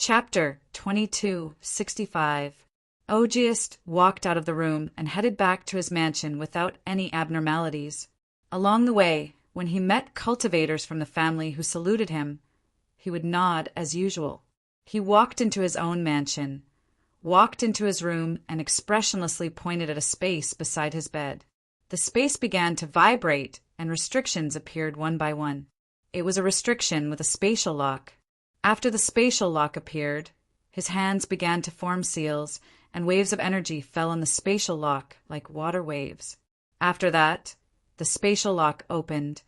Chapter 2265. Ogiest walked out of the room and headed back to his mansion without any abnormalities. Along the way, when he met cultivators from the family who saluted him, he would nod as usual. He walked into his own mansion, walked into his room, and expressionlessly pointed at a space beside his bed. The space began to vibrate, and restrictions appeared one by one. It was a restriction with a spatial lock. After the spatial lock appeared, his hands began to form seals, and waves of energy fell on the spatial lock like water waves. After that, the spatial lock opened,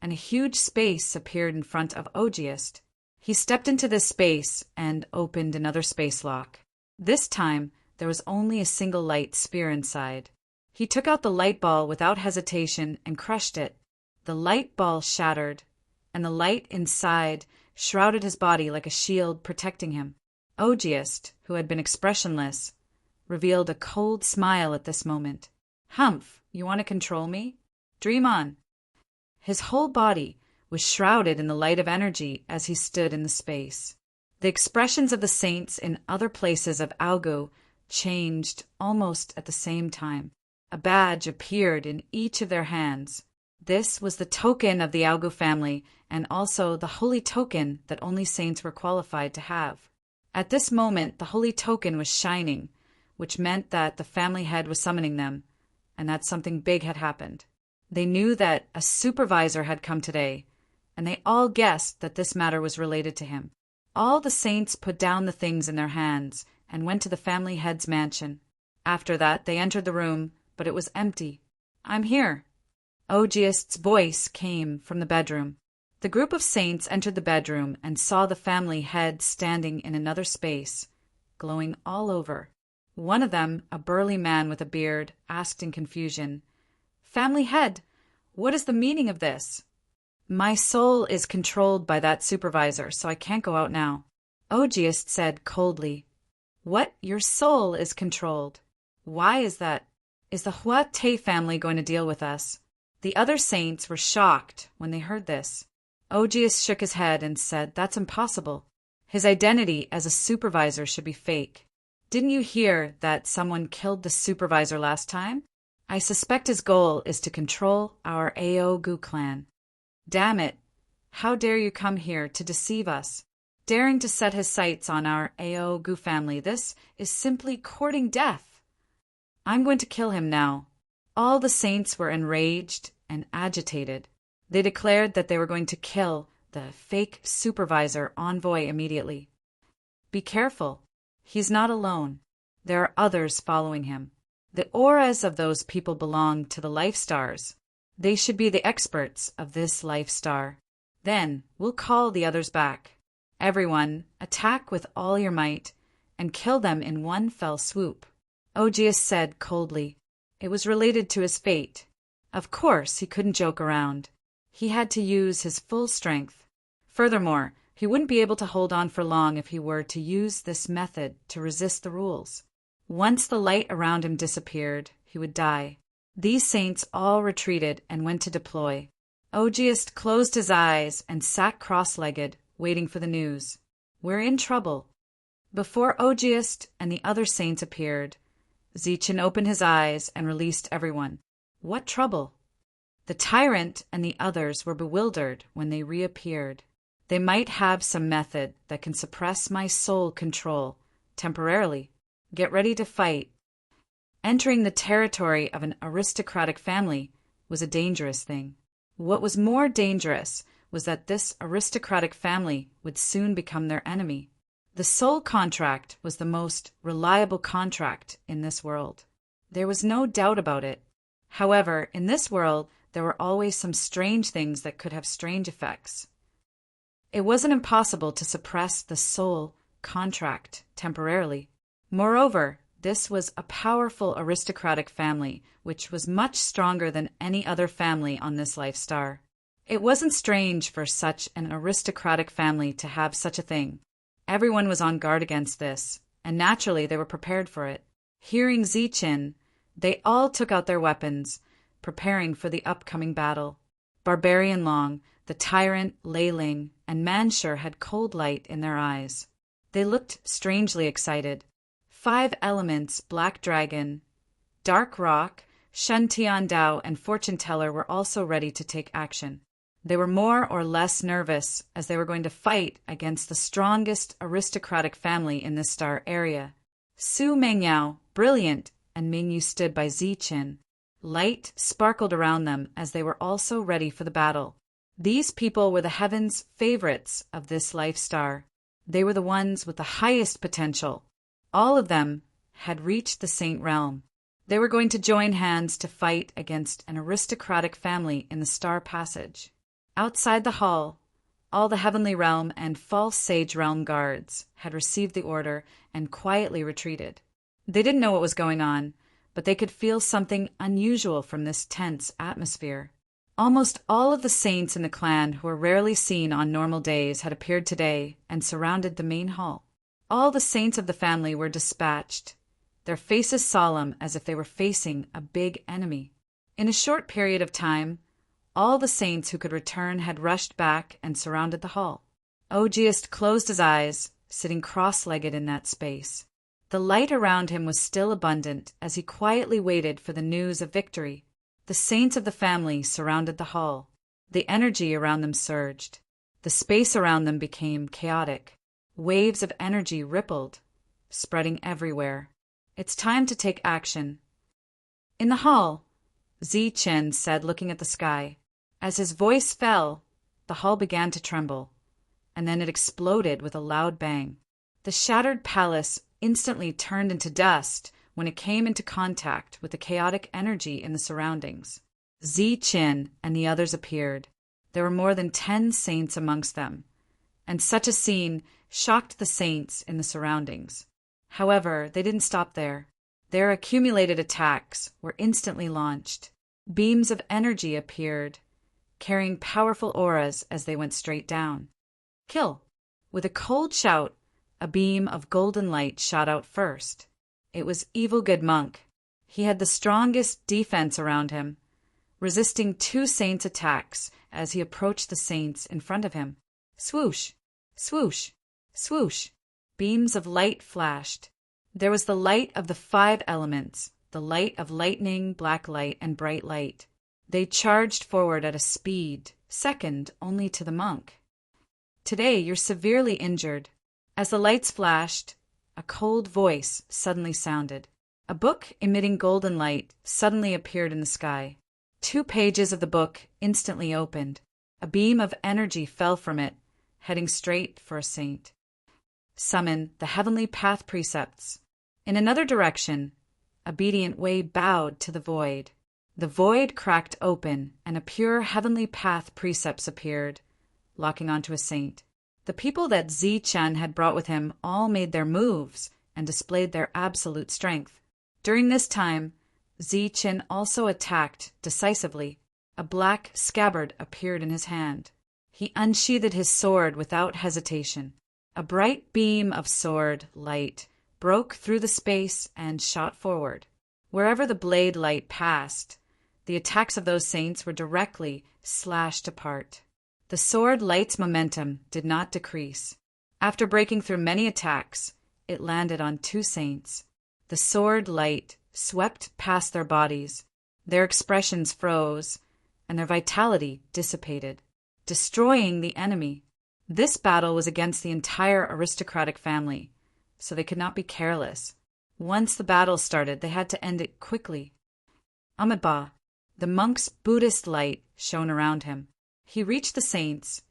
and a huge space appeared in front of Ogiest. He stepped into this space and opened another space lock. This time, there was only a single light sphere inside. He took out the light ball without hesitation and crushed it. The light ball shattered, and the light inside shrouded his body like a shield protecting him. Ogiest, who had been expressionless, revealed a cold smile at this moment. "Humph, you want to control me? Dream on." His whole body was shrouded in the light of energy as he stood in the space. The expressions of the saints in other places of Algo changed almost at the same time. A badge appeared in each of their hands. This was the token of the Algo family, and also the holy token that only saints were qualified to have. At this moment, the holy token was shining, which meant that the family head was summoning them, and that something big had happened. They knew that a supervisor had come today, and they all guessed that this matter was related to him. All the saints put down the things in their hands and went to the family head's mansion. After that, they entered the room, but it was empty. "I'm here." Ogiest's voice came from the bedroom. The group of saints entered the bedroom and saw the family head standing in another space, glowing all over. One of them, a burly man with a beard, asked in confusion, "Family head, what is the meaning of this?" "My soul is controlled by that supervisor, so I can't go out now." Ogiest said coldly, "What? Your soul is controlled? Why is that? Is the Huate family going to deal with us?" The other saints were shocked when they heard this. Ogiest shook his head and said, "That's impossible. His identity as a supervisor should be fake. Didn't you hear that someone killed the supervisor last time? I suspect his goal is to control our Aogu clan. Damn it! How dare you come here to deceive us? Daring to set his sights on our Aogu family, this is simply courting death. I'm going to kill him now." All the saints were enraged and agitated. They declared that they were going to kill the fake supervisor envoy immediately. "Be careful. He's not alone. There are others following him. The auras of those people belong to the life stars. They should be the experts of this life star. Then we'll call the others back. Everyone, attack with all your might and kill them in one fell swoop." Ogiest said coldly. It was related to his fate. Of course, he couldn't joke around. He had to use his full strength. Furthermore, he wouldn't be able to hold on for long if he were to use this method to resist the rules. Once the light around him disappeared, he would die. These saints all retreated and went to deploy. Ogiest closed his eyes and sat cross-legged, waiting for the news. "We're in trouble." Before Ogiest and the other saints appeared, Zichin opened his eyes and released everyone. What trouble? The tyrant and the others were bewildered when they reappeared. They might have some method that can suppress my soul control, temporarily. Get ready to fight. Entering the territory of an aristocratic family was a dangerous thing. What was more dangerous was that this aristocratic family would soon become their enemy. The soul contract was the most reliable contract in this world. There was no doubt about it. However, in this world, there were always some strange things that could have strange effects. It wasn't impossible to suppress the soul contract temporarily. Moreover, this was a powerful aristocratic family, which was much stronger than any other family on this life star. It wasn't strange for such an aristocratic family to have such a thing. Everyone was on guard against this, and naturally they were prepared for it. Hearing Zichin, they all took out their weapons, preparing for the upcoming battle. Barbarian Long, the tyrant Lei Ling, and Manshur had cold light in their eyes. They looked strangely excited. 5 elements, Black Dragon, Dark Rock, Shen Tiandao, and Fortune Teller were also ready to take action. They were more or less nervous as they were going to fight against the strongest aristocratic family in this star area. Su Mengyao, brilliant, and Mingyu stood by Ziqin. Light sparkled around them as they were also ready for the battle. These people were the heavens' favorites of this life star. They were the ones with the highest potential. All of them had reached the Saint Realm. They were going to join hands to fight against an aristocratic family in the Star Passage. Outside the hall, all the Heavenly Realm and False Sage Realm guards had received the order and quietly retreated. They didn't know what was going on, but they could feel something unusual from this tense atmosphere. Almost all of the saints in the clan who were rarely seen on normal days had appeared today and surrounded the main hall. All the saints of the family were dispatched, their faces solemn as if they were facing a big enemy. In a short period of time, all the saints who could return had rushed back and surrounded the hall. Ogiest closed his eyes, sitting cross-legged in that space. The light around him was still abundant as he quietly waited for the news of victory. The saints of the family surrounded the hall. The energy around them surged. The space around them became chaotic. Waves of energy rippled, spreading everywhere. It's time to take action. In the hall, Ziqin said, looking at the sky. As his voice fell, the hall began to tremble, and then it exploded with a loud bang. The shattered palace instantly turned into dust when it came into contact with the chaotic energy in the surroundings. Ziqin and the others appeared. There were more than 10 saints amongst them, and such a scene shocked the saints in the surroundings. However, they didn't stop there. Their accumulated attacks were instantly launched. Beams of energy appeared, carrying powerful auras as they went straight down. Kill! With a cold shout, a beam of golden light shot out first. It was Evil Good Monk. He had the strongest defense around him, resisting 2 saints' attacks as he approached the saints in front of him. Swoosh! Swoosh! Swoosh! Beams of light flashed. There was the light of the 5 elements, the light of lightning, black light, and bright light. They charged forward at a speed, second only to the monk. Today you're severely injured. As the lights flashed, a cold voice suddenly sounded. A book emitting golden light suddenly appeared in the sky. 2 pages of the book instantly opened. A beam of energy fell from it, heading straight for a saint. Summon the Heavenly Path Precepts. In another direction, Obedient Way bowed to the void. The void cracked open, and a pure Heavenly Path Precepts appeared, locking onto a saint. The people that Ziqin had brought with him all made their moves and displayed their absolute strength. During this time, Ziqin also attacked decisively. A black scabbard appeared in his hand. He unsheathed his sword without hesitation. A bright beam of sword light broke through the space and shot forward. Wherever the blade light passed, the attacks of those saints were directly slashed apart. The sword light's momentum did not decrease. After breaking through many attacks, it landed on 2 saints. The sword light swept past their bodies. Their expressions froze, and their vitality dissipated, destroying the enemy. This battle was against the entire aristocratic family, so they could not be careless. Once the battle started, they had to end it quickly. Amitabha, the monk's Buddhist light, shone around him. He reached the saints,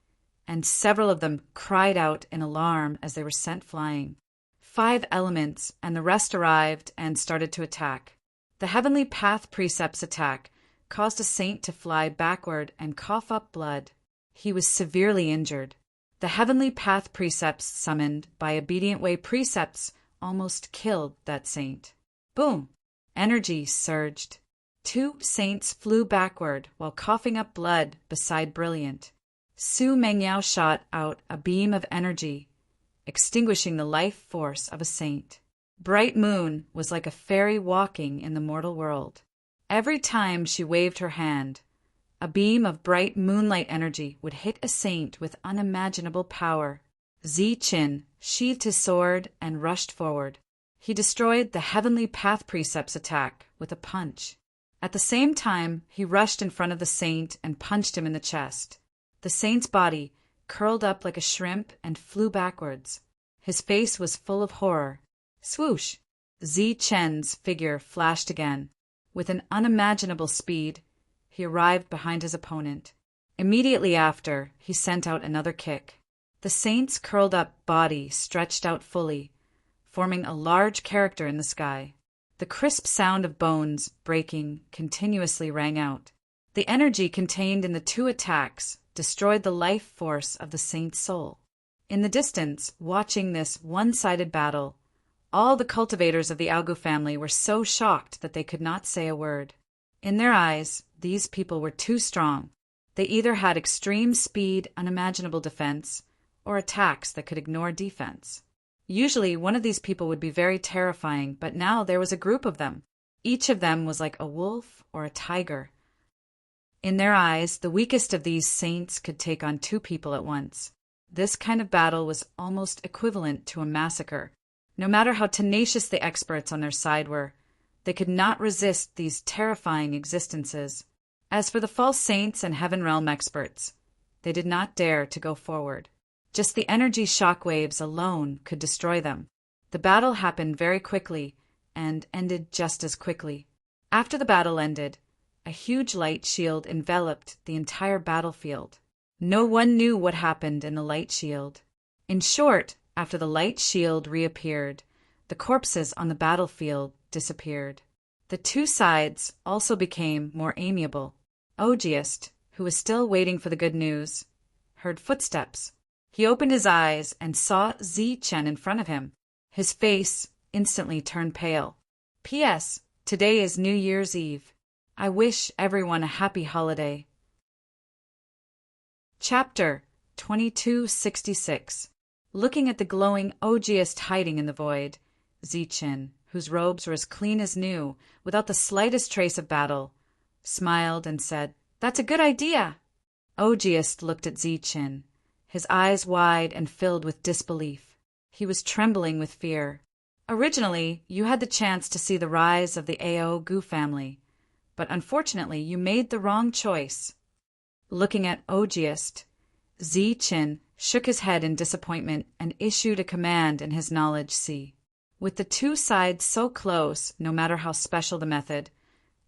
and several of them cried out in alarm as they were sent flying. 5 elements and the rest arrived and started to attack. The Heavenly Path Precepts attack caused a saint to fly backward and cough up blood. He was severely injured. The Heavenly Path Precepts summoned by Obedient Way Precepts almost killed that saint. Boom! Energy surged. 2 saints flew backward while coughing up blood beside Brilliant. Su Mengyao shot out a beam of energy, extinguishing the life force of a saint. Bright Moon was like a fairy walking in the mortal world. Every time she waved her hand, a beam of bright moonlight energy would hit a saint with unimaginable power. Ziqin sheathed his sword, and rushed forward. He destroyed the Heavenly Path Precepts attack with a punch. At the same time, he rushed in front of the saint and punched him in the chest. The saint's body curled up like a shrimp and flew backwards. His face was full of horror. Swoosh! Chen's figure flashed again. With an unimaginable speed, he arrived behind his opponent. Immediately after, he sent out another kick. The saint's curled-up body stretched out fully, forming a large character in the sky. The crisp sound of bones breaking continuously rang out. The energy contained in the two attacks destroyed the life force of the saint's soul. In the distance, watching this one-sided battle, all the cultivators of the Augu family were so shocked that they could not say a word. In their eyes, these people were too strong. They either had extreme speed, unimaginable defense, or attacks that could ignore defense. Usually, one of these people would be very terrifying, but now there was a group of them. Each of them was like a wolf or a tiger. In their eyes, the weakest of these saints could take on two people at once. This kind of battle was almost equivalent to a massacre. No matter how tenacious the experts on their side were, they could not resist these terrifying existences. As for the false saints and Heaven Realm experts, they did not dare to go forward. Just the energy shockwaves alone could destroy them. The battle happened very quickly and ended just as quickly. After the battle ended, a huge light shield enveloped the entire battlefield. No one knew what happened in the light shield. In short, after the light shield reappeared, the corpses on the battlefield disappeared. The two sides also became more amiable. Ogiest, who was still waiting for the good news, heard footsteps. He opened his eyes and saw Chen in front of him. His face instantly turned pale. P.S. Today is New Year's Eve. I wish everyone a happy holiday. Chapter 2266. Looking at the glowing Ogiest hiding in the void, Chen, whose robes were as clean as new, without the slightest trace of battle, smiled and said, "That's a good idea." Ogiest looked at Chen, his eyes wide and filled with disbelief. He was trembling with fear. Originally, you had the chance to see the rise of the Augu family, but unfortunately you made the wrong choice. Looking at Ogiest, Chen shook his head in disappointment and issued a command in his knowledge sea. With the two sides so close, no matter how special the method,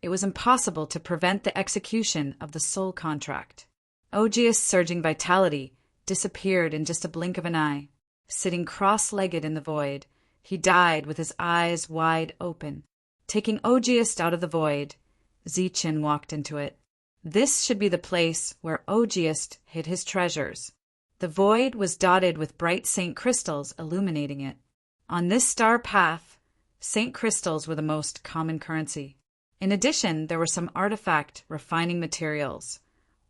it was impossible to prevent the execution of the soul contract. Ogiest's surging vitality disappeared in just a blink of an eye. Sitting cross-legged in the void, he died with his eyes wide open. Taking Ogiest out of the void, Chen walked into it. This should be the place where Ogiest hid his treasures. The void was dotted with bright saint crystals illuminating it. On this star path, saint crystals were the most common currency. In addition, there were some artifact refining materials,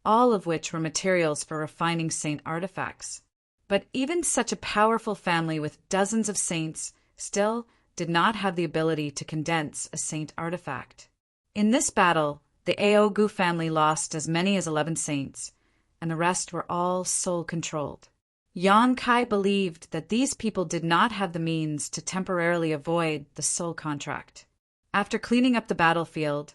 all of which were materials for refining saint artifacts. But even such a powerful family with dozens of saints still did not have the ability to condense a saint artifact. In this battle, the Augu family lost as many as 11 saints, and the rest were all soul-controlled. Yonkai believed that these people did not have the means to temporarily avoid the soul contract. After cleaning up the battlefield,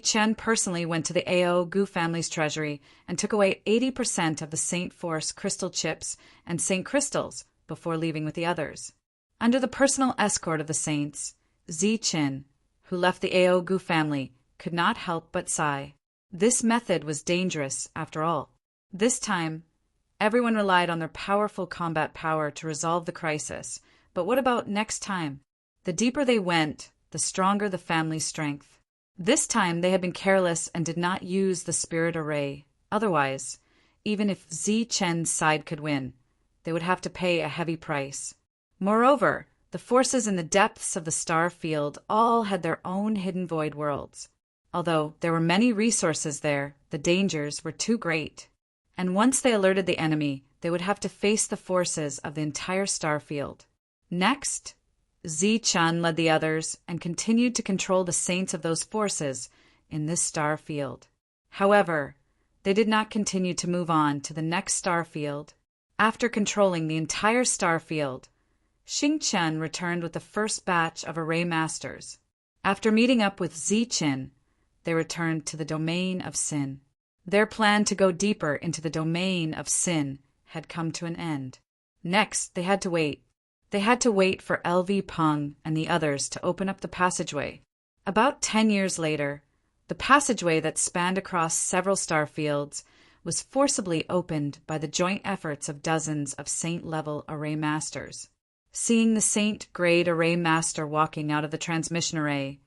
Chen personally went to the Augu family's treasury and took away 80% of the Saint Force crystal chips and Saint crystals before leaving with the others. Under the personal escort of the saints, Chen, who left the Augu family, could not help but sigh. This method was dangerous, after all. This time, everyone relied on their powerful combat power to resolve the crisis. But what about next time? The deeper they went, the stronger the family's strength. This time they had been careless and did not use the spirit array. Otherwise, even if Chen's side could win, they would have to pay a heavy price. Moreover, the forces in the depths of the star field all had their own hidden void worlds. Although there were many resources there, the dangers were too great. And once they alerted the enemy, they would have to face the forces of the entire star field. Next, Chen led the others and continued to control the saints of those forces in this star field. However, they did not continue to move on to the next star field. After controlling the entire star field, Xingqian returned with the first batch of array masters. After meeting up with Ziqin, they returned to the domain of Sin. Their plan to go deeper into the domain of Sin had come to an end. Next, they had to wait. They had to wait for LV Peng and the others to open up the passageway. About 10 years later, the passageway that spanned across several star fields was forcibly opened by the joint efforts of dozens of Saint-level array masters. Seeing the Saint-grade array master walking out of the transmission array,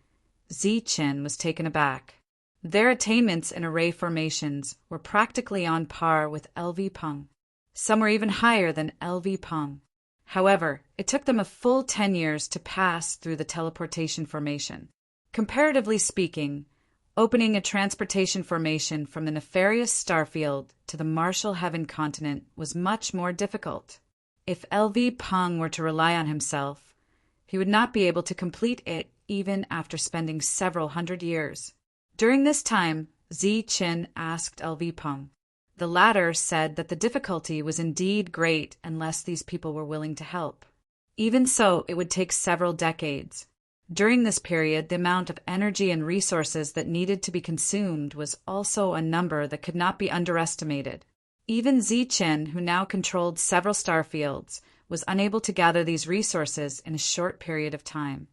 Ziqin was taken aback. Their attainments in array formations were practically on par with LV Peng. Some were even higher than LV Peng. However, it took them a full 10 years to pass through the teleportation formation. Comparatively speaking, opening a transportation formation from the nefarious starfield to the Martial Heaven continent was much more difficult. If LV Peng were to rely on himself, he would not be able to complete it even after spending several hundred years. During this time, Ziqin asked LV Peng. The latter said that the difficulty was indeed great unless these people were willing to help. Even so, it would take several decades. During this period, the amount of energy and resources that needed to be consumed was also a number that could not be underestimated. Even Ziqin, who now controlled several star fields, was unable to gather these resources in a short period of time.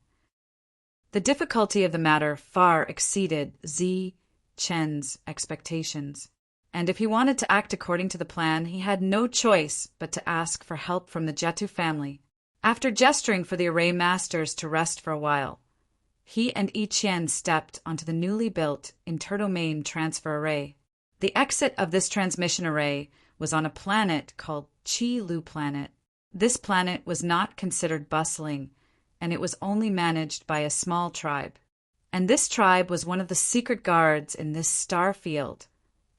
The difficulty of the matter far exceeded Ziqin's expectations, and if he wanted to act according to the plan, he had no choice but to ask for help from the Jetu family. After gesturing for the array masters to rest for a while, he and Yiqian stepped onto the newly built interdomain transfer array. The exit of this transmission array was on a planet called Qi-Lu Planet. This planet was not considered bustling, and it was only managed by a small tribe. And this tribe was one of the secret guards in this star field,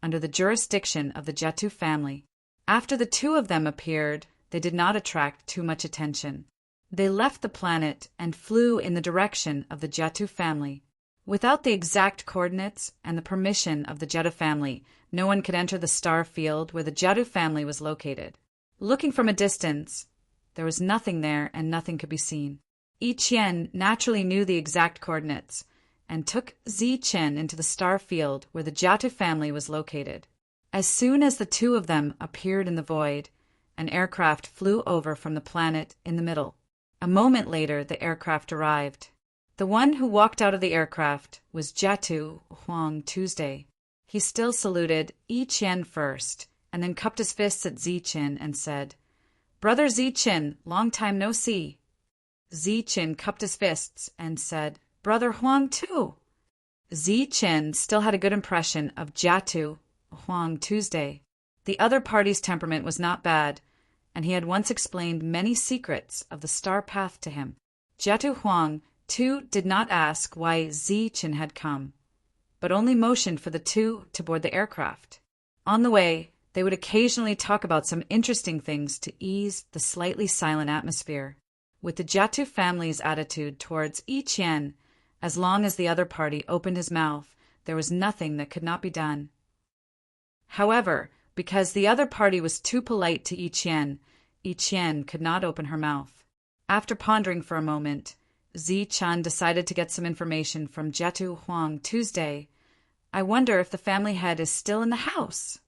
under the jurisdiction of the Jetu family. After the two of them appeared, they did not attract too much attention. They left the planet and flew in the direction of the Jetu family. Without the exact coordinates and the permission of the Jetu family, no one could enter the star field where the Jetu family was located. Looking from a distance, there was nothing there and nothing could be seen. Yiqian naturally knew the exact coordinates and took Ziqin into the star field where the Jetu family was located. As soon as the two of them appeared in the void, an aircraft flew over from the planet in the middle. A moment later, the aircraft arrived. The one who walked out of the aircraft was Jetu Huang Tuesday. He still saluted Yiqian first, and then cupped his fists at Ziqin and said, "Brother Ziqin, long time no see." Ziqin cupped his fists and said, "Brother Huang too." Ziqin still had a good impression of Jetu Huang Tuesday. The other party's temperament was not bad, and he had once explained many secrets of the star path to him. Jetu Huang, too, did not ask why Ziqin had come, but only motioned for the two to board the aircraft. On the way, they would occasionally talk about some interesting things to ease the slightly silent atmosphere. With the Jetu family's attitude towards Yiqian, as long as the other party opened his mouth, there was nothing that could not be done. However, because the other party was too polite to Yiqian, Yiqian could not open her mouth. After pondering for a moment, Ziqin decided to get some information from Jetu Huang Tuesday. "I wonder if the family head is still in the house."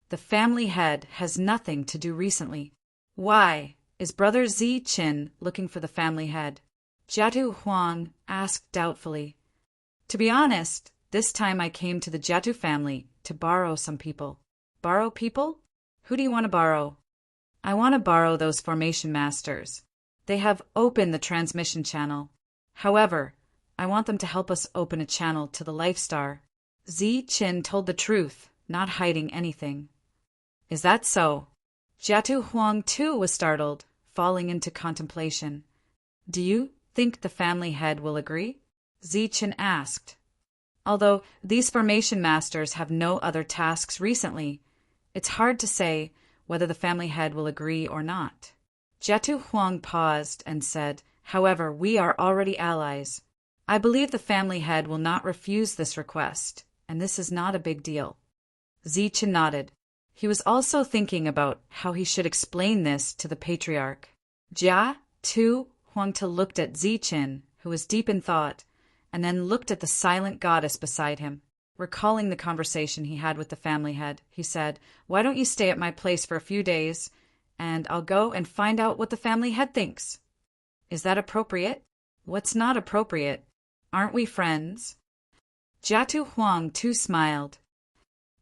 "The family head has nothing to do recently." "Why? Is Brother Ziqin looking for the family head?" Jetu Huang asked doubtfully. "To be honest, this time I came to the Jetu family to borrow some people." "Borrow people? Who do you want to borrow?" "I want to borrow those formation masters. They have opened the transmission channel. However, I want them to help us open a channel to the Life Star." Ziqin told the truth, not hiding anything. "Is that so?" Jetu Huang too was startled, falling into contemplation. "Do you think the family head will agree?" Ziqin asked. "Although these formation masters have no other tasks recently, it's hard to say whether the family head will agree or not." Jetu Huang paused and said, "However, we are already allies. I believe the family head will not refuse this request, and this is not a big deal." Ziqin nodded. He was also thinking about how he should explain this to the patriarch. Jia, too, Huangte looked at Ziqin, who was deep in thought, and then looked at the silent goddess beside him. Recalling the conversation he had with the family head, he said, "Why don't you stay at my place for a few days, and I'll go and find out what the family head thinks." "Is that appropriate?" "What's not appropriate? Aren't we friends?" Jiatu Huang too smiled.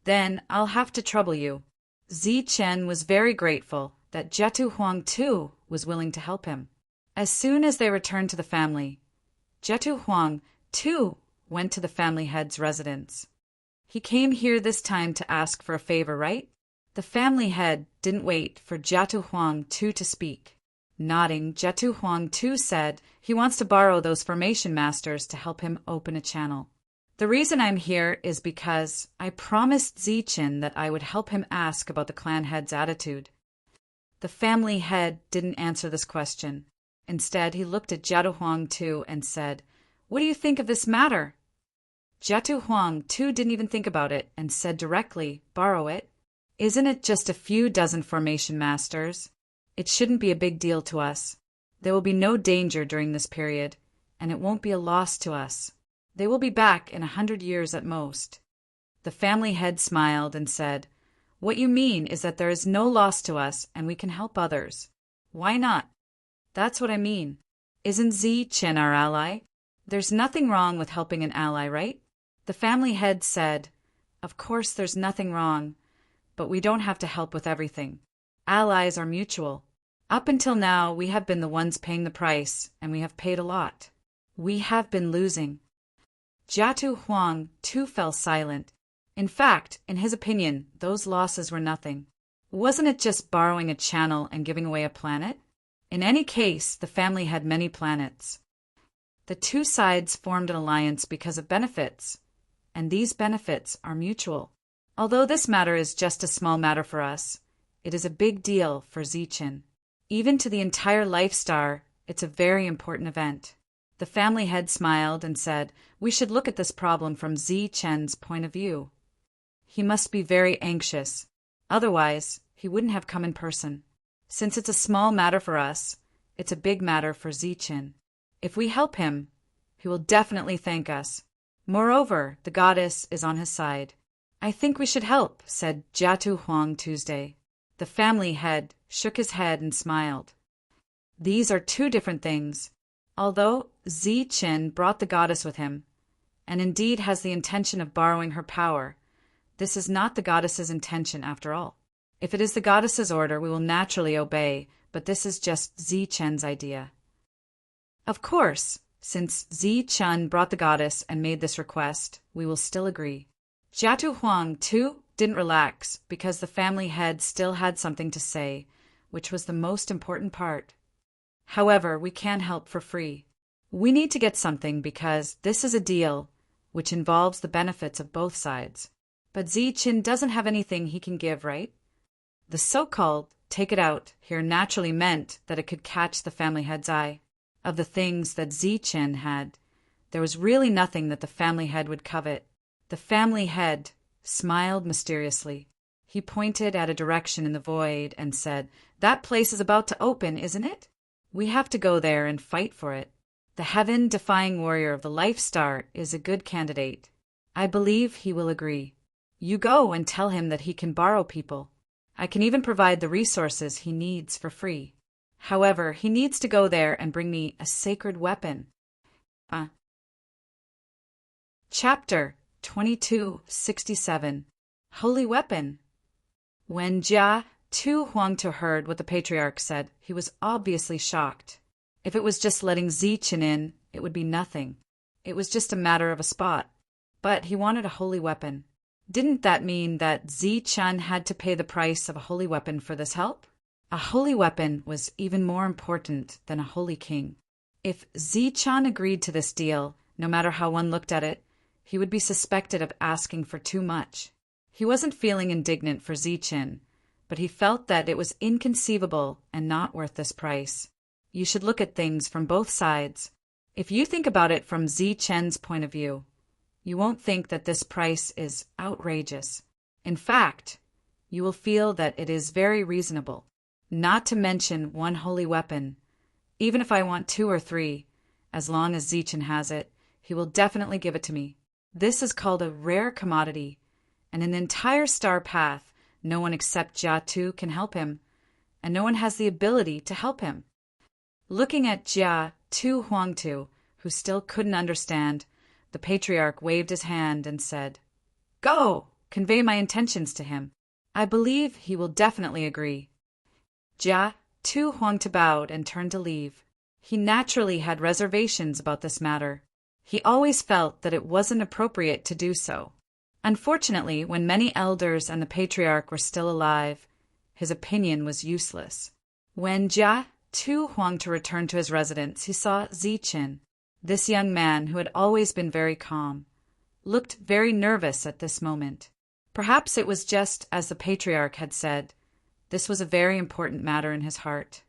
"Then I'll have to trouble you." Zichen was very grateful that Jiatu Huang too was willing to help him. As soon as they returned to the family, Jiatu Huang too went to the family head's residence. "He came here this time to ask for a favor, right?" The family head didn't wait for Jiatu Huang too to speak. Nodding, Jiatu Huang too said he wants to borrow those formation masters to help him open a channel. "The reason I'm here is because I promised Zichen that I would help him ask about the clan head's attitude." The family head didn't answer this question. Instead, he looked at Jiatu Huang too and said, "What do you think of this matter?" Jiatu Huang too didn't even think about it and said directly, "Borrow it. Isn't it just a few dozen formation masters? It shouldn't be a big deal to us. There will be no danger during this period, and it won't be a loss to us. They will be back in 100 years at most." The family head smiled and said, "What you mean is that there is no loss to us and we can help others. Why not?" "That's what I mean. Isn't Zichen our ally? There's nothing wrong with helping an ally, right?" The family head said, "Of course there's nothing wrong, but we don't have to help with everything. Allies are mutual. Up until now, we have been the ones paying the price, and we have paid a lot. We have been losing." Jiatu Huang too fell silent. In fact, in his opinion, those losses were nothing. Wasn't it just borrowing a channel and giving away a planet? In any case, the family had many planets. The two sides formed an alliance because of benefits, and these benefits are mutual. Although this matter is just a small matter for us, it is a big deal for Zichen. Even to the entire Life Star, it's a very important event. The family head smiled and said, "We should look at this problem from Zichen's point of view. He must be very anxious. Otherwise, he wouldn't have come in person. Since it's a small matter for us, it's a big matter for Zichen. If we help him, he will definitely thank us. Moreover, the goddess is on his side." "I think we should help," said Jiatu Huang Tuesday. The family head shook his head and smiled. "These are two different things. Although Zichen brought the goddess with him, and indeed has the intention of borrowing her power, this is not the goddess's intention after all. If it is the goddess's order, we will naturally obey, but this is just Zichen's idea." "Of course, since Zichen brought the goddess and made this request, we will still agree." Jiatu Huang, too, didn't relax because the family head still had something to say, which was the most important part. "However, we can't help for free. We need to get something because this is a deal which involves the benefits of both sides. But Zichen doesn't have anything he can give, right?" The so-called "take it out" here naturally meant that it could catch the family head's eye. Of the things that Zichen had, there was really nothing that the family head would covet. The family head smiled mysteriously. He pointed at a direction in the void and said, "That place is about to open, isn't it? We have to go there and fight for it. The heaven-defying warrior of the Life Star is a good candidate. I believe he will agree. You go and tell him that he can borrow people. I can even provide the resources he needs for free. However, he needs to go there and bring me a sacred weapon." Chapter 2267 Holy Weapon. When Jia Tu Huangte heard what the patriarch said, he was obviously shocked. If it was just letting Zichen in, it would be nothing. It was just a matter of a spot. But he wanted a holy weapon. Didn't that mean that Zichen had to pay the price of a holy weapon for this help? A holy weapon was even more important than a holy king. If Zichen agreed to this deal, no matter how one looked at it, he would be suspected of asking for too much. He wasn't feeling indignant for Zichen, but he felt that it was inconceivable and not worth this price. You should look at things from both sides. If you think about it from Zichen's point of view, you won't think that this price is outrageous. In fact, you will feel that it is very reasonable. Not to mention one holy weapon. Even if I want 2 or 3, as long as Zichen has it, he will definitely give it to me. This is called a rare commodity, and an entire star path, no one except Jia Tu can help him, and no one has the ability to help him. Looking at Jia Tu Huangtu, who still couldn't understand, the patriarch waved his hand and said, "Go! Convey my intentions to him. I believe he will definitely agree." Jia Tu Huangtu bowed and turned to leave. He naturally had reservations about this matter. He always felt that it wasn't appropriate to do so. Unfortunately, when many elders and the patriarch were still alive, his opinion was useless. When Jia Tu Huangtu returned to his residence, he saw Zichen. This young man, who had always been very calm, looked very nervous at this moment. Perhaps it was just as the patriarch had said. This was a very important matter in his heart.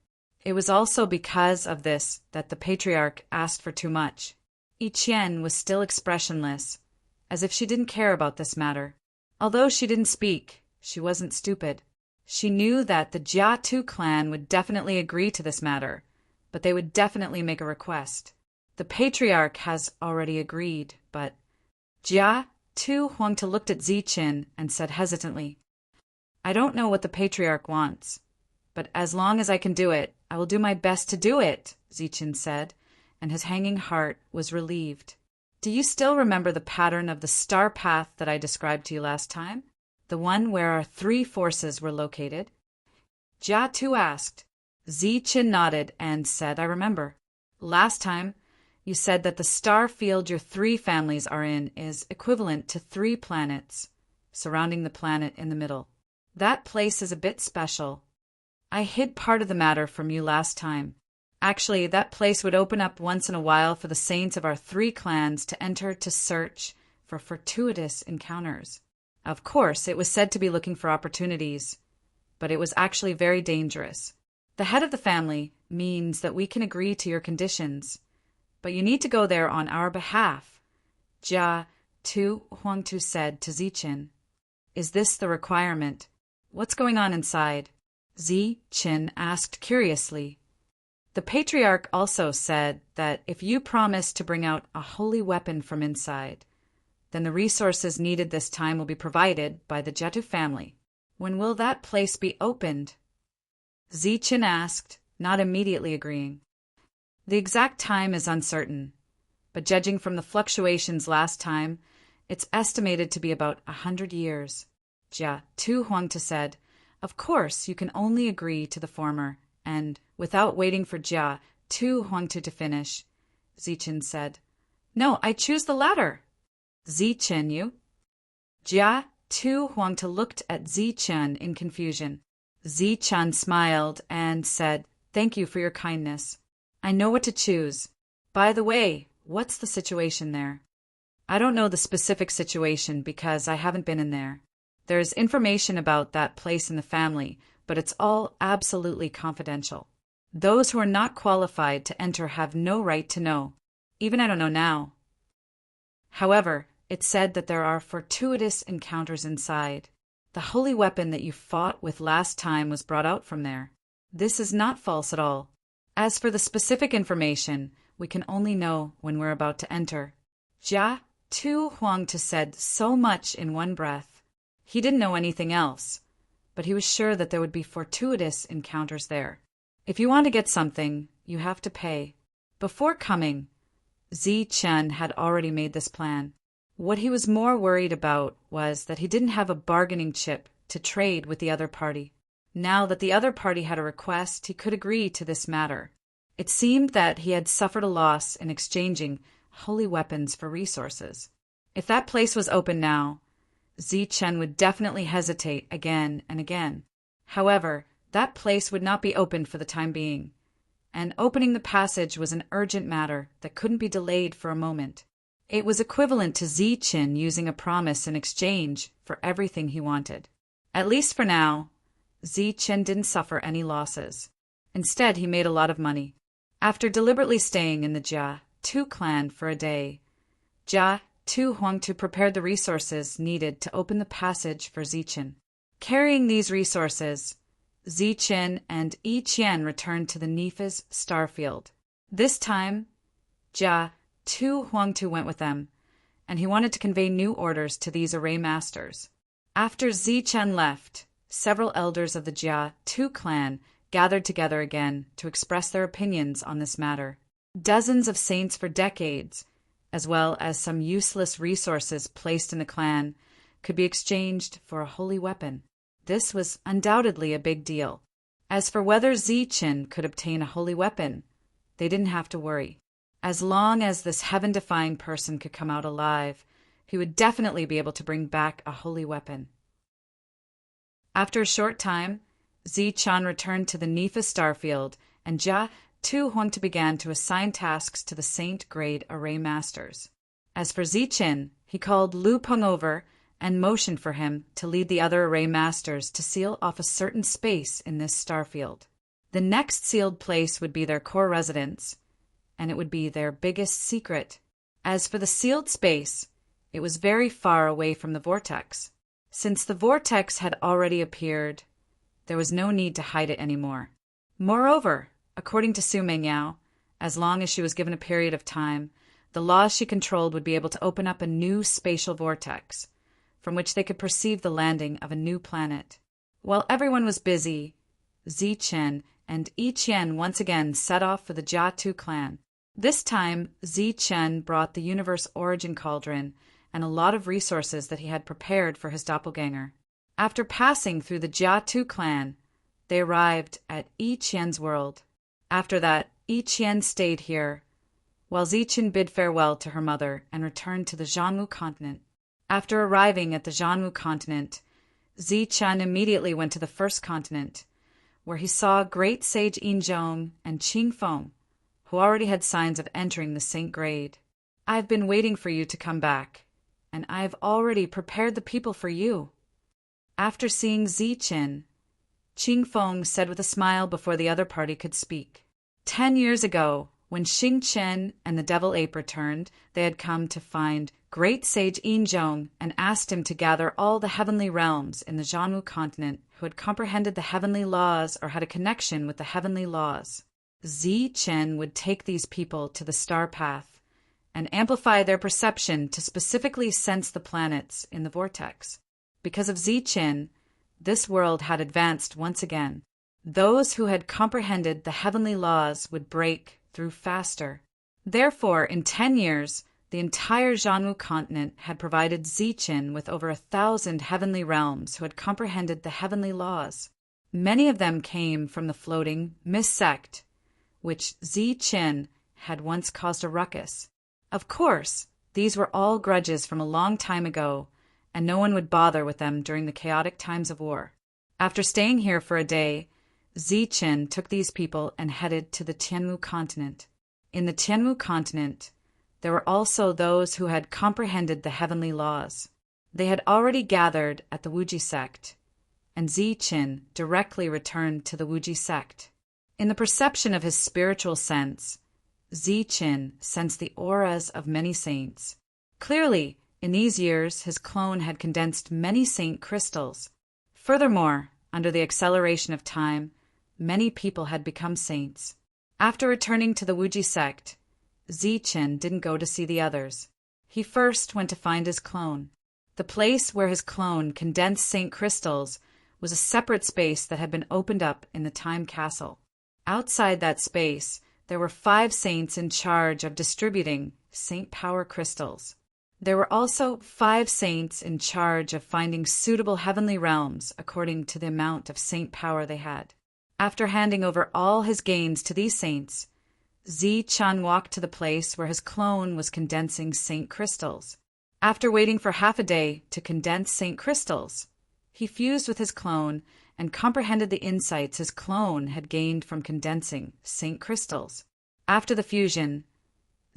It was also because of this that the patriarch asked for too much. Yi Qian was still expressionless, as if she didn't care about this matter. Although she didn't speak, she wasn't stupid. She knew that the Jia Tu clan would definitely agree to this matter, but they would definitely make a request. The patriarch has already agreed, but Jia Tu Huangtu looked at Zichen and said hesitantly, "I don't know what the patriarch wants, but as long as I can do it, I will do my best to do it," Zichen said, and his hanging heart was relieved. "Do you still remember the pattern of the star path that I described to you last time? The one where our 3 forces were located?" Jia Tu asked. Zichen nodded and said, "I remember. Last time, you said that the star field your 3 families are in is equivalent to 3 planets, surrounding the planet in the middle. That place is a bit special. I hid part of the matter from you last time. Actually, that place would open up once in a while for the saints of our 3 clans to enter to search for fortuitous encounters. Of course, it was said to be looking for opportunities, but it was actually very dangerous. The head of the family means that we can agree to your conditions, but you need to go there on our behalf," Jia Tu Huangtu said to Zichen. "Is this the requirement? What's going on inside?" Zichen asked curiously. The patriarch also said that if you promise to bring out a holy weapon from inside, then the resources needed this time will be provided by the Jetu family. "When will that place be opened?" Zichen asked, not immediately agreeing. "The exact time is uncertain, but judging from the fluctuations last time, it's estimated to be about 100 years. Jia Tu Huangtu said, "Of course, you can only agree to the former," and, without waiting for Jia Tu Huangtu to finish, Zichen said, "No, I choose the latter." "Zichen, you?" Jia Tu Huangtu looked at Zichen in confusion. Zichen smiled and said, "Thank you for your kindness. I know what to choose. By the way, what's the situation there?" "I don't know the specific situation because I haven't been in there. There's information about that place in the family, but it's all absolutely confidential. Those who are not qualified to enter have no right to know. Even I don't know now. However, it's said that there are fortuitous encounters inside. The holy weapon that you fought with last time was brought out from there. This is not false at all. As for the specific information, we can only know when we're about to enter." Jia Tu Huangtu said so much in one breath. He didn't know anything else, but he was sure that there would be fortuitous encounters there. If you want to get something, you have to pay. Before coming, Zichen had already made this plan. What he was more worried about was that he didn't have a bargaining chip to trade with the other party. Now that the other party had a request, he could agree to this matter. It seemed that he had suffered a loss in exchanging holy weapons for resources. If that place was open now, Zichen would definitely hesitate again and again. However, that place would not be open for the time being, and opening the passage was an urgent matter that couldn't be delayed for a moment. It was equivalent to Zichen using a promise in exchange for everything he wanted. At least for now, Zichen didn't suffer any losses. Instead, he made a lot of money. After deliberately staying in the Jia Tu clan for a day, Jia Tu Huangtu prepared the resources needed to open the passage for Zichen. Carrying these resources, Ziqin and Yi Qian returned to the Nifa's starfield. This time, Jia Tu Huangtu went with them, and he wanted to convey new orders to these array masters. After Ziqin left, several elders of the Jia Tu clan gathered together again to express their opinions on this matter. Dozens of saints for decades, as well as some useless resources placed in the clan, could be exchanged for a holy weapon. This was undoubtedly a big deal. As for whether Ziqin could obtain a holy weapon, they didn't have to worry. As long as this heaven-defying person could come out alive, he would definitely be able to bring back a holy weapon. After a short time, Ziqin returned to the Nifa starfield, and Jia Tu Huangtu began to assign tasks to the saint-grade array masters. As for Ziqin, he called Lu Peng over and motioned for him to lead the other array masters to seal off a certain space in this starfield. The next sealed place would be their core residence, and it would be their biggest secret. As for the sealed space, it was very far away from the vortex. Since the vortex had already appeared, there was no need to hide it anymore. Moreover, according to Su Mengyao, as long as she was given a period of time, the laws she controlled would be able to open up a new spatial vortex, from which they could perceive the landing of a new planet. While everyone was busy, Ziqin and Yi Qian once again set off for the Jia Tu clan. This time, Ziqin brought the universe origin cauldron and a lot of resources that he had prepared for his doppelganger. After passing through the Jia Tu clan, they arrived at Yi Qian's world. After that, Yi Qian stayed here, while Ziqin bid farewell to her mother and returned to the Zhanwu continent. After arriving at the Zhanwu continent, Ziqin immediately went to the first continent, where he saw great sage Yinzhong and Qingfeng, who already had signs of entering the saint grade. "I've been waiting for you to come back, and I've already prepared the people for you." After seeing Ziqin, Qingfeng said with a smile before the other party could speak. 10 years ago, when Xing Chen and the devil ape returned, they had come to find great sage Yinzhong and asked him to gather all the heavenly realms in the Zhanwu continent who had comprehended the heavenly laws or had a connection with the heavenly laws. Ziqin would take these people to the star path and amplify their perception to specifically sense the planets in the vortex. Because of Ziqin, this world had advanced once again. Those who had comprehended the heavenly laws would break through faster. Therefore, in 10 years, the entire Zhanwu continent had provided Ziqin with over 1,000 heavenly realms who had comprehended the heavenly laws. Many of them came from the floating Mist sect, which Ziqin had once caused a ruckus. Of course, these were all grudges from a long time ago, and no one would bother with them during the chaotic times of war. After staying here for a day, Ziqin took these people and headed to the Tianwu continent. In the Tianwu continent, there were also those who had comprehended the heavenly laws. They had already gathered at the Wuji sect, and Ziqin directly returned to the Wuji sect. In the perception of his spiritual sense, Ziqin sensed the auras of many saints. Clearly, in these years, his clone had condensed many saint crystals. Furthermore, under the acceleration of time, many people had become saints. After returning to the Wuji sect, Ziqin didn't go to see the others. He first went to find his clone. The place where his clone condensed saint crystals was a separate space that had been opened up in the time castle. Outside that space, there were 5 saints in charge of distributing saint power crystals. There were also 5 saints in charge of finding suitable heavenly realms according to the amount of saint power they had. After handing over all his gains to these saints, Ziqin walked to the place where his clone was condensing saint crystals. After waiting for half a day to condense saint crystals, he fused with his clone and comprehended the insights his clone had gained from condensing saint crystals. After the fusion,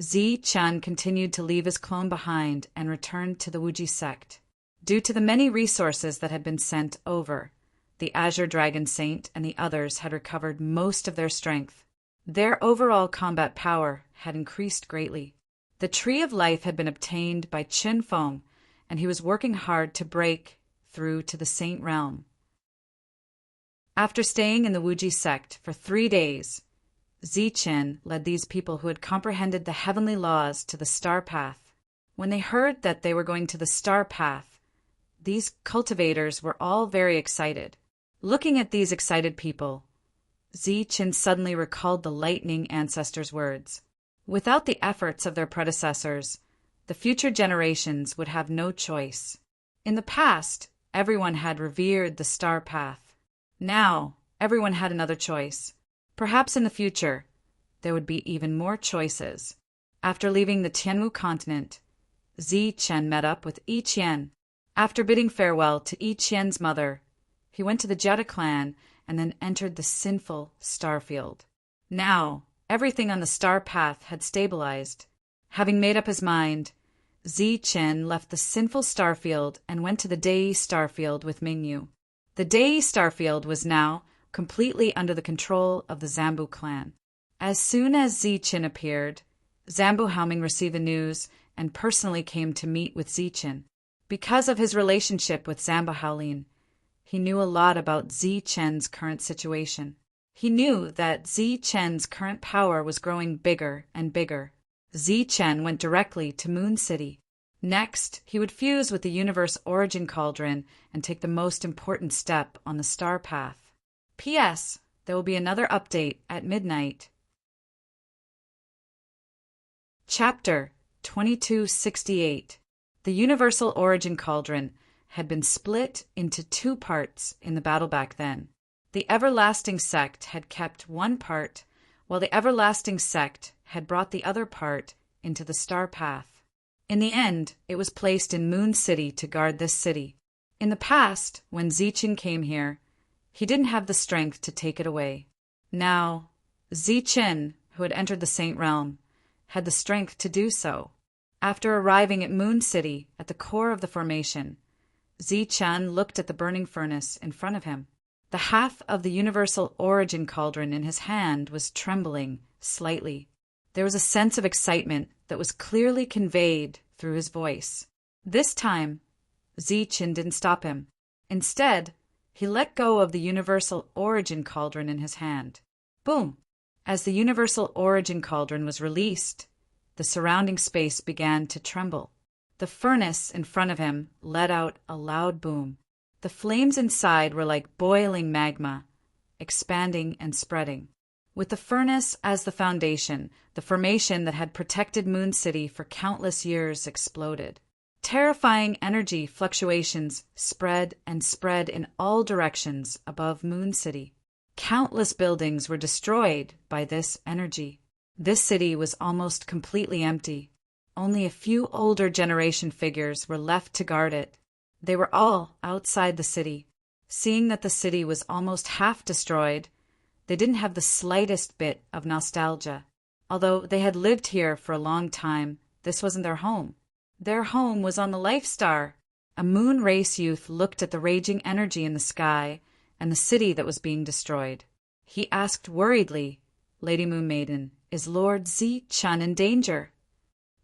Ziqin continued to leave his clone behind and returned to the Wuji sect. Due to the many resources that had been sent over, the Azure Dragon Saint and the others had recovered most of their strength. Their overall combat power had increased greatly. The Tree of Life had been obtained by Qin Feng, and he was working hard to break through to the Saint Realm. After staying in the Wuji sect for 3 days, Zichen led these people who had comprehended the heavenly laws to the star path. When they heard that they were going to the star path, these cultivators were all very excited. Looking at these excited people, Zichen suddenly recalled the lightning ancestors' words. Without the efforts of their predecessors, the future generations would have no choice. In the past, everyone had revered the star path. Now, everyone had another choice. Perhaps in the future, there would be even more choices. After leaving the Tianmu continent, Zichen met up with Yi Qian. After bidding farewell to Yi Qian's mother, he went to the Jetta clan and then entered the sinful starfield. Now, everything on the star path had stabilized. Having made up his mind, Zichen left the sinful starfield and went to the Dei starfield with Mingyu. The Dei starfield was now completely under the control of the Zambu clan. As soon as Zichen appeared, Zambu Haoming received the news and personally came to meet with Zichen. Because of his relationship with Zambu Haolin, he knew a lot about Zichen's current situation. He knew that Zichen's current power was growing bigger and bigger. Zichen went directly to Moon City. Next, he would fuse with the Universe Origin Cauldron and take the most important step on the star path. P.S. There will be another update at midnight. Chapter 2268. The Universal Origin Cauldron had been split into 2 parts in the battle back then. The Everlasting Sect had kept one part, while the Everlasting Sect had brought the other part into the star path. In the end, it was placed in Moon City to guard this city. In the past, when Zichen came here, he didn't have the strength to take it away. Now, Zichen, who had entered the Saint Realm, had the strength to do so. After arriving at Moon City, at the core of the formation, Zichen looked at the burning furnace in front of him. The half of the Universal Origin Cauldron in his hand was trembling slightly. There was a sense of excitement that was clearly conveyed through his voice. This time, Zichen didn't stop him. Instead, he let go of the Universal Origin Cauldron in his hand. Boom! As the Universal Origin Cauldron was released, the surrounding space began to tremble. The furnace in front of him let out a loud boom. The flames inside were like boiling magma, expanding and spreading. With the furnace as the foundation, the formation that had protected Moon City for countless years exploded. Terrifying energy fluctuations spread and spread in all directions above Moon City. Countless buildings were destroyed by this energy. This city was almost completely empty. Only a few older generation figures were left to guard it. They were all outside the city. Seeing that the city was almost half destroyed, they didn't have the slightest bit of nostalgia. Although they had lived here for a long time, this wasn't their home. Their home was on the Life Star. A moon race youth looked at the raging energy in the sky and the city that was being destroyed. He asked worriedly, "Lady Moon Maiden, is Lord Zichen in danger?"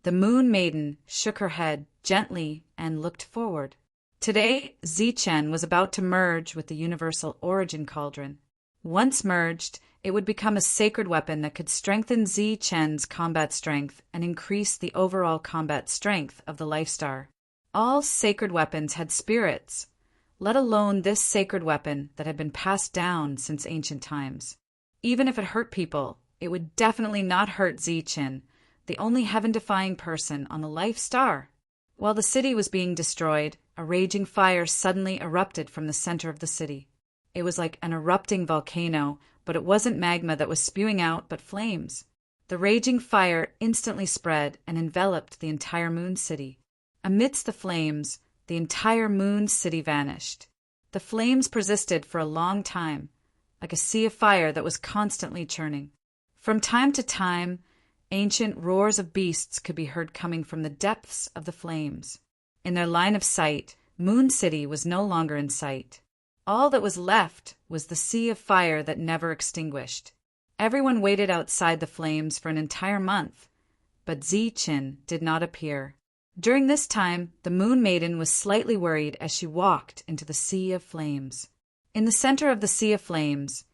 The Moon Maiden shook her head gently and looked forward. Today, Zichen was about to merge with the Universal Origin Cauldron. Once merged, it would become a sacred weapon that could strengthen Zichen's combat strength and increase the overall combat strength of the Life Star. All sacred weapons had spirits, let alone this sacred weapon that had been passed down since ancient times. Even if it hurt people, it would definitely not hurt Zichen, the only heaven-defying person on the Life Star. While the city was being destroyed, a raging fire suddenly erupted from the center of the city. It was like an erupting volcano, but it wasn't magma that was spewing out, but flames. The raging fire instantly spread and enveloped the entire Moon City. Amidst the flames, the entire Moon City vanished. The flames persisted for a long time, like a sea of fire that was constantly churning. From time to time, ancient roars of beasts could be heard coming from the depths of the flames. In their line of sight, Moon City was no longer in sight. All that was left was the sea of fire that never extinguished. Everyone waited outside the flames for an entire month, but Zichen did not appear. During this time, the Moon Maiden was slightly worried as she walked into the sea of flames. In the center of the sea of flames,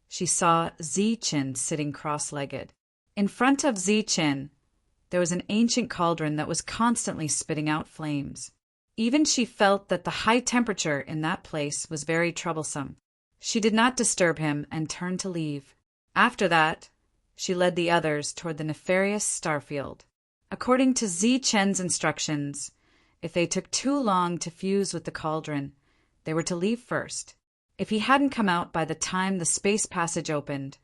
she saw Zichen sitting cross-legged. In front of Zichen, there was an ancient cauldron that was constantly spitting out flames. Even she felt that the high temperature in that place was very troublesome. She did not disturb him and turned to leave. After that, she led the others toward the nefarious starfield. According to Zichen's instructions, if they took too long to fuse with the cauldron, they were to leave first. If he hadn't come out by the time the space passage opened,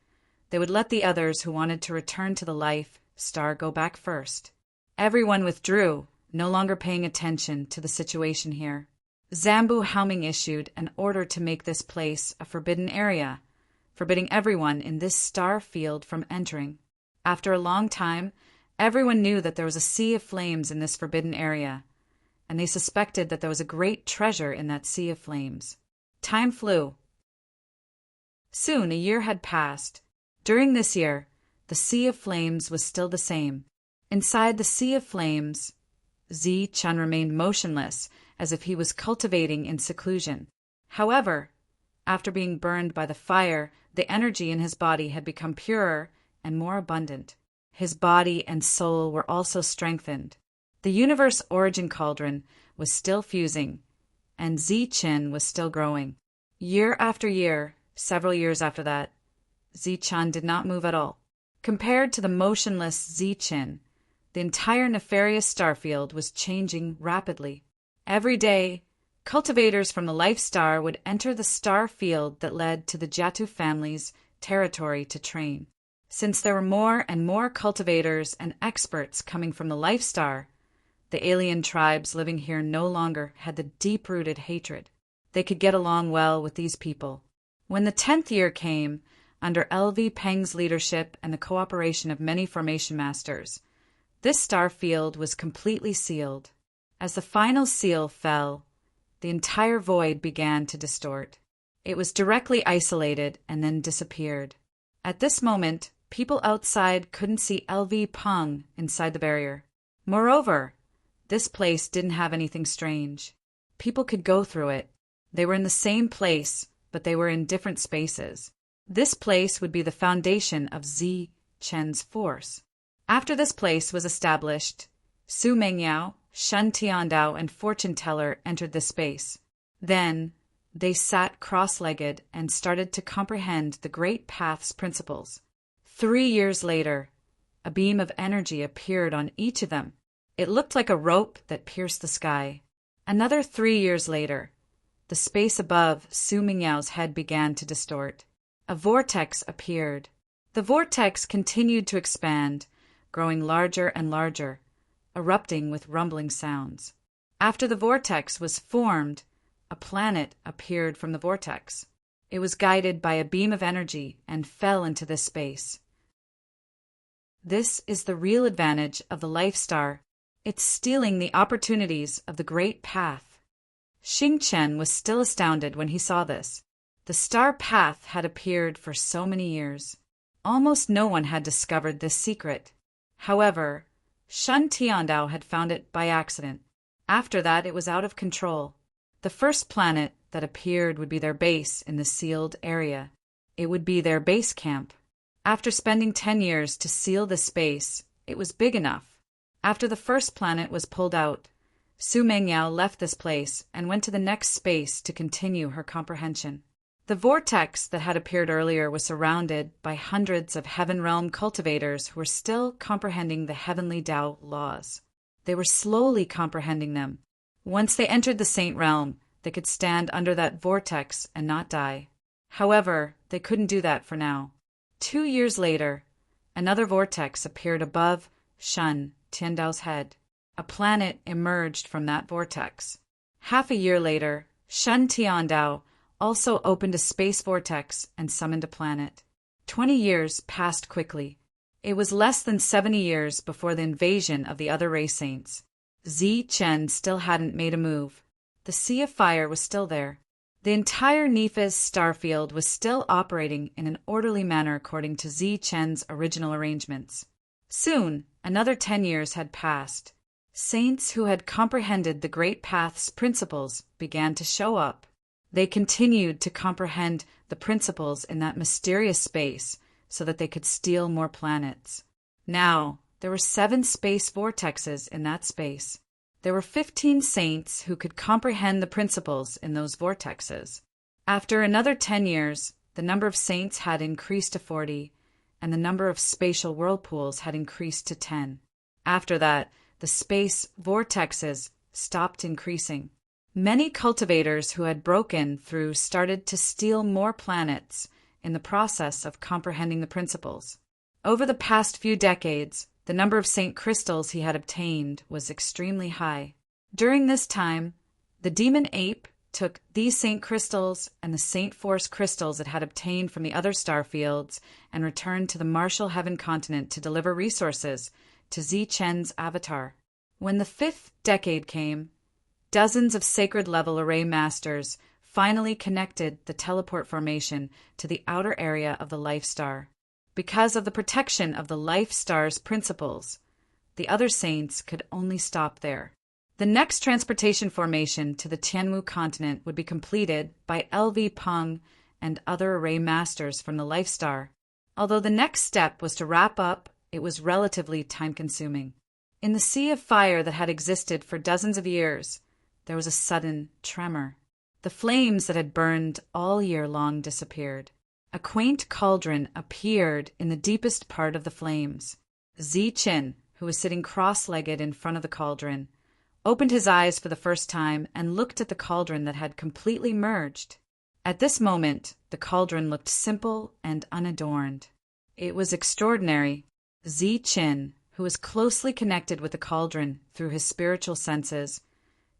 they would let the others who wanted to return to the life star go back first. Everyone withdrew, no longer paying attention to the situation here. Zambu Haoming issued an order to make this place a forbidden area, forbidding everyone in this star field from entering. After a long time, everyone knew that there was a sea of flames in this forbidden area, and they suspected that there was a great treasure in that sea of flames. Time flew. Soon a year had passed. During this year, the sea of flames was still the same. Inside the sea of flames, Zichen remained motionless, as if he was cultivating in seclusion. However, after being burned by the fire, the energy in his body had become purer and more abundant. His body and soul were also strengthened. The universe origin cauldron was still fusing, and Zichen was still growing. Year after year, several years after that, Zichen did not move at all. Compared to the motionless Zichen, the entire nefarious starfield was changing rapidly. Every day, cultivators from the Life Star would enter the star field that led to the Jatu family's territory to train. Since there were more and more cultivators and experts coming from the Life Star, the alien tribes living here no longer had the deep-rooted hatred. They could get along well with these people. When the 10th year came, under L.V. Peng's leadership and the cooperation of many formation masters, this star field was completely sealed. As the final seal fell, the entire void began to distort. It was directly isolated and then disappeared. At this moment, people outside couldn't see L.V. Peng inside the barrier. Moreover, this place didn't have anything strange. People could go through it. They were in the same place, but they were in different spaces. This place would be the foundation of Zichen's force. After this place was established, Su Mengyao, Shen Tiandao, and Fortune Teller entered the space. Then, they sat cross-legged and started to comprehend the Great Path's principles. 3 years later, a beam of energy appeared on each of them. It looked like a rope that pierced the sky. Another 3 years later, the space above Su Mingyao's head began to distort. A vortex appeared. The vortex continued to expand, growing larger and larger, erupting with rumbling sounds. After the vortex was formed, a planet appeared from the vortex. It was guided by a beam of energy and fell into this space. This is the real advantage of the Life Star. It's stealing the opportunities of the Great Path. Xing Chen was still astounded when he saw this. The star path had appeared for so many years. Almost no one had discovered this secret. However, Shen Tiandao had found it by accident. After that, it was out of control. The first planet that appeared would be their base in the sealed area. It would be their base camp. After spending 10 years to seal the space, it was big enough. After the first planet was pulled out, Su Mengyao left this place and went to the next space to continue her comprehension. The vortex that had appeared earlier was surrounded by hundreds of Heaven Realm cultivators who were still comprehending the Heavenly Tao laws. They were slowly comprehending them. Once they entered the Saint Realm, they could stand under that vortex and not die. However, they couldn't do that for now. 2 years later, another vortex appeared above Shen Tiandao's head. A planet emerged from that vortex. Half a year later, Shen Tiandao also opened a space vortex and summoned a planet. 20 years passed quickly. It was less than 70 years before the invasion of the other race saints. Zichen still hadn't made a move. The Sea of Fire was still there. The entire Nephes starfield was still operating in an orderly manner according to Zichen's original arrangements. Soon, another 10 years had passed. Saints who had comprehended the Great Path's principles began to show up. They continued to comprehend the principles in that mysterious space so that they could steal more planets. Now, there were 7 space vortexes in that space. There were 15 saints who could comprehend the principles in those vortexes. After another 10 years, the number of saints had increased to 40, and the number of spatial whirlpools had increased to 10. After that, the space vortexes stopped increasing. Many cultivators who had broken through started to steal more planets in the process of comprehending the principles. Over the past few decades, the number of Saint crystals he had obtained was extremely high. During this time, the demon ape took these Saint crystals and the Saint Force crystals it had obtained from the other star fields and returned to the Martial Heaven continent to deliver resources to Zi-Chen's avatar. When the 5th decade came, dozens of sacred-level array masters finally connected the teleport formation to the outer area of the Life Star. Because of the protection of the Life Star's principles, the other saints could only stop there. The next transportation formation to the Tianwu continent would be completed by LV Peng and other array masters from the Life Star. Although the next step was to wrap up, it was relatively time-consuming. In the sea of fire that had existed for dozens of years, there was a sudden tremor. The flames that had burned all year long disappeared. A quaint cauldron appeared in the deepest part of the flames. Zi-Chen, who was sitting cross-legged in front of the cauldron, opened his eyes for the first time and looked at the cauldron that had completely merged. At this moment, the cauldron looked simple and unadorned. It was extraordinary. Zi-Chen, who was closely connected with the cauldron through his spiritual senses,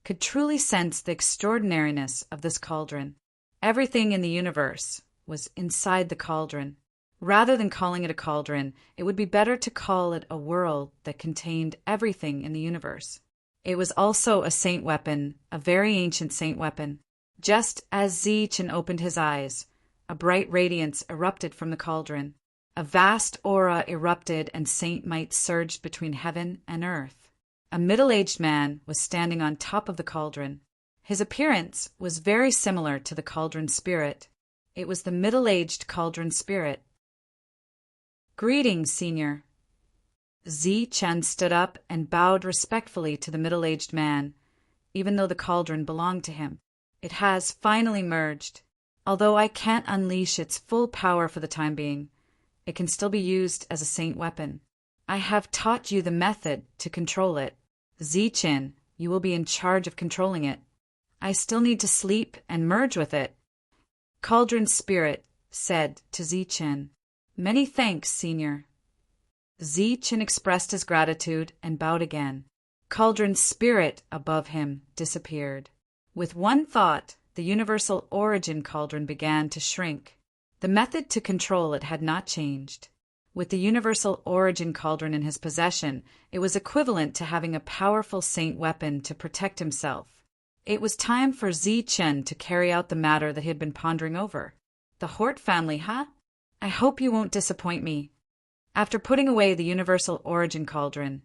could truly sense the extraordinariness of this cauldron. Everything in the universe was inside the cauldron. Rather than calling it a cauldron, it would be better to call it a world that contained everything in the universe. It was also a saint weapon, a very ancient saint weapon. Just as Zi-Chen opened his eyes, a bright radiance erupted from the cauldron. A vast aura erupted and saint might surged between heaven and earth. A middle-aged man was standing on top of the cauldron. His appearance was very similar to the cauldron spirit. It was the middle-aged cauldron spirit. "Greetings, Senior." Zi-Chen stood up and bowed respectfully to the middle-aged man, even though the cauldron belonged to him. "It has finally merged. Although I can't unleash its full power for the time being, it can still be used as a saint weapon. I have taught you the method to control it. Zi-Chen, you will be in charge of controlling it. I still need to sleep and merge with it." Cauldron Spirit said to Zi-Chen, "Many thanks, Senior." Zi-Chen expressed his gratitude and bowed again. Cauldron Spirit above him disappeared. With one thought, the universal origin cauldron began to shrink. The method to control it had not changed. With the universal origin cauldron in his possession, it was equivalent to having a powerful saint weapon to protect himself. It was time for Zi-Chen to carry out the matter that he had been pondering over. "The Hort family, huh? I hope you won't disappoint me." After putting away the universal origin cauldron,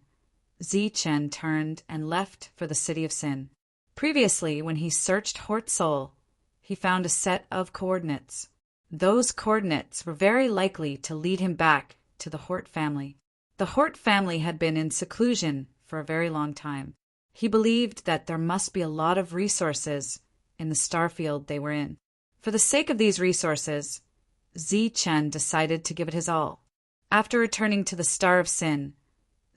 Zi-Chen turned and left for the City of Sin. Previously, when he searched Hort's soul, he found a set of coordinates. Those coordinates were very likely to lead him back to the Hort family. The Hort family had been in seclusion for a very long time. He believed that there must be a lot of resources in the star field they were in. For the sake of these resources, Zi-Chen decided to give it his all. After returning to the Star of Sin,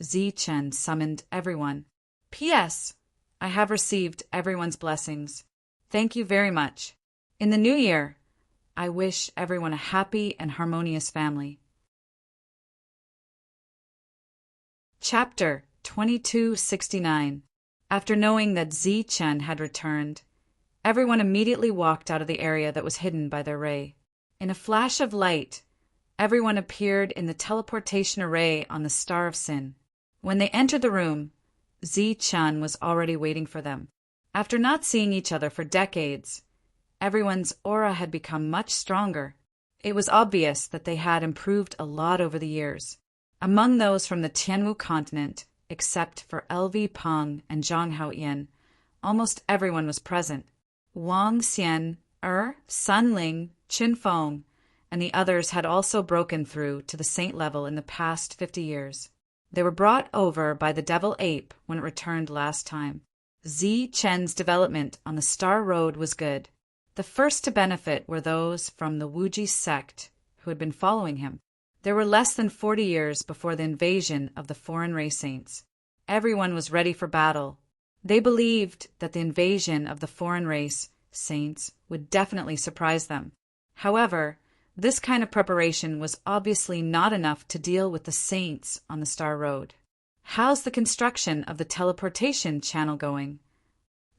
Zi-Chen summoned everyone. "P.S. I have received everyone's blessings. Thank you very much. In the new year, I wish everyone a happy and harmonious family." Chapter 2269. After knowing that Zi-Chen had returned, everyone immediately walked out of the area that was hidden by their ray. In a flash of light, everyone appeared in the teleportation array on the Star of Sin. When they entered the room, Zi-Chen was already waiting for them. After not seeing each other for decades, everyone's aura had become much stronger. It was obvious that they had improved a lot over the years. Among those from the Tianwu continent, except for LV Peng and Zhang Haoyan, almost everyone was present. Wang Xian, Sun Ling, Chin Feng, and the others had also broken through to the saint level in the past 50 years. They were brought over by the devil ape when it returned last time. Zi Chen's development on the Star Road was good. The first to benefit were those from the Wuji sect who had been following him. There were less than 40 years before the invasion of the foreign race saints. Everyone was ready for battle. They believed that the invasion of the foreign race saints would definitely surprise them. However, this kind of preparation was obviously not enough to deal with the saints on the Star Road. How's the construction of the teleportation channel going?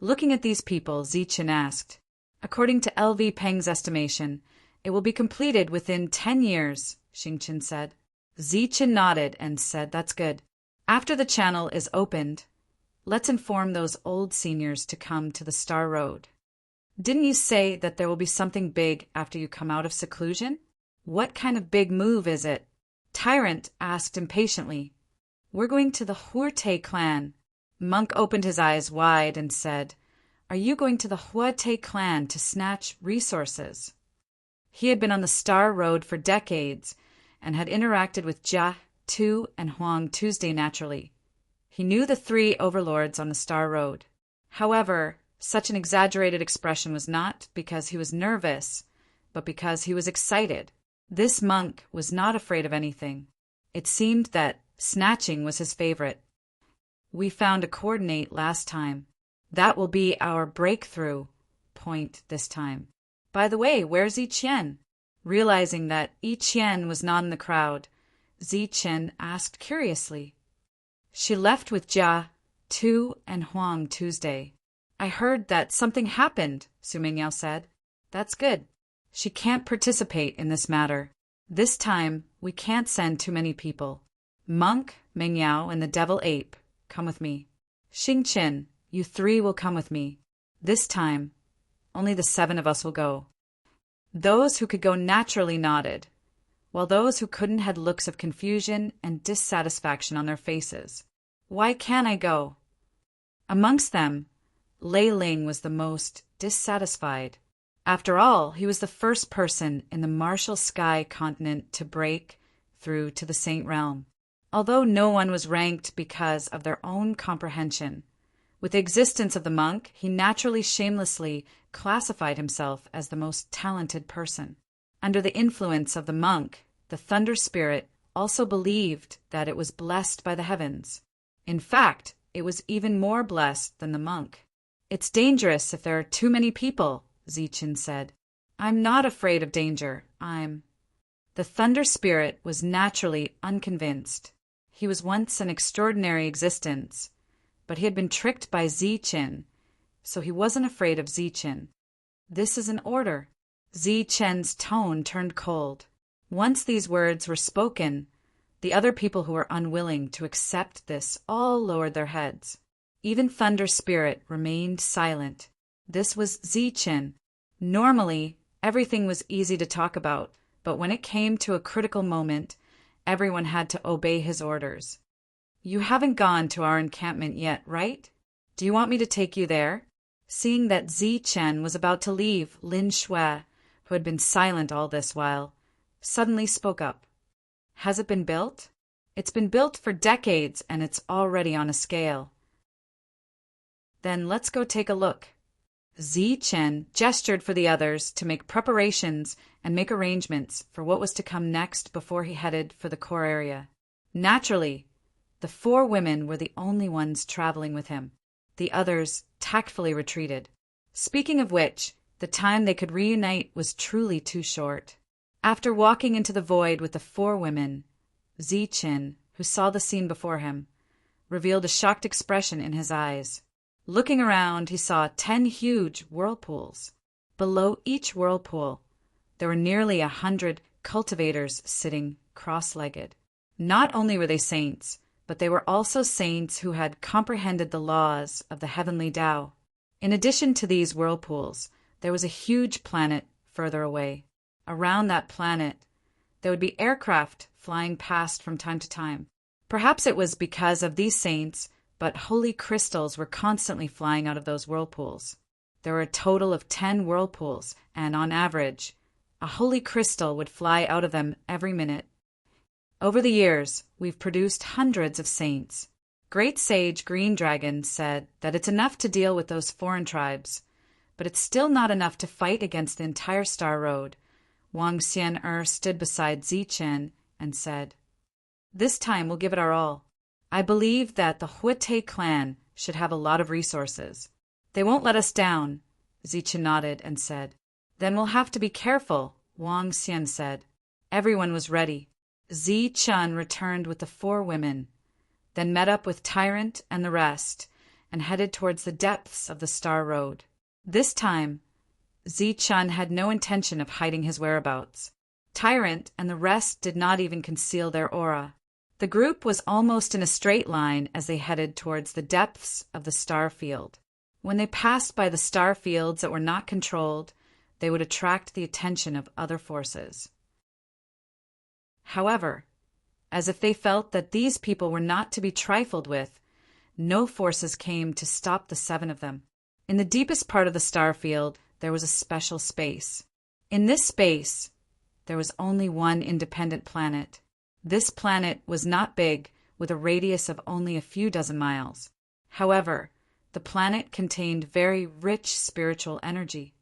Looking at these people, Zichen asked. According to LV Peng's estimation, it will be completed within 10 years, Xingchen said. Zichen nodded and said, that's good. After the channel is opened, let's inform those old seniors to come to the Star Road. Didn't you say that there will be something big after you come out of seclusion? What kind of big move is it? Tyrant asked impatiently. We're going to the Huarte clan. Monk opened his eyes wide and said, Are you going to the Huarte clan to snatch resources? He had been on the Star Road for decades and had interacted with Jia, Tu, and Huang Tuesday naturally. He knew the three overlords on the Star Road. However, such an exaggerated expression was not because he was nervous, but because he was excited. This monk was not afraid of anything. It seemed that snatching was his favorite. We found a coordinate last time. That will be our breakthrough point this time. By the way, where's Yiqian? Realizing that Yiqian was not in the crowd, Zichen asked curiously. She left with Jia, Tu, and Huang Tuesday. I heard that something happened, Su Mingyao said. That's good. She can't participate in this matter. This time, we can't send too many people. Monk, Mingyao, and the devil ape, come with me. Xingchen, you three will come with me. This time, only the 7 of us will go. Those who could go naturally nodded, while those who couldn't had looks of confusion and dissatisfaction on their faces. Why can't I go? Amongst them, Lei Ling was the most dissatisfied. After all, he was the first person in the Martial Sky continent to break through to the Saint Realm. Although no one was ranked because of their own comprehension, with the existence of the monk, he naturally shamelessly classified himself as the most talented person. Under the influence of the monk, the Thunder Spirit also believed that it was blessed by the heavens. In fact, it was even more blessed than the monk. It's dangerous if there are too many people, Zichen said. I'm not afraid of danger. The Thunder Spirit was naturally unconvinced. He was once an extraordinary existence, but he had been tricked by Zichen, so he wasn't afraid of Zichen. This is an order. Zichen's tone turned cold. Once these words were spoken, the other people who were unwilling to accept this all lowered their heads. Even Thunder Spirit remained silent. This was Zichen. Normally, everything was easy to talk about, but when it came to a critical moment, everyone had to obey his orders. You haven't gone to our encampment yet, right? Do you want me to take you there? Seeing that Zichen was about to leave, Lin Shui, who had been silent all this while, suddenly spoke up. Has it been built? It's been built for decades, and it's already on a scale. Then let's go take a look. Zichen gestured for the others to make preparations and make arrangements for what was to come next before he headed for the core area. Naturally, the 4 women were the only ones traveling with him. The others tactfully retreated. Speaking of which, the time they could reunite was truly too short. After walking into the void with the 4 women, Zichen, who saw the scene before him, revealed a shocked expression in his eyes. Looking around, he saw 10 huge whirlpools. Below each whirlpool, there were nearly 100 cultivators sitting cross-legged. Not only were they saints, but they were also saints who had comprehended the laws of the heavenly Tao. In addition to these whirlpools, there was a huge planet further away. Around that planet, there would be aircraft flying past from time to time. Perhaps it was because of these saints, but holy crystals were constantly flying out of those whirlpools. There were a total of 10 whirlpools, and on average, a holy crystal would fly out of them every minute. Over the years, we've produced hundreds of saints. Great Sage Green Dragon said that it's enough to deal with those foreign tribes, but it's still not enough to fight against the entire Star Road. Wang Xian stood beside Zichen and said, "This time we'll give it our all. I believe that the Huete clan should have a lot of resources. They won't let us down." Zichen nodded and said, "Then we'll have to be careful," Wang Xian said. Everyone was ready. Zichen returned with the 4 women, then met up with Tyrant and the rest, and headed towards the depths of the Star Road. This time, Zichen had no intention of hiding his whereabouts. Tyrant and the rest did not even conceal their aura. The group was almost in a straight line as they headed towards the depths of the star field. When they passed by the star fields that were not controlled, they would attract the attention of other forces. However, as if they felt that these people were not to be trifled with, no forces came to stop the 7 of them. In the deepest part of the star field, there was a special space. In this space, there was only one independent planet. This planet was not big, with a radius of only a few dozen miles. However, the planet contained very rich spiritual energy.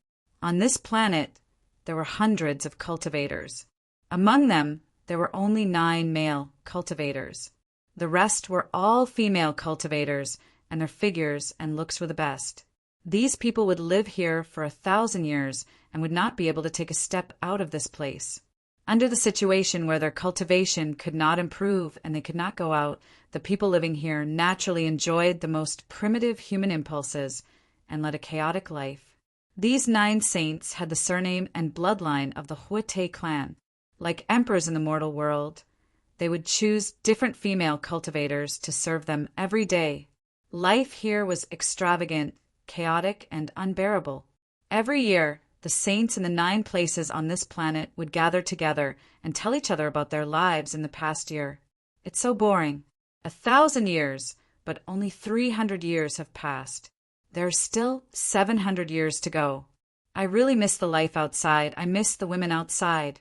On this planet, there were hundreds of cultivators. Among them, there were only 9 male cultivators. The rest were all female cultivators, and their figures and looks were the best. These people would live here for 1,000 years and would not be able to take a step out of this place. Under the situation where their cultivation could not improve and they could not go out, the people living here naturally enjoyed the most primitive human impulses and led a chaotic life. These 9 saints had the surname and bloodline of the Huete clan. Like emperors in the mortal world, they would choose different female cultivators to serve them every day. Life here was extravagant, chaotic, and unbearable. Every year, the saints in the 9 places on this planet would gather together and tell each other about their lives in the past year. It's so boring. 1,000 years, but only 300 years have passed. There are still 700 years to go. I really miss the life outside. I miss the women outside.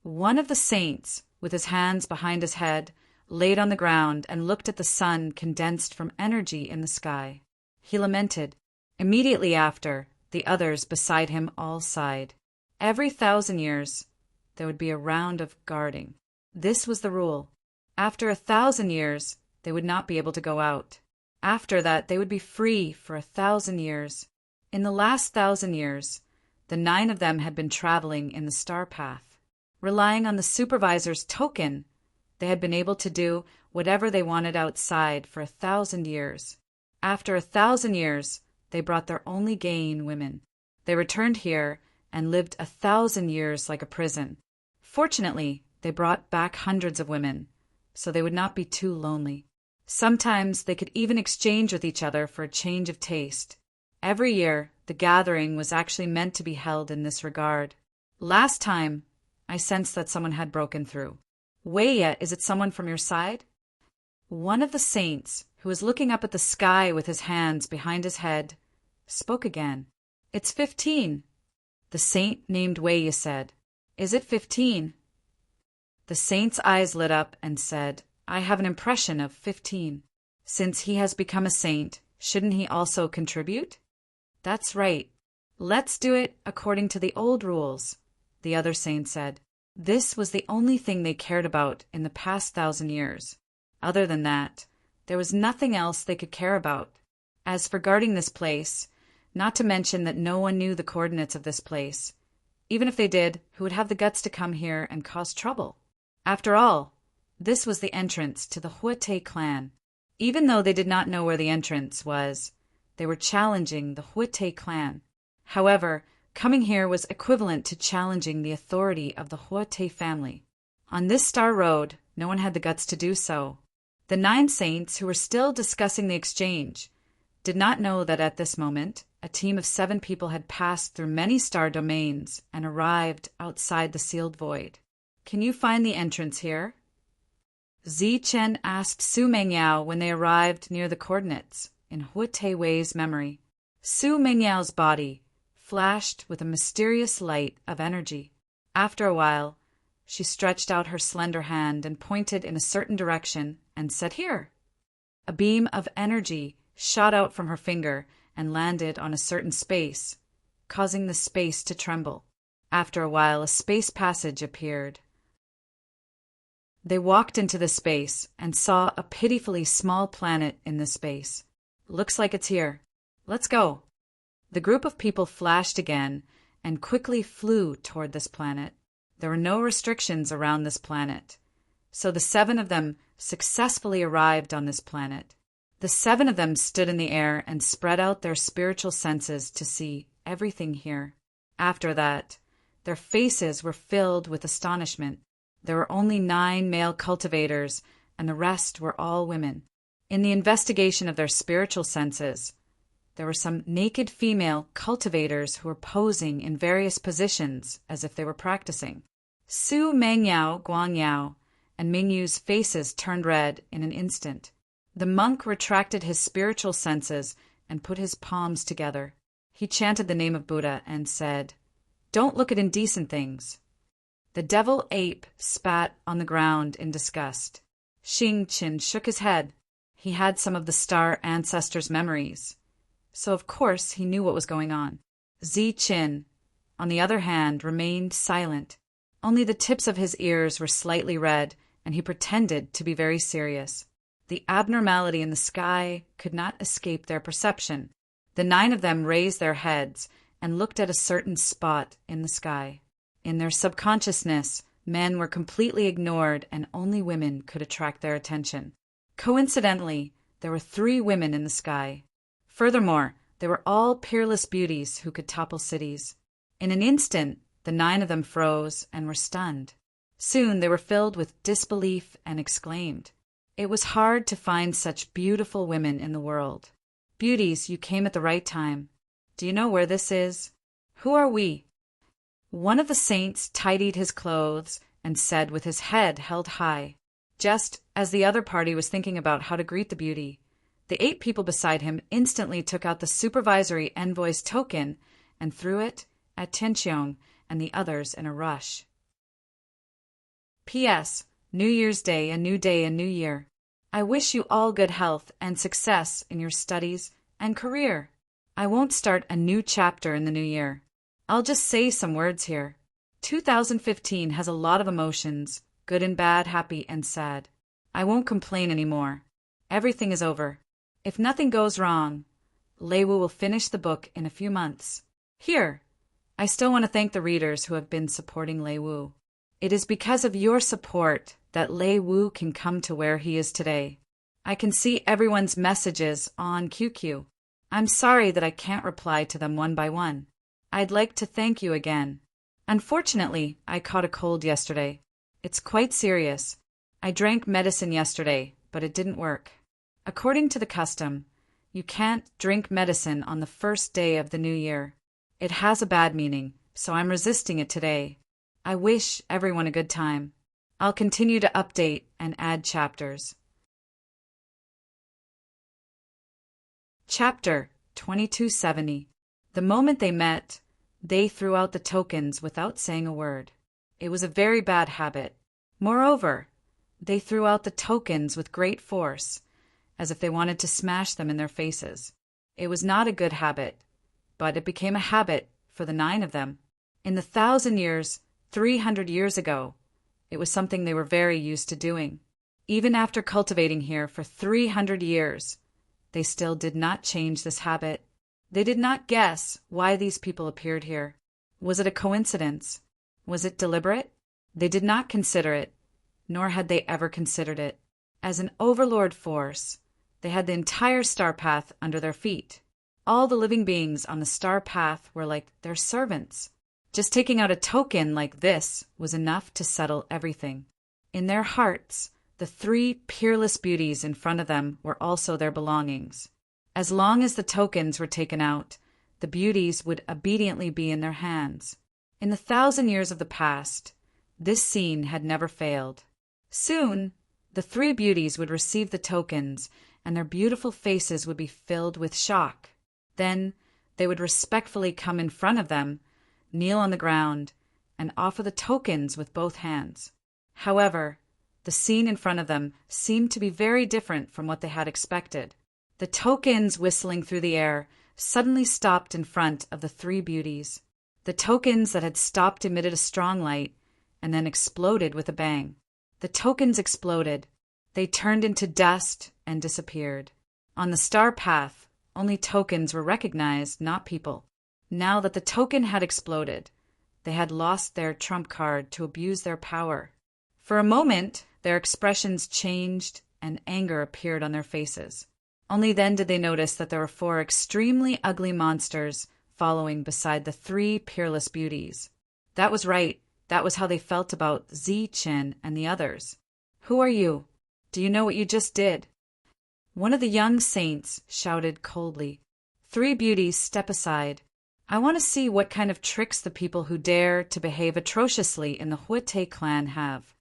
One of the saints, with his hands behind his head, laid on the ground and looked at the sun condensed from energy in the sky. He lamented. Immediately after, the others beside him all sighed. Every 1,000 years, there would be a round of guarding. This was the rule. After 1,000 years, they would not be able to go out. After that, they would be free for 1,000 years. In the last 1,000 years, the 9 of them had been traveling in the star path. Relying on the supervisor's token, they had been able to do whatever they wanted outside for 1,000 years. After 1,000 years, they brought their only gain, women. They returned here and lived 1,000 years like a prison. Fortunately, they brought back hundreds of women, so they would not be too lonely. Sometimes they could even exchange with each other for a change of taste. Every year, the gathering was actually meant to be held in this regard. Last time, I sensed that someone had broken through. Weiya, is it someone from your side? One of the saints, who was looking up at the sky with his hands behind his head, spoke again. "It's 15. The saint named Weiya said. "Is it 15? The saint's eyes lit up and said, "I have an impression of 15. Since he has become a saint, shouldn't he also contribute?" "That's right. Let's do it according to the old rules," the other saint said. This was the only thing they cared about in the past 1,000 years. Other than that, there was nothing else they could care about. As for guarding this place, not to mention that no one knew the coordinates of this place. Even if they did, who would have the guts to come here and cause trouble? After all, this was the entrance to the Huete clan. Even though they did not know where the entrance was, they were challenging the Huete clan. However, coming here was equivalent to challenging the authority of the Huete family. On this star road, no one had the guts to do so. The 9 saints, who were still discussing the exchange, did not know that at this moment, a team of 7 people had passed through many star domains and arrived outside the sealed void. "Can you find the entrance here?" Zichen asked Su Mengyao when they arrived near the coordinates, in Huete Wei's memory. Su Mengyao's body flashed with a mysterious light of energy. After a while, she stretched out her slender hand and pointed in a certain direction and said, "Here." A beam of energy shot out from her finger and landed on a certain space, causing the space to tremble. After a while, a space passage appeared. They walked into the space and saw a pitifully small planet in the space. "Looks like it's here. Let's go." The group of people flashed again and quickly flew toward this planet. There were no restrictions around this planet, so the 7 of them successfully arrived on this planet. The 7 of them stood in the air and spread out their spiritual senses to see everything here. After that, their faces were filled with astonishment. There were only 9 male cultivators, and the rest were all women. In the investigation of their spiritual senses, there were some naked female cultivators who were posing in various positions as if they were practicing. Su Mengyao, Guangyao, and Mingyu's faces turned red in an instant. The monk retracted his spiritual senses and put his palms together. He chanted the name of Buddha and said, "Don't look at indecent things." The devil ape spat on the ground in disgust. Xing Qin shook his head. He had some of the star ancestors' memories, so of course he knew what was going on. Zi Qin, on the other hand, remained silent. Only the tips of his ears were slightly red, and he pretended to be very serious. The abnormality in the sky could not escape their perception. The 9 of them raised their heads and looked at a certain spot in the sky. In their subconsciousness, men were completely ignored and only women could attract their attention. Coincidentally, there were 3 women in the sky. Furthermore, they were all peerless beauties who could topple cities. In an instant, the 9 of them froze and were stunned. Soon they were filled with disbelief and exclaimed, "It was hard to find such beautiful women in the world. Beauties, you came at the right time. Do you know where this is? Who are we?" One of the saints tidied his clothes and said with his head held high, just as the other party was thinking about how to greet the beauty, the 8 people beside him instantly took out the supervisory envoy's token and threw it at Tianqiong and the others in a rush. P.S. New Year's Day, a new year. I wish you all good health and success in your studies and career. I won't start a new chapter in the new year. I'll just say some words here. 2015 has a lot of emotions, good and bad, happy and sad. I won't complain anymore. Everything is over. If nothing goes wrong, Lei Wu will finish the book in a few months. Here, I still want to thank the readers who have been supporting Lei Wu. It is because of your support that Lei Wu can come to where he is today. I can see everyone's messages on QQ. I'm sorry that I can't reply to them one by one. I'd like to thank you again. Unfortunately, I caught a cold yesterday. It's quite serious. I drank medicine yesterday, but it didn't work. According to the custom, you can't drink medicine on the first day of the new year. It has a bad meaning, so I'm resisting it today. I wish everyone a good time. I'll continue to update and add chapters. Chapter 2270. The moment they met, they threw out the tokens without saying a word. It was a very bad habit. Moreover, they threw out the tokens with great force, as if they wanted to smash them in their faces. It was not a good habit, but it became a habit for the 9 of them. In the 1,000 years, 300 years ago, it was something they were very used to doing. Even after cultivating here for 300 years, they still did not change this habit. They did not guess why these people appeared here. Was it a coincidence? Was it deliberate? They did not consider it, nor had they ever considered it. As an overlord force, they had the entire star path under their feet. All the living beings on the star path were like their servants. Just taking out a token like this was enough to settle everything. In their hearts, the 3 peerless beauties in front of them were also their belongings. As long as the tokens were taken out, the beauties would obediently be in their hands. In the 1,000 years of the past, this scene had never failed. Soon, the 3 beauties would receive the tokens, and their beautiful faces would be filled with shock. Then they would respectfully come in front of them, kneel on the ground, and offer the tokens with both hands. However, the scene in front of them seemed to be very different from what they had expected. The tokens whistling through the air suddenly stopped in front of the three beauties. The tokens that had stopped emitted a strong light and then exploded with a bang. The tokens exploded. They turned into dust and disappeared. On the star path, only tokens were recognized, not people. Now that the token had exploded, they had lost their trump card to abuse their power. For a moment, their expressions changed and anger appeared on their faces. Only then did they notice that there were four extremely ugly monsters following beside the three peerless beauties. That was right. That was how they felt about Zi-Chin and the others. "Who are you? Do you know what you just did?" One of the young saints shouted coldly. "Three beauties, step aside. I want to see what kind of tricks the people who dare to behave atrociously in the Huate clan have.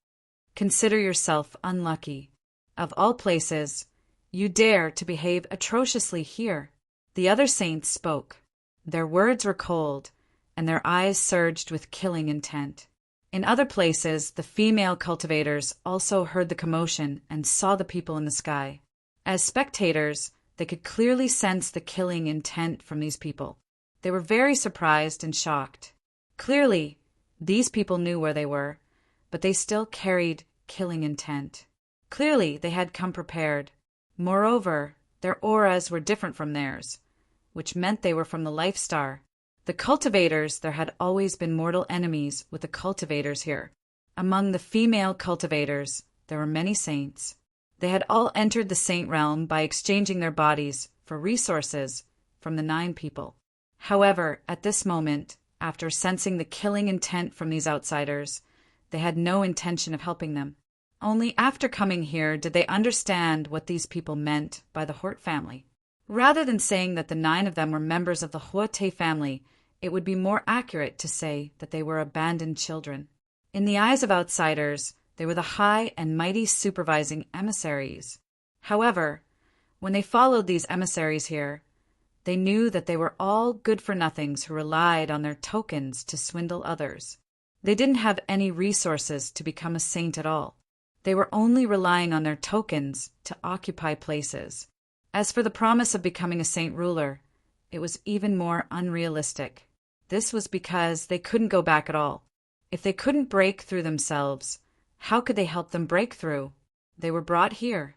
Consider yourself unlucky. Of all places, you dare to behave atrociously here." The other saints spoke. Their words were cold, and their eyes surged with killing intent. In other places, the female cultivators also heard the commotion and saw the people in the sky. As spectators, they could clearly sense the killing intent from these people. They were very surprised and shocked. Clearly, these people knew where they were, but they still carried killing intent. Clearly, they had come prepared. Moreover, their auras were different from theirs, which meant they were from the Life Star. The cultivators, there had always been mortal enemies with the cultivators here. Among the female cultivators, there were many saints. They had all entered the saint realm by exchanging their bodies for resources from the 9 people. However, at this moment, after sensing the killing intent from these outsiders, they had no intention of helping them. Only after coming here did they understand what these people meant by the Hort family. Rather than saying that the 9 of them were members of the Huate family, it would be more accurate to say that they were abandoned children. In the eyes of outsiders, they were the high and mighty supervising emissaries. However, when they followed these emissaries here, they knew that they were all good-for-nothings who relied on their tokens to swindle others. They didn't have any resources to become a saint at all. They were only relying on their tokens to occupy places. As for the promise of becoming a saint ruler, it was even more unrealistic. This was because they couldn't go back at all. If they couldn't break through themselves, how could they help them break through? They were brought here.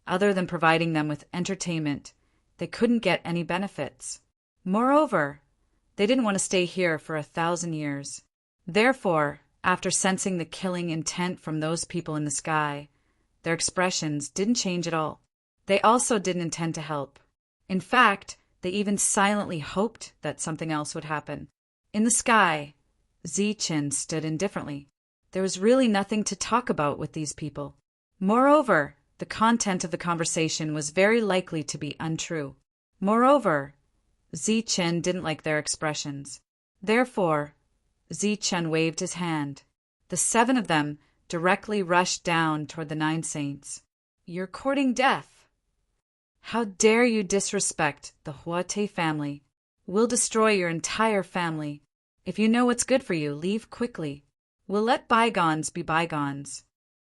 Other than providing them with entertainment, they couldn't get any benefits. Moreover, they didn't want to stay here for 1,000 years. Therefore, after sensing the killing intent from those people in the sky, their expressions didn't change at all. They also didn't intend to help. In fact, they even silently hoped that something else would happen. In the sky, Zi-Chin stood indifferently. There was really nothing to talk about with these people. Moreover, the content of the conversation was very likely to be untrue. Moreover, Zi-Chin didn't like their expressions. Therefore, Zi-Chin waved his hand. The 7 of them directly rushed down toward the 9 saints. "You're courting death. How dare you disrespect the Huate family? We'll destroy your entire family. If you know what's good for you, leave quickly. We'll let bygones be bygones.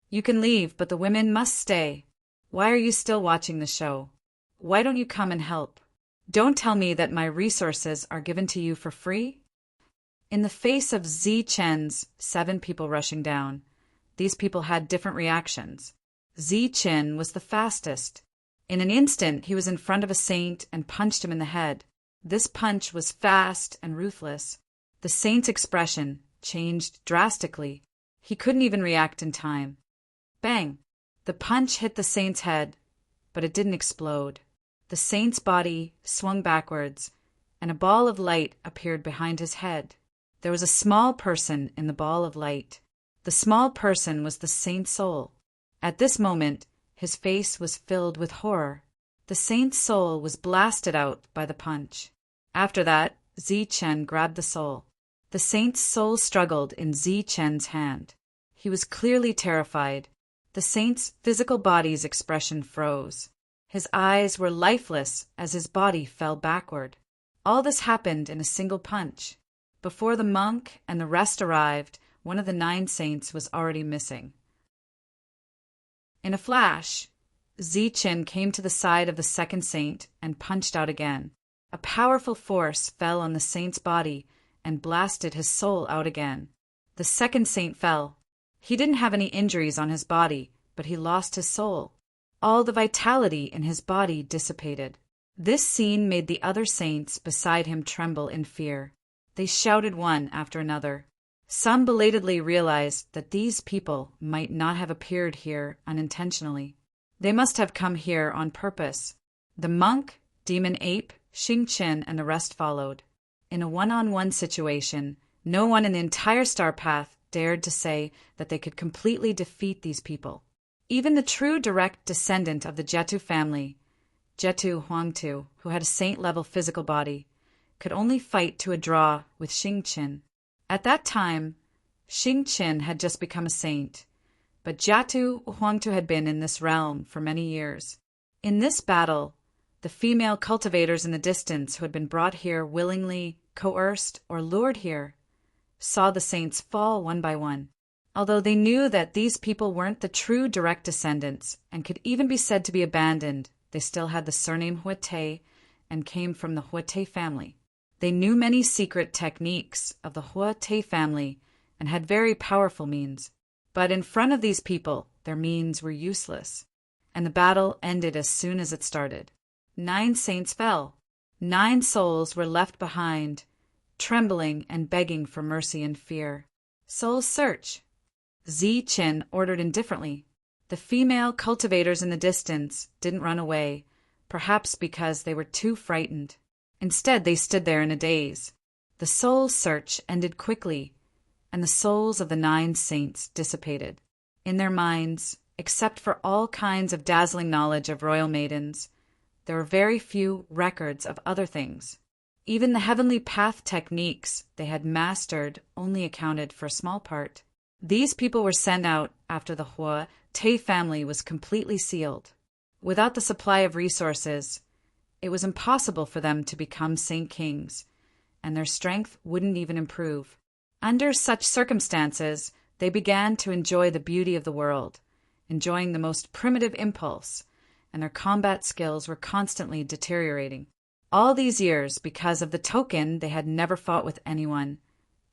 You can leave, but the women must stay. Why are you still watching the show? Why don't you come and help? Don't tell me that my resources are given to you for free?" In the face of Zi-Chin's 7 people rushing down, these people had different reactions. Zi-Chin was the fastest. In an instant, he was in front of a saint and punched him in the head. This punch was fast and ruthless. The saint's expression changed drastically. He couldn't even react in time. Bang! The punch hit the saint's head, but it didn't explode. The saint's body swung backwards, and a ball of light appeared behind his head. There was a small person in the ball of light. The small person was the saint's soul. At this moment, his face was filled with horror. The saint's soul was blasted out by the punch. After that, Zi-Chen grabbed the soul. The saint's soul struggled in Zi-Chen's hand. He was clearly terrified. The saint's physical body's expression froze. His eyes were lifeless as his body fell backward. All this happened in a single punch. Before the monk and the rest arrived, one of the 9 saints was already missing. In a flash, Zichen came to the side of the second saint and punched out again. A powerful force fell on the saint's body and blasted his soul out again. The second saint fell. He didn't have any injuries on his body, but he lost his soul. All the vitality in his body dissipated. This scene made the other saints beside him tremble in fear. They shouted one after another. Some belatedly realized that these people might not have appeared here unintentionally. They must have come here on purpose. The monk, demon ape, Xingqian, and the rest followed. In a one-on-one situation, no one in the entire star path dared to say that they could completely defeat these people. Even the true direct descendant of the Jetu family, Jetu Huangtu, who had a saint-level physical body, could only fight to a draw with Xingqian. At that time, Xingqian had just become a saint, but Jetu Huangtu had been in this realm for many years. In this battle, the female cultivators in the distance who had been brought here willingly, coerced, or lured here, saw the saints fall one by one. Although they knew that these people weren't the true direct descendants and could even be said to be abandoned, they still had the surname Huate and came from the Huate family. They knew many secret techniques of the Huate family and had very powerful means. But in front of these people, their means were useless, and the battle ended as soon as it started. 9 saints fell. 9 souls were left behind, trembling and begging for mercy and fear. Souls search. Zichen ordered indifferently. The female cultivators in the distance didn't run away, perhaps because they were too frightened. Instead, they stood there in a daze. The soul search ended quickly, and the souls of the 9 saints dissipated. In their minds, except for all kinds of dazzling knowledge of royal maidens, there were very few records of other things. Even the heavenly path techniques they had mastered only accounted for a small part. These people were sent out after the Hua Te family was completely sealed. Without the supply of resources, it was impossible for them to become saint kings, and their strength wouldn't even improve. Under such circumstances, they began to enjoy the beauty of the world, enjoying the most primitive impulse, and their combat skills were constantly deteriorating. All these years because of the token they had never fought with anyone,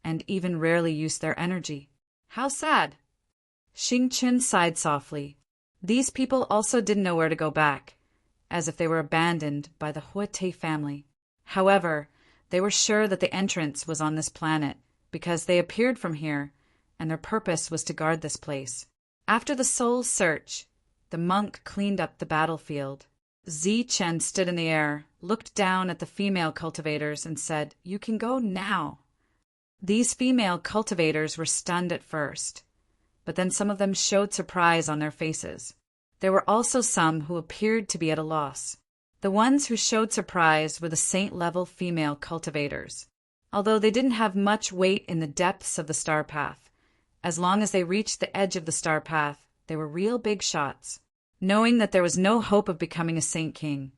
and even rarely used their energy. How sad! Xingqian sighed softly. These people also didn't know where to go back, as if they were abandoned by the Huate family. However, they were sure that the entrance was on this planet, because they appeared from here, and their purpose was to guard this place. After the soul's search, the monk cleaned up the battlefield. Zichen stood in the air, looked down at the female cultivators, and said, "You can go now." These female cultivators were stunned at first, but then some of them showed surprise on their faces. There were also some who appeared to be at a loss. The ones who showed surprise were the saint-level female cultivators. Although they didn't have much weight in the depths of the star path, as long as they reached the edge of the star path, they were real big shots. Knowing that there was no hope of becoming a saint king,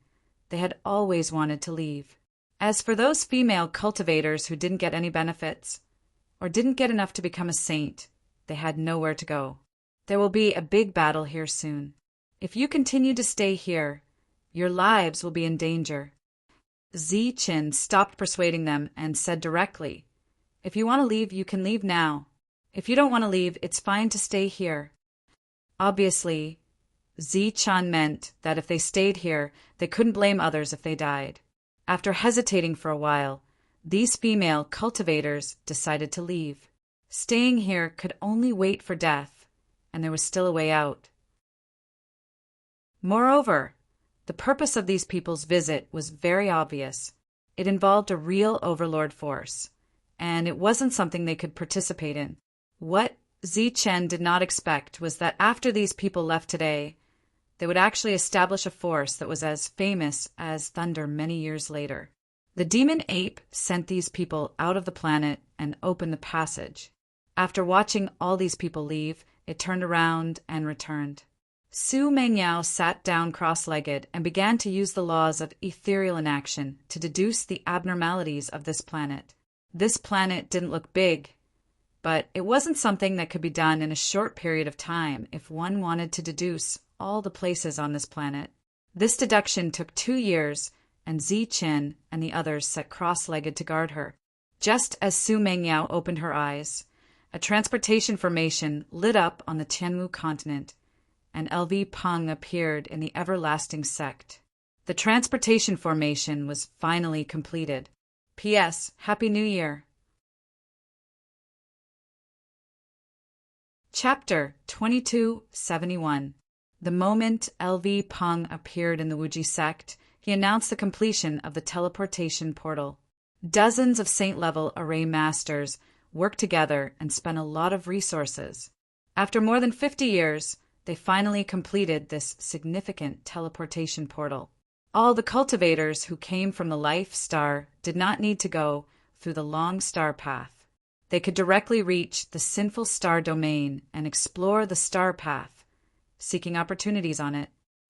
they had always wanted to leave. As for those female cultivators who didn't get any benefits, or didn't get enough to become a saint, they had nowhere to go. There will be a big battle here soon. If you continue to stay here, your lives will be in danger. Zichen stopped persuading them and said directly, "If you want to leave, you can leave now. If you don't want to leave, it's fine to stay here." Obviously, Zichen meant that if they stayed here, they couldn't blame others if they died. After hesitating for a while, these female cultivators decided to leave. Staying here could only wait for death, and there was still a way out. Moreover, the purpose of these people's visit was very obvious. It involved a real overlord force, and it wasn't something they could participate in. What Zichen did not expect was that after these people left today, they would actually establish a force that was as famous as thunder many years later. The demon ape sent these people out of the planet and opened the passage. After watching all these people leave, it turned around and returned. Su Mengyao sat down cross-legged and began to use the laws of ethereal inaction to deduce the abnormalities of this planet. This planet didn't look big, but it wasn't something that could be done in a short period of time if one wanted to deduce all the places on this planet. This deduction took 2 years, and Ziqin and the others sat cross-legged to guard her. Just as Su Mengyao opened her eyes, a transportation formation lit up on the Tianwu continent, and LV Peng appeared in the everlasting sect. The transportation formation was finally completed. P.S. Happy New Year. Chapter 2271. The moment LV Peng appeared in the Wuji sect, he announced the completion of the teleportation portal. Dozens of saint-level array masters worked together and spent a lot of resources. After more than 50 years, they finally completed this significant teleportation portal. All the cultivators who came from the Life Star did not need to go through the long star path. They could directly reach the sinful star domain and explore the star path, seeking opportunities on it.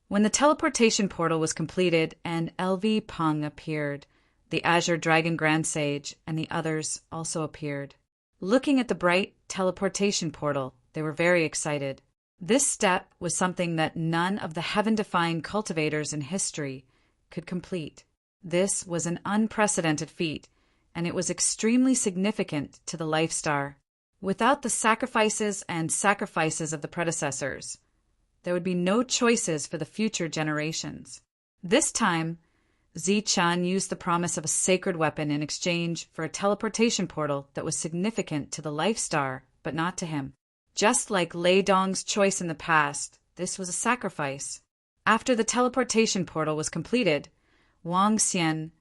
When the teleportation portal was completed and LV Peng appeared, the Azure Dragon Grand Sage and the others also appeared. Looking at the bright teleportation portal, they were very excited. This step was something that none of the heaven-defying cultivators in history could complete. This was an unprecedented feat, and it was extremely significant to the Life Star. Without the sacrifices of the predecessors, there would be no choices for the future generations. This time, Ziqin used the promise of a sacred weapon in exchange for a teleportation portal that was significant to the Life Star, but not to him. Just like Lei Dong's choice in the past, this was a sacrifice. After the teleportation portal was completed, Wang Xian,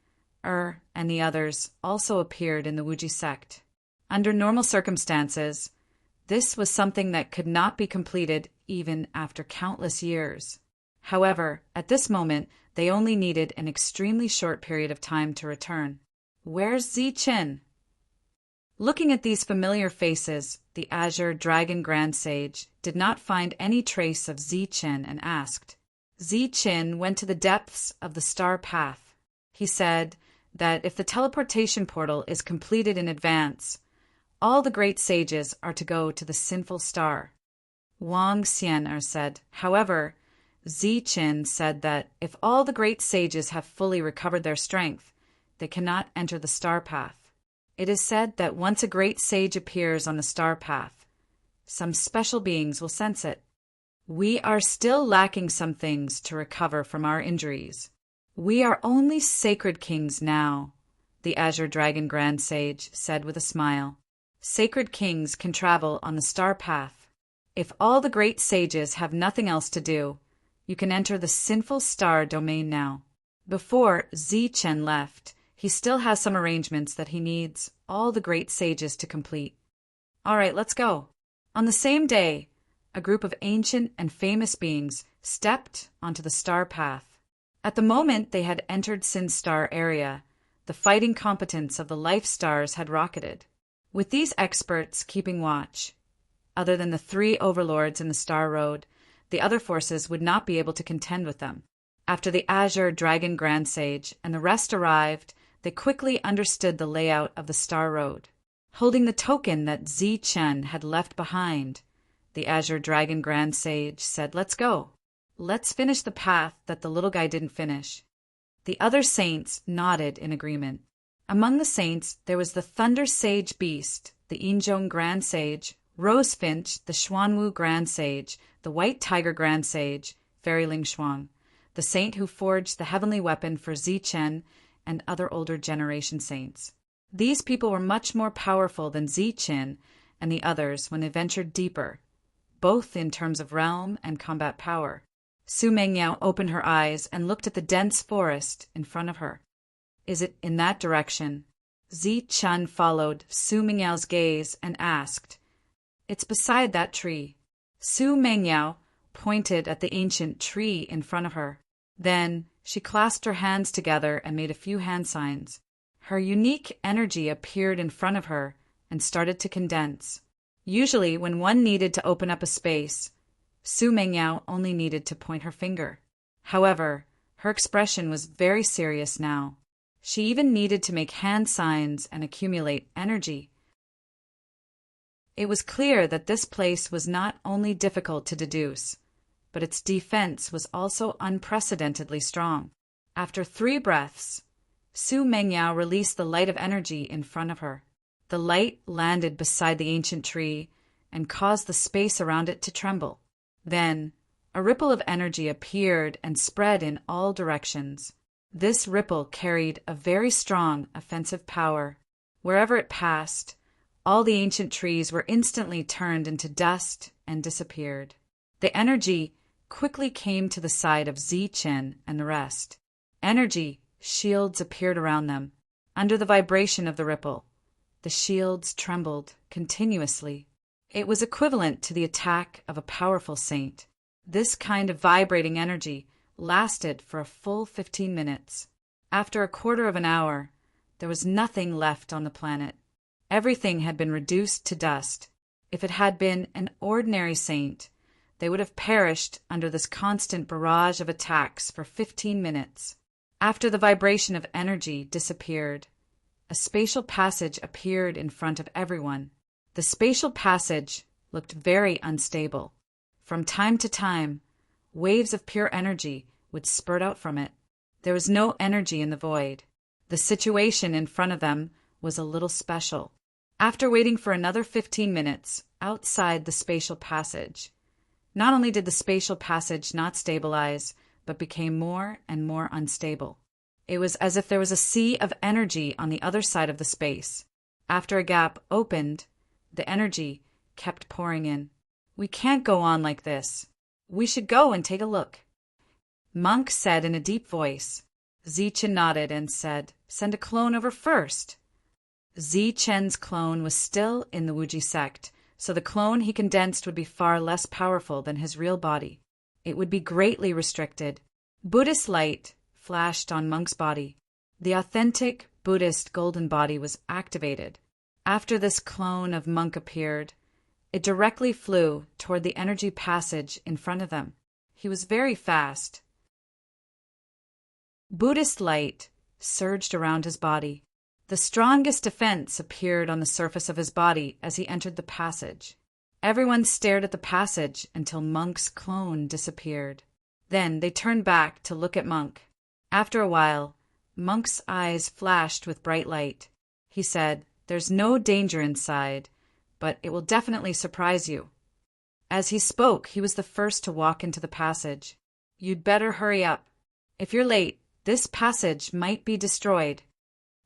and the others also appeared in the Wuji sect. Under normal circumstances, this was something that could not be completed even after countless years. However, at this moment, they only needed an extremely short period of time to return. Where's Ziqin? Looking at these familiar faces, the Azure Dragon Grand Sage did not find any trace of Ziqin and asked. Ziqin went to the depths of the star path. He said that if the teleportation portal is completed in advance, all the great sages are to go to the sinful star. Wang Xian said, however, Ziqin said that if all the great sages have fully recovered their strength, they cannot enter the star path. It is said that once a great sage appears on the star path, some special beings will sense it. We are still lacking some things to recover from our injuries. We are only sacred kings now, the Azure Dragon Grand Sage said with a smile. Sacred kings can travel on the star path. If all the great sages have nothing else to do, you can enter the sinful star domain now. Before Ziqin left, he still has some arrangements that he needs all the great sages to complete. All right, let's go. On the same day, a group of ancient and famous beings stepped onto the star path. At the moment they had entered Sin Star area, the fighting competence of the Life Stars had rocketed. With these experts keeping watch, other than the 3 overlords in the Star Road, the other forces would not be able to contend with them. After the Azure Dragon Grand Sage and the rest arrived, they quickly understood the layout of the Star Road. Holding the token that Ziqin had left behind, the Azure Dragon Grand Sage said, "Let's go. Let's finish the path that the little guy didn't finish." The other saints nodded in agreement. Among the saints, there was the Thunder Sage Beast, the Yinzhong Grand Sage, Rosefinch, the Xuanwu Grand Sage, the White Tiger Grand Sage, Fairy Ling Shuang, the saint who forged the heavenly weapon for Ziqin, and other older generation saints. These people were much more powerful than Ziqin and the others when they ventured deeper, both in terms of realm and combat power. Su Mengyao opened her eyes and looked at the dense forest in front of her. Is it in that direction? Ziqin followed Su Mengyao's gaze and asked, "It's beside that tree." Su Mengyao pointed at the ancient tree in front of her. Then she clasped her hands together and made a few hand signs. Her unique energy appeared in front of her and started to condense. Usually, when one needed to open up a space, Su Mengyao only needed to point her finger. However, her expression was very serious now. She even needed to make hand signs and accumulate energy. It was clear that this place was not only difficult to deduce, but its defense was also unprecedentedly strong. After 3 breaths, Su Mengyao released the light of energy in front of her. The light landed beside the ancient tree and caused the space around it to tremble. Then, a ripple of energy appeared and spread in all directions. This ripple carried a very strong offensive power. Wherever it passed, all the ancient trees were instantly turned into dust and disappeared. The energy quickly came to the side of Zichen and the rest. Energy shields appeared around them. Under the vibration of the ripple, the shields trembled continuously. It was equivalent to the attack of a powerful saint. This kind of vibrating energy lasted for a full 15 minutes. After a quarter of an hour, there was nothing left on the planet. Everything had been reduced to dust. If it had been an ordinary saint, they would have perished under this constant barrage of attacks for 15 minutes. After the vibration of energy disappeared, a spatial passage appeared in front of everyone. The spatial passage looked very unstable. From time to time, waves of pure energy would spurt out from it. There was no energy in the void. The situation in front of them was a little special. After waiting for another 15 minutes outside the spatial passage, not only did the spatial passage not stabilize, but became more and more unstable. It was as if there was a sea of energy on the other side of the space. After a gap opened, the energy kept pouring in. "We can't go on like this. We should go and take a look," Monk said in a deep voice. Zichen nodded and said, "Send a clone over first." Zichen's clone was still in the Wuji sect, so the clone he condensed would be far less powerful than his real body. It would be greatly restricted. Buddhist light flashed on Monk's body. The authentic Buddhist golden body was activated. After this clone of Monk appeared, it directly flew toward the energy passage in front of them. He was very fast. Buddhist light surged around his body. The strongest defense appeared on the surface of his body as he entered the passage. Everyone stared at the passage until Monk's clone disappeared. Then they turned back to look at Monk. After a while, Monk's eyes flashed with bright light. He said, "There's no danger inside, but it will definitely surprise you." As he spoke, he was the first to walk into the passage. "You'd better hurry up. If you're late, this passage might be destroyed."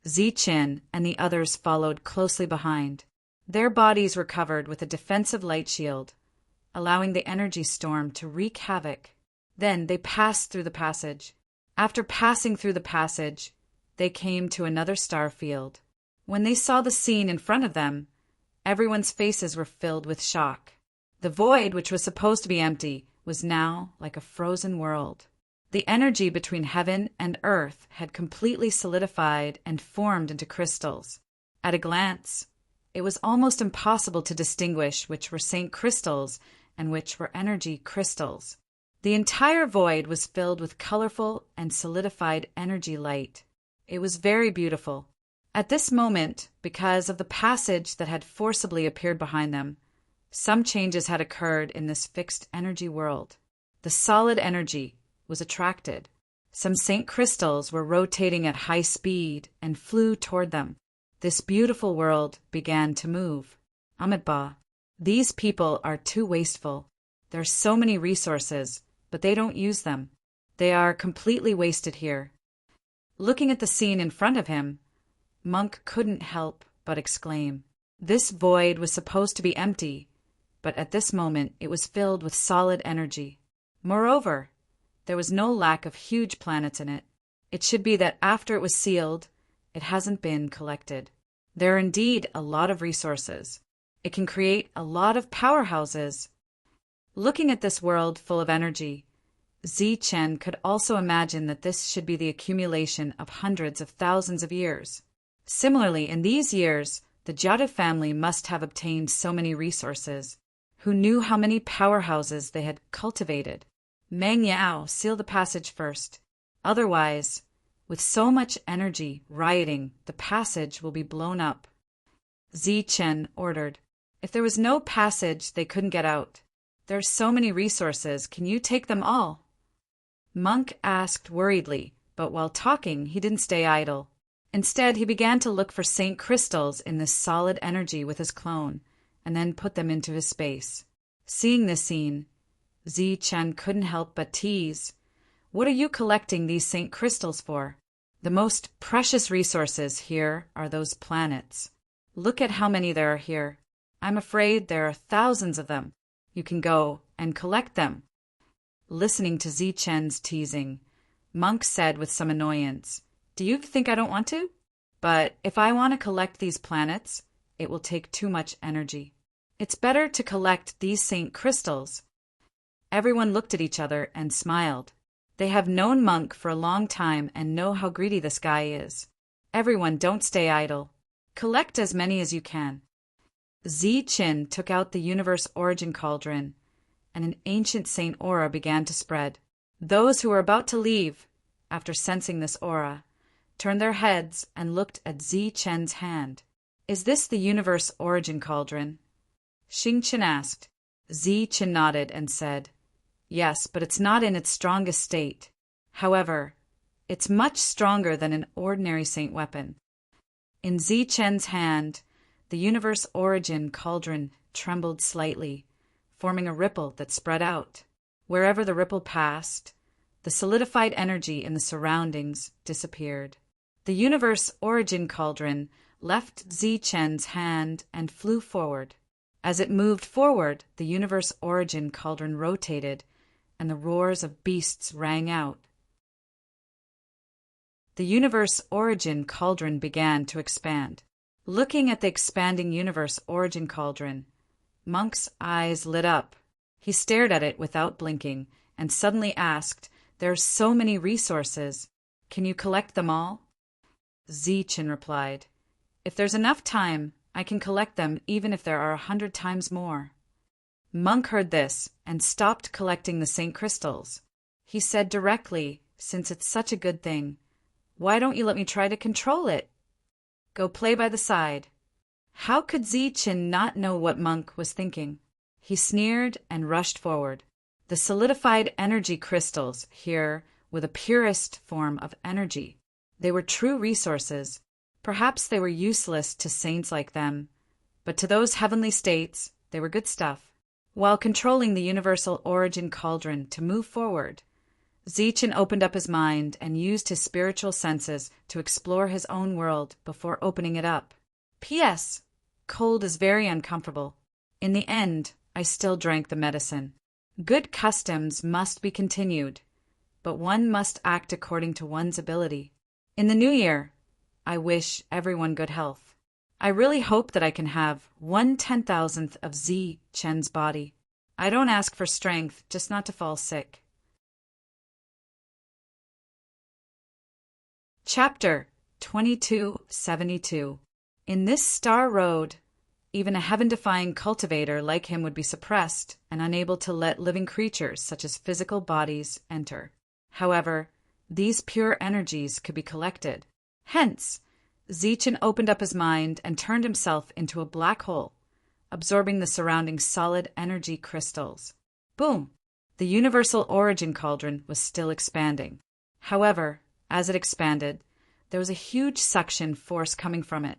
Zichen and the others followed closely behind. Their bodies were covered with a defensive light shield, allowing the energy storm to wreak havoc. Then they passed through the passage. After passing through the passage, they came to another star field. When they saw the scene in front of them, everyone's faces were filled with shock. The void, which was supposed to be empty, was now like a frozen world. The energy between heaven and earth had completely solidified and formed into crystals. At a glance, it was almost impossible to distinguish which were Saint crystals and which were energy crystals. The entire void was filled with colorful and solidified energy light. It was very beautiful. At this moment, because of the passage that had forcibly appeared behind them, some changes had occurred in this fixed energy world. The solid energy was attracted. Some Saint crystals were rotating at high speed and flew toward them. This beautiful world began to move. Amitabha, these people are too wasteful. There are so many resources, but they don't use them. They are completely wasted here. Looking at the scene in front of him, Monk couldn't help but exclaim. This void was supposed to be empty, but at this moment it was filled with solid energy. Moreover, there was no lack of huge planets in it. It should be that after it was sealed, it hasn't been collected. There are indeed a lot of resources. It can create a lot of powerhouses. Looking at this world full of energy, Zichen could also imagine that this should be the accumulation of hundreds of thousands of years. Similarly, in these years, the Jiao family must have obtained so many resources. Who knew how many powerhouses they had cultivated? Meng Yao, seal the passage first. Otherwise, with so much energy rioting, the passage will be blown up. Zi Chen ordered. If there was no passage, they couldn't get out. There are so many resources, can you take them all? Monk asked worriedly, but while talking, he didn't stay idle. Instead, he began to look for Saint crystals in this solid energy with his clone, and then put them into his space. Seeing this scene, Zi Chen couldn't help but tease. What are you collecting these Saint crystals for? The most precious resources here are those planets. Look at how many there are here. I'm afraid there are thousands of them. You can go and collect them. Listening to Zi Chen's teasing, Monk said with some annoyance, Do you think I don't want to? But if I want to collect these planets, it will take too much energy. It's better to collect these Saint crystals. Everyone looked at each other and smiled. They have known Monk for a long time and know how greedy this guy is. Everyone, don't stay idle. Collect as many as you can. Zi Chen took out the universe origin cauldron, and an ancient saint aura began to spread. Those who were about to leave, after sensing this aura, turned their heads and looked at Zi Chen's hand. Is this the universe origin cauldron? Xing Chen asked. Zi Chen nodded and said, Yes, but it's not in its strongest state. However, it's much stronger than an ordinary saint weapon. In Zi Chen's hand, the universe origin cauldron trembled slightly, forming a ripple that spread out. Wherever the ripple passed, the solidified energy in the surroundings disappeared. The universe origin cauldron left Zi Chen's hand and flew forward. As it moved forward, the universe origin cauldron rotated, and the roars of beasts rang out. The universe origin cauldron began to expand. Looking at the expanding universe origin cauldron, Monk's eyes lit up. He stared at it without blinking and suddenly asked, There are so many resources. Can you collect them all? Zi Chen replied, If there's enough time, I can collect them even if there are 100 times more. Monk heard this and stopped collecting the Saint crystals. He said directly, Since it's such a good thing, why don't you let me try to control it? Go play by the side. How could Zi Chen not know what Monk was thinking? He sneered and rushed forward. The solidified energy crystals here were the purest form of energy. They were true resources. Perhaps they were useless to saints like them, but to those heavenly states, they were good stuff. While controlling the universal origin cauldron to move forward, Zi Chen opened up his mind and used his spiritual senses to explore his own world before opening it up. P.S. Cold is very uncomfortable. In the end, I still drank the medicine. Good customs must be continued, but one must act according to one's ability. In the new year, I wish everyone good health. I really hope that I can have 1/10,000th of Zi Chen's body. I don't ask for strength, just not to fall sick. Chapter 2272. In this star road, even a heaven-defying cultivator like him would be suppressed and unable to let living creatures such as physical bodies enter. However, these pure energies could be collected. Hence, Zi Chen opened up his mind and turned himself into a black hole, absorbing the surrounding solid energy crystals. Boom! The universal origin cauldron was still expanding. However, as it expanded, there was a huge suction force coming from it,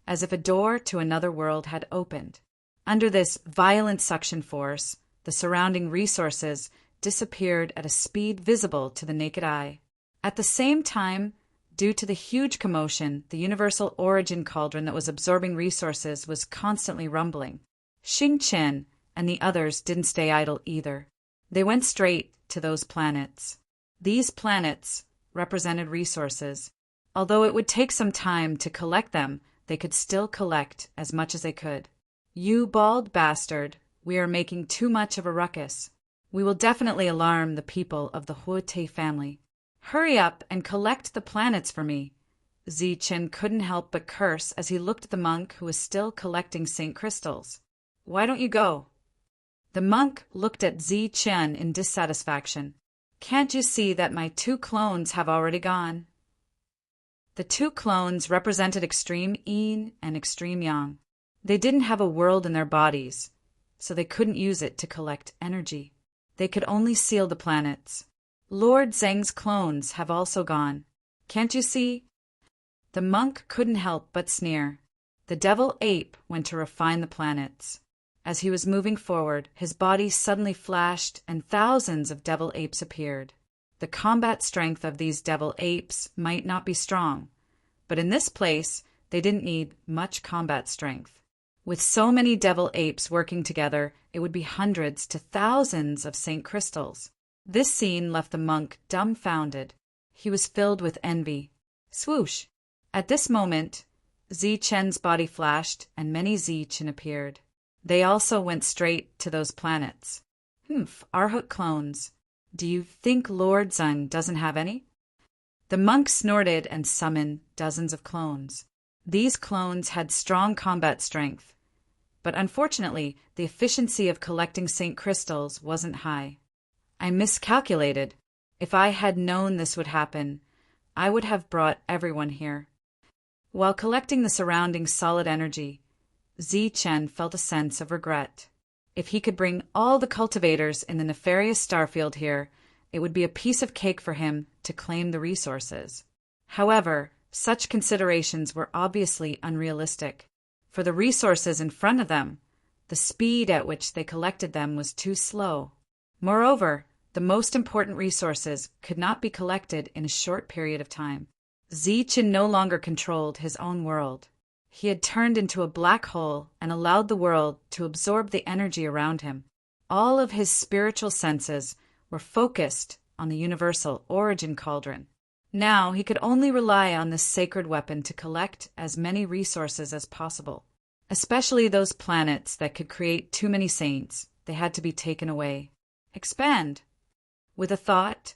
as if a door to another world had opened. Under this violent suction force, the surrounding resources disappeared at a speed visible to the naked eye. At the same time, due to the huge commotion, the universal origin cauldron that was absorbing resources was constantly rumbling. Xing Chen and the others didn't stay idle either. They went straight to those planets. These planets represented resources. Although it would take some time to collect them, they could still collect as much as they could. You bald bastard, we are making too much of a ruckus. We will definitely alarm the people of the Huote family. Hurry up and collect the planets for me. Zi Chen couldn't help but curse as he looked at the monk who was still collecting Saint crystals. Why don't you go? The monk looked at Zi Chen in dissatisfaction. "Can't you see that my 2 clones have already gone?" The 2 clones represented extreme yin and extreme yang. They didn't have a world in their bodies, so they couldn't use it to collect energy. They could only seal the planets. Lord Zheng's clones have also gone. Can't you see? The monk couldn't help but sneer. The devil ape went to refine the planets. As he was moving forward, his body suddenly flashed and thousands of devil apes appeared. The combat strength of these devil apes might not be strong, but in this place, they didn't need much combat strength. With so many devil apes working together, it would be hundreds to thousands of Saint crystals. This scene left the monk dumbfounded. He was filled with envy. Swoosh! At this moment, Zi Chen's body flashed and many Zi Chen appeared. They also went straight to those planets. Arhut clones. Do you think Lord Zheng doesn't have any? The monk snorted and summoned dozens of clones. These clones had strong combat strength, but unfortunately, the efficiency of collecting Saint crystals wasn't high. I miscalculated. If I had known this would happen, I would have brought everyone here. While collecting the surrounding solid energy, Zi Chen felt a sense of regret. If he could bring all the cultivators in the nefarious starfield here, it would be a piece of cake for him to claim the resources. However, such considerations were obviously unrealistic. For the resources in front of them, the speed at which they collected them was too slow. Moreover, the most important resources could not be collected in a short period of time. Zi Chen no longer controlled his own world. He had turned into a black hole and allowed the world to absorb the energy around him. All of his spiritual senses were focused on the universal origin cauldron. Now he could only rely on this sacred weapon to collect as many resources as possible. Especially those planets that could create too many saints, they had to be taken away. Expand! With a thought,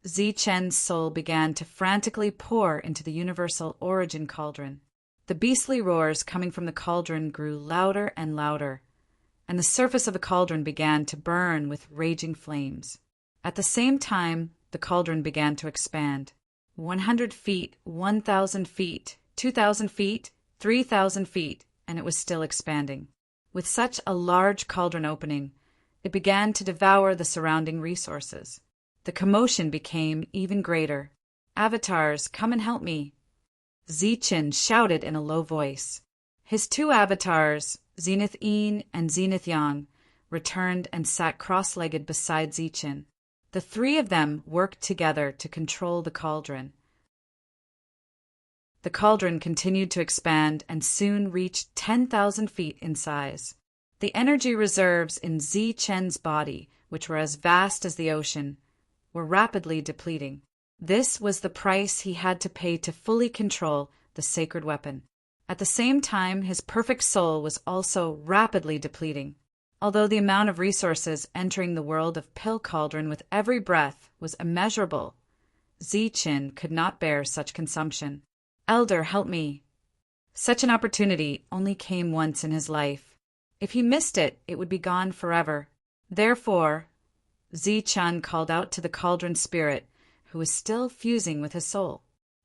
Zi Chen's soul began to frantically pour into the universal origin cauldron. The beastly roars coming from the cauldron grew louder and louder, and the surface of the cauldron began to burn with raging flames. At the same time, the cauldron began to expand. 100 feet, 1,000 feet, 2,000 feet, 3,000 feet, and it was still expanding. With such a large cauldron opening, it began to devour the surrounding resources. The commotion became even greater. "Avatars, come and help me!" Zi Chen shouted in a low voice. His 2 avatars, Zenith Yin and Zenith Yang, returned and sat cross-legged beside Zi Chen. The 3 of them worked together to control the cauldron. The cauldron continued to expand and soon reached 10,000 feet in size. The energy reserves in Zi Chen's body, which were as vast as the ocean, were rapidly depleting. This was the price he had to pay to fully control the sacred weapon. At the same time, his perfect soul was also rapidly depleting. Although the amount of resources entering the world of Pill Cauldron with every breath was immeasurable, Zi Chen could not bear such consumption. "Elder, help me." Such an opportunity only came once in his life. If he missed it, it would be gone forever. Therefore, Zi Chen called out to the cauldron spirit, who was still fusing with his soul.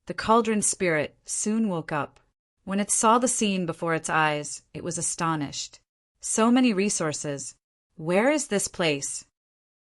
The cauldron spirit soon woke up. When it saw the scene before its eyes, it was astonished. So many resources. Where is this place?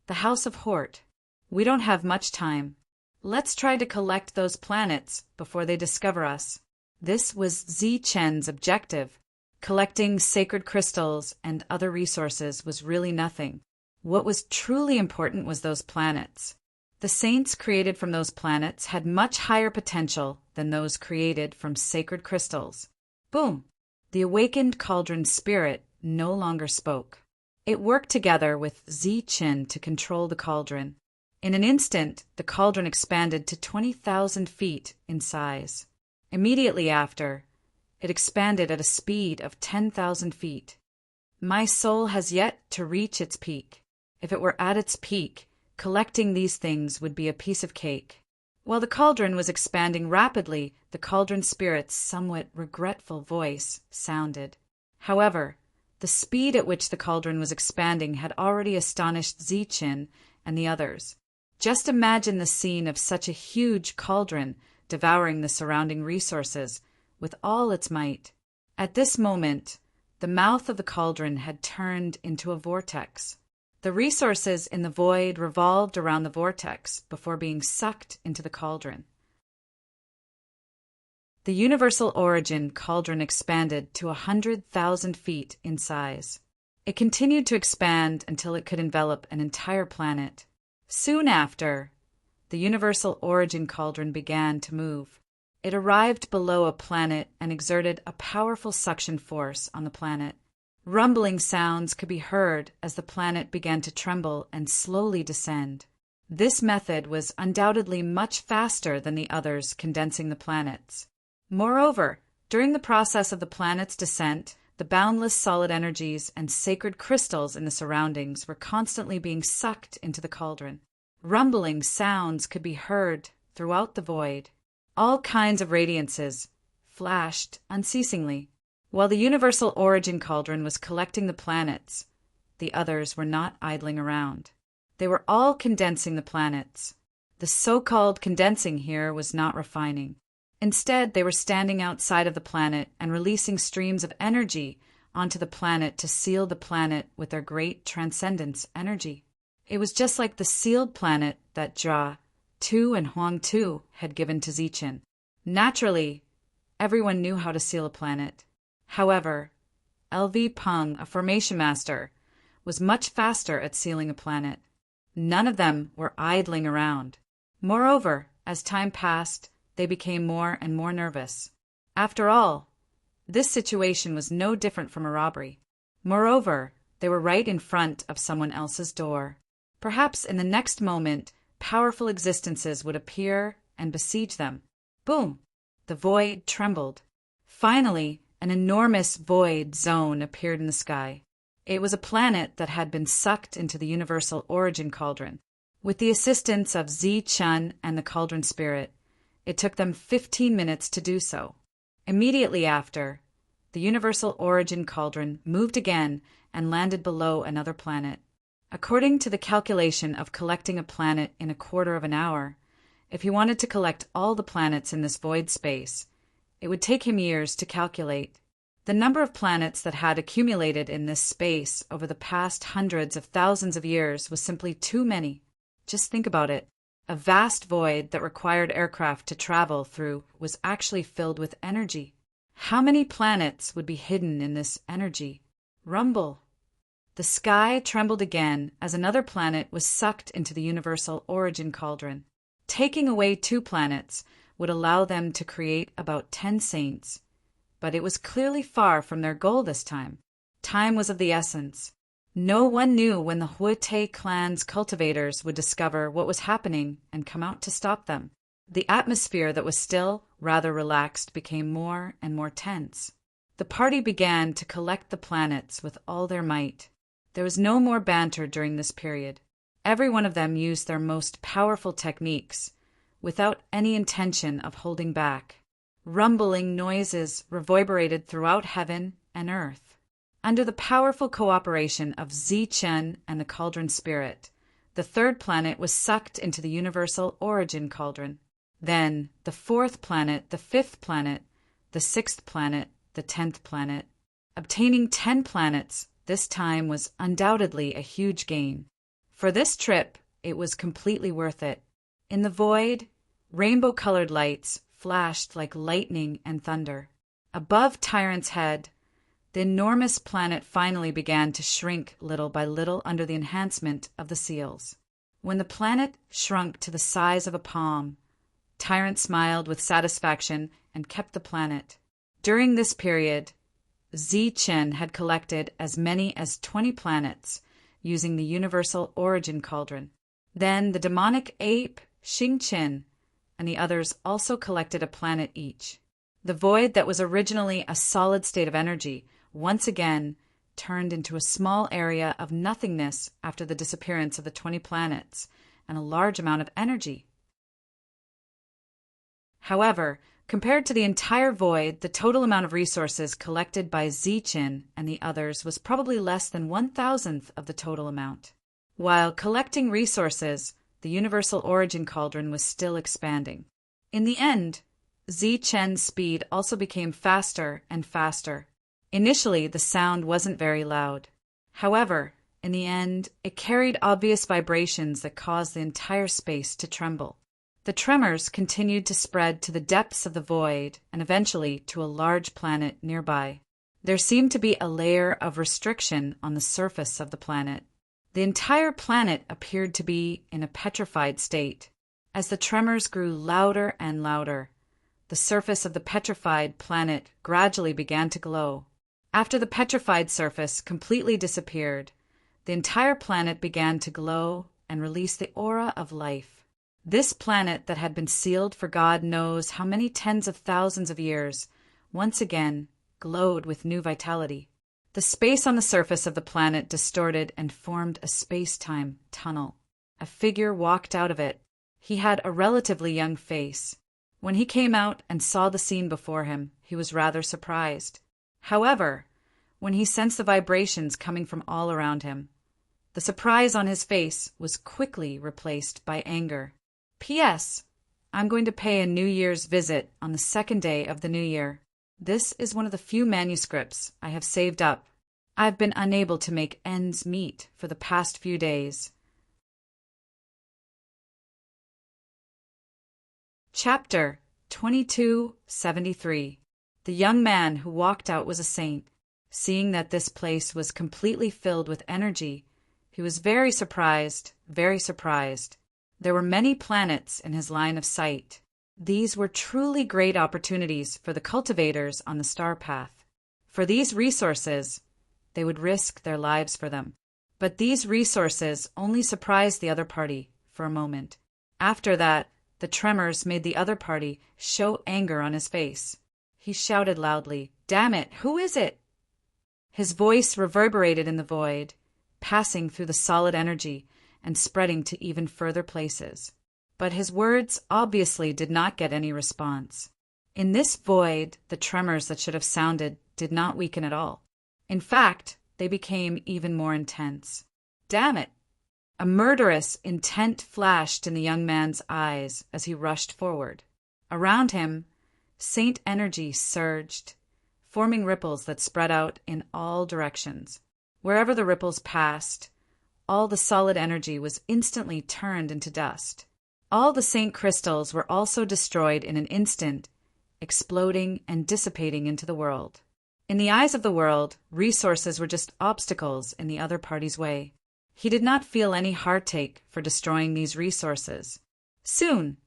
The House of Hort. We don't have much time. Let's try to collect those planets before they discover us. This was Zi Chen's objective. Collecting sacred crystals and other resources was really nothing. What was truly important was those planets. The saints created from those planets had much higher potential than those created from sacred crystals. Boom! The awakened cauldron spirit no longer spoke. It worked together with Zi Chen to control the cauldron. In an instant, the cauldron expanded to 20,000 feet in size. Immediately after, it expanded at a speed of 10,000 feet. My soul has yet to reach its peak. If it were at its peak, collecting these things would be a piece of cake. While the cauldron was expanding rapidly, the cauldron spirit's somewhat regretful voice sounded. However, The speed at which the cauldron was expanding had already astonished Zichen and the others. Just imagine the scene of such a huge cauldron devouring the surrounding resources with all its might. At this moment, the mouth of the cauldron had turned into a vortex. The resources in the void revolved around the vortex before being sucked into the cauldron. The universal origin cauldron expanded to 100,000 feet in size. It continued to expand until it could envelop an entire planet. Soon after, the universal origin cauldron began to move. It arrived below a planet and exerted a powerful suction force on the planet. Rumbling sounds could be heard as the planet began to tremble and slowly descend. This method was undoubtedly much faster than the others condensing the planets. Moreover, during the process of the planet's descent, the boundless solid energies and sacred crystals in the surroundings were constantly being sucked into the cauldron. Rumbling sounds could be heard throughout the void. All kinds of radiances flashed unceasingly. While the universal origin cauldron was collecting the planets, the others were not idling around. They were all condensing the planets. The so-called condensing here was not refining. Instead, they were standing outside of the planet and releasing streams of energy onto the planet to seal the planet with their great transcendence energy. It was just like the sealed planet that Jia, Tu, and Huang Tu had given to Zichen. Naturally, everyone knew how to seal a planet. However, LV Peng, a formation master, was much faster at sealing a planet. None of them were idling around. Moreover, as time passed, they became more and more nervous. After all, this situation was no different from a robbery. Moreover, they were right in front of someone else's door. Perhaps in the next moment, powerful existences would appear and besiege them. Boom! The void trembled. Finally, an enormous void zone appeared in the sky. It was a planet that had been sucked into the universal origin cauldron. With the assistance of Zichen and the cauldron spirit, it took them 15 minutes to do so. Immediately after, the universal origin cauldron moved again and landed below another planet. According to the calculation of collecting a planet in a quarter of an hour, if he wanted to collect all the planets in this void space, it would take him years to calculate. The number of planets that had accumulated in this space over the past hundreds of thousands of years was simply too many. Just think about it. A vast void that required aircraft to travel through was actually filled with energy. How many planets would be hidden in this energy? Rumble. The sky trembled again as another planet was sucked into the universal origin cauldron. Taking away 2 planets would allow them to create about 10 saints. But it was clearly far from their goal this time. Time was of the essence. No one knew when the Huete clan's cultivators would discover what was happening and come out to stop them. The atmosphere that was still rather relaxed became more and more tense. The party began to collect the planets with all their might. There was no more banter during this period. Every one of them used their most powerful techniques, without any intention of holding back. Rumbling noises reverberated throughout heaven and earth. Under the powerful cooperation of Zichen and the cauldron spirit, the 3rd planet was sucked into the universal origin cauldron. Then the 4th planet, the 5th planet, the 6th planet, the 10th planet. Obtaining 10 planets this time was undoubtedly a huge gain. For this trip, it was completely worth it. In the void, rainbow-colored lights flashed like lightning and thunder. Above Tyrant's head, the enormous planet finally began to shrink little by little under the enhancement of the seals. When the planet shrunk to the size of a palm, Tyrant smiled with satisfaction and kept the planet. During this period, Zichen had collected as many as 20 planets using the universal origin cauldron. Then the demonic ape, Xingchen, and the others also collected a planet each. The void that was originally a solid state of energy once again turned into a small area of nothingness after the disappearance of the 20 planets and a large amount of energy. However, Compared to the entire void, the total amount of resources collected by Zichen and the others was probably less than 1,000th of the total amount. While collecting resources, the universal origin cauldron was still expanding. In the end, Zichen's speed also became faster and faster. Initially, the sound wasn't very loud. However, in the end, it carried obvious vibrations that caused the entire space to tremble. The tremors continued to spread to the depths of the void and eventually to a large planet nearby. There seemed to be a layer of restriction on the surface of the planet. The entire planet appeared to be in a petrified state. As the tremors grew louder and louder, the surface of the petrified planet gradually began to glow. After the petrified surface completely disappeared, the entire planet began to glow and release the aura of life. This planet that had been sealed for God knows how many tens of thousands of years, once again, glowed with new vitality. The space on the surface of the planet distorted and formed a space-time tunnel. A figure walked out of it. He had a relatively young face. When he came out and saw the scene before him, he was rather surprised. However, when he sensed the vibrations coming from all around him, the surprise on his face was quickly replaced by anger. P.S. I'm going to pay a New Year's visit on the second day of the New Year. This is one of the few manuscripts I have saved up. I've been unable to make ends meet for the past few days. Chapter 2273. The young man who walked out was a saint. Seeing that this place was completely filled with energy, he was very surprised, very surprised. There were many planets in his line of sight. These were truly great opportunities for the cultivators on the star path. For these resources, they would risk their lives for them. But these resources only surprised the other party for a moment. After that, the tremors made the other party show anger on his face. He shouted loudly, "Damn it, who is it?" His voice reverberated in the void, passing through the solid energy and spreading to even further places. But his words obviously did not get any response. In this void, the tremors that should have sounded did not weaken at all. In fact, they became even more intense. Damn it! A murderous intent flashed in the young man's eyes as he rushed forward. Around him, saint energy surged, forming ripples that spread out in all directions. Wherever the ripples passed, all the solid energy was instantly turned into dust. All the saint crystals were also destroyed in an instant, exploding and dissipating into the world. In the eyes of the world, resources were just obstacles in the other party's way. He did not feel any heartache for destroying these resources. Soon,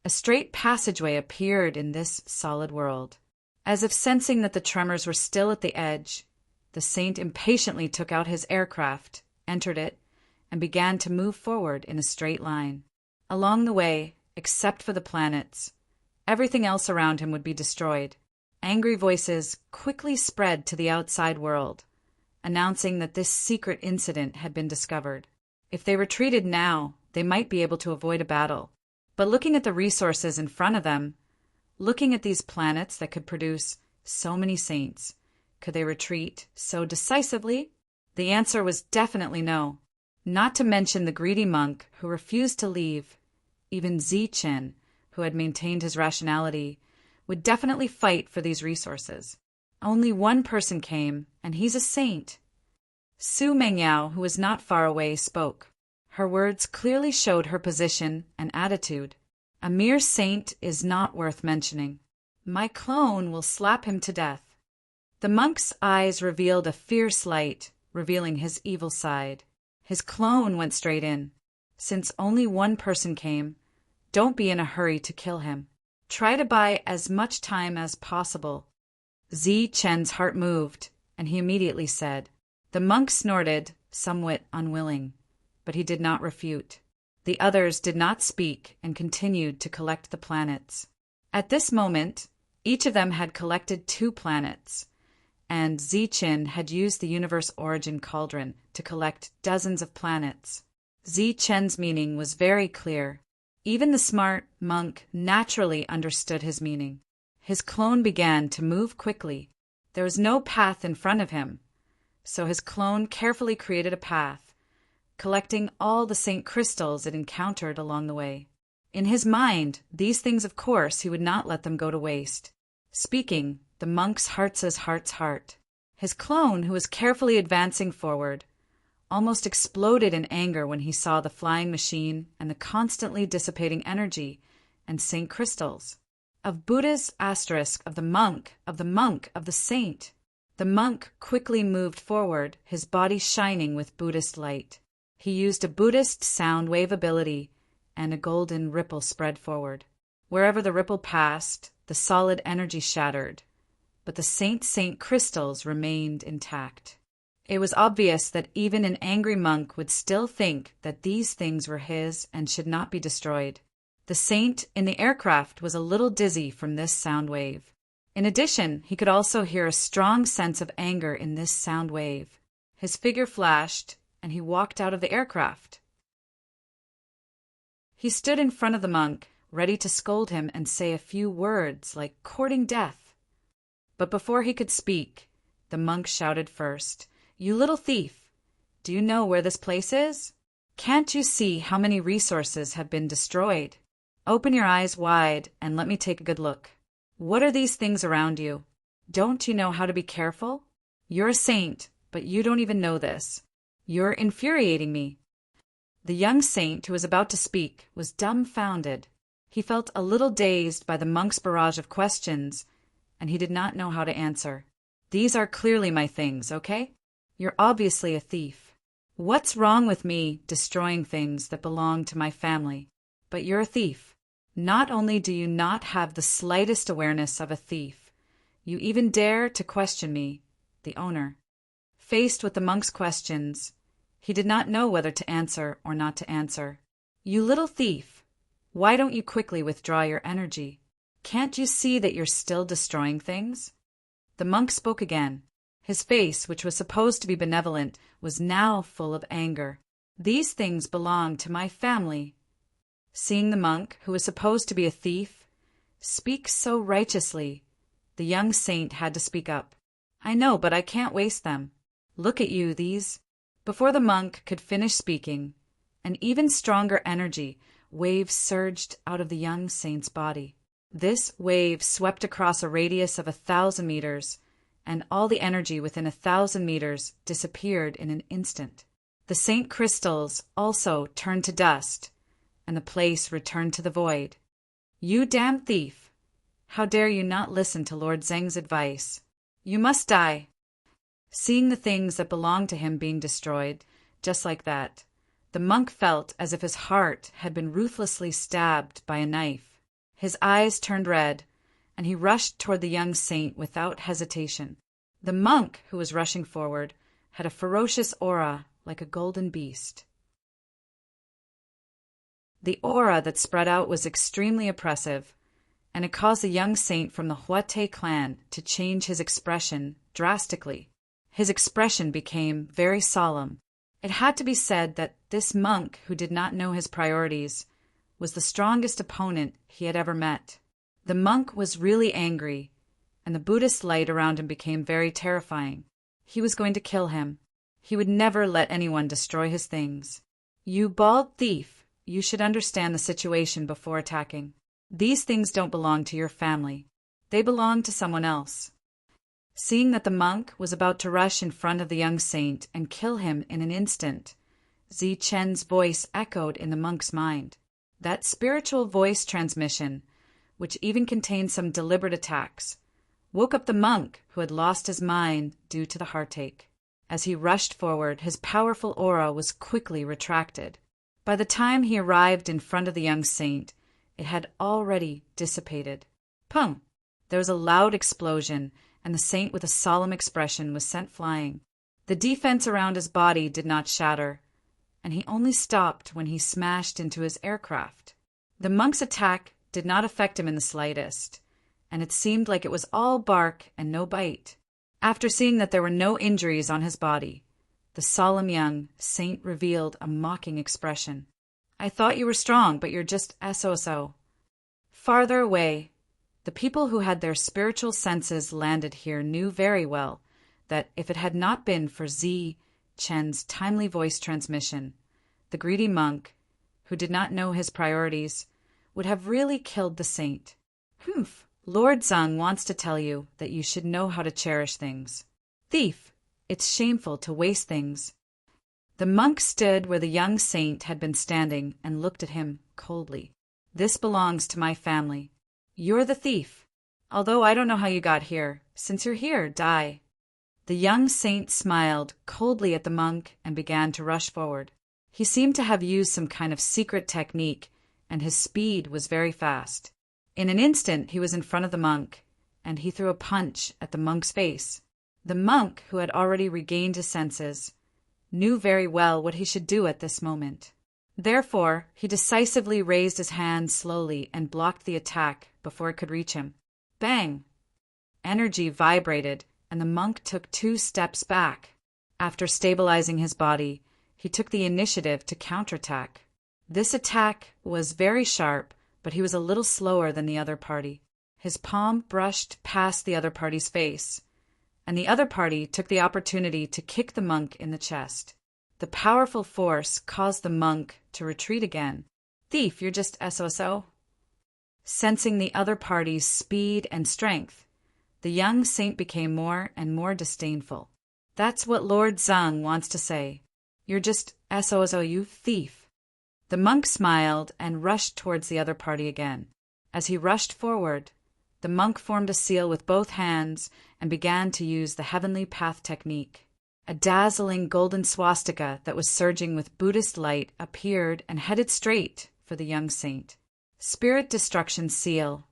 a straight passageway appeared in this solid world. As if sensing that the tremors were still at the edge, the saint impatiently took out his aircraft, entered it, and began to move forward in a straight line. Along the way, except for the planets, everything else around him would be destroyed. Angry voices quickly spread to the outside world, announcing that this secret incident had been discovered. If they retreated now, they might be able to avoid a battle. But looking at the resources in front of them, looking at these planets that could produce so many saints, could they retreat so decisively? The answer was definitely no. Not to mention the greedy monk who refused to leave. Even Zichen, who had maintained his rationality, would definitely fight for these resources. Only one person came, and he's a saint. Su Mengyao, who was not far away, spoke. Her words clearly showed her position and attitude. A mere saint is not worth mentioning. My clone will slap him to death. The monk's eyes revealed a fierce light, revealing his evil side. His clone went straight in. Since only one person came, don't be in a hurry to kill him. Try to buy as much time as possible. Zichen's heart moved, and he immediately said. The monk snorted, somewhat unwilling, but he did not refute. The others did not speak and continued to collect the planets. At this moment, each of them had collected 2 planets, and Zichen had used the universe origin cauldron to collect dozens of planets. Zichen's meaning was very clear. Even the smart monk naturally understood his meaning. His clone began to move quickly. There was no path in front of him, so his clone carefully created a path, collecting all the saint crystals it encountered along the way. In his mind, these things, of course, he would not let them go to waste. Speaking, the monk's heart's heart. His clone, who was carefully advancing forward, almost exploded in anger when he saw the flying machine and the constantly dissipating energy and saint crystals. Of Buddha's asterisk, of the monk, of the saint. The monk quickly moved forward, his body shining with Buddhist light. He used a Buddhist sound wave ability, and a golden ripple spread forward. Wherever the ripple passed, the solid energy shattered, but the saint crystals remained intact. It was obvious that even an angry monk would still think that these things were his and should not be destroyed. The saint in the aircraft was a little dizzy from this sound wave. In addition, he could also hear a strong sense of anger in this sound wave. His figure flashed, and he walked out of the aircraft. He stood in front of the monk, ready to scold him and say a few words like courting death. But before he could speak, the monk shouted first, "You little thief! Do you know where this place is? Can't you see how many resources have been destroyed? Open your eyes wide and let me take a good look. What are these things around you? Don't you know how to be careful? You're a saint, but you don't even know this. You're infuriating me." The young saint who was about to speak was dumbfounded. He felt a little dazed by the monk's barrage of questions, and he did not know how to answer. "These are clearly my things, okay? You're obviously a thief. What's wrong with me destroying things that belong to my family? But you're a thief. Not only do you not have the slightest awareness of a thief, you even dare to question me, the owner." Faced with the monk's questions, he did not know whether to answer or not to answer. "You little thief, why don't you quickly withdraw your energy? Can't you see that you're still destroying things?" The monk spoke again. His face, which was supposed to be benevolent, was now full of anger. "These things belong to my family." Seeing the monk, who was supposed to be a thief, speak so righteously, the young saint had to speak up. "I know, but I can't waste them. Look at you, these." Before the monk could finish speaking, an even stronger energy wave surged out of the young saint's body. This wave swept across a radius of 1,000 meters, and all the energy within 1,000 meters disappeared in an instant. The saint crystals also turned to dust, and the place returned to the void. "You damn thief! How dare you not listen to Lord Zeng's advice? You must die." Seeing the things that belonged to him being destroyed, just like that, the monk felt as if his heart had been ruthlessly stabbed by a knife. His eyes turned red, and he rushed toward the young saint without hesitation. The monk, who was rushing forward, had a ferocious aura like a golden beast. The aura that spread out was extremely oppressive, and it caused the young saint from the Huate clan to change his expression drastically. His expression became very solemn. It had to be said that this monk, who did not know his priorities, was the strongest opponent he had ever met. The monk was really angry, and the Buddhist light around him became very terrifying. He was going to kill him. He would never let anyone destroy his things. "You bald thief! You should understand the situation before attacking. These things don't belong to your family. They belong to someone else." Seeing that the monk was about to rush in front of the young saint and kill him in an instant, Zi Chen's voice echoed in the monk's mind. That spiritual voice transmission, which even contained some deliberate attacks, woke up the monk, who had lost his mind due to the heartache. As he rushed forward, his powerful aura was quickly retracted. By the time he arrived in front of the young saint, it had already dissipated. Pum! There was a loud explosion, and the saint with a solemn expression was sent flying. The defense around his body did not shatter, and he only stopped when he smashed into his aircraft. The monk's attack did not affect him in the slightest, and it seemed like it was all bark and no bite. After seeing that there were no injuries on his body, the solemn young saint revealed a mocking expression. "I thought you were strong, but you're just so-so." Farther away, the The people who had their spiritual senses landed here knew very well that if it had not been for Zi Chen's timely voice transmission, the greedy monk, who did not know his priorities, would have really killed the saint. Humph! Lord Zhang wants to tell you that you should know how to cherish things. Thief! It's shameful to waste things. The monk stood where the young saint had been standing and looked at him coldly. This belongs to my family. You're the thief. Although I don't know how you got here. Since you're here, die. The young saint smiled coldly at the monk and began to rush forward. He seemed to have used some kind of secret technique, and his speed was very fast. In an instant he was in front of the monk, and he threw a punch at the monk's face. The monk, who had already regained his senses, knew very well what he should do at this moment. Therefore, he decisively raised his hand slowly and blocked the attack before it could reach him. Bang! Energy vibrated, and the monk took 2 steps back. After stabilizing his body, he took the initiative to counterattack. This attack was very sharp, but he was a little slower than the other party. His palm brushed past the other party's face, and the other party took the opportunity to kick the monk in the chest. The powerful force caused the monk to retreat again. Thief, you're just SOSO. Sensing the other party's speed and strength, the young saint became more and more disdainful. That's what Lord Zhang wants to say. You're just SOSO, you thief. The monk smiled and rushed towards the other party again. As he rushed forward, the monk formed a seal with both hands and began to use the heavenly path technique. A dazzling golden swastika that was surging with Buddhist light appeared and headed straight for the young saint. Spirit Destruction Seal.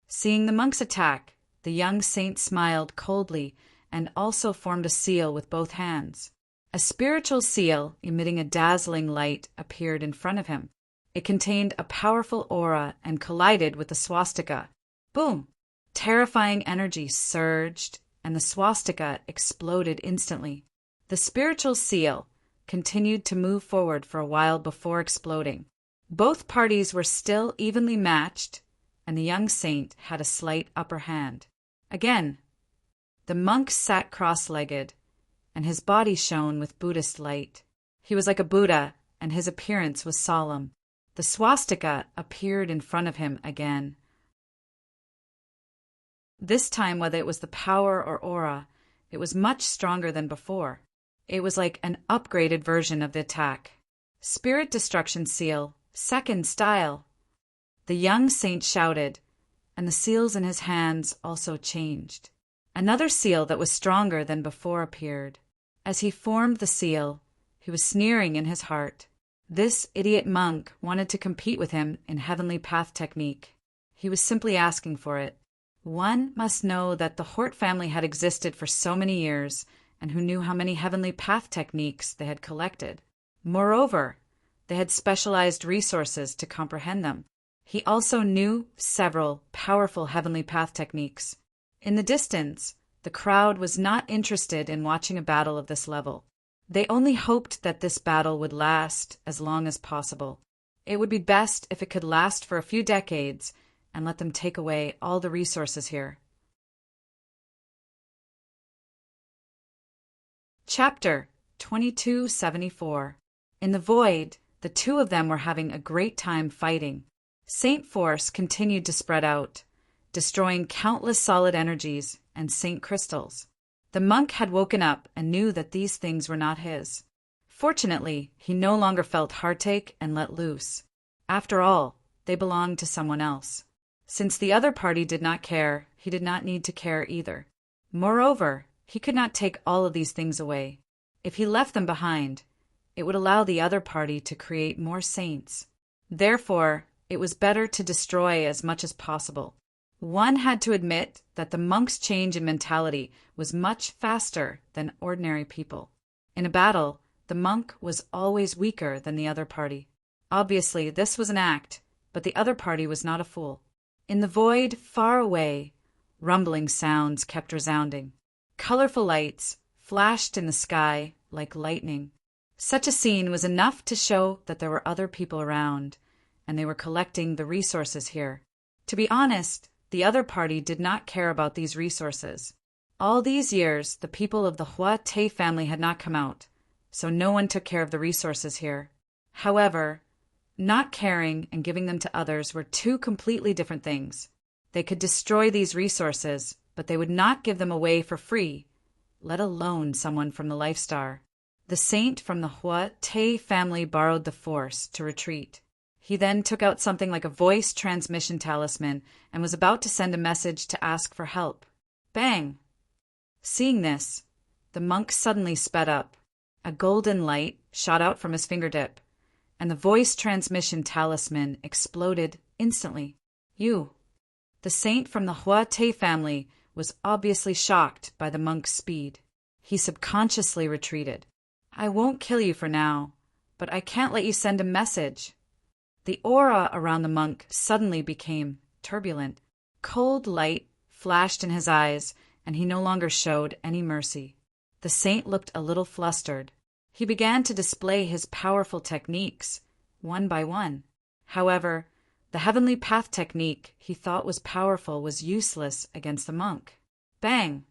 Seeing the monk's attack, the young saint smiled coldly and also formed a seal with both hands. A spiritual seal emitting a dazzling light appeared in front of him. It contained a powerful aura and collided with the swastika. Boom! Terrifying energy surged, and the swastika exploded instantly. The spiritual seal continued to move forward for a while before exploding. Both parties were still evenly matched, and the young saint had a slight upper hand. Again, the monk sat cross-legged, and his body shone with Buddhist light. He was like a Buddha, and his appearance was solemn. The swastika appeared in front of him again. This time, whether it was the power or aura, it was much stronger than before. It was like an upgraded version of the attack. Spirit Destruction Seal, second style. The young saint shouted, and the seals in his hands also changed. Another seal that was stronger than before appeared. As he formed the seal, he was sneering in his heart. This idiot monk wanted to compete with him in heavenly path technique. He was simply asking for it. One must know that the Hort family had existed for so many years, and who knew how many heavenly path techniques they had collected. Moreover, they had specialized resources to comprehend them. He also knew several powerful heavenly path techniques. In the distance, the crowd was not interested in watching a battle of this level. They only hoped that this battle would last as long as possible. It would be best if it could last for a few decades and let them take away all the resources here. Chapter 2274. In the void, the two of them were having a great time fighting. Saint force continued to spread out, destroying countless solid energies and saint crystals. The monk had woken up and knew that these things were not his. Fortunately, he no longer felt heartache and let loose. After all, they belonged to someone else. Since the other party did not care, he did not need to care either. Moreover, he could not take all of these things away. If he left them behind, it would allow the other party to create more saints. Therefore, it was better to destroy as much as possible. One had to admit that the monk's change in mentality was much faster than ordinary people. In a battle, the monk was always weaker than the other party. Obviously, this was an act, but the other party was not a fool. In the void far away, rumbling sounds kept resounding. Colorful lights flashed in the sky like lightning. Such a scene was enough to show that there were other people around, and they were collecting the resources here. To be honest, The other party did not care about these resources. All these years, the people of the Hua Te family had not come out, so no one took care of the resources here. However, not caring and giving them to others were two completely different things. They could destroy these resources, but they would not give them away for free, let alone someone from the Life Star. The saint from the Hua Te family borrowed the force to retreat. He then took out something like a voice transmission talisman and was about to send a message to ask for help. Bang! Seeing this, the monk suddenly sped up. A golden light shot out from his fingertip, and the voice transmission talisman exploded instantly. You. The saint from the Hua Te family was obviously shocked by the monk's speed. He subconsciously retreated. I won't kill you for now, but I can't let you send a message. The aura around the monk suddenly became turbulent. Cold light flashed in his eyes, and he no longer showed any mercy. The saint looked a little flustered. He began to display his powerful techniques, one by one. However, the heavenly path technique he thought was powerful was useless against the monk. Bang!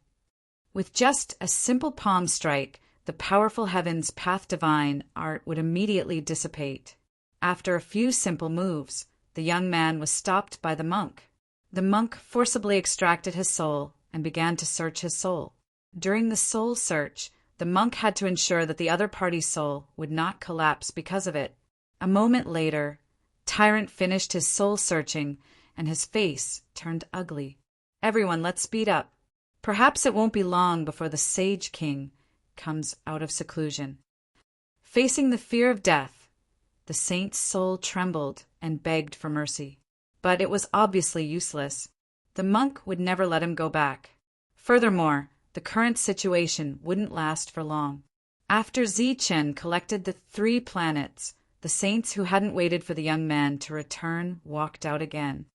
With just a simple palm strike, the powerful heaven's path divine art would immediately dissipate. After a few simple moves, the young man was stopped by the monk. The monk forcibly extracted his soul and began to search his soul. During the soul search, the monk had to ensure that the other party's soul would not collapse because of it. A moment later, Tyrant finished his soul searching, and his face turned ugly. Everyone, let's speed up. Perhaps it won't be long before the Sage King comes out of seclusion. Facing the fear of death, the saint's soul trembled and begged for mercy. But it was obviously useless. The monk would never let him go back. Furthermore, the current situation wouldn't last for long. After Zichen collected the 3 planets, the saints who hadn't waited for the young man to return walked out again.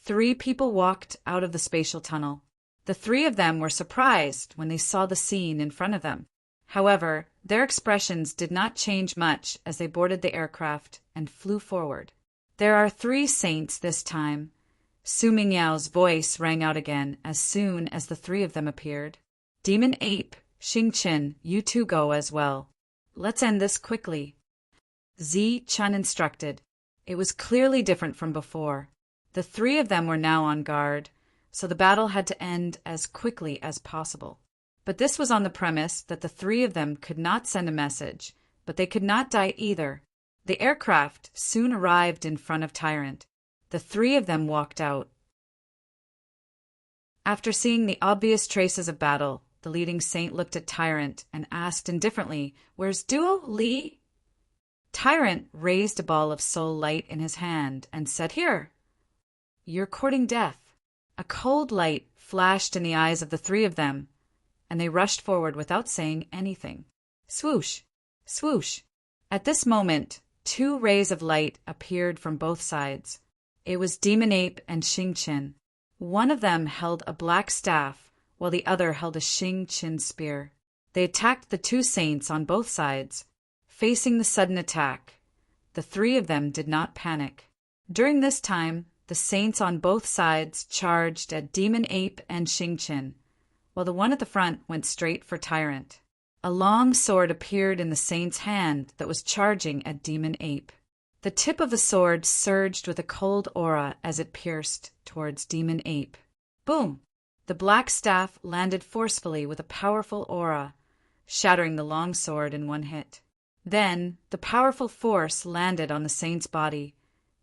3 people walked out of the spatial tunnel. The 3 of them were surprised when they saw the scene in front of them. However, their expressions did not change much as they boarded the aircraft and flew forward. There are 3 saints this time. Su Mingyao's voice rang out again as soon as the 3 of them appeared. Demon Ape, Xingqian, you 2 go as well. Let's end this quickly. Zi-Chun instructed. It was clearly different from before. The 3 of them were now on guard, so the battle had to end as quickly as possible. But this was on the premise that the 3 of them could not send a message, but they could not die either. The aircraft soon arrived in front of Tyrant. The 3 of them walked out. After seeing the obvious traces of battle, the leading saint looked at Tyrant and asked indifferently, "Where's Duo Li?" Tyrant raised a ball of soul light in his hand and said, "Here. You're courting death." A cold light flashed in the eyes of the 3 of them, and they rushed forward without saying anything. Swoosh! Swoosh! At this moment, 2 rays of light appeared from both sides. It was Demon Ape and Xingqian. One of them held a black staff, while the other held a Xingqian spear. They attacked the 2 saints on both sides. Facing the sudden attack, the 3 of them did not panic. During this time, the saints on both sides charged at Demon Ape and Xingqian, while the one at the front went straight for Tyrant. A long sword appeared in the saint's hand that was charging at Demon Ape. The tip of the sword surged with a cold aura as it pierced towards Demon Ape. Boom! The black staff landed forcefully with a powerful aura, shattering the long sword in one hit. Then, the powerful force landed on the saint's body,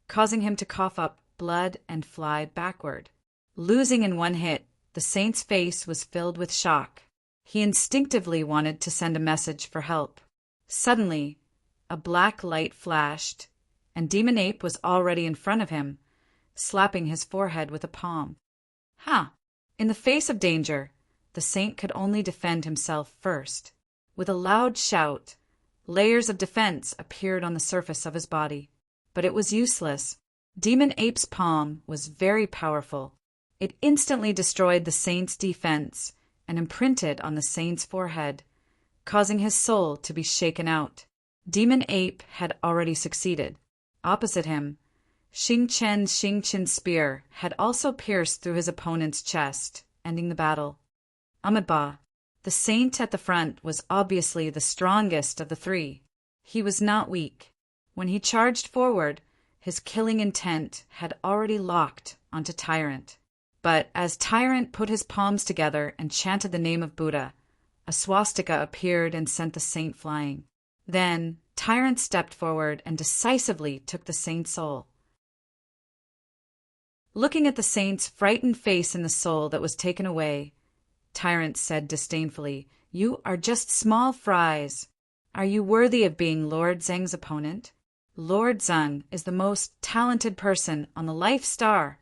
causing him to cough up blood and fly backward. Losing in one hit, the saint's face was filled with shock. He instinctively wanted to send a message for help. Suddenly, a black light flashed, and Demon Ape was already in front of him, slapping his forehead with a palm. In the face of danger, the saint could only defend himself first. With a loud shout, layers of defense appeared on the surface of his body. But it was useless. Demon Ape's palm was very powerful. It instantly destroyed the saint's defense and imprinted on the saint's forehead, causing his soul to be shaken out. Demon Ape had already succeeded. Opposite him, Xing Chen's spear had also pierced through his opponent's chest, ending the battle. Amitabha, the saint at the front, was obviously the strongest of the three. He was not weak. When he charged forward, his killing intent had already locked onto Tyrant. But as Tyrant put his palms together and chanted the name of Buddha, a swastika appeared and sent the saint flying. Then Tyrant stepped forward and decisively took the saint's soul. Looking at the saint's frightened face in the soul that was taken away, Tyrant said disdainfully, "You are just small fries. Are you worthy of being Lord Zheng's opponent? Lord Zheng is the most talented person on the Life Star."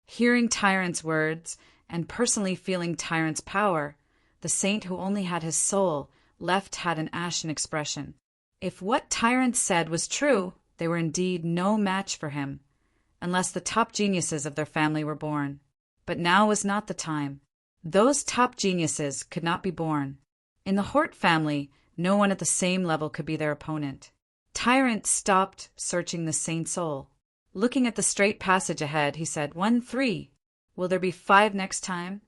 Hearing Tyrant's words and personally feeling Tyrant's power, the saint who only had his soul left had an ashen expression. If what Tyrant said was true, they were indeed no match for him, unless the top geniuses of their family were born. But now was not the time. Those top geniuses could not be born. In the Hort family, no one at the same level could be their opponent. Tyrant stopped searching the saint's soul. Looking at the straight passage ahead, he said, 1-3. Will there be 5 next time?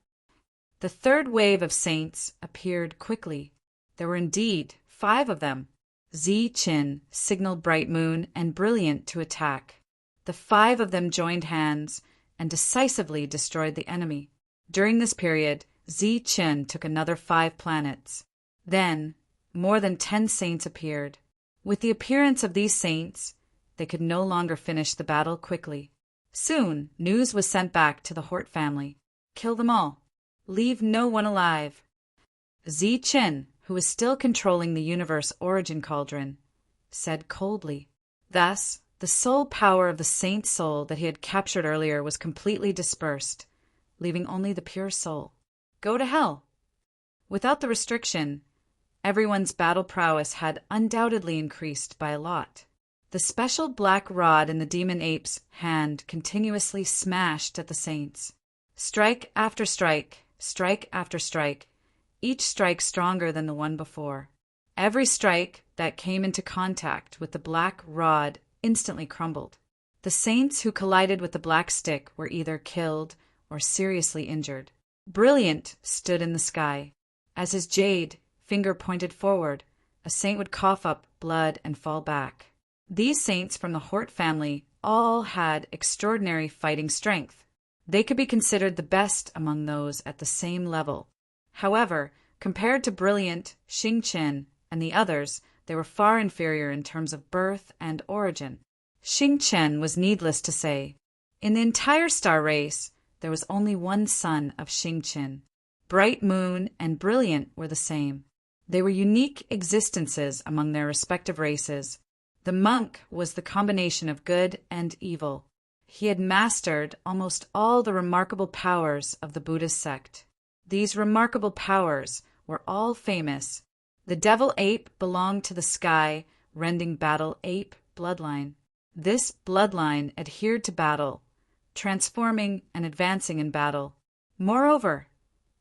The third wave of saints appeared quickly. There were indeed 5 of them. Zi-Chin signaled Bright Moon and Brilliant to attack. The 5 of them joined hands and decisively destroyed the enemy. During this period, Zi-Chin took another 5 planets. Then, more than 10 saints appeared. With the appearance of these saints, they could no longer finish the battle quickly. Soon, news was sent back to the Hort family. Kill them all. Leave no one alive. Zi-Chin, who was still controlling the universe origin cauldron, said coldly. Thus, the soul power of the saint's soul that he had captured earlier was completely dispersed, leaving only the pure soul. Go to hell. Without the restriction, everyone's battle prowess had undoubtedly increased by a lot. The special black rod in the demon ape's hand continuously smashed at the saints. Strike after strike, strike after strike, each strike stronger than the one before. Every strike that came into contact with the black rod instantly crumbled. The saints who collided with the black stick were either killed or seriously injured. Brilliant stood in the sky. As his jade finger pointed forward, a saint would cough up blood and fall back. These saints from the Hort family all had extraordinary fighting strength. They could be considered the best among those at the same level. However, compared to Brilliant, Xing Chen, and the others, they were far inferior in terms of birth and origin. Xing Chen was needless to say. In the entire star race, there was only one son of Xing Chen. Bright Moon and Brilliant were the same. They were unique existences among their respective races. The monk was the combination of good and evil. He had mastered almost all the remarkable powers of the Buddhist sect. These remarkable powers were all famous. The devil ape belonged to the sky-rending battle ape bloodline. This bloodline adhered to battle, transforming and advancing in battle. Moreover,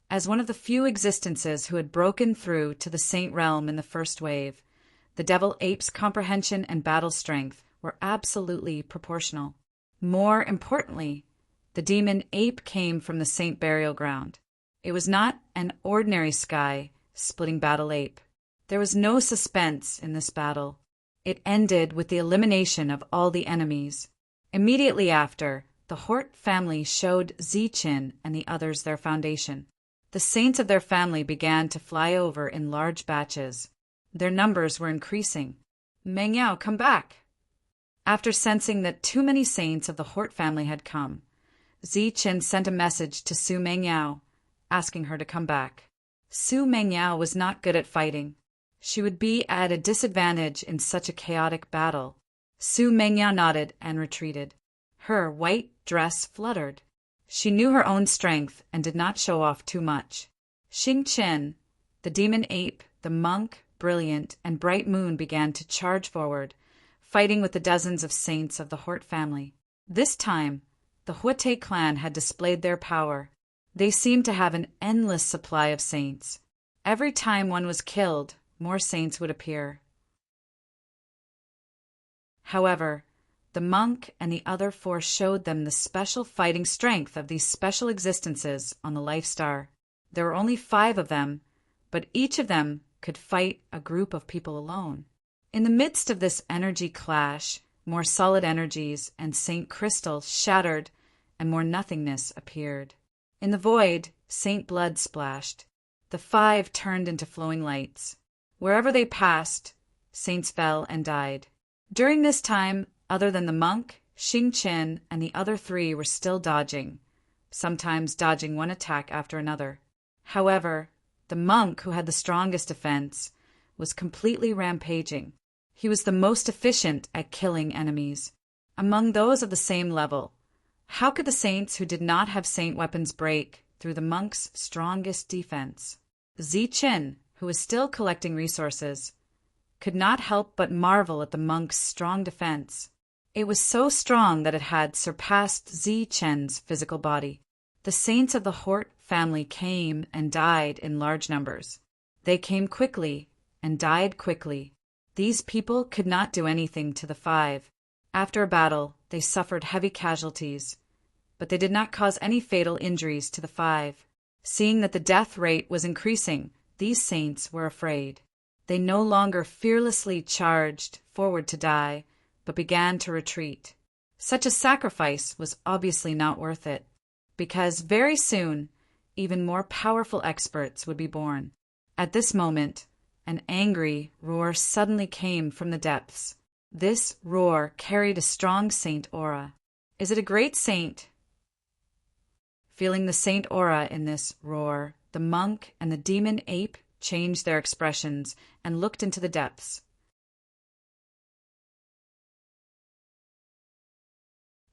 as one of the few existences who had broken through to the saint realm in the first wave, the devil ape's comprehension and battle strength were absolutely proportional. More importantly, the demon ape came from the saint burial ground. It was not an ordinary sky-splitting battle ape. There was no suspense in this battle. It ended with the elimination of all the enemies. Immediately after, the Hort family showed Zi-Chin and the others their foundation. The saints of their family began to fly over in large batches. Their numbers were increasing. Meng Yao, come back! After sensing that too many saints of the Hort family had come, Zi-Chin sent a message to Su Meng Yao, asking her to come back. Su Meng Yao was not good at fighting. She would be at a disadvantage in such a chaotic battle. Su Meng Yao nodded and retreated. Her white dress fluttered. She knew her own strength and did not show off too much. Xing Chen, the demon ape, the monk, Brilliant, and Bright Moon began to charge forward, fighting with the dozens of saints of the Hort family. This time, the Huate clan had displayed their power. They seemed to have an endless supply of saints. Every time one was killed, more saints would appear. However, The monk and the other 4 showed them the special fighting strength of these special existences on the Life Star. There were only 5 of them, but each of them could fight a group of people alone. In the midst of this energy clash, more solid energies and Saint Crystal shattered, and more nothingness appeared. In the void, Saint Blood splashed. The 5 turned into flowing lights. Wherever they passed, saints fell and died. During this time, other than the monk, Xing Chen and the other 3 were still dodging, sometimes dodging one attack after another. However, the monk, who had the strongest defense, was completely rampaging. He was the most efficient at killing enemies. Among those of the same level, how could the saints who did not have saint weapons break through the monk's strongest defense? Zichen, who was still collecting resources, could not help but marvel at the monk's strong defense. It was so strong that it had surpassed Zichen's physical body. The saints of the Hort family came and died in large numbers. They came quickly and died quickly. These people could not do anything to the 5. After a battle, they suffered heavy casualties, but they did not cause any fatal injuries to the 5. Seeing that the death rate was increasing, these saints were afraid. They no longer fearlessly charged forward to die, but began to retreat. Such a sacrifice was obviously not worth it, because very soon, even more powerful experts would be born. At this moment, an angry roar suddenly came from the depths. This roar carried a strong saint aura. Is it a great saint? Feeling the saint aura in this roar, the monk and the demon ape changed their expressions and looked into the depths.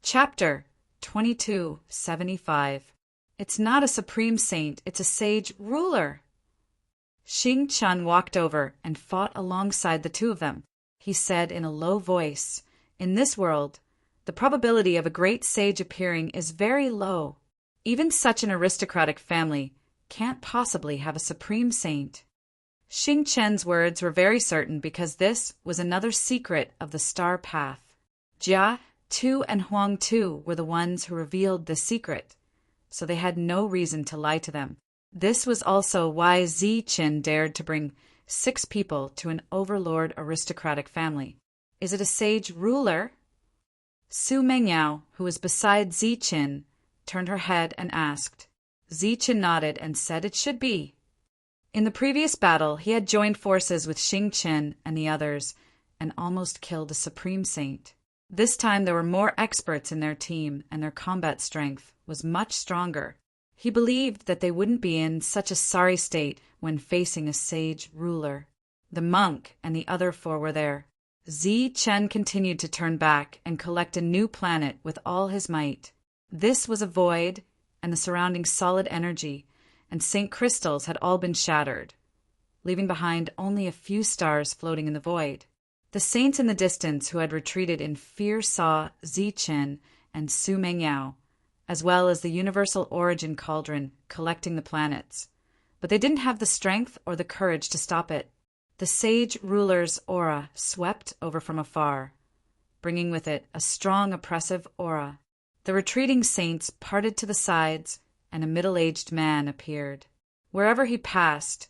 Chapter 2275. It's not a supreme saint, it's a sage ruler. Xing Chun walked over and fought alongside the 2 of them. He said in a low voice, "In this world, the probability of a great sage appearing is very low. Even such an aristocratic family can't possibly have a supreme saint." Xing Chen's words were very certain because this was another secret of the star path. Jia, Tu, and Huang Tu were the ones who revealed this secret, so they had no reason to lie to them. This was also why Zichen dared to bring 6 people to an overlord aristocratic family. Is it a sage ruler? Su Mengyao, who was beside Zichen, turned her head and asked. Zichen nodded and said it should be. In the previous battle, he had joined forces with Xing Chen and the others and almost killed a supreme saint. This time there were more experts in their team and their combat strength was much stronger. He believed that they wouldn't be in such a sorry state when facing a sage ruler. The monk and the other 4 were there. Zichen continued to turn back and collect a new planet with all his might. This was a void, and the surrounding solid energy and Saint Crystals had all been shattered, leaving behind only a few stars floating in the void. The saints in the distance who had retreated in fear saw Zichen and Su Mengyao, as well as the universal origin cauldron collecting the planets, but they didn't have the strength or the courage to stop it. The sage ruler's aura swept over from afar, bringing with it a strong oppressive aura. The retreating saints parted to the sides, and a middle-aged man appeared. Wherever he passed,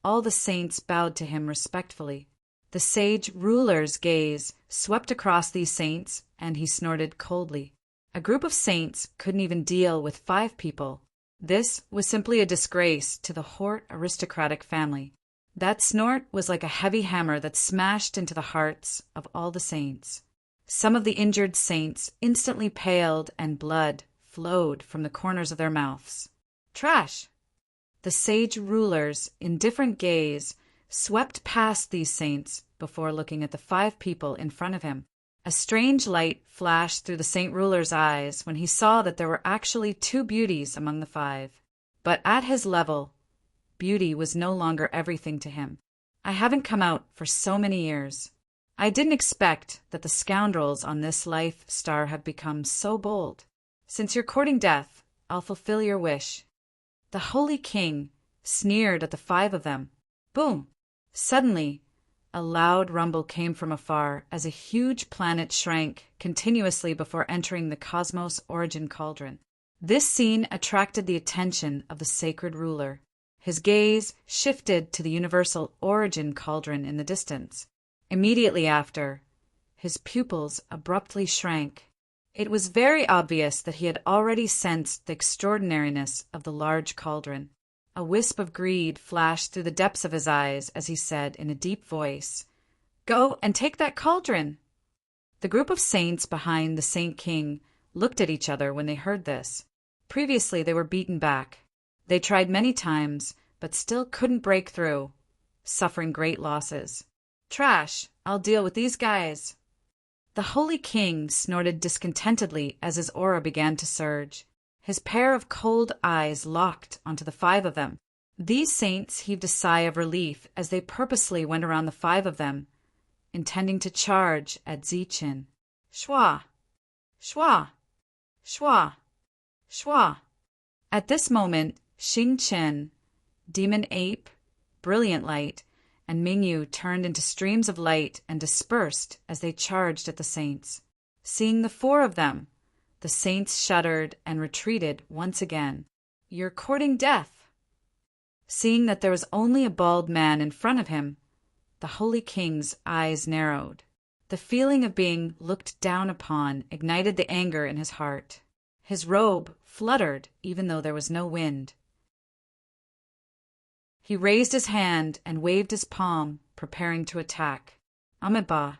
all the saints bowed to him respectfully. The sage ruler's gaze swept across these saints, and he snorted coldly. A group of saints couldn't even deal with 5 people. This was simply a disgrace to the Hort aristocratic family. That snort was like a heavy hammer that smashed into the hearts of all the saints. Some of the injured saints instantly paled and blood flowed from the corners of their mouths. Trash! The sage ruler's indifferent gaze swept past these saints before looking at the 5 people in front of him. A strange light flashed through the saint ruler's eyes when he saw that there were actually 2 beauties among the 5. But at his level, beauty was no longer everything to him. I haven't come out for so many years. I didn't expect that the scoundrels on this life star have become so bold. Since you're courting death, I'll fulfill your wish. The Holy King sneered at the 5 of them. Boom! Suddenly, A loud rumble came from afar as a huge planet shrank continuously before entering the cosmos origin cauldron. This scene attracted the attention of the sacred ruler. His gaze shifted to the universal origin cauldron in the distance. Immediately after, his pupils abruptly shrank. It was very obvious that he had already sensed the extraordinariness of the large cauldron. A wisp of greed flashed through the depths of his eyes as he said in a deep voice, "Go and take that cauldron." The group of saints behind the Saint King looked at each other when they heard this. Previously they were beaten back. They tried many times, but still couldn't break through, suffering great losses. "Trash! I'll deal with these guys." The Holy King snorted discontentedly as his aura began to surge. His pair of cold eyes locked onto the 5 of them. These saints heaved a sigh of relief as they purposely went around the 5 of them, intending to charge at Zichin. Shwa! Shwa! Shwa! Shwa! At this moment, Xing Chen, Demon Ape, Brilliant Light, and Mingyu turned into streams of light and dispersed as they charged at the saints. Seeing the 4 of them, the saints shuddered and retreated once again. "You're courting death." Seeing that there was only a bald man in front of him, the Holy King's eyes narrowed. The feeling of being looked down upon ignited the anger in his heart. His robe fluttered even though there was no wind. He raised his hand and waved his palm, preparing to attack. Ameba.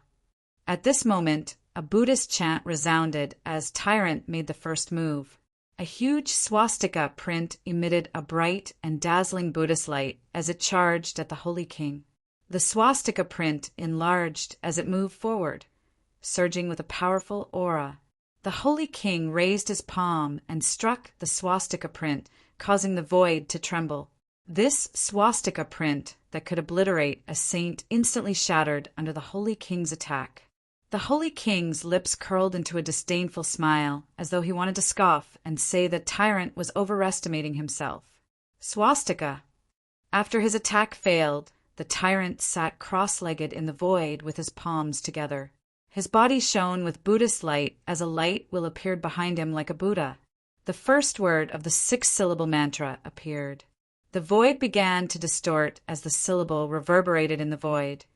At this moment, a Buddhist chant resounded as Tyrant made the first move. A huge swastika print emitted a bright and dazzling Buddhist light as it charged at the Holy King. The swastika print enlarged as it moved forward, surging with a powerful aura. The Holy King raised his palm and struck the swastika print, causing the void to tremble. This swastika print that could obliterate a saint instantly shattered under the Holy King's attack. The Holy King's lips curled into a disdainful smile, as though he wanted to scoff and say that Tyrant was overestimating himself. Swastika. After his attack failed, the Tyrant sat cross-legged in the void with his palms together. His body shone with Buddhist light as a light will appeared behind him like a Buddha. The first word of the 6-syllable mantra appeared. The void began to distort as the syllable reverberated in the void,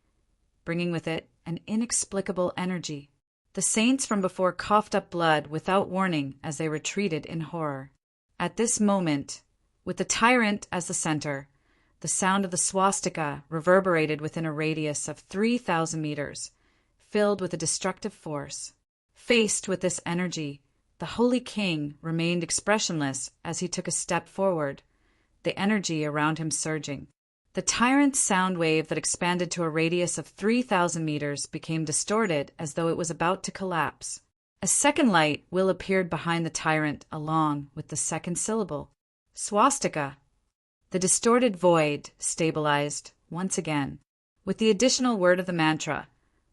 bringing with it an inexplicable energy. The saints from before coughed up blood without warning as they retreated in horror. At this moment, with the Tyrant as the center, the sound of the swastika reverberated within a radius of 3,000 meters, filled with a destructive force. Faced with this energy, the Holy King remained expressionless as he took a step forward, the energy around him surging. The Tyrant's sound wave that expanded to a radius of 3,000 meters became distorted as though it was about to collapse. A second light will appeared behind the Tyrant along with the second syllable. Swastika. The distorted void stabilized once again. With the additional word of the mantra,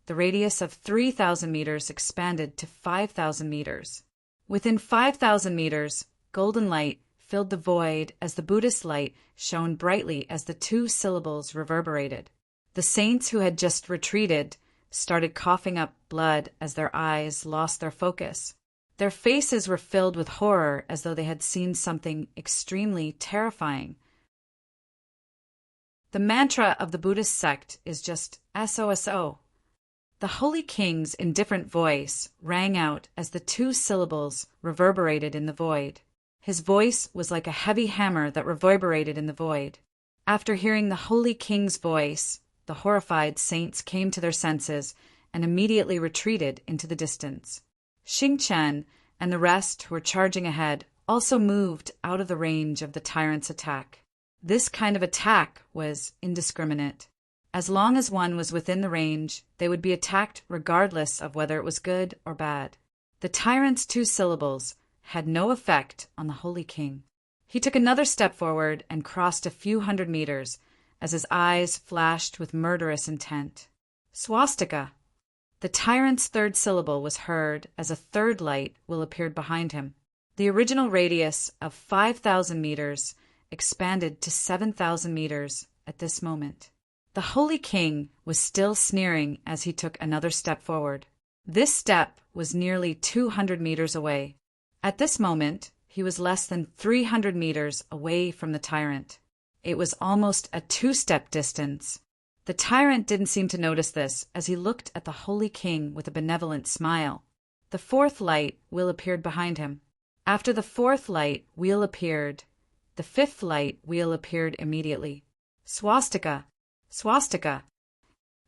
the radius of 3,000 meters expanded to 5,000 meters. Within 5,000 meters, golden light filled the void as the Buddhist light shone brightly as the 2 syllables reverberated. The saints who had just retreated started coughing up blood as their eyes lost their focus. Their faces were filled with horror as though they had seen something extremely terrifying. The mantra of the Buddhist sect is just SOSO. The Holy King's indifferent voice rang out as the 2 syllables reverberated in the void. His voice was like a heavy hammer that reverberated in the void. After hearing the Holy King's voice, the horrified saints came to their senses and immediately retreated into the distance. Xing Chen and the rest who were charging ahead also moved out of the range of the Tyrant's attack. This kind of attack was indiscriminate. As long as one was within the range, they would be attacked regardless of whether it was good or bad. The Tyrant's 2 syllables had no effect on the Holy King. He took another step forward and crossed a few hundred meters as his eyes flashed with murderous intent. Swastika. The Tyrant's 3rd syllable was heard as a 3rd light will appeared behind him. The original radius of 5,000 meters expanded to 7,000 meters at this moment. The Holy King was still sneering as he took another step forward. This step was nearly 200 meters away. At this moment, he was less than 300 meters away from the tyrant. It was almost a two-step distance. The tyrant didn't seem to notice this as he looked at the Holy King with a benevolent smile. The fourth light wheel appeared behind him. After the fourth light wheel appeared, the fifth light wheel appeared immediately. Swastika, swastika.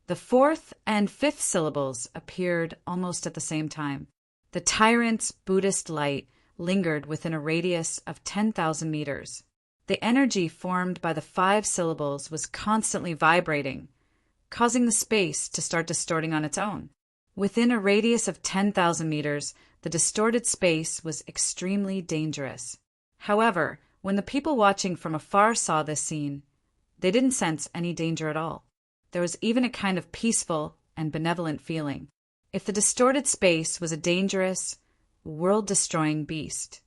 The fourth and fifth syllables appeared almost at the same time. The tyrant's Buddhist light lingered within a radius of 10,000 meters. The energy formed by the 5 syllables was constantly vibrating, causing the space to start distorting on its own. Within a radius of 10,000 meters, the distorted space was extremely dangerous. However, when the people watching from afar saw this scene, they didn't sense any danger at all. There was even a kind of peaceful and benevolent feeling. If the distorted space was a dangerous, world-destroying beast,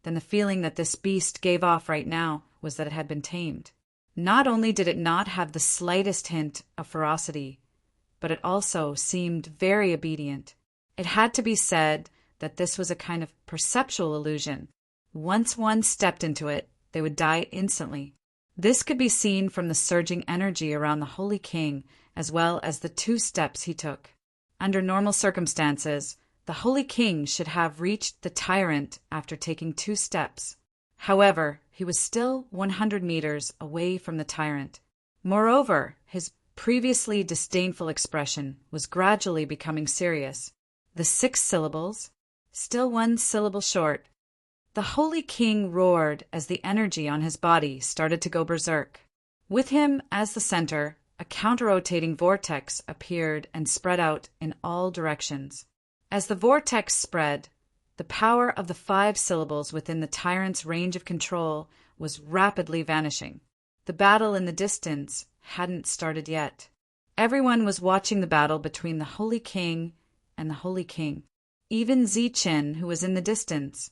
then the feeling that this beast gave off right now was that it had been tamed. Not only did it not have the slightest hint of ferocity, but it also seemed very obedient. It had to be said that this was a kind of perceptual illusion. Once one stepped into it, they would die instantly. This could be seen from the surging energy around the Holy King as well as the 2 steps he took. Under normal circumstances, the Holy King should have reached the tyrant after taking 2 steps. However, he was still 100 meters away from the tyrant. Moreover, his previously disdainful expression was gradually becoming serious. The 6 syllables, still 1 syllable short. The Holy King roared as the energy on his body started to go berserk. With him as the center, a counter-rotating vortex appeared and spread out in all directions. As the vortex spread, the power of the 5 syllables within the tyrant's range of control was rapidly vanishing. The battle in the distance hadn't started yet. Everyone was watching the battle between the Holy King and the Holy King. Even Zichen, who was in the distance,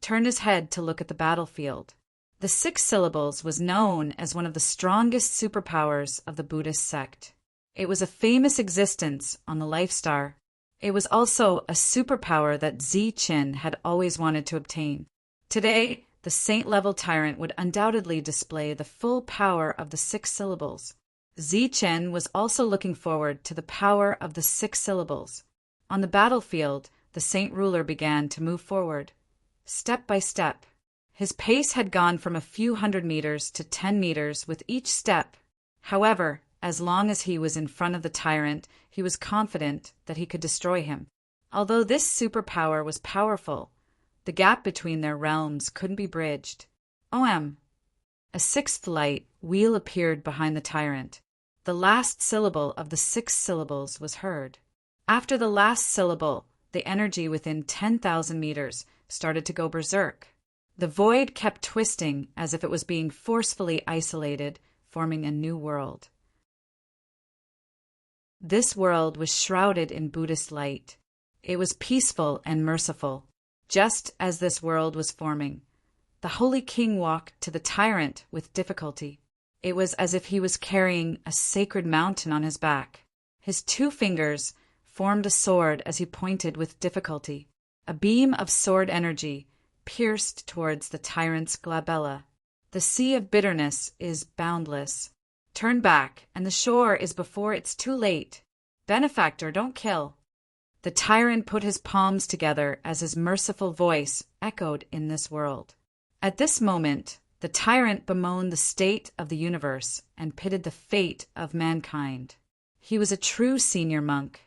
turned his head to look at the battlefield. The 6 syllables was known as one of the strongest superpowers of the Buddhist sect. It was a famous existence on the Life Star. It was also a superpower that Zichen had always wanted to obtain. Today, the saint-level tyrant would undoubtedly display the full power of the 6 syllables. Zichen was also looking forward to the power of the 6 syllables. On the battlefield, the saint ruler began to move forward, step by step. His pace had gone from a few hundred meters to 10 meters with each step. However, as long as he was in front of the tyrant, he was confident that he could destroy him. Although this superpower was powerful, the gap between their realms couldn't be bridged. A 6th light wheel appeared behind the tyrant. The last syllable of the 6 syllables was heard. After the last syllable, the energy within 10,000 meters started to go berserk. The void kept twisting as if it was being forcefully isolated, forming a new world. This world was shrouded in Buddhist light. It was peaceful and merciful. Just as this world was forming, the Holy King walked to the tyrant with difficulty. It was as if he was carrying a sacred mountain on his back. His 2 fingers formed a sword as he pointed with difficulty. A beam of sword energy pierced towards the tyrant's glabella. The sea of bitterness is boundless. Turn back, and the shore is before it's too late. Benefactor, don't kill. The tyrant put his palms together as his merciful voice echoed in this world. At this moment, the tyrant bemoaned the state of the universe and pitted the fate of mankind. He was a true senior monk.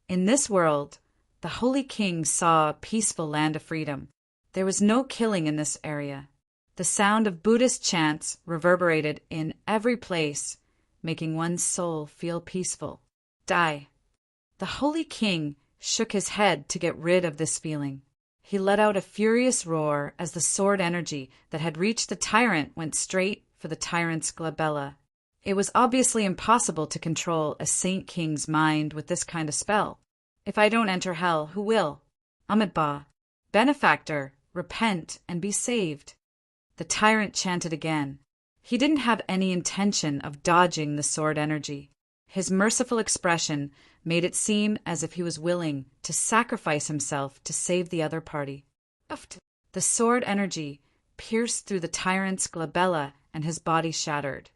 In this world, the Holy King saw a peaceful land of freedom. There was no killing in this area. The sound of Buddhist chants reverberated in every place, making one's soul feel peaceful. Die. The Holy King shook his head to get rid of this feeling. He let out a furious roar as the sword energy that had reached the tyrant went straight for the tyrant's glabella. It was obviously impossible to control a Saint King's mind with this kind of spell. If I don't enter hell, who will? Amitabha, benefactor, repent and be saved. The tyrant chanted again. He didn't have any intention of dodging the sword energy. His merciful expression made it seem as if he was willing to sacrifice himself to save the other party. The sword energy pierced through the tyrant's glabella and his body shattered.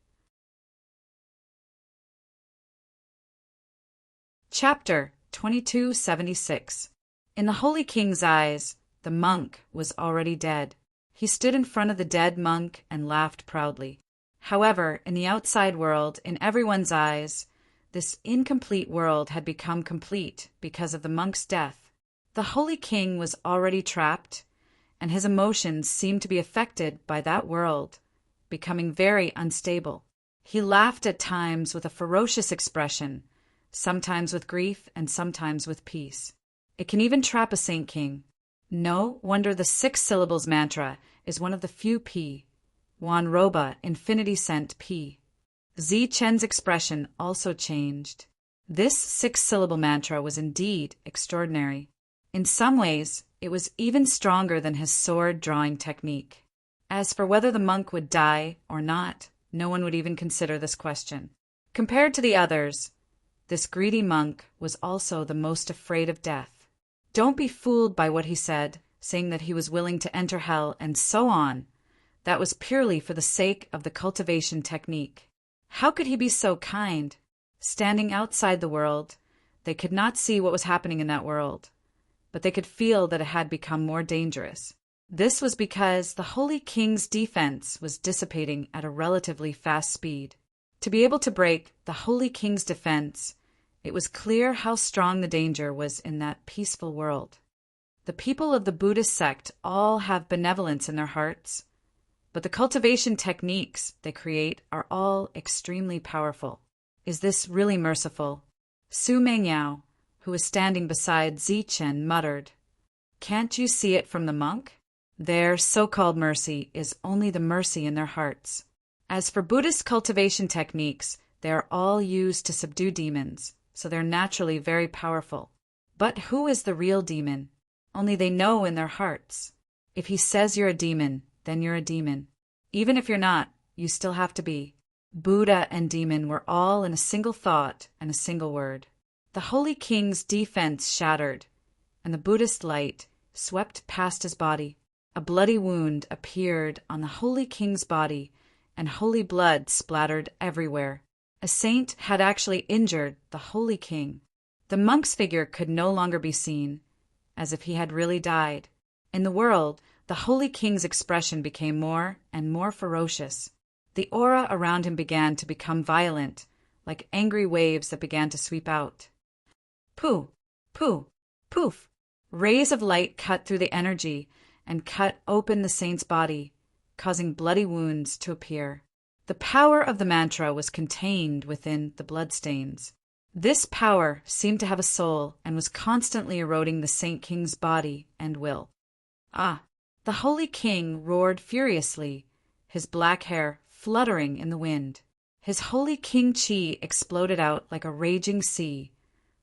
Chapter 2276. In the Holy King's eyes, the monk was already dead. He stood in front of the dead monk and laughed proudly. However, in the outside world, in everyone's eyes, this incomplete world had become complete because of the monk's death. The Holy King was already trapped, and his emotions seemed to be affected by that world, becoming very unstable. He laughed at times with a ferocious expression, sometimes with grief and sometimes with peace. It can even trap a Saint King. No wonder the 6 syllables mantra is one of the few P. Wan Roba, infinity sent P. Zi Chen's expression also changed. This 6-syllable mantra was indeed extraordinary. In some ways, it was even stronger than his sword-drawing technique. As for whether the monk would die or not, no one would even consider this question. Compared to the others, this greedy monk was also the most afraid of death. Don't be fooled by what he said, saying that he was willing to enter hell and so on. That was purely for the sake of the cultivation technique. How could he be so kind? Standing outside the world, they could not see what was happening in that world, but they could feel that it had become more dangerous. This was because the Holy King's defense was dissipating at a relatively fast speed. To be able to break the Holy King's defense, it was clear how strong the danger was in that peaceful world. The people of the Buddhist sect all have benevolence in their hearts, but the cultivation techniques they create are all extremely powerful. Is this really merciful? Su Mengyao, who was standing beside Zichen, muttered, "Can't you see it from the monk? Their so-called mercy is only the mercy in their hearts." As for Buddhist cultivation techniques, they are all used to subdue demons, so they're naturally very powerful. But who is the real demon? Only they know in their hearts. If he says you're a demon, then you're a demon. Even if you're not, you still have to be. Buddha and demon were all in a single thought and a single word. The Holy King's defense shattered, and the Buddhist light swept past his body. A bloody wound appeared on the Holy King's body, and holy blood splattered everywhere. A saint had actually injured the Holy King. The monk's figure could no longer be seen, as if he had really died. In the world, the Holy King's expression became more and more ferocious. The aura around him began to become violent, like angry waves that began to sweep out. Pooh, pooh, poof! Rays of light cut through the energy and cut open the saint's body, causing bloody wounds to appear. The power of the mantra was contained within the bloodstains. This power seemed to have a soul and was constantly eroding the Saint King's body and will. Ah! The Holy King roared furiously, his black hair fluttering in the wind. His Holy King chi exploded out like a raging sea,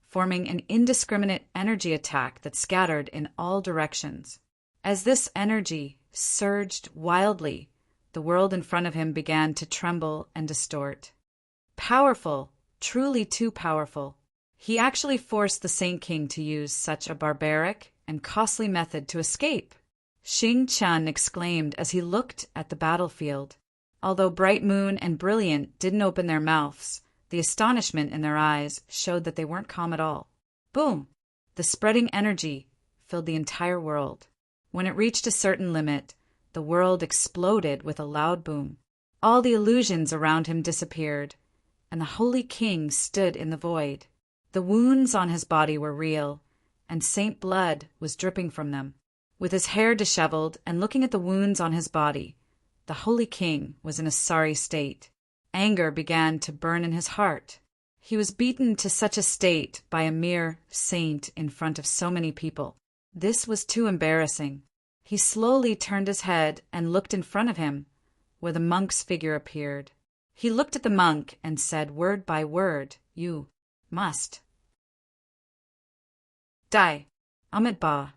forming an indiscriminate energy attack that scattered in all directions. As this energy surged wildly, the world in front of him began to tremble and distort. Powerful, truly too powerful. He actually forced the Saint King to use such a barbaric and costly method to escape. Xing Chen exclaimed as he looked at the battlefield. Although Bright Moon and Brilliant didn't open their mouths, the astonishment in their eyes showed that they weren't calm at all. Boom! The spreading energy filled the entire world. When it reached a certain limit, the world exploded with a loud boom. All the illusions around him disappeared, and the Holy King stood in the void. The wounds on his body were real, and saint blood was dripping from them. With his hair disheveled and looking at the wounds on his body, the Holy King was in a sorry state. Anger began to burn in his heart. He was beaten to such a state by a mere saint in front of so many people. This was too embarrassing. He slowly turned his head and looked in front of him, where the monk's figure appeared. He looked at the monk and said word by word, "You must die. Amit Ba."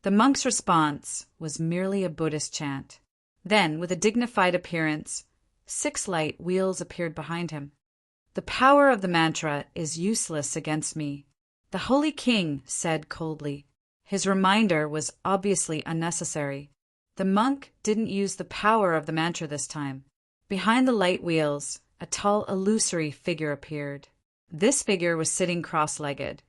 The monk's response was merely a Buddhist chant. Then, with a dignified appearance, 6 light wheels appeared behind him. The power of the mantra is useless against me, the Holy King said coldly. His reminder was obviously unnecessary. The monk didn't use the power of the mantra this time. Behind the light wheels, a tall, illusory figure appeared. This figure was sitting cross-legged,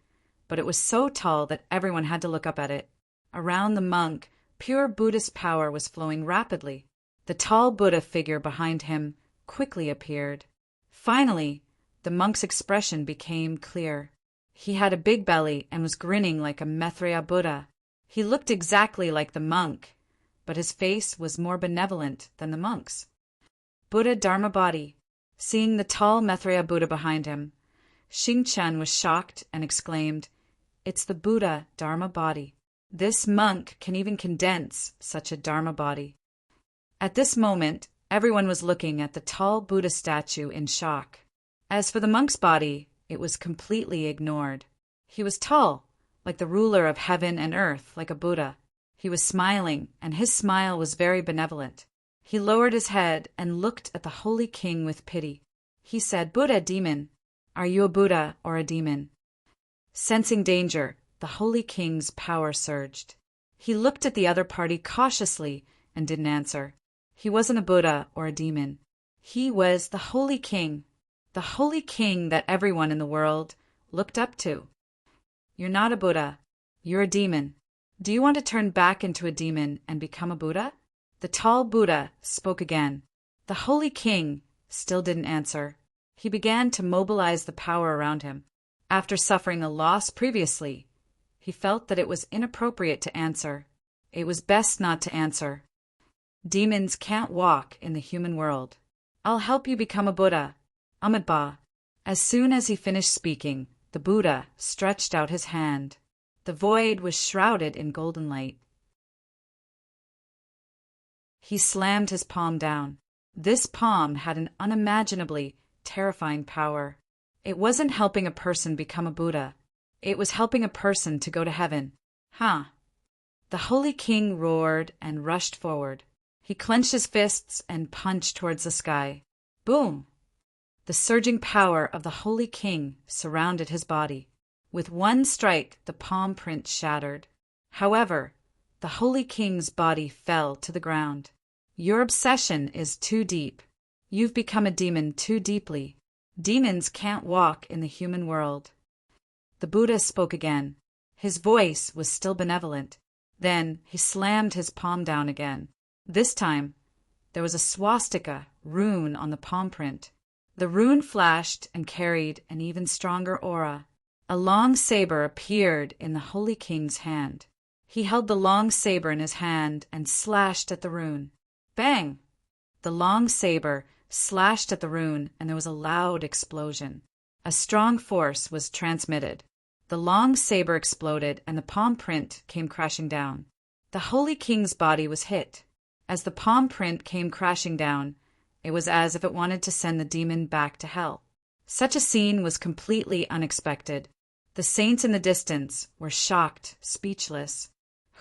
but it was so tall that everyone had to look up at it. Around the monk, pure Buddhist power was flowing rapidly. The tall Buddha figure behind him quickly appeared. Finally, the monk's expression became clear. He had a big belly and was grinning like a Maitreya Buddha. He looked exactly like the monk, but his face was more benevolent than the monk's. Buddha Dharma Body. Seeing the tall Maitreya Buddha behind him, Xingchen was shocked and exclaimed, "It's the Buddha Dharma Body. This monk can even condense such a Dharma body." At this moment, everyone was looking at the tall Buddha statue in shock. As for the monk's body, it was completely ignored. He was tall, like the ruler of heaven and earth, like a Buddha. He was smiling, and his smile was very benevolent. He lowered his head and looked at the Holy King with pity. He said, "Buddha, demon. Are you a Buddha or a demon?" Sensing danger, the Holy King's power surged. He looked at the other party cautiously and didn't answer. He wasn't a Buddha or a demon. He was the Holy King that everyone in the world looked up to. "You're not a Buddha. You're a demon. Do you want to turn back into a demon and become a Buddha?" The tall Buddha spoke again. The Holy King still didn't answer. He began to mobilize the power around him. After suffering a loss previously, he felt that it was inappropriate to answer. It was best not to answer. "Demons can't walk in the human world. I'll help you become a Buddha. Amitabha." As soon as he finished speaking, the Buddha stretched out his hand. The void was shrouded in golden light. He slammed his palm down. This palm had an unimaginably terrifying power. It wasn't helping a person become a Buddha. It was helping a person to go to heaven. The Holy King roared and rushed forward. He clenched his fists and punched towards the sky. Boom! The surging power of the Holy King surrounded his body. With one strike, the palm print shattered. However, the Holy King's body fell to the ground. "Your obsession is too deep. You've become a demon too deeply. Demons can't walk in the human world." The Buddha spoke again. His voice was still benevolent. Then he slammed his palm down again. This time, there was a swastika rune on the palm print. The rune flashed and carried an even stronger aura. A long saber appeared in the Holy King's hand. He held the long saber in his hand and slashed at the rune. Bang! The long saber slashed at the rune, and there was a loud explosion. A strong force was transmitted. The long saber exploded, and the palm print came crashing down. The Holy King's body was hit. As the palm print came crashing down, it was as if it wanted to send the demon back to hell. Such a scene was completely unexpected. The saints in the distance were shocked, speechless.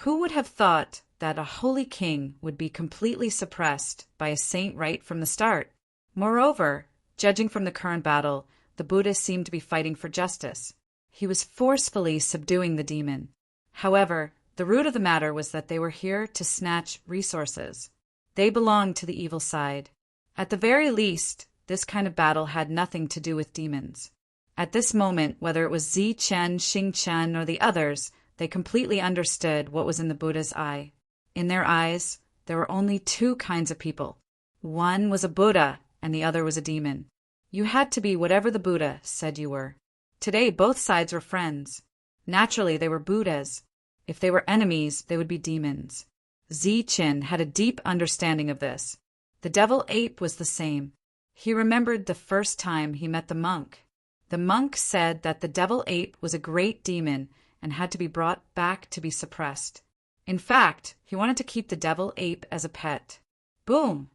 Who would have thought that a Holy King would be completely suppressed by a saint right from the start? Moreover, judging from the current battle, the Buddha seemed to be fighting for justice. He was forcefully subduing the demon. However, the root of the matter was that they were here to snatch resources. They belonged to the evil side. At the very least, this kind of battle had nothing to do with demons. At this moment, whether it was Zichen, Xingchen, or the others, they completely understood what was in the Buddha's eye. In their eyes, there were only two kinds of people. One was a Buddha, and the other was a demon. You had to be whatever the Buddha said you were. Today, both sides were friends. Naturally, they were Buddhas. If they were enemies, they would be demons. Zichen had a deep understanding of this. The devil ape was the same. He remembered the first time he met the monk. The monk said that the devil ape was a great demon and had to be brought back to be suppressed. In fact, he wanted to keep the devil ape as a pet. Boom!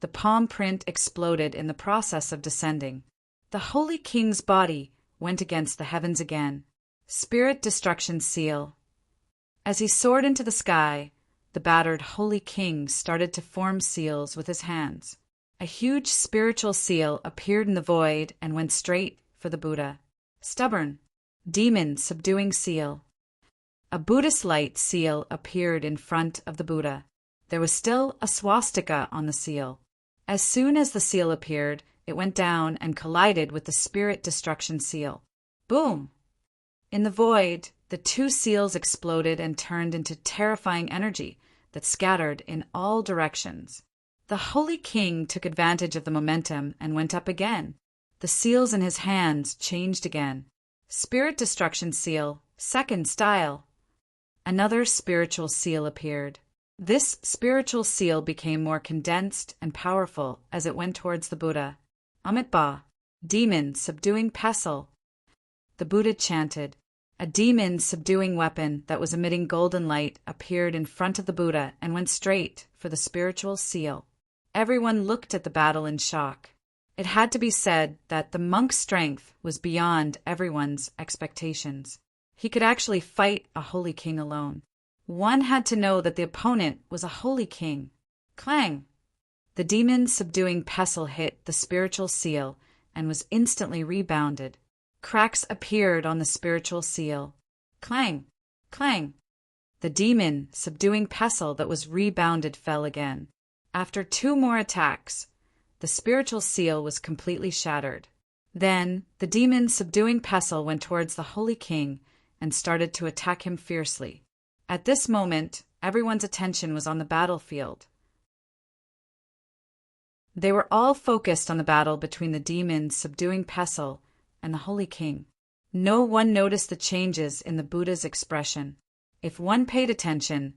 The palm print exploded in the process of descending. The Holy King's body went against the heavens again. Spirit destruction seal. As he soared into the sky, the battered Holy King started to form seals with his hands. A huge spiritual seal appeared in the void and went straight for the Buddha. Stubborn, demon-subduing seal. A Buddhist light seal appeared in front of the Buddha. There was still a swastika on the seal. As soon as the seal appeared, it went down and collided with the spirit destruction seal. Boom! In the void, the two seals exploded and turned into terrifying energy that scattered in all directions. The Holy King took advantage of the momentum and went up again. The seals in his hands changed again. Spirit destruction seal, second style. Another spiritual seal appeared. This spiritual seal became more condensed and powerful as it went towards the Buddha. Amitabha, demon subduing pestle. The Buddha chanted. A demon subduing weapon that was emitting golden light appeared in front of the Buddha and went straight for the spiritual seal. Everyone looked at the battle in shock. It had to be said that the monk's strength was beyond everyone's expectations. He could actually fight a holy king alone. One had to know that the opponent was a holy king. Clang! The demon subduing pestle hit the spiritual seal and was instantly rebounded. Cracks appeared on the spiritual seal. Clang! Clang! The demon subduing pestle that was rebounded fell again. After 2 more attacks, the spiritual seal was completely shattered. Then the demon subduing pestle went towards the holy king and started to attack him fiercely. At this moment, everyone's attention was on the battlefield. They were all focused on the battle between the demon subduing pestle and the holy king. No one noticed the changes in the Buddha's expression. If one paid attention,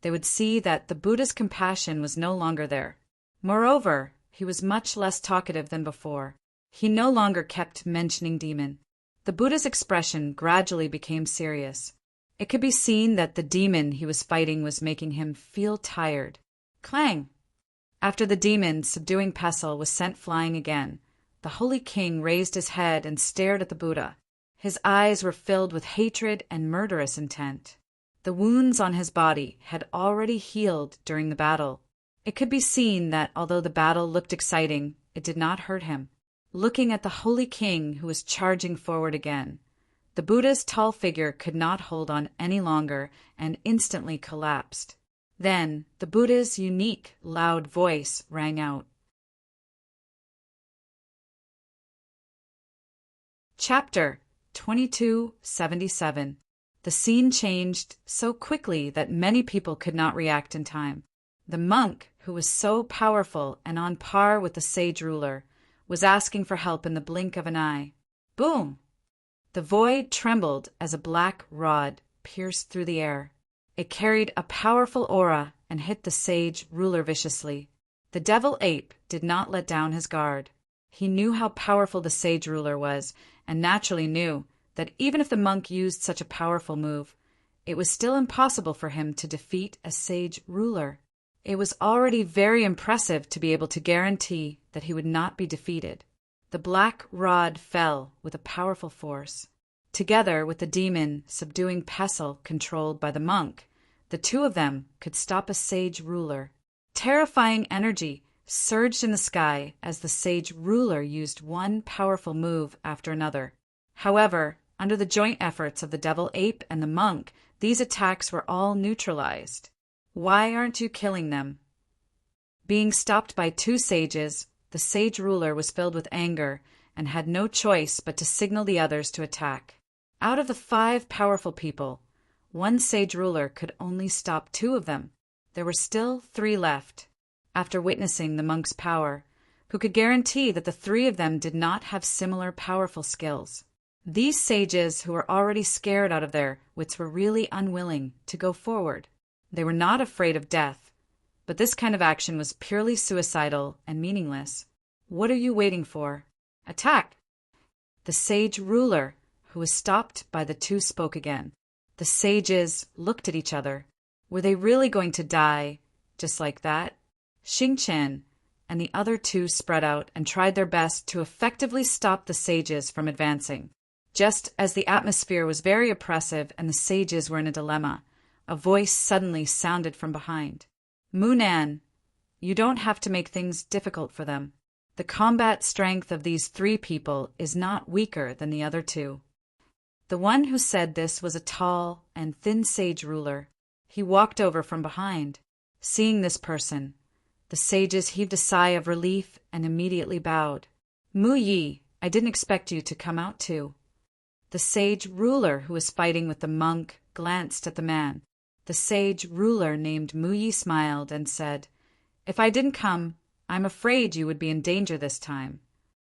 they would see that the Buddha's compassion was no longer there. Moreover, he was much less talkative than before. He no longer kept mentioning demon. The Buddha's expression gradually became serious. It could be seen that the demon he was fighting was making him feel tired. Clang! After the demon subduing pestle was sent flying again, the holy king raised his head and stared at the Buddha. His eyes were filled with hatred and murderous intent. The wounds on his body had already healed during the battle. It could be seen that although the battle looked exciting, it did not hurt him. Looking at the holy king who was charging forward again, the Buddha's tall figure could not hold on any longer and instantly collapsed. Then the Buddha's unique, loud voice rang out. Chapter 2277. The scene changed so quickly that many people could not react in time. The monk, who was so powerful and on par with the sage ruler, was asking for help in the blink of an eye. Boom! The void trembled as a black rod pierced through the air. It carried a powerful aura and hit the sage ruler viciously. The devil ape did not let down his guard. He knew how powerful the sage ruler was, and naturally knew that even if the monk used such a powerful move, it was still impossible for him to defeat a sage ruler. It was already very impressive to be able to guarantee that he would not be defeated. The black rod fell with a powerful force. Together with the demon subduing pestle controlled by the monk, the two of them could stop a sage ruler. Terrifying energy surged in the sky as the sage ruler used one powerful move after another. However, under the joint efforts of the devil ape and the monk, these attacks were all neutralized. Why aren't you killing them? Being stopped by 2 sages, the sage ruler was filled with anger and had no choice but to signal the others to attack. Out of the 5 powerful people, 1 sage ruler could only stop 2 of them. There were still 3 left. After witnessing the monk's power, who could guarantee that the 3 of them did not have similar powerful skills? These sages, who were already scared out of their wits, were really unwilling to go forward. They were not afraid of death, but this kind of action was purely suicidal and meaningless. What are you waiting for? Attack! The sage ruler, who was stopped by the 2, spoke again. The sages looked at each other. Were they really going to die just like that? Xingchen and the other 2 spread out and tried their best to effectively stop the sages from advancing. Just as the atmosphere was very oppressive and the sages were in a dilemma, a voice suddenly sounded from behind. Munan, You don't have to make things difficult for them. The combat strength of these 3 people is not weaker than the other 2. The one who said this was a tall and thin sage ruler. He walked over from behind. Seeing this person, the sages heaved a sigh of relief and immediately bowed. Mu Yi, I didn't expect you to come out too. The sage ruler who was fighting with the monk glanced at the man. The sage ruler named Mu Yi smiled and said, If I didn't come, I'm afraid you would be in danger this time.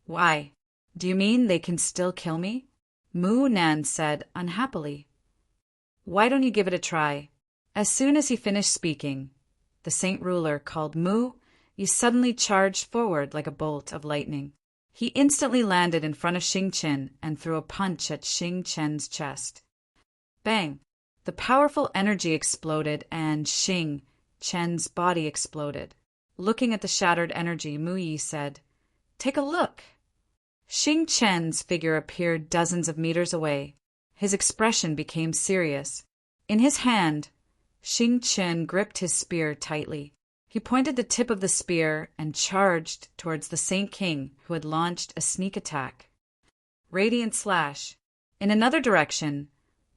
Why? Do you mean they can still kill me? Mu Nan said unhappily. Why don't you give it a try? As soon as he finished speaking, the saint ruler called Mu Yi suddenly charged forward like a bolt of lightning. He instantly landed in front of Xing Chen and threw a punch at Xing Chen's chest. Bang! The powerful energy exploded and Xing Chen's body exploded. Looking at the shattered energy, Mu Yi said, Take a look. Xing Chen's figure appeared dozens of meters away. His expression became serious. In his hand, Xing Chen gripped his spear tightly. He pointed the tip of the spear and charged towards the Saint King, who had launched a sneak attack. Radiant slash. In another direction,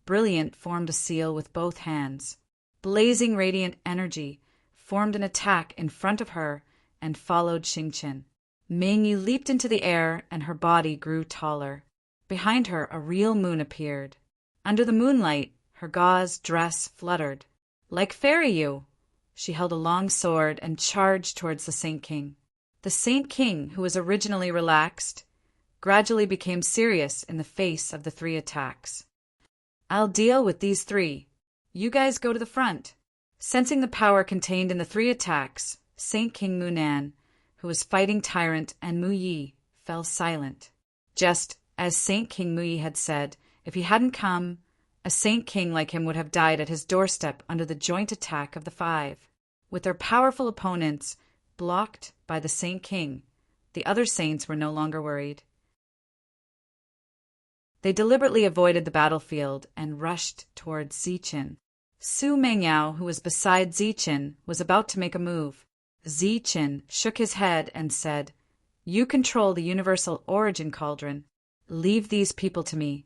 Brilliant formed a seal with both hands. Blazing radiant energy formed an attack in front of her and followed Xing Chen. Mingyi leaped into the air and her body grew taller. Behind her, a real moon appeared. Under the moonlight, her gauze dress fluttered. Like Fairy You! She held a long sword and charged towards the Saint King. The Saint King, who was originally relaxed, gradually became serious in the face of the 3 attacks. I'll deal with these 3. You guys go to the front. Sensing the power contained in the 3 attacks, Saint King Mu Nan, who was fighting Tyrant, and Mu Yi, fell silent. Just as Saint King Mu Yi had said, if he hadn't come, a Saint King like him would have died at his doorstep under the joint attack of the 5. With their powerful opponents blocked by the Saint King, the other saints were no longer worried. They deliberately avoided the battlefield and rushed towards Zichen. Su Mengyao, who was beside Zichen, was about to make a move. Zichen shook his head and said, You control the universal origin cauldron. Leave these people to me.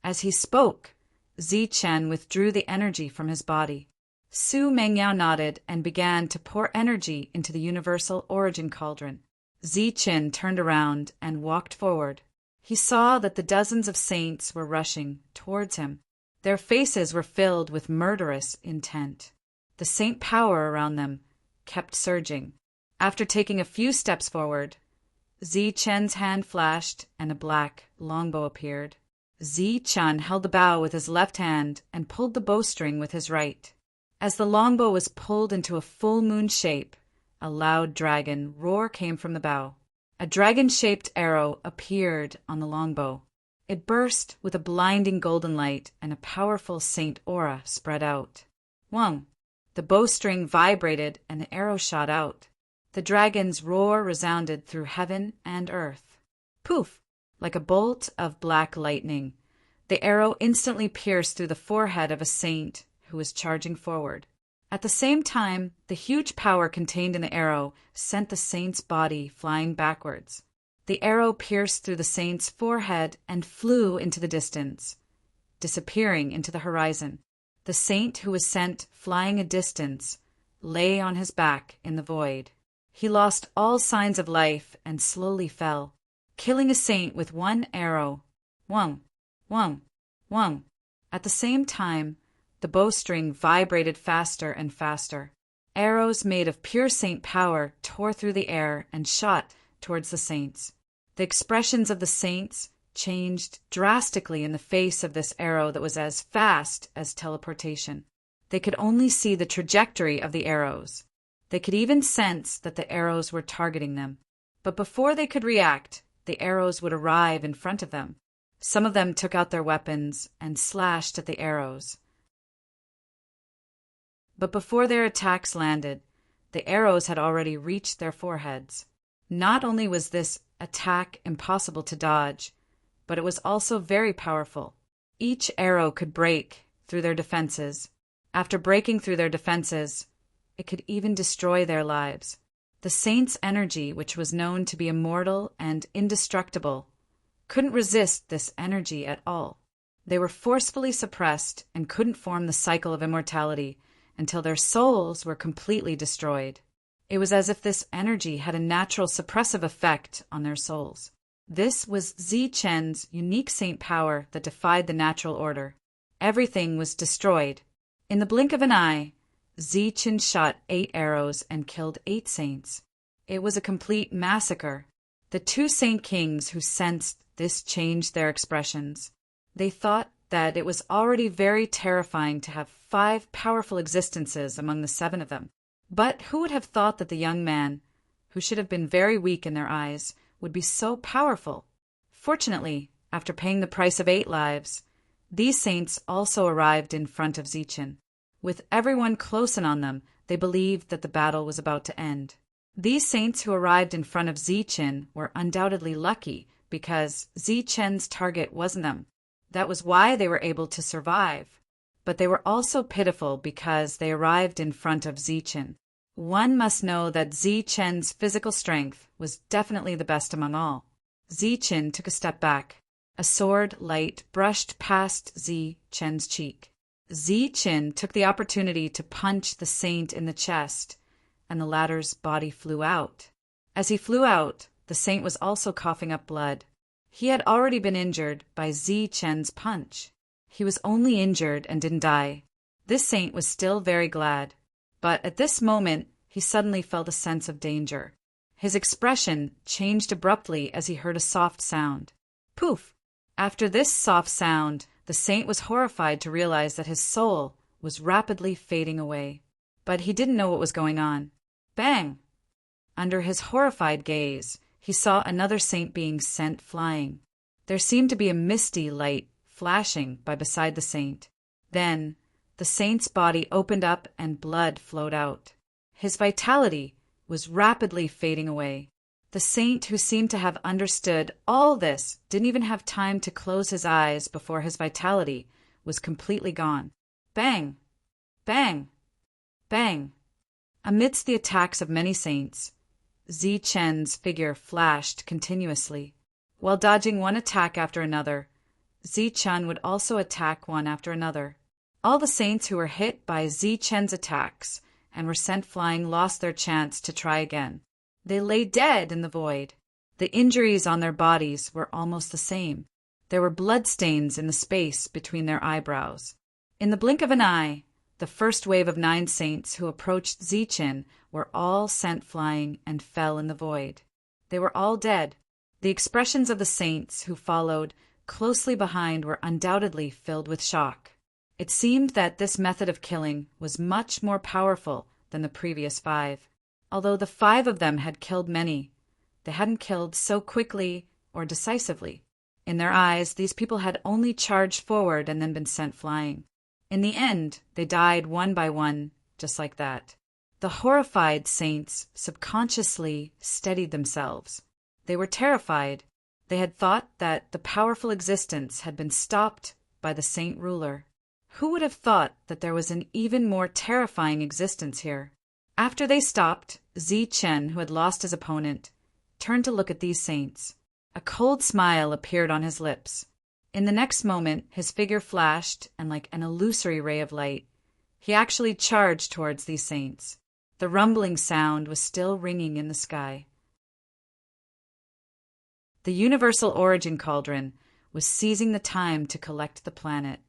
As he spoke, Zichen withdrew the energy from his body. Su Mengyao nodded and began to pour energy into the universal origin cauldron. Zichen turned around and walked forward. He saw that the dozens of saints were rushing towards him. Their faces were filled with murderous intent. The saint power around them kept surging. After taking a few steps forward, Zichen's hand flashed and a black longbow appeared. Zichen held the bow with his left hand and pulled the bowstring with his right. As the longbow was pulled into a full moon shape, a loud dragon roar came from the bow. A dragon-shaped arrow appeared on the longbow. It burst with a blinding golden light, and a powerful saint aura spread out. Wong! The bowstring vibrated, and the arrow shot out. The dragon's roar resounded through heaven and earth. Poof! Like a bolt of black lightning, the arrow instantly pierced through the forehead of a saint who was charging forward. At the same time, the huge power contained in the arrow sent the saint's body flying backwards. The arrow pierced through the saint's forehead and flew into the distance, disappearing into the horizon. The saint who was sent flying a distance lay on his back in the void. He lost all signs of life and slowly fell, killing a saint with one arrow. Wong, wong, wong. At the same time, the bowstring vibrated faster and faster. Arrows made of pure saint power tore through the air and shot towards the saints. The expressions of the saints changed drastically in the face of this arrow that was as fast as teleportation. They could only see the trajectory of the arrows. They could even sense that the arrows were targeting them. But before they could react, the arrows would arrive in front of them. Some of them took out their weapons and slashed at the arrows. But before their attacks landed, the arrows had already reached their foreheads. Not only was this attack impossible to dodge, but it was also very powerful. Each arrow could break through their defenses. After breaking through their defenses, it could even destroy their lives. The saint's energy, which was known to be immortal and indestructible, couldn't resist this energy at all. They were forcefully suppressed and couldn't form the cycle of immortality until their souls were completely destroyed. It was as if this energy had a natural suppressive effect on their souls. This was Zichen's unique saint power that defied the natural order. Everything was destroyed. In the blink of an eye, Zichen shot 8 arrows and killed 8 saints. It was a complete massacre. The 2 saint kings who sensed this changed their expressions. They thought that it was already very terrifying to have 5 powerful existences among the 7 of them. But who would have thought that the young man, who should have been very weak in their eyes, would be so powerful? Fortunately, after paying the price of 8 lives, these saints also arrived in front of Zichen. With everyone close in on them, they believed that the battle was about to end. These saints who arrived in front of Zichen were undoubtedly lucky because Zichen's target wasn't them. That was why they were able to survive. But they were also pitiful because they arrived in front of Zichen. One must know that Zichen's physical strength was definitely the best among all. Zichen took a step back. A sword light brushed past Zichen's cheek. Zichen took the opportunity to punch the saint in the chest, and the latter's body flew out. As he flew out, the saint was also coughing up blood. He had already been injured by Zichen's punch. He was only injured and didn't die. This saint was still very glad, but at this moment he suddenly felt a sense of danger. His expression changed abruptly as he heard a soft sound. Poof! After this soft sound, the saint was horrified to realize that his soul was rapidly fading away. But he didn't know what was going on. Bang! Under his horrified gaze, he saw another saint being sent flying. There seemed to be a misty light flashing by beside the saint. Then, the saint's body opened up and blood flowed out. His vitality was rapidly fading away. The saint, who seemed to have understood all this, didn't even have time to close his eyes before his vitality was completely gone. Bang! Bang! Bang! Amidst the attacks of many saints, Zichen's figure flashed continuously. While dodging one attack after another, Zichen would also attack one after another. All the saints who were hit by Zichen's attacks and were sent flying lost their chance to try again. They lay dead in the void. The injuries on their bodies were almost the same. There were bloodstains in the space between their eyebrows. In the blink of an eye, the first wave of 9 saints who approached Zichen were all sent flying and fell in the void. They were all dead. The expressions of the saints who followed closely behind were undoubtedly filled with shock. It seemed that this method of killing was much more powerful than the previous 5. Although the 5 of them had killed many, they hadn't killed so quickly or decisively. In their eyes, these people had only charged forward and then been sent flying. In the end, they died one by one, just like that. The horrified saints subconsciously steadied themselves. They were terrified. They had thought that the powerful existence had been stopped by the saint ruler. Who would have thought that there was an even more terrifying existence here? After they stopped, Zichen, who had lost his opponent, turned to look at these saints. A cold smile appeared on his lips. In the next moment, his figure flashed, and like an illusory ray of light, he actually charged towards these saints. The rumbling sound was still ringing in the sky. The Universal Origin Cauldron was seizing the time to collect the planet.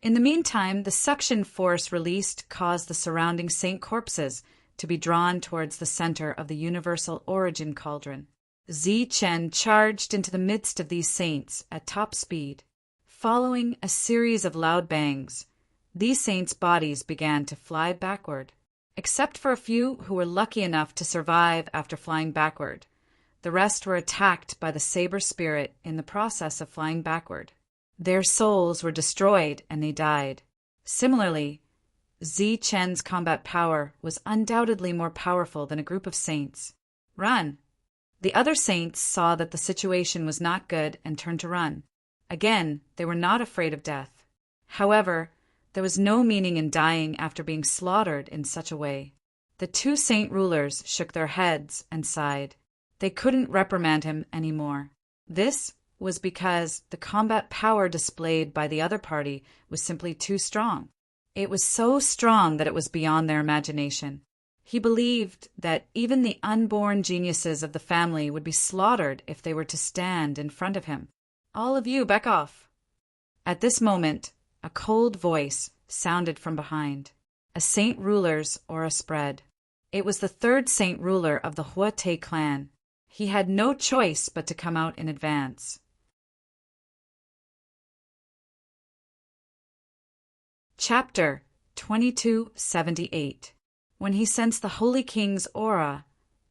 In the meantime, the suction force released caused the surrounding saint corpses to be drawn towards the center of the Universal Origin Cauldron. Zichen charged into the midst of these saints at top speed. Following a series of loud bangs, these saints' bodies began to fly backward. Except for a few who were lucky enough to survive after flying backward, the rest were attacked by the saber spirit in the process of flying backward. Their souls were destroyed and they died. Similarly, Zichen's combat power was undoubtedly more powerful than a group of saints. Run! The other saints saw that the situation was not good and turned to run. Again, they were not afraid of death. However, there was no meaning in dying after being slaughtered in such a way. The two saint rulers shook their heads and sighed. They couldn't reprimand him anymore. This was because the combat power displayed by the other party was simply too strong. It was so strong that it was beyond their imagination. He believed that even the unborn geniuses of the family would be slaughtered if they were to stand in front of him. "All of you, back off." At this moment, a cold voice sounded from behind. A saint ruler's aura spread. It was the third saint ruler of the Huate clan. He had no choice but to come out in advance. Chapter 2278. When he sensed the Holy King's aura,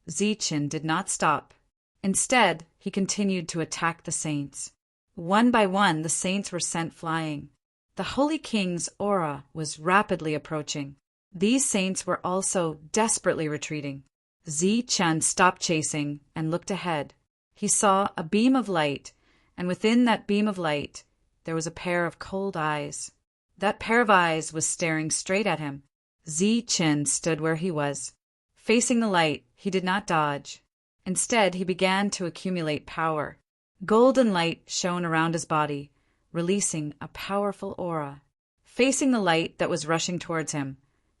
Zichen did not stop. Instead, he continued to attack the saints. One by one, the saints were sent flying. The Holy King's aura was rapidly approaching. These saints were also desperately retreating. Zichen stopped chasing and looked ahead. He saw a beam of light, and within that beam of light, there was a pair of cold eyes. That pair of eyes was staring straight at him. Zichen stood where he was. Facing the light, he did not dodge. Instead, he began to accumulate power. Golden light shone around his body, releasing a powerful aura. Facing the light that was rushing towards him,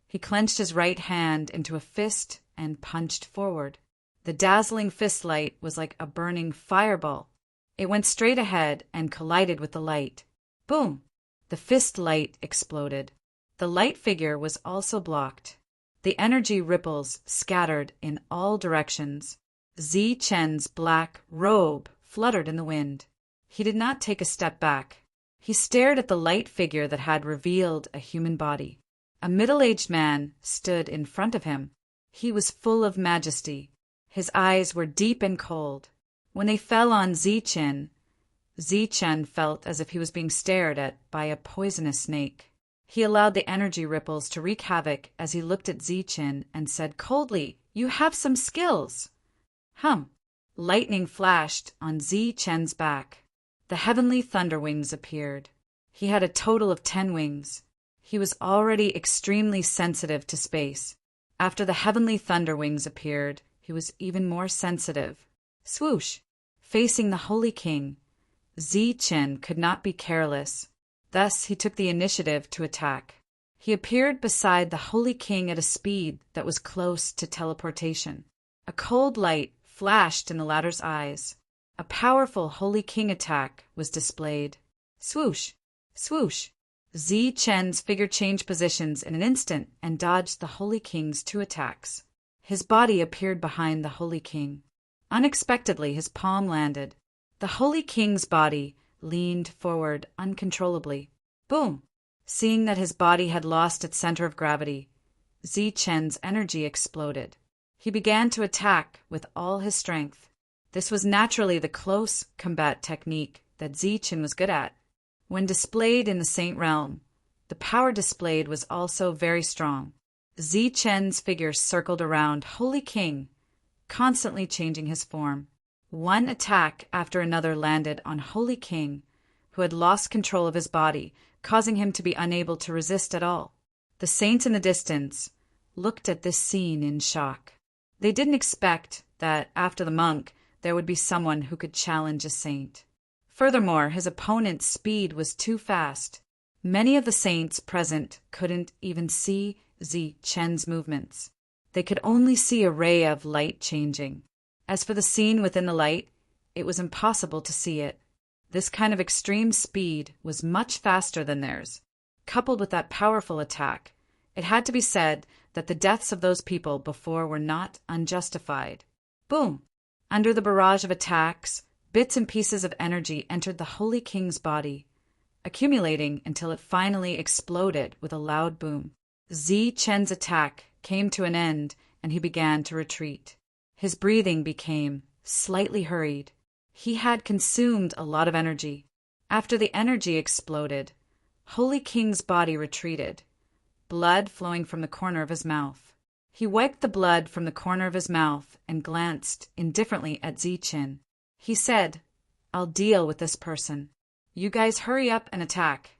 he clenched his right hand into a fist and punched forward. The dazzling fist light was like a burning fireball. It went straight ahead and collided with the light. Boom! The fist light exploded. The light figure was also blocked. The energy ripples scattered in all directions. Zichen's black robe fluttered in the wind. He did not take a step back. He stared at the light figure that had revealed a human body. A middle-aged man stood in front of him. He was full of majesty. His eyes were deep and cold. When they fell on Zichen, Zichen felt as if he was being stared at by a poisonous snake. He allowed the energy ripples to wreak havoc as he looked at Zichen and said coldly, "You have some skills." Lightning flashed on Zichen's back. The heavenly thunder wings appeared. He had a total of 10 wings. He was already extremely sensitive to space. After the heavenly thunder wings appeared, he was even more sensitive. Swoosh! Facing the Holy King, Zichen could not be careless. Thus he took the initiative to attack. He appeared beside the Holy King at a speed that was close to teleportation. A cold light flashed in the latter's eyes. A powerful Holy King attack was displayed. Swoosh! Swoosh! Zichen's figure changed positions in an instant and dodged the Holy King's 2 attacks. His body appeared behind the Holy King. Unexpectedly, his palm landed. The Holy King's body leaned forward uncontrollably. Boom! Seeing that his body had lost its center of gravity, Zichen's energy exploded. He began to attack with all his strength. This was naturally the close combat technique that Zichen was good at. When displayed in the Saint Realm, the power displayed was also very strong. Zichen's figure circled around Holy King, constantly changing his form. One attack after another landed on Holy King, who had lost control of his body, causing him to be unable to resist at all. The saints in the distance looked at this scene in shock. They didn't expect that after the monk, there would be someone who could challenge a saint. Furthermore, his opponent's speed was too fast. Many of the saints present couldn't even see Zichen's movements. They could only see a ray of light changing. As for the scene within the light, it was impossible to see it. This kind of extreme speed was much faster than theirs. Coupled with that powerful attack, it had to be said that the deaths of those people before were not unjustified. Boom! Under the barrage of attacks, bits and pieces of energy entered the Holy King's body, accumulating until it finally exploded with a loud boom. Zichen's attack came to an end and he began to retreat. His breathing became slightly hurried. He had consumed a lot of energy. After the energy exploded, Holy King's body retreated, blood flowing from the corner of his mouth. He wiped the blood from the corner of his mouth and glanced indifferently at Zichen. He said, "I'll deal with this person. You guys hurry up and attack."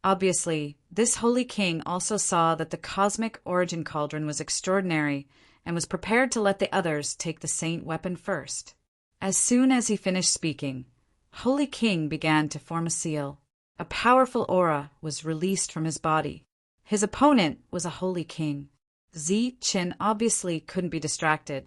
Obviously, this holy king also saw that the cosmic origin cauldron was extraordinary and was prepared to let the others take the saint weapon first. As soon as he finished speaking, Holy King began to form a seal. A powerful aura was released from his body. His opponent was a holy king. Zi Qin obviously couldn't be distracted.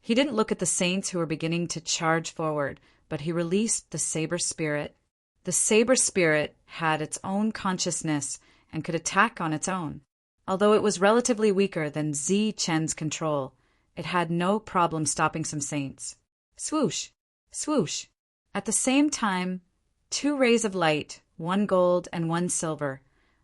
He didn't look at the saints who were beginning to charge forward, but he released the saber spirit. The saber spirit had its own consciousness and could attack on its own. Although it was relatively weaker than Zi Chen's control, it had no problem stopping some saints. Swoosh! Swoosh! At the same time, 2 rays of light, one gold and one silver,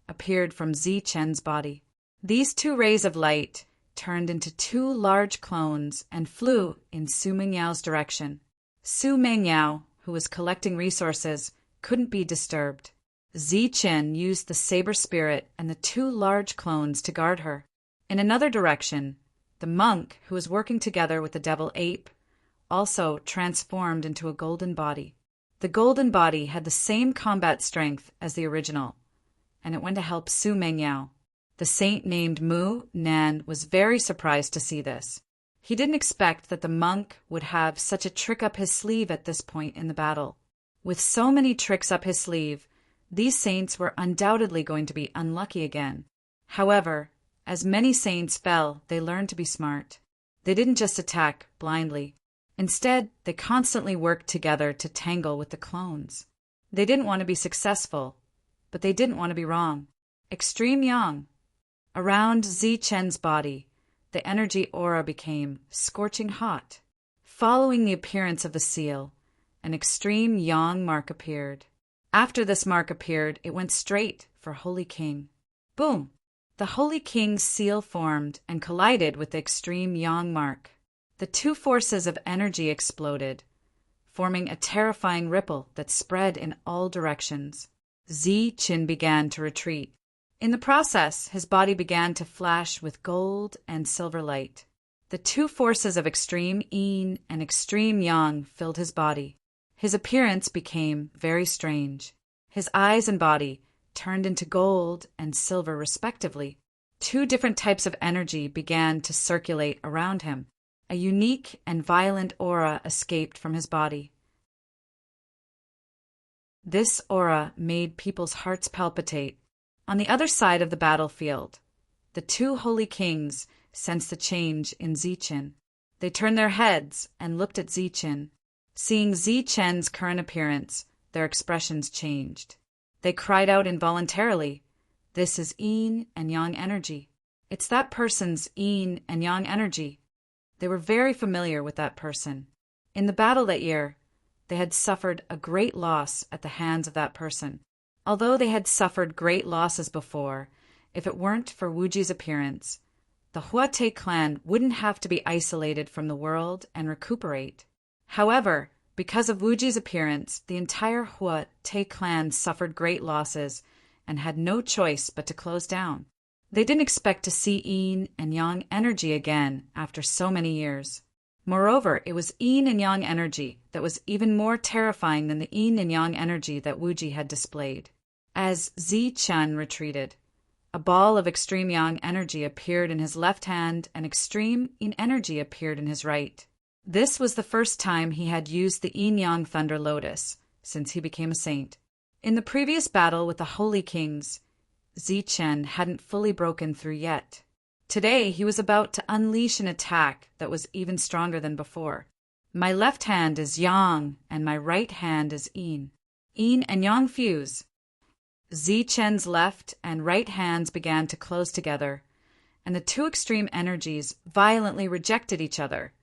appeared from Zi Chen's body. These 2 rays of light turned into 2 large clones and flew in Su Mengyao's direction. Su Mengyao, who was collecting resources, couldn't be disturbed. Zi Chen used the saber spirit and the 2 large clones to guard her. In another direction, the monk, who was working together with the devil ape, also transformed into a golden body. The golden body had the same combat strength as the original, and it went to help Su Mengyao. The saint named Mu Nan was very surprised to see this. He didn't expect that the monk would have such a trick up his sleeve at this point in the battle. With so many tricks up his sleeve, these saints were undoubtedly going to be unlucky again. However, as many saints fell, they learned to be smart. They didn't just attack blindly. Instead, they constantly worked together to tangle with the clones. They didn't want to be successful, but they didn't want to be wrong. Extreme yang. Around Zi Chen's body, the energy aura became scorching hot. Following the appearance of the seal, an extreme yang mark appeared. After this mark appeared, it went straight for Holy King. Boom! The Holy King's seal formed and collided with the extreme yang mark. The 2 forces of energy exploded, forming a terrifying ripple that spread in all directions. Zi Qin began to retreat. In the process, his body began to flash with gold and silver light. The 2 forces of extreme yin and extreme yang filled his body. His appearance became very strange. His eyes and body turned into gold and silver respectively. 2 different types of energy began to circulate around him. A unique and violent aura escaped from his body. This aura made people's hearts palpitate. On the other side of the battlefield, the 2 holy kings sensed the change in Zi Qin. They turned their heads and looked at Zi Qin. Seeing Zi Chen's current appearance, their expressions changed. They cried out involuntarily, "This is yin and yang energy. It's that person's yin and yang energy." They were very familiar with that person. In the battle that year, they had suffered a great loss at the hands of that person. Although they had suffered great losses before, if it weren't for Wuji's appearance, the Huate clan wouldn't have to be isolated from the world and recuperate. However, because of Wuji's appearance, the entire Huate clan suffered great losses and had no choice but to close down. They didn't expect to see yin and yang energy again after so many years. Moreover, it was yin and yang energy that was even more terrifying than the yin and yang energy that Wuji had displayed. As Zi Chen retreated, a ball of extreme yang energy appeared in his left hand and extreme yin energy appeared in his right. This was the first time he had used the yin-yang thunder lotus since he became a saint. In the previous battle with the Holy Kings, Zi Chen hadn't fully broken through yet. Today he was about to unleash an attack that was even stronger than before. My left hand is yang and my right hand is yin. Yin and yang fuse. Zi Chen's left and right hands began to close together, and the 2 extreme energies violently rejected each other,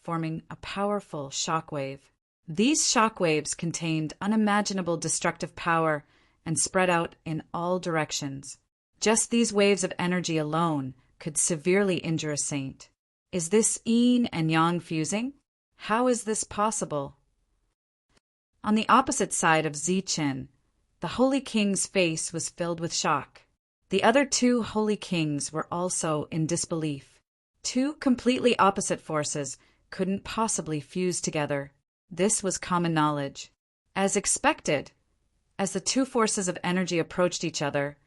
forming a powerful shockwave. These shockwaves contained unimaginable destructive power and spread out in all directions. Just these waves of energy alone could severely injure a saint. Is this yin and yang fusing? How is this possible? On the opposite side of Zi Chen, the Holy King's face was filled with shock. The other 2 Holy Kings were also in disbelief. 2 completely opposite forces couldn't possibly fuse together. This was common knowledge. As expected, As the two forces of energy approached each other,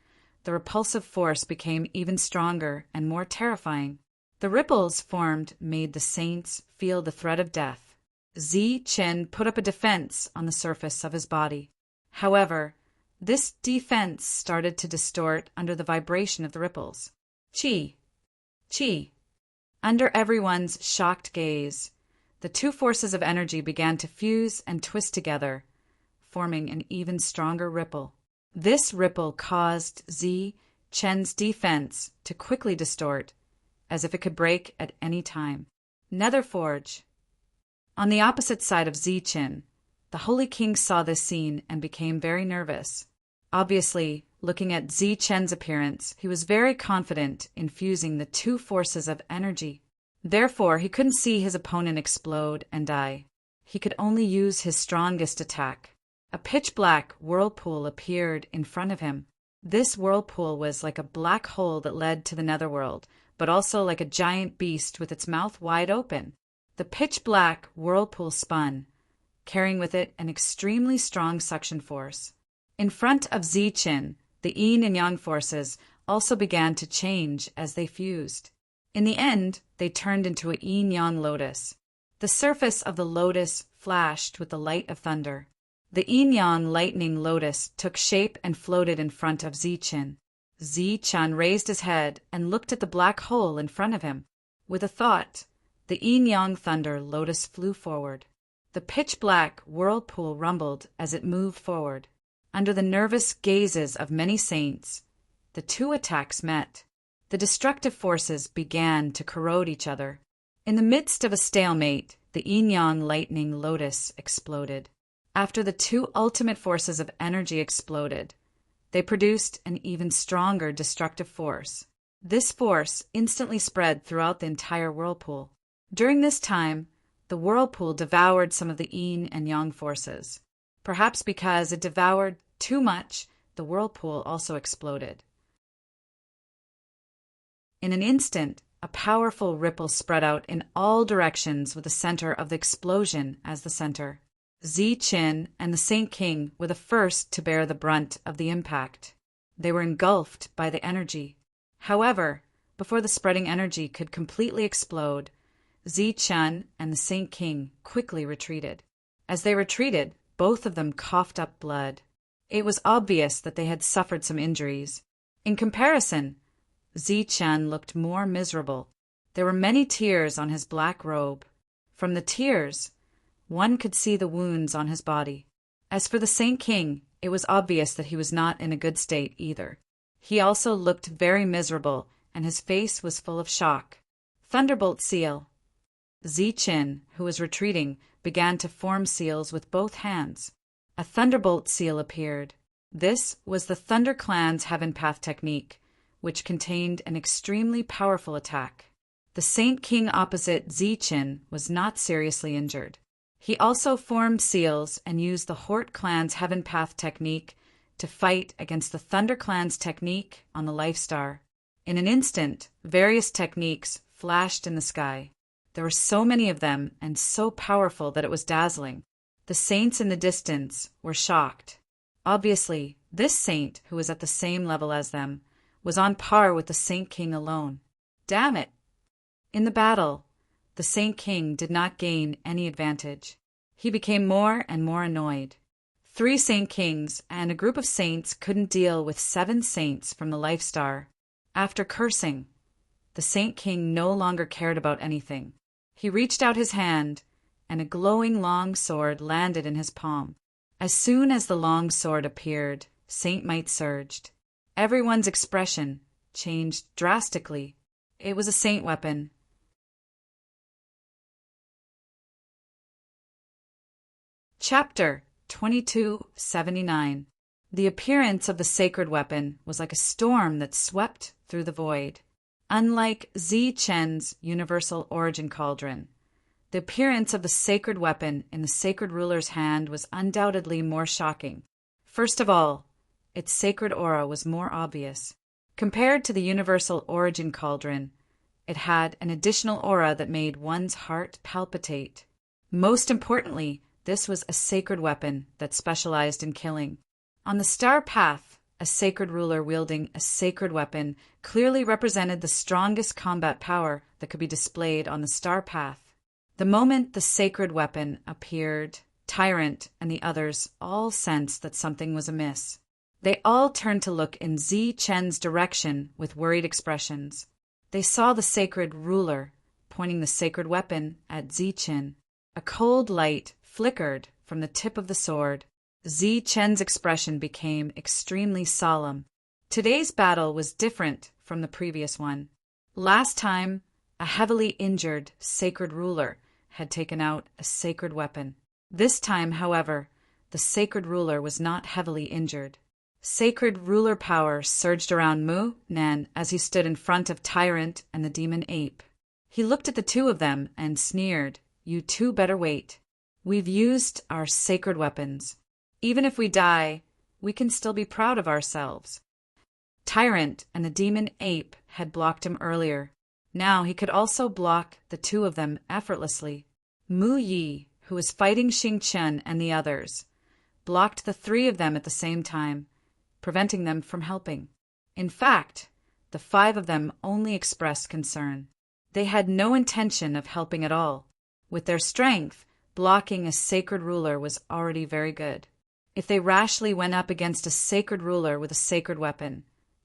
the repulsive force became even stronger and more terrifying. The ripples formed made the saints feel the threat of death. Zi-Chen put up a defense on the surface of his body. However, this defense started to distort under the vibration of the ripples. Chi! Chi! Under everyone's shocked gaze, the two forces of energy began to fuse and twist together, forming an even stronger ripple. This ripple caused Zi-Chen's defense to quickly distort, as if it could break at any time. Netherforge. On the opposite side of Zi-Chen, the Holy King saw this scene and became very nervous. Obviously, looking at Zi-Chen's appearance, he was very confident in fusing the two forces of energy. Therefore, he couldn't see his opponent explode and die. He could only use his strongest attack. A pitch-black whirlpool appeared in front of him. This whirlpool was like a black hole that led to the netherworld, but also like a giant beast with its mouth wide open. The pitch-black whirlpool spun, carrying with it an extremely strong suction force. In front of Zi-Chen, the yin and yang forces also began to change as they fused. In the end, they turned into a yin-yang lotus. The surface of the lotus flashed with the light of thunder. The yin-yang lightning lotus took shape and floated in front of Zi-Chen. Zi-Chen raised his head and looked at the black hole in front of him. With a thought, the yin-yang thunder lotus flew forward. The pitch-black whirlpool rumbled as it moved forward. Under the nervous gazes of many saints, the two attacks met. The destructive forces began to corrode each other. In the midst of a stalemate, the yin-yang lightning lotus exploded. After the two ultimate forces of energy exploded, they produced an even stronger destructive force. This force instantly spread throughout the entire whirlpool. During this time, the whirlpool devoured some of the yin and yang forces. Perhaps because it devoured too much, the whirlpool also exploded. In an instant, a powerful ripple spread out in all directions with the center of the explosion as the center. Zi-Chen and the Saint King were the first to bear the brunt of the impact. They were engulfed by the energy. However, before the spreading energy could completely explode, Zi-Chen and the Saint King quickly retreated. As they retreated, both of them coughed up blood. It was obvious that they had suffered some injuries. In comparison, Zi-Chen looked more miserable. There were many tears on his black robe. From the tears, one could see the wounds on his body. As for the Saint King, it was obvious that he was not in a good state either. He also looked very miserable, and his face was full of shock. Thunderbolt seal. Zi-Chen, who was retreating, began to form seals with both hands. A thunderbolt seal appeared. This was the Thunder Clan's Heaven Path technique, which contained an extremely powerful attack. The Saint King opposite Zi-Chen was not seriously injured. He also formed seals and used the Hort Clan's Heaven Path technique to fight against the Thunder Clan's technique on the Life Star. In an instant, various techniques flashed in the sky. There were so many of them and so powerful that it was dazzling. The saints in the distance were shocked. Obviously, this saint, who was at the same level as them, was on par with the Saint King alone. Damn it! In the battle, the Saint King did not gain any advantage. He became more and more annoyed. 3 Saint Kings and a group of saints couldn't deal with 7 saints from the Life Star. After cursing, the Saint King no longer cared about anything. He reached out his hand, and a glowing long sword landed in his palm. As soon as the long sword appeared, Saint Might surged. Everyone's expression changed drastically. It was a saint weapon. Chapter 2279. The appearance of the sacred weapon was like a storm that swept through the void. Unlike Zi-Chen's universal origin cauldron, the appearance of the sacred weapon in the sacred ruler's hand was undoubtedly more shocking. First of all, its sacred aura was more obvious. Compared to the universal origin cauldron, it had an additional aura that made one's heart palpitate. Most importantly, this was a sacred weapon that specialized in killing. On the star path, a sacred ruler wielding a sacred weapon clearly represented the strongest combat power that could be displayed on the star path. The moment the sacred weapon appeared, Tyrant and the others all sensed that something was amiss. They all turned to look in Zi Chen's direction with worried expressions. They saw the sacred ruler pointing the sacred weapon at Zi Chen. A cold light flickered from the tip of the sword. Zi Chen's expression became extremely solemn. Today's battle was different from the previous one. Last time, a heavily injured sacred ruler had taken out a sacred weapon. This time, however, the sacred ruler was not heavily injured. Sacred ruler power surged around Mu Nan as he stood in front of Tyrant and the demon ape. He looked at the two of them and sneered, "You two better wait. We've used our sacred weapons. Even if we die, we can still be proud of ourselves." Tyrant and the demon ape had blocked him earlier. Now he could also block the two of them effortlessly. Mu Yi, who was fighting Xing Chen and the others, blocked the three of them at the same time, preventing them from helping. In fact, the five of them only expressed concern. They had no intention of helping at all. With their strength, blocking a sacred ruler was already very good. If they rashly went up against a sacred ruler with a sacred weapon,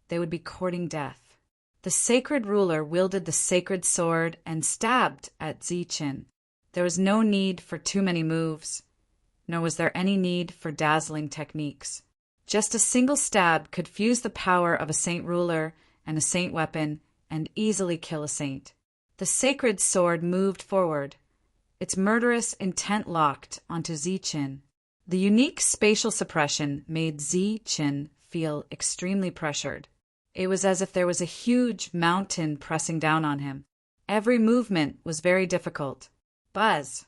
they would be courting death. The sacred ruler wielded the sacred sword and stabbed at Zi Chen. There was no need for too many moves, nor was there any need for dazzling techniques. Just a single stab could fuse the power of a saint ruler and a saint weapon and easily kill a saint. The sacred sword moved forward, its murderous intent locked onto Zi Chen. The unique spatial suppression made Zi Chen feel extremely pressured. It was as if there was a huge mountain pressing down on him. Every movement was very difficult. Buzz!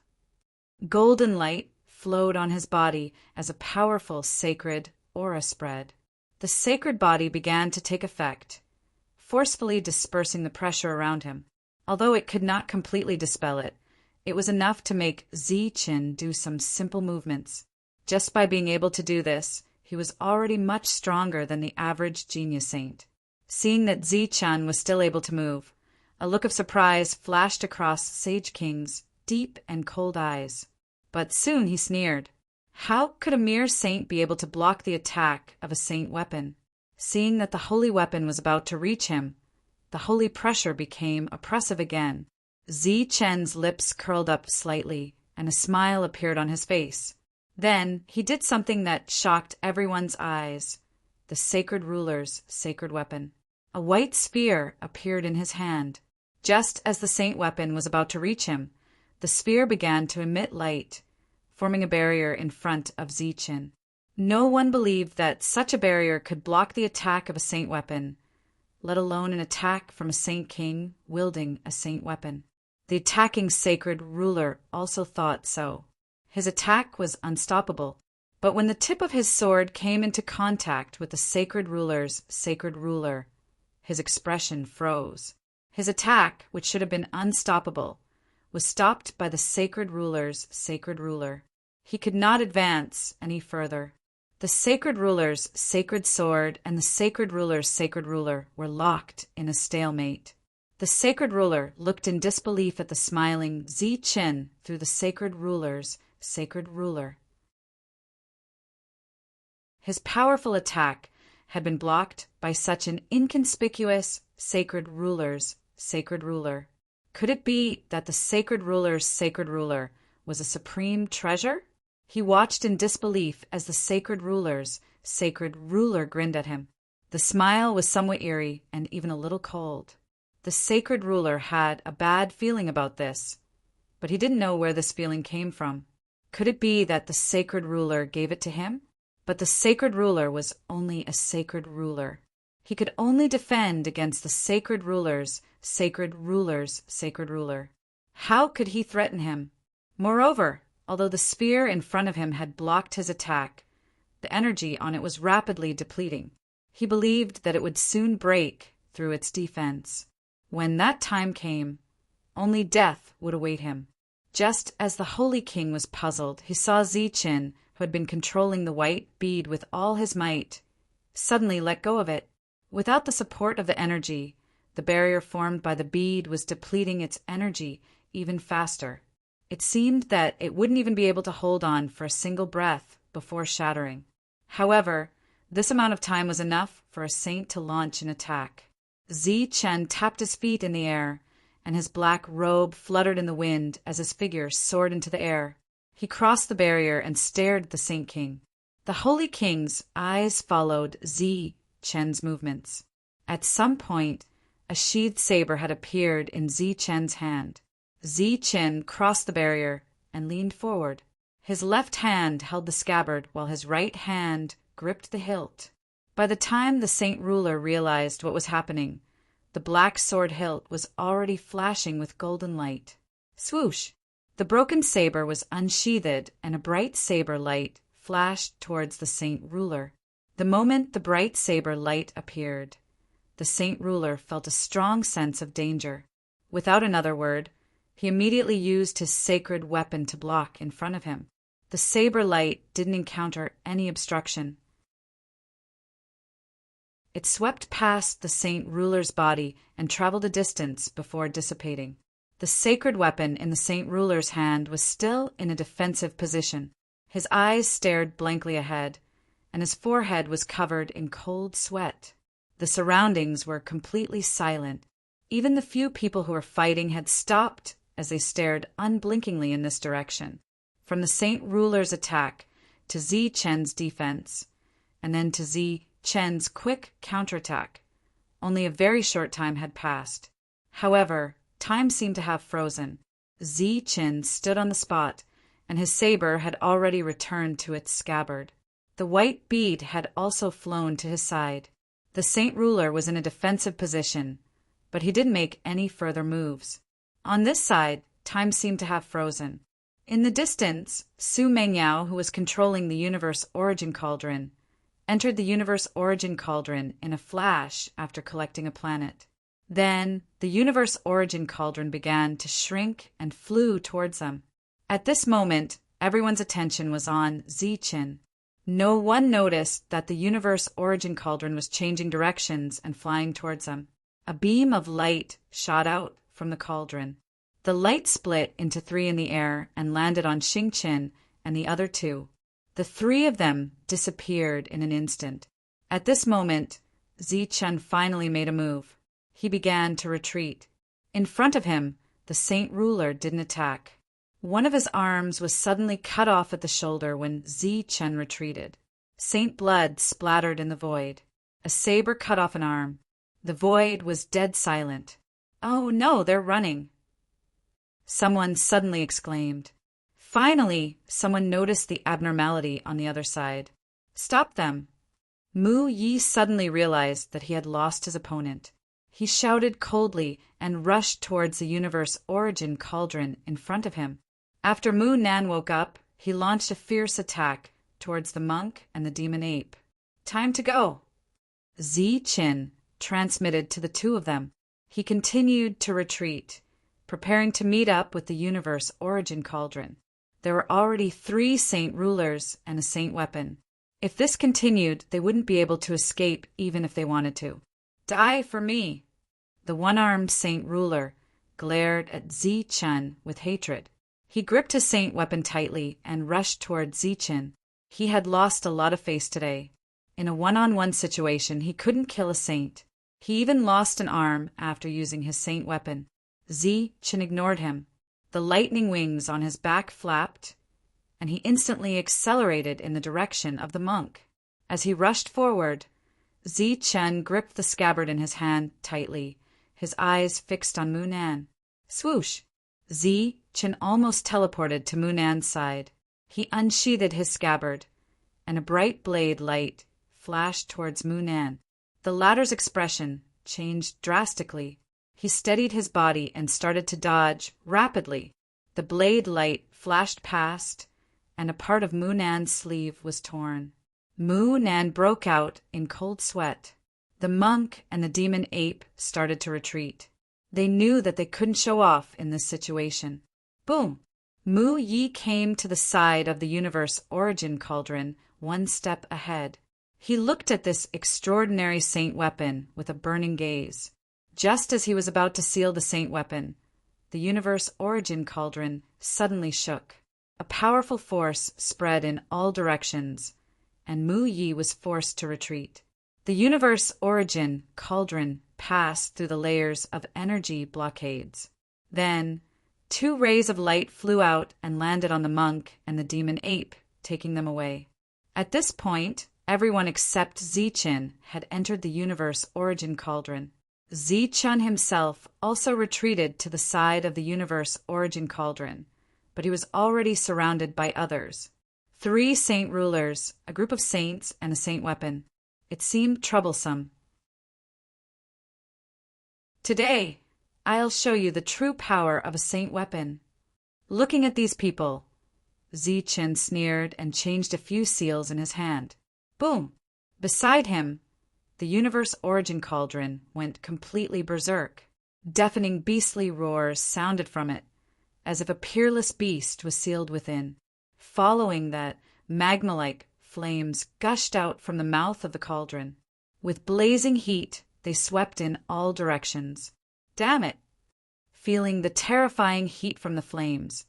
Golden light flowed on his body as a powerful sacred aura spread. The sacred body began to take effect, forcefully dispersing the pressure around him. Although it could not completely dispel it, it was enough to make Zi Chen do some simple movements. Just by being able to do this, he was already much stronger than the average genius saint. Seeing that Zi Chen was still able to move, a look of surprise flashed across Sage King's deep and cold eyes. But soon he sneered. How could a mere saint be able to block the attack of a saint weapon? Seeing that the holy weapon was about to reach him, the holy pressure became oppressive again. Zi Chen's lips curled up slightly, and a smile appeared on his face. Then he did something that shocked everyone's eyes. The sacred ruler's sacred weapon. A white sphere appeared in his hand. Just as the saint weapon was about to reach him, the sphere began to emit light, forming a barrier in front of Zi Chen. No one believed that such a barrier could block the attack of a saint weapon, let alone an attack from a saint king wielding a saint weapon. The attacking sacred ruler also thought so. His attack was unstoppable, but when the tip of his sword came into contact with the sacred ruler's sacred ruler, his expression froze. His attack, which should have been unstoppable, was stopped by the sacred ruler's sacred ruler. He could not advance any further. The sacred ruler's sacred sword and the sacred ruler's sacred ruler were locked in a stalemate. The sacred ruler looked in disbelief at the smiling Zi Chen through the sacred ruler's sacred ruler. His powerful attack had been blocked by such an inconspicuous sacred ruler's sacred ruler. Could it be that the sacred ruler's sacred ruler was a supreme treasure? He watched in disbelief as the sacred ruler's sacred ruler grinned at him. The smile was somewhat eerie and even a little cold. The sacred ruler had a bad feeling about this, but he didn't know where this feeling came from. Could it be that the sacred ruler gave it to him? But the sacred ruler was only a sacred ruler. He could only defend against the sacred ruler's sacred ruler's sacred ruler. How could he threaten him? Moreover, although the sphere in front of him had blocked his attack, the energy on it was rapidly depleting. He believed that it would soon break through its defense. When that time came, only death would await him. Just as the Holy King was puzzled, he saw Zi Chen, who had been controlling the white bead with all his might, suddenly let go of it. Without the support of the energy, the barrier formed by the bead was depleting its energy even faster. It seemed that it wouldn't even be able to hold on for a single breath before shattering. However, this amount of time was enough for a saint to launch an attack. Zi-Chen tapped his feet in the air, and his black robe fluttered in the wind as his figure soared into the air. He crossed the barrier and stared at the Saint King. The Holy King's eyes followed Zi-Chen's movements. At some point, a sheathed saber had appeared in Zi-Chen's hand. Zi-Chen crossed the barrier and leaned forward. His left hand held the scabbard while his right hand gripped the hilt. By the time the Saint Ruler realized what was happening, the black sword hilt was already flashing with golden light. Swoosh! The broken saber was unsheathed, and a bright saber light flashed towards the Saint Ruler. The moment the bright saber light appeared, the Saint Ruler felt a strong sense of danger. Without another word, he immediately used his sacred weapon to block in front of him. The saber light didn't encounter any obstruction. It swept past the Saint Ruler's body and traveled a distance before dissipating. The sacred weapon in the Saint Ruler's hand was still in a defensive position. His eyes stared blankly ahead, and his forehead was covered in cold sweat. The surroundings were completely silent. Even the few people who were fighting had stopped as they stared unblinkingly in this direction. From the Saint Ruler's attack to Zi-Chen's defense, and then to Zi-Chen's quick counterattack, only a very short time had passed. However, time seemed to have frozen. Zi-Chen stood on the spot, and his saber had already returned to its scabbard. The white bead had also flown to his side. The Saint Ruler was in a defensive position, but he didn't make any further moves. On this side, time seemed to have frozen. In the distance, Su Mengyao, who was controlling the Universe Origin Cauldron, entered the Universe Origin Cauldron in a flash after collecting a planet. Then, the Universe Origin Cauldron began to shrink and flew towards them. At this moment, everyone's attention was on Zi-Chen. No one noticed that the Universe Origin Cauldron was changing directions and flying towards them. A beam of light shot out from the cauldron. The light split into 3 in the air and landed on Xingqian and the other 2. The 3 of them disappeared in an instant. At this moment, Zi-Chen finally made a move. He began to retreat. In front of him, the Saint Ruler didn't attack. One of his arms was suddenly cut off at the shoulder when Zi-Chen retreated. Saint blood splattered in the void. A saber cut off an arm. The void was dead silent. "Oh no, they're running!" someone suddenly exclaimed. Finally, someone noticed the abnormality on the other side. "Stop them!" Mu Yi suddenly realized that he had lost his opponent. He shouted coldly and rushed towards the Universe Origin Cauldron in front of him. After Mu Nan woke up, he launched a fierce attack towards the monk and the demon ape. "Time to go!" Zi-Chen transmitted to the 2 of them. He continued to retreat, preparing to meet up with the Universe Origin Cauldron. There were already 3 Saint Rulers and a Saint Weapon. If this continued, they wouldn't be able to escape even if they wanted to. "Die for me!" The one-armed Saint Ruler glared at Zi-Chen with hatred. He gripped his Saint Weapon tightly and rushed toward Zi-Chen. He had lost a lot of face today. In a one-on-one situation, he couldn't kill a saint. He even lost an arm after using his Saint Weapon. Zi-Chen ignored him. The lightning wings on his back flapped, and he instantly accelerated in the direction of the monk. As he rushed forward, Zi-Chen gripped the scabbard in his hand tightly, his eyes fixed on Mu Nan. Swoosh! Zi-Chen almost teleported to Mu Nan's side. He unsheathed his scabbard, and a bright blade light flashed towards Mu Nan. The latter's expression changed drastically. He steadied his body and started to dodge rapidly. The blade light flashed past, and a part of Mu Nan's sleeve was torn. Mu Nan broke out in cold sweat. The monk and the demon ape started to retreat. They knew that they couldn't show off in this situation. Boom! Mu Yi came to the side of the universe origin cauldron one step ahead. He looked at this extraordinary saint weapon with a burning gaze. Just as he was about to seal the saint weapon, the universe origin cauldron suddenly shook. A powerful force spread in all directions, and Mu Yi was forced to retreat. The universe origin cauldron passed through the layers of energy blockades. Then, 2 rays of light flew out and landed on the monk and the demon ape, taking them away. At this point, everyone except Zichen had entered the universe origin cauldron. Zichen himself also retreated to the side of the universe origin cauldron, but he was already surrounded by others. 3 saint rulers, a group of saints, and a saint weapon. It seemed troublesome. Today, I'll show you the true power of a saint weapon. Looking at these people, Zichen sneered and changed a few seals in his hand. Boom! Beside him, the universe origin cauldron went completely berserk. Deafening beastly roars sounded from it, as if a peerless beast was sealed within. Following that, magma-like flames gushed out from the mouth of the cauldron. With blazing heat, they swept in all directions. Damn it! Feeling the terrifying heat from the flames,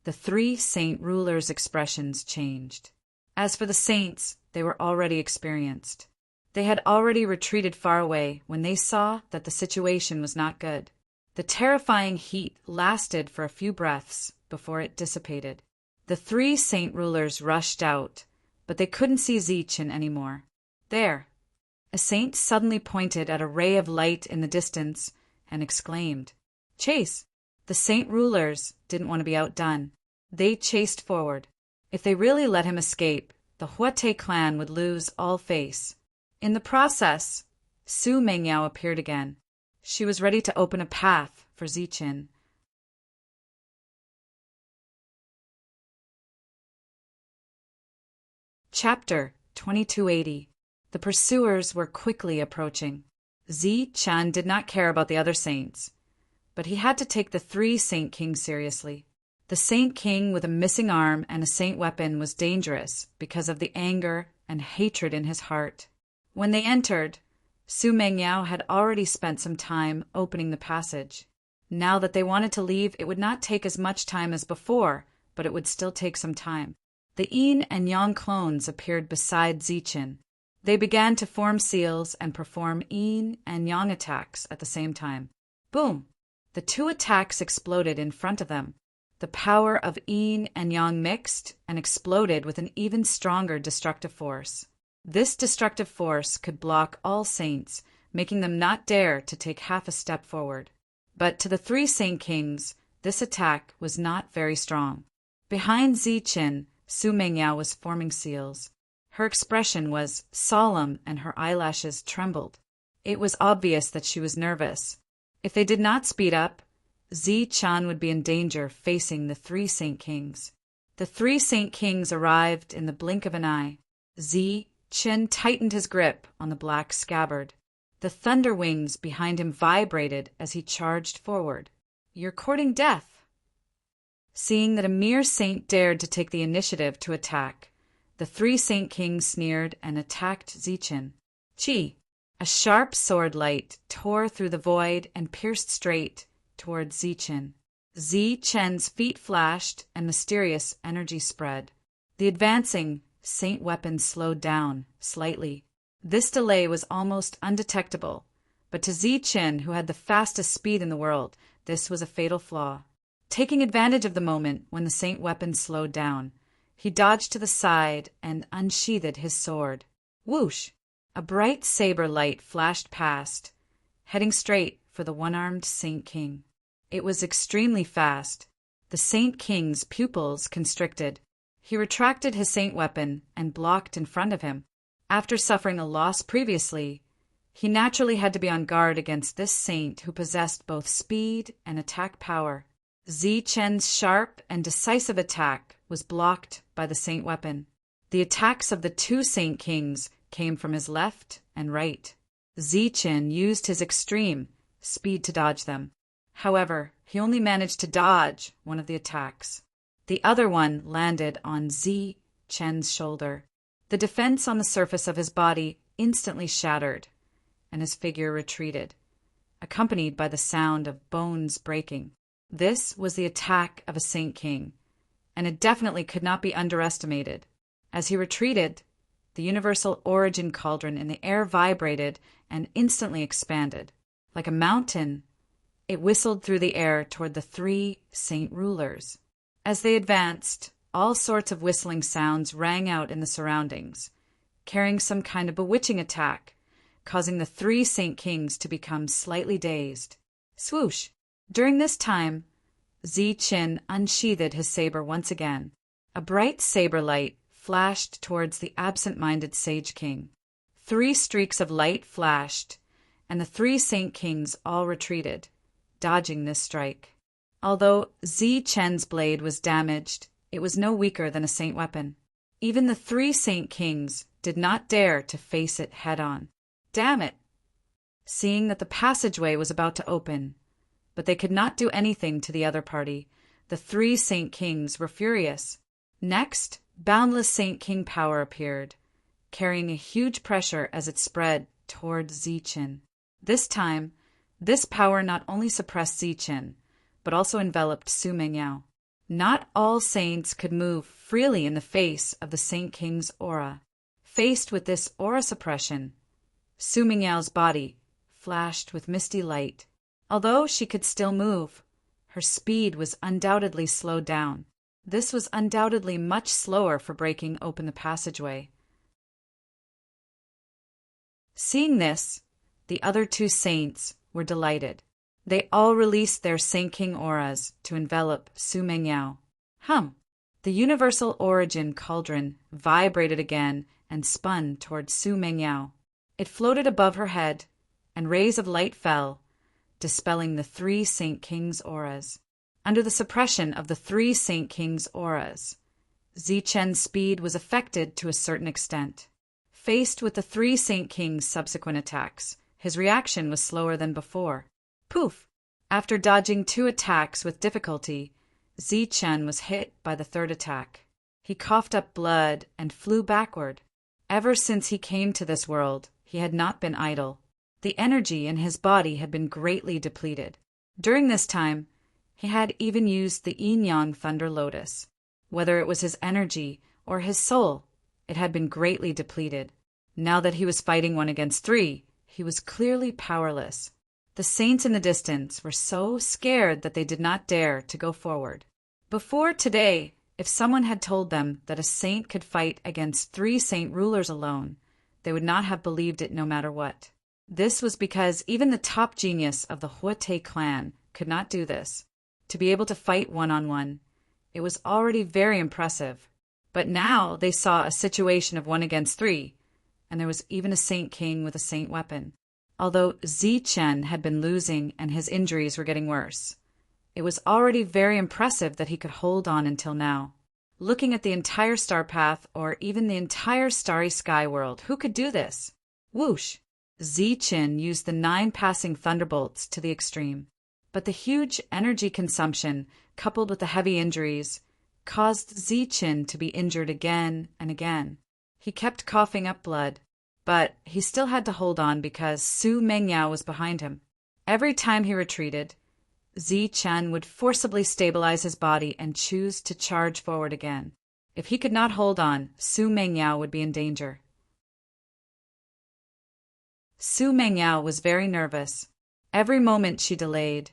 the 3 saint rulers' expressions changed. As for the saints, they were already experienced. They had already retreated far away when they saw that the situation was not good. The terrifying heat lasted for a few breaths before it dissipated. The 3 saint rulers rushed out, but they couldn't see Zichen anymore. There! A saint suddenly pointed at a ray of light in the distance and exclaimed, "Chase!" The saint rulers didn't want to be outdone. They chased forward. If they really let him escape, the Huate clan would lose all face. In the process, Su Mengyao appeared again. She was ready to open a path for Zichen. Chapter 2280. The pursuers were quickly approaching. Zichen did not care about the other saints, but he had to take the 3 saint kings seriously. The saint king with a missing arm and a saint weapon was dangerous because of the anger and hatred in his heart. When they entered, Su Mengyao had already spent some time opening the passage. Now that they wanted to leave, it would not take as much time as before, but it would still take some time. The yin and yang clones appeared beside Zichen. They began to form seals and perform yin and yang attacks at the same time. Boom! The 2 attacks exploded in front of them. The power of yin and yang mixed and exploded with an even stronger destructive force. This destructive force could block all saints, making them not dare to take half a step forward. But to the 3 saint kings, this attack was not very strong. Behind Zichen, Su Mengyao was forming seals. Her expression was solemn and her eyelashes trembled. It was obvious that she was nervous. If they did not speed up, Zichen would be in danger facing the 3 saint kings. The 3 saint kings arrived in the blink of an eye. Zichen tightened his grip on the black scabbard. The thunder wings behind him vibrated as he charged forward. "You're courting death." Seeing that a mere saint dared to take the initiative to attack, the 3 saint kings sneered and attacked Zichen. Chi! A sharp sword light tore through the void and pierced straight towards Zichen. Zichen's feet flashed and mysterious energy spread. The advancing saint weapon slowed down slightly. This delay was almost undetectable, but to Zichen, who had the fastest speed in the world, this was a fatal flaw. Taking advantage of the moment when the saint weapon slowed down, he dodged to the side and unsheathed his sword. Whoosh! A bright saber light flashed past, heading straight for the one-armed Saint King. It was extremely fast. The Saint King's pupils constricted. He retracted his saint weapon and blocked in front of him. After suffering a loss previously, he naturally had to be on guard against this saint who possessed both speed and attack power. Zichen's sharp and decisive attack was blocked by the saint weapon. The attacks of the 2 Saint Kings came from his left and right. Zichen used his extreme speed to dodge them. However, he only managed to dodge one of the attacks. The other one landed on Zi Chen's shoulder. The defense on the surface of his body instantly shattered, and his figure retreated, accompanied by the sound of bones breaking. This was the attack of a Saint King, and it definitely could not be underestimated. As he retreated, the universal origin cauldron in the air vibrated and instantly expanded. Like a mountain, it whistled through the air toward the three saint rulers. As they advanced, all sorts of whistling sounds rang out in the surroundings, carrying some kind of bewitching attack, causing the three Saint Kings to become slightly dazed. Swoosh! During this time, Zi Qin unsheathed his saber once again. A bright saber light flashed towards the absent-minded Sage King. 3 streaks of light flashed, and the 3 Saint Kings all retreated, dodging this strike. Although Zi Chen's blade was damaged, it was no weaker than a saint weapon. Even the 3 Saint Kings did not dare to face it head-on. Damn it! Seeing that the passageway was about to open, but they could not do anything to the other party, the 3 Saint Kings were furious. Next, boundless Saint King power appeared, carrying a huge pressure as it spread toward Zi Qin. This time, this power not only suppressed Zi Qin, but also enveloped Su Mengyao. Not all saints could move freely in the face of the Saint King's aura. Faced with this aura suppression, Su Mengyao's body flashed with misty light. Although she could still move, her speed was undoubtedly slowed down. This was undoubtedly much slower for breaking open the passageway. Seeing this, the other 2 saints were delighted. They all released their Saint King auras to envelop Su Mengyao. The universal origin cauldron vibrated again and spun toward Su Mengyao. It floated above her head, and rays of light fell, dispelling the 3 Saint Kings' auras. Under the suppression of the 3 Saint Kings' auras, Zi Chen's speed was affected to a certain extent. Faced with the 3 Saint Kings' subsequent attacks, his reaction was slower than before. Poof! After dodging 2 attacks with difficulty, Zi Chen was hit by the 3rd attack. He coughed up blood and flew backward. Ever since he came to this world, he had not been idle. The energy in his body had been greatly depleted. During this time, he had even used the yin-yang thunder lotus. Whether it was his energy or his soul, it had been greatly depleted. Now that he was fighting 1 against 3, he was clearly powerless. The saints in the distance were so scared that they did not dare to go forward. Before today, if someone had told them that a saint could fight against 3 saint rulers alone, they would not have believed it no matter what. This was because even the top genius of the Huate clan could not do this. To be able to fight one-on-one, it was already very impressive. But now they saw a situation of 1 against 3, and there was even a Saint King with a saint weapon. Although Zi Chen had been losing and his injuries were getting worse, it was already very impressive that he could hold on until now. Looking at the entire star path or even the entire starry sky world, who could do this? Whoosh! Zi Chen used the 9 passing thunderbolts to the extreme. But the huge energy consumption, coupled with the heavy injuries, caused Zi Chen to be injured again and again. He kept coughing up blood, but he still had to hold on because Su Mengyao was behind him. Every time he retreated, Zi Chen would forcibly stabilize his body and choose to charge forward again. If he could not hold on, Su Mengyao would be in danger. Su Mengyao was very nervous. Every moment she delayed,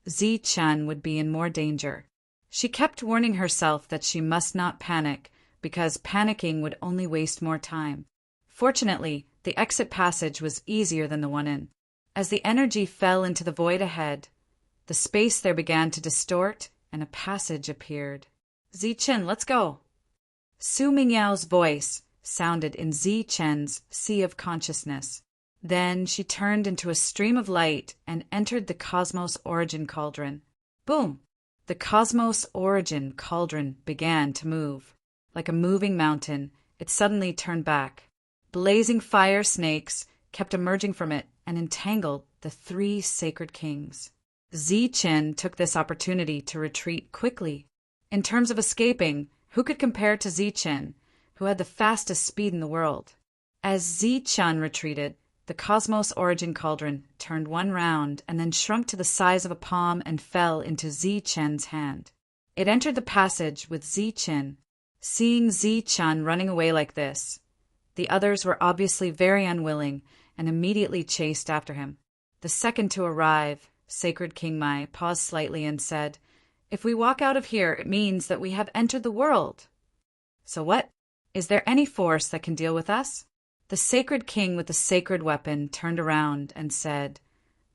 Zi Chen would be in more danger. She kept warning herself that she must not panic, because panicking would only waste more time. Fortunately, the exit passage was easier than the one in. As the energy fell into the void ahead, the space there began to distort and a passage appeared. Zi Chen, let's go! Su Mengyao's voice sounded in Zi Chen's sea of consciousness. Then she turned into a stream of light and entered the Cosmos Origin Cauldron. Boom! The Cosmos Origin Cauldron began to move. Like a moving mountain, it suddenly turned back. Blazing fire snakes kept emerging from it and entangled the 3 sacred kings. Zi Chen took this opportunity to retreat quickly. In terms of escaping, who could compare to Zichen, who had the fastest speed in the world? As Zichen retreated, the Cosmos Origin Cauldron turned one round and then shrunk to the size of a palm and fell into Zichen's hand. It entered the passage with Zichen. Seeing Zichen running away like this, the others were obviously very unwilling and immediately chased after him. The second to arrive, Sacred King Mai, paused slightly and said, "If we walk out of here, it means that we have entered the world. So what? Is there any force that can deal with us?" The Sacred King with the sacred weapon turned around and said,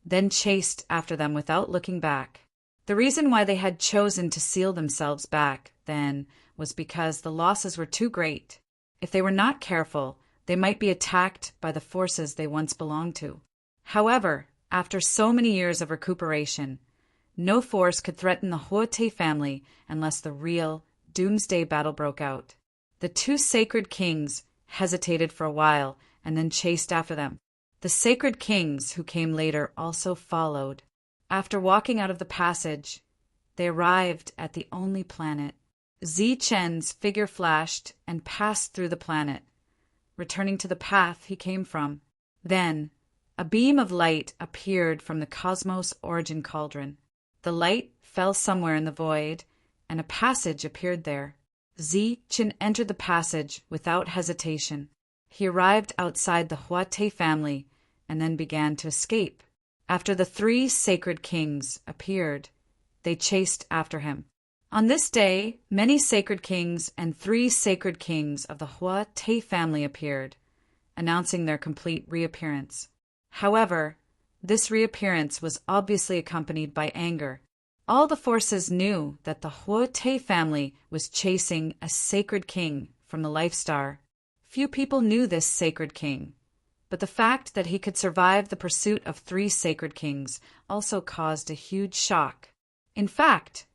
then chased after them without looking back. The reason why they had chosen to seal themselves back, then, was because the losses were too great. If they were not careful, they might be attacked by the forces they once belonged to. However, after so many years of recuperation, no force could threaten the Huote family unless the real doomsday battle broke out. The two Sacred Kings hesitated for a while and then chased after them. The Sacred Kings who came later also followed. After walking out of the passage, they arrived at the only planet. Zichen's figure flashed and passed through the planet, returning to the path he came from. Then, a beam of light appeared from the Cosmos Origin Cauldron. The light fell somewhere in the void, and a passage appeared there. Zichen entered the passage without hesitation. He arrived outside the Huote family and then began to escape. After the three Sacred Kings appeared, they chased after him. On this day, many Sacred Kings and 3 Sacred Kings of the Huote family appeared, announcing their complete reappearance. However, this reappearance was obviously accompanied by anger. All the forces knew that the Huote family was chasing a Sacred King from the Life Star. Few people knew this Sacred King, but the fact that he could survive the pursuit of 3 Sacred Kings also caused a huge shock. In fact,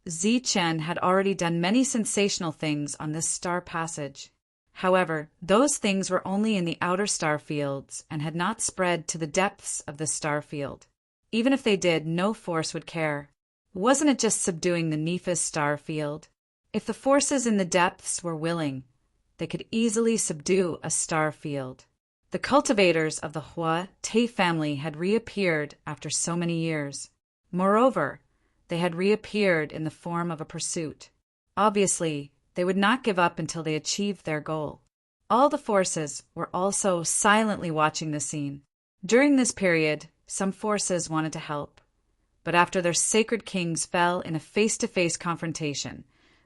Zichen had already done many sensational things on this star passage. However, those things were only in the outer star fields and had not spread to the depths of the star field. Even if they did, no force would care. Wasn't it just subduing the Nephis star field? If the forces in the depths were willing, they could easily subdue a star field. The cultivators of the Huote family had reappeared after so many years. Moreover, they had reappeared in the form of a pursuit. Obviously, they would not give up until they achieved their goal. All the forces were also silently watching the scene. During this period, some forces wanted to help, but after their Sacred Kings fell in a face-to-face confrontation,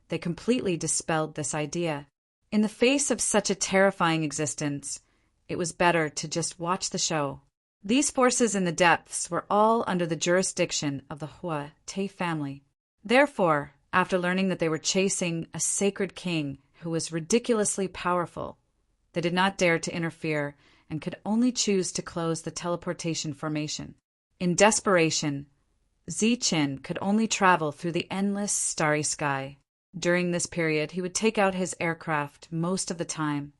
they completely dispelled this idea. In the face of such a terrifying existence, it was better to just watch the show. These forces in the depths were all under the jurisdiction of the Huote family. Therefore, after learning that they were chasing a Sacred King who was ridiculously powerful, they did not dare to interfere and could only choose to close the teleportation formation. In desperation, Zichen could only travel through the endless starry sky. During this period, he would take out his aircraft most of the time.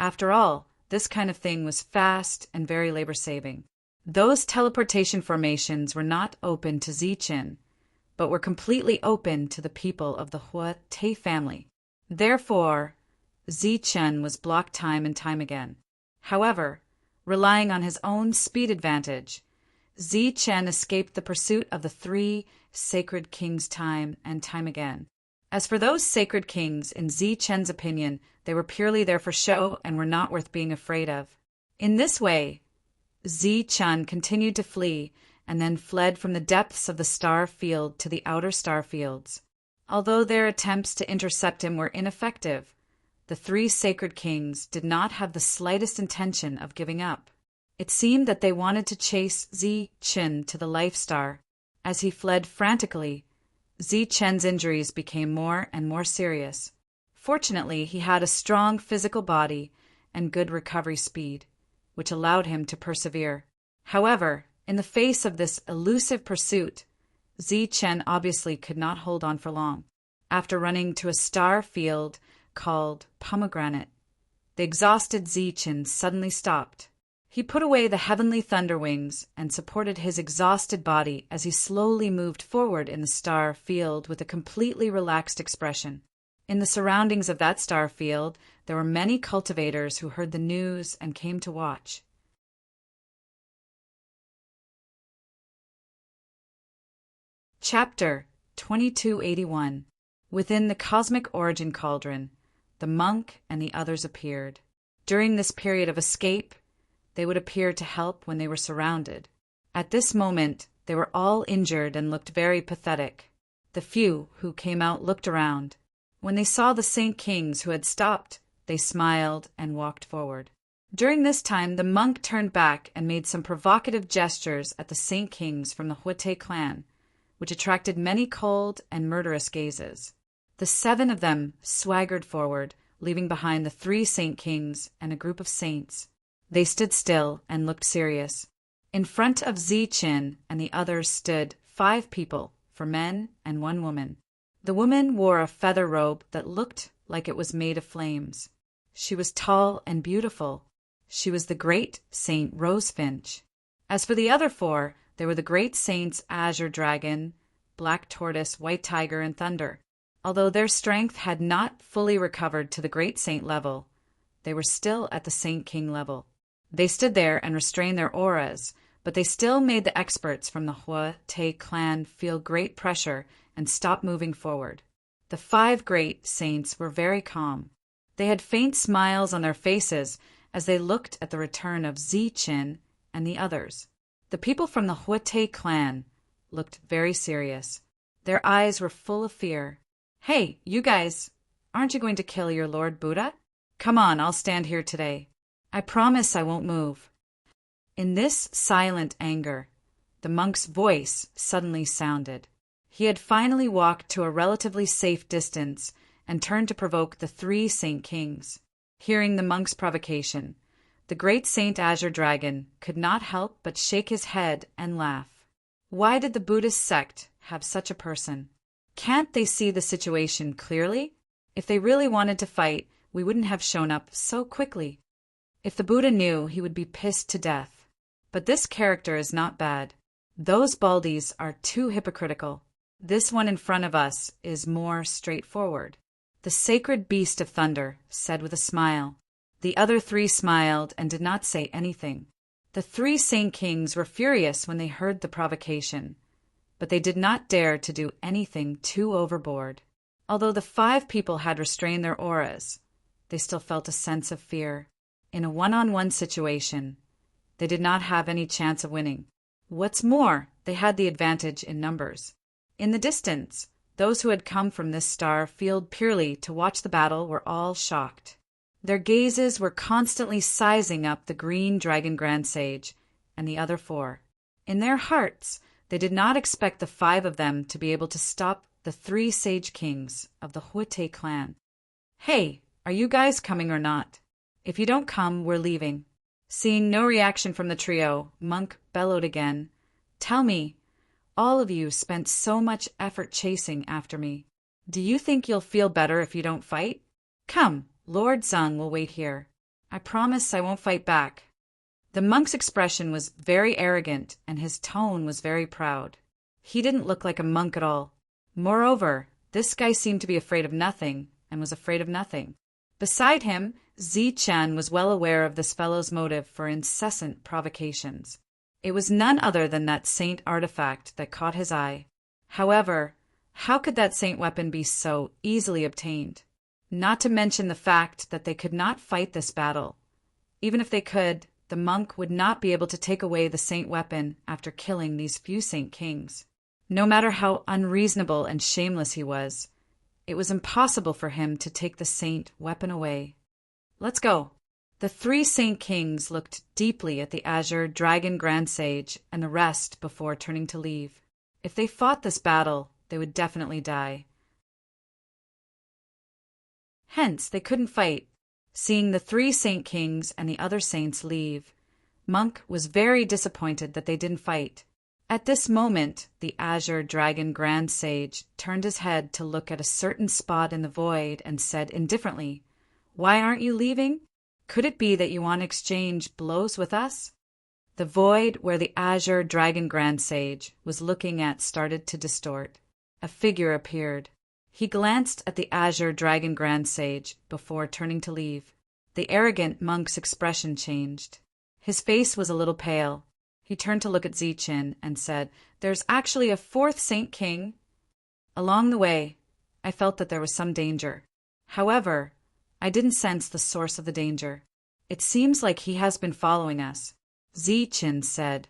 After all, this kind of thing was fast and very labor-saving. Those teleportation formations were not open to Zichen, but were completely open to the people of the Huote family. Therefore, Zichen was blocked time and time again. However, relying on his own speed advantage, Zichen escaped the pursuit of the 3 Sacred Kings time and time again. As for those Sacred Kings, in Zichen's opinion, they were purely there for show and were not worth being afraid of. In this way, Zichen continued to flee and then fled from the depths of the star field to the outer star fields. Although their attempts to intercept him were ineffective, the 3 Sacred Kings did not have the slightest intention of giving up. It seemed that they wanted to chase Zichen to the Life Star. As he fled frantically, Zichen's injuries became more and more serious. Fortunately, he had a strong physical body and good recovery speed, which allowed him to persevere. However, in the face of this elusive pursuit, Zichen obviously could not hold on for long. After running to a star field called Pomegranate, the exhausted Zichen suddenly stopped. He put away the heavenly thunder wings and supported his exhausted body as he slowly moved forward in the star field with a completely relaxed expression. In the surroundings of that star field, there were many cultivators who heard the news and came to watch. Chapter 2281. Within the cosmic origin cauldron, the monk and the others appeared. During this period of escape, they would appear to help when they were surrounded. At this moment, they were all injured and looked very pathetic. The few who came out looked around. When they saw the Saint Kings who had stopped, they smiled and walked forward. During this time, the monk turned back and made some provocative gestures at the Saint Kings from the Huete clan, which attracted many cold and murderous gazes. The 7 of them swaggered forward, leaving behind the 3 Saint Kings and a group of saints. They stood still and looked serious. In front of Zichin and the others stood 5 people, 4 men and 1 woman. The woman wore a feather robe that looked like it was made of flames. She was tall and beautiful. She was the great Saint Rosefinch. As for the other 4, they were the great saints Azure Dragon, Black Tortoise, White Tiger, and Thunder. Although their strength had not fully recovered to the great saint level, they were still at the Saint King level. They stood there and restrained their auras, but they still made the experts from the Huete clan feel great pressure and stop moving forward. The 5 great saints were very calm. They had faint smiles on their faces as they looked at the return of Zichin and the others. The people from the Huete clan looked very serious. Their eyes were full of fear. "Hey, you guys, aren't you going to kill your Lord Buddha? Come on, I'll stand here today. I promise I won't move." In this silent anger, the monk's voice suddenly sounded. He had finally walked to a relatively safe distance and turned to provoke the 3 Saint Kings. Hearing the monk's provocation, the great Saint Azure Dragon could not help but shake his head and laugh. Why did the Buddhist sect have such a person? Can't they see the situation clearly? If they really wanted to fight, we wouldn't have shown up so quickly. If the Buddha knew, he would be pissed to death. But this character is not bad. Those baldies are too hypocritical. This one in front of us is more straightforward. The sacred beast of thunder said with a smile. The other 3 smiled and did not say anything. The 3 Saint Kings were furious when they heard the provocation, but they did not dare to do anything too overboard. Although the 5 people had restrained their auras, they still felt a sense of fear. In a one-on-one situation, they did not have any chance of winning. What's more, they had the advantage in numbers. In the distance, those who had come from this star field purely to watch the battle were all shocked. Their gazes were constantly sizing up the green dragon grand sage and the other 4. In their hearts, they did not expect the 5 of them to be able to stop the 3 sage kings of the Huete clan. "Hey, are you guys coming or not? If you don't come, we're leaving." Seeing no reaction from the trio, Monk bellowed again. "Tell me, all of you spent so much effort chasing after me. Do you think you'll feel better if you don't fight? Come, Lord Zung will wait here. I promise I won't fight back." The monk's expression was very arrogant and his tone was very proud. He didn't look like a monk at all. Moreover, this guy seemed to be afraid of nothing and was afraid of nothing. Beside him, Zichin was well aware of this fellow's motive for incessant provocations. It was none other than that saint artifact that caught his eye. However, how could that saint weapon be so easily obtained? Not to mention the fact that they could not fight this battle. Even if they could, the monk would not be able to take away the saint weapon after killing these few Saint Kings. No matter how unreasonable and shameless he was, it was impossible for him to take the saint weapon away. "Let's go." The 3 Saint Kings looked deeply at the Azure Dragon Grand Sage and the rest before turning to leave. If they fought this battle, they would definitely die. Hence, they couldn't fight. Seeing the 3 Saint Kings and the other saints leave, Monk was very disappointed that they didn't fight. At this moment, the Azure Dragon Grand Sage turned his head to look at a certain spot in the void and said indifferently, "Why aren't you leaving? Could it be that you want to exchange blows with us? The void where the azure dragon grand sage was looking at started to distort. A figure appeared. He glanced at the azure dragon grand sage before turning to leave. The arrogant monk's expression changed. His face was a little pale. He turned to look at Zichin and said, "There's actually a fourth Saint King." Along the way, I felt that there was some danger. However, I didn't sense the source of the danger. "It seems like he has been following us," Zichin said.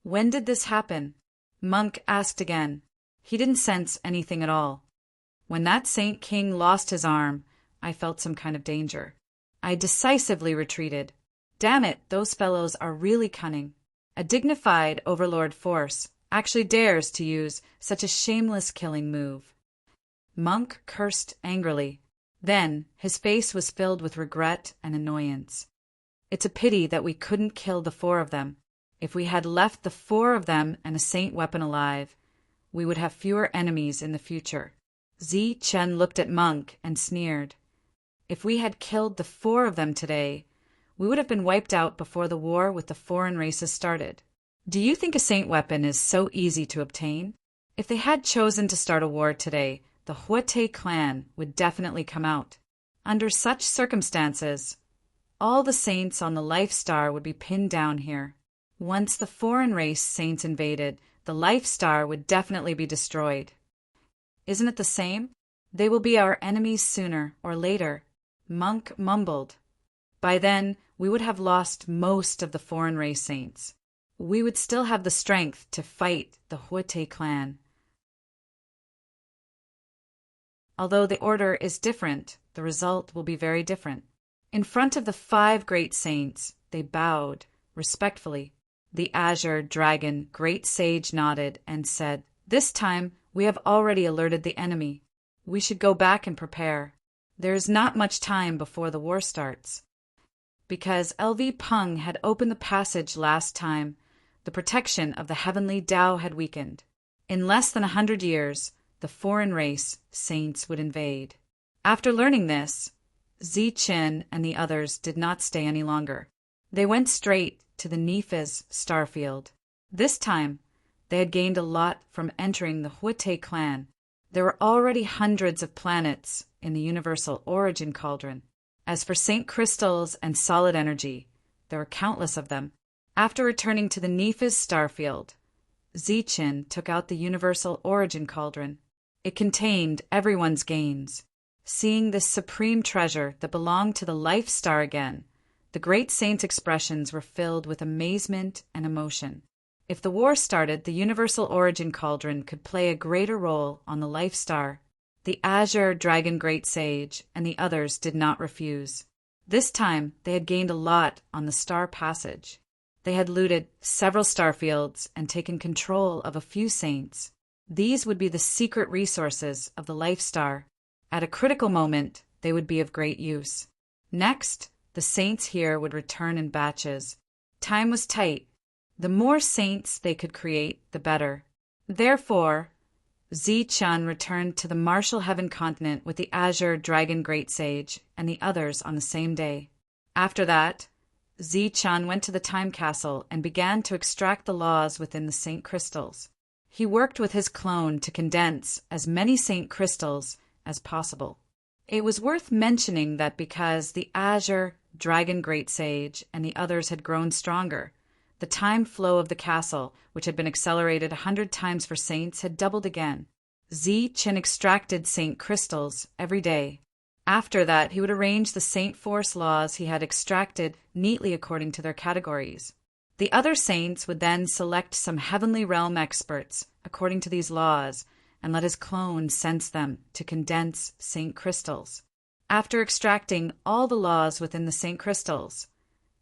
"When did this happen?" Monk asked again. He didn't sense anything at all. "When that Saint King lost his arm, I felt some kind of danger. I decisively retreated. Damn it, those fellows are really cunning. A dignified overlord force actually dares to use such a shameless killing move." Monk cursed angrily. Then his face was filled with regret and annoyance. "It's a pity that we couldn't kill the four of them. If we had left the four of them and a saint weapon alive, we would have fewer enemies in the future." Zichin looked at Monk and sneered. "If we had killed the four of them today, we would have been wiped out before the war with the foreign races started. Do you think a saint weapon is so easy to obtain? If they had chosen to start a war today, the Huete clan would definitely come out. Under such circumstances, all the saints on the Life Star would be pinned down here. Once the foreign race saints invaded, the Life Star would definitely be destroyed. Isn't it the same? They will be our enemies sooner or later," Monk mumbled. "By then, we would have lost most of the foreign race saints. We would still have the strength to fight the Huete clan. Although the order is different, the result will be very different." In front of the 5 great saints, they bowed respectfully. The azure dragon great sage nodded and said, "This time we have already alerted the enemy. We should go back and prepare. There is not much time before the war starts." Because LV Peng had opened the passage last time, the protection of the heavenly Tao had weakened. In less than 100 years, the foreign race saints would invade. After learning this, Zichin and the others did not stay any longer. They went straight to the Nephes starfield. This time, they had gained a lot from entering the Huete clan. There were already hundreds of planets in the universal origin cauldron. As for Saint crystals and solid energy, there were countless of them. After returning to the Nephes starfield, Zichin took out the universal origin cauldron. It contained everyone's gains. Seeing this supreme treasure that belonged to the Life Star again, the great saint's expressions were filled with amazement and emotion. If the war started, the universal origin cauldron could play a greater role on the Life Star. The azure dragon great sage and the others did not refuse. This time they had gained a lot on the star passage. They had looted several starfields and taken control of a few saints. These would be the secret resources of the Life Star. At a critical moment, they would be of great use. Next, the saints here would return in batches. Time was tight. The more saints they could create, the better. Therefore, Zichin returned to the Martial Heaven continent with the Azure Dragon Great Sage and the others on the same day. After that, Zichin went to the Time Castle and began to extract the laws within the Saint Crystals. He worked with his clone to condense as many Saint Crystals as possible. It was worth mentioning that because the Azure Dragon Great Sage and the others had grown stronger, the time flow of the castle, which had been accelerated 100 times for saints, had doubled again. Zichin extracted Saint Crystals every day. After that, he would arrange the Saint Force laws he had extracted neatly according to their categories. The other saints would then select some heavenly realm experts according to these laws and let his clone sense them to condense Saint Crystals. After extracting all the laws within the Saint Crystals,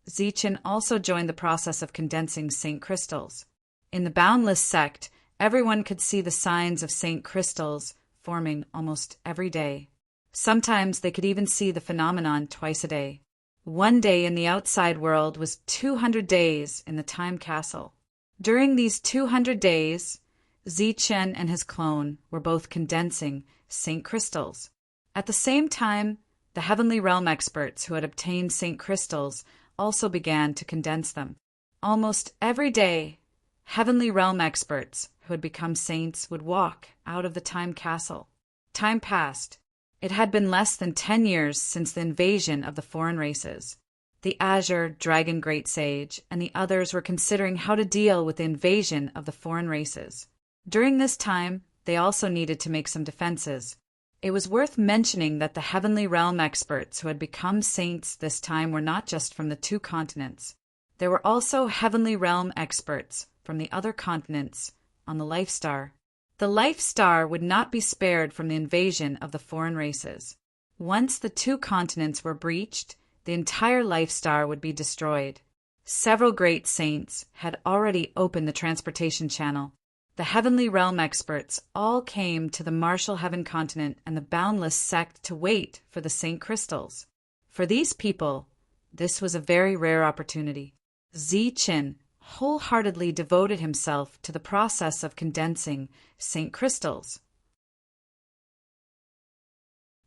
Zichin also joined the process of condensing Saint Crystals. In the Boundless sect, everyone could see the signs of Saint Crystals forming almost every day. Sometimes they could even see the phenomenon twice a day. One day in the outside world was 200 days in the Time Castle. During these 200 days, Zichin and his clone were both condensing Saint Crystals. At the same time, The Heavenly Realm experts who had obtained Saint crystals also began to condense them. Almost every day, Heavenly Realm experts who had become saints would walk out of the time castle. Time passed. It had been less than 10 years since the invasion of the foreign races. The Azure Dragon Great Sage and the others were considering how to deal with the invasion of the foreign races. During this time, they also needed to make some defenses. It was worth mentioning that the Heavenly Realm experts who had become saints this time were not just from the 2 continents. There were also Heavenly Realm experts from the other continents on the Life Star. The Life Star would not be spared from the invasion of the foreign races. Once the 2 continents were breached, the entire Life Star would be destroyed. Several great saints had already opened the transportation channel. The Heavenly Realm experts all came to the Martial Heaven continent and the Boundless sect to wait for the Saint crystals. For these people, this was a very rare opportunity. Zichen wholeheartedly devoted himself to the process of condensing Saint crystals.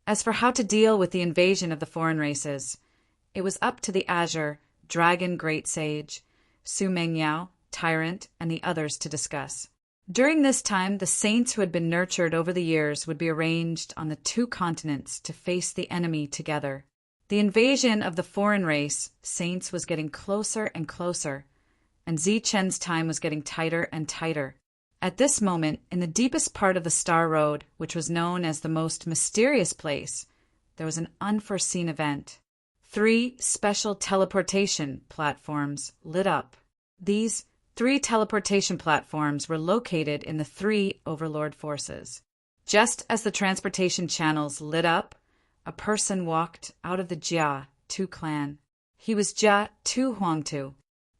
As for how to deal with the invasion of the foreign races, it was up to the Azure Dragon Great Sage, Su Mengyao, Tyrant, and the others to discuss. During this time, the saints who had been nurtured over the years would be arranged on the 2 continents to face the enemy together. The invasion of the foreign race saints was getting closer and closer, and Zichen's time was getting tighter and tighter. At this moment, in the deepest part of the Star Road, which was known as the most mysterious place, there was an unforeseen event. 3 special teleportation platforms lit up. These 3 teleportation platforms were located in the 3 Overlord forces. Just as the transportation channels lit up, a person walked out of the Jia Tu clan. He was Jia Tu Huangtu.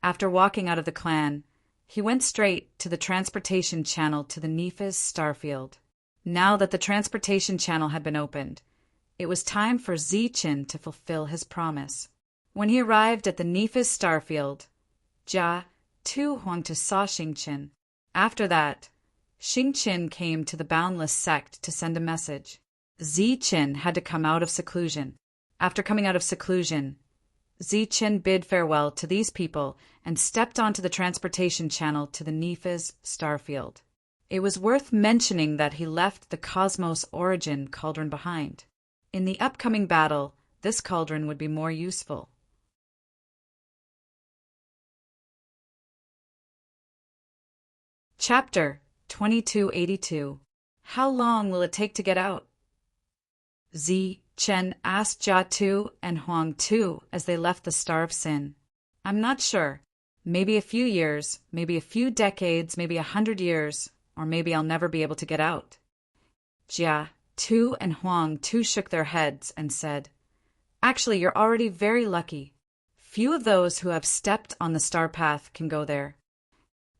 After walking out of the clan, he went straight to the transportation channel to the Nephes starfield. Now that the transportation channel had been opened, it was time for Zichen to fulfill his promise. When he arrived at the Nephes starfield, Jia Tu Huangtu saw Xingqian. After that, Xingqian came to the Boundless sect to send a message. Zichen had to come out of seclusion. After coming out of seclusion, Zichen bid farewell to these people and stepped onto the transportation channel to the Nephes starfield. It was worth mentioning that he left the Cosmos Origin cauldron behind. In the upcoming battle, this cauldron would be more useful. Chapter 2282. How long will it take to get out? Zichen asked Jia Tu and Huang Tu as they left the Star of Sin. I'm not sure. Maybe a few years, maybe a few decades, maybe 100 years, or maybe I'll never be able to get out. Jia Tu and Huang Tu shook their heads and said, Actually, you're already very lucky. Few of those who have stepped on the star path can go there.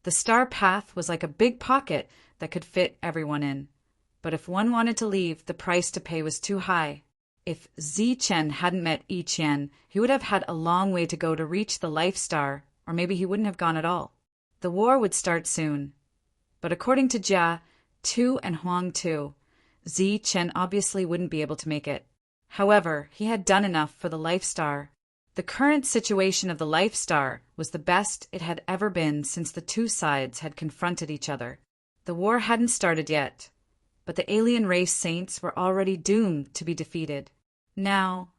The star path was like a big pocket that could fit everyone in. But if one wanted to leave, the price to pay was too high. If Zichen hadn't met Yi Qian, he would have had a long way to go to reach the Life Star, or maybe he wouldn't have gone at all. The war would start soon. But according to Jia Tu and Huang Tu, Zichen obviously wouldn't be able to make it. However, he had done enough for the Life Star. The current situation of the Life Star was the best it had ever been since the 2 sides had confronted each other. The war hadn't started yet, but the alien race saints were already doomed to be defeated. Now,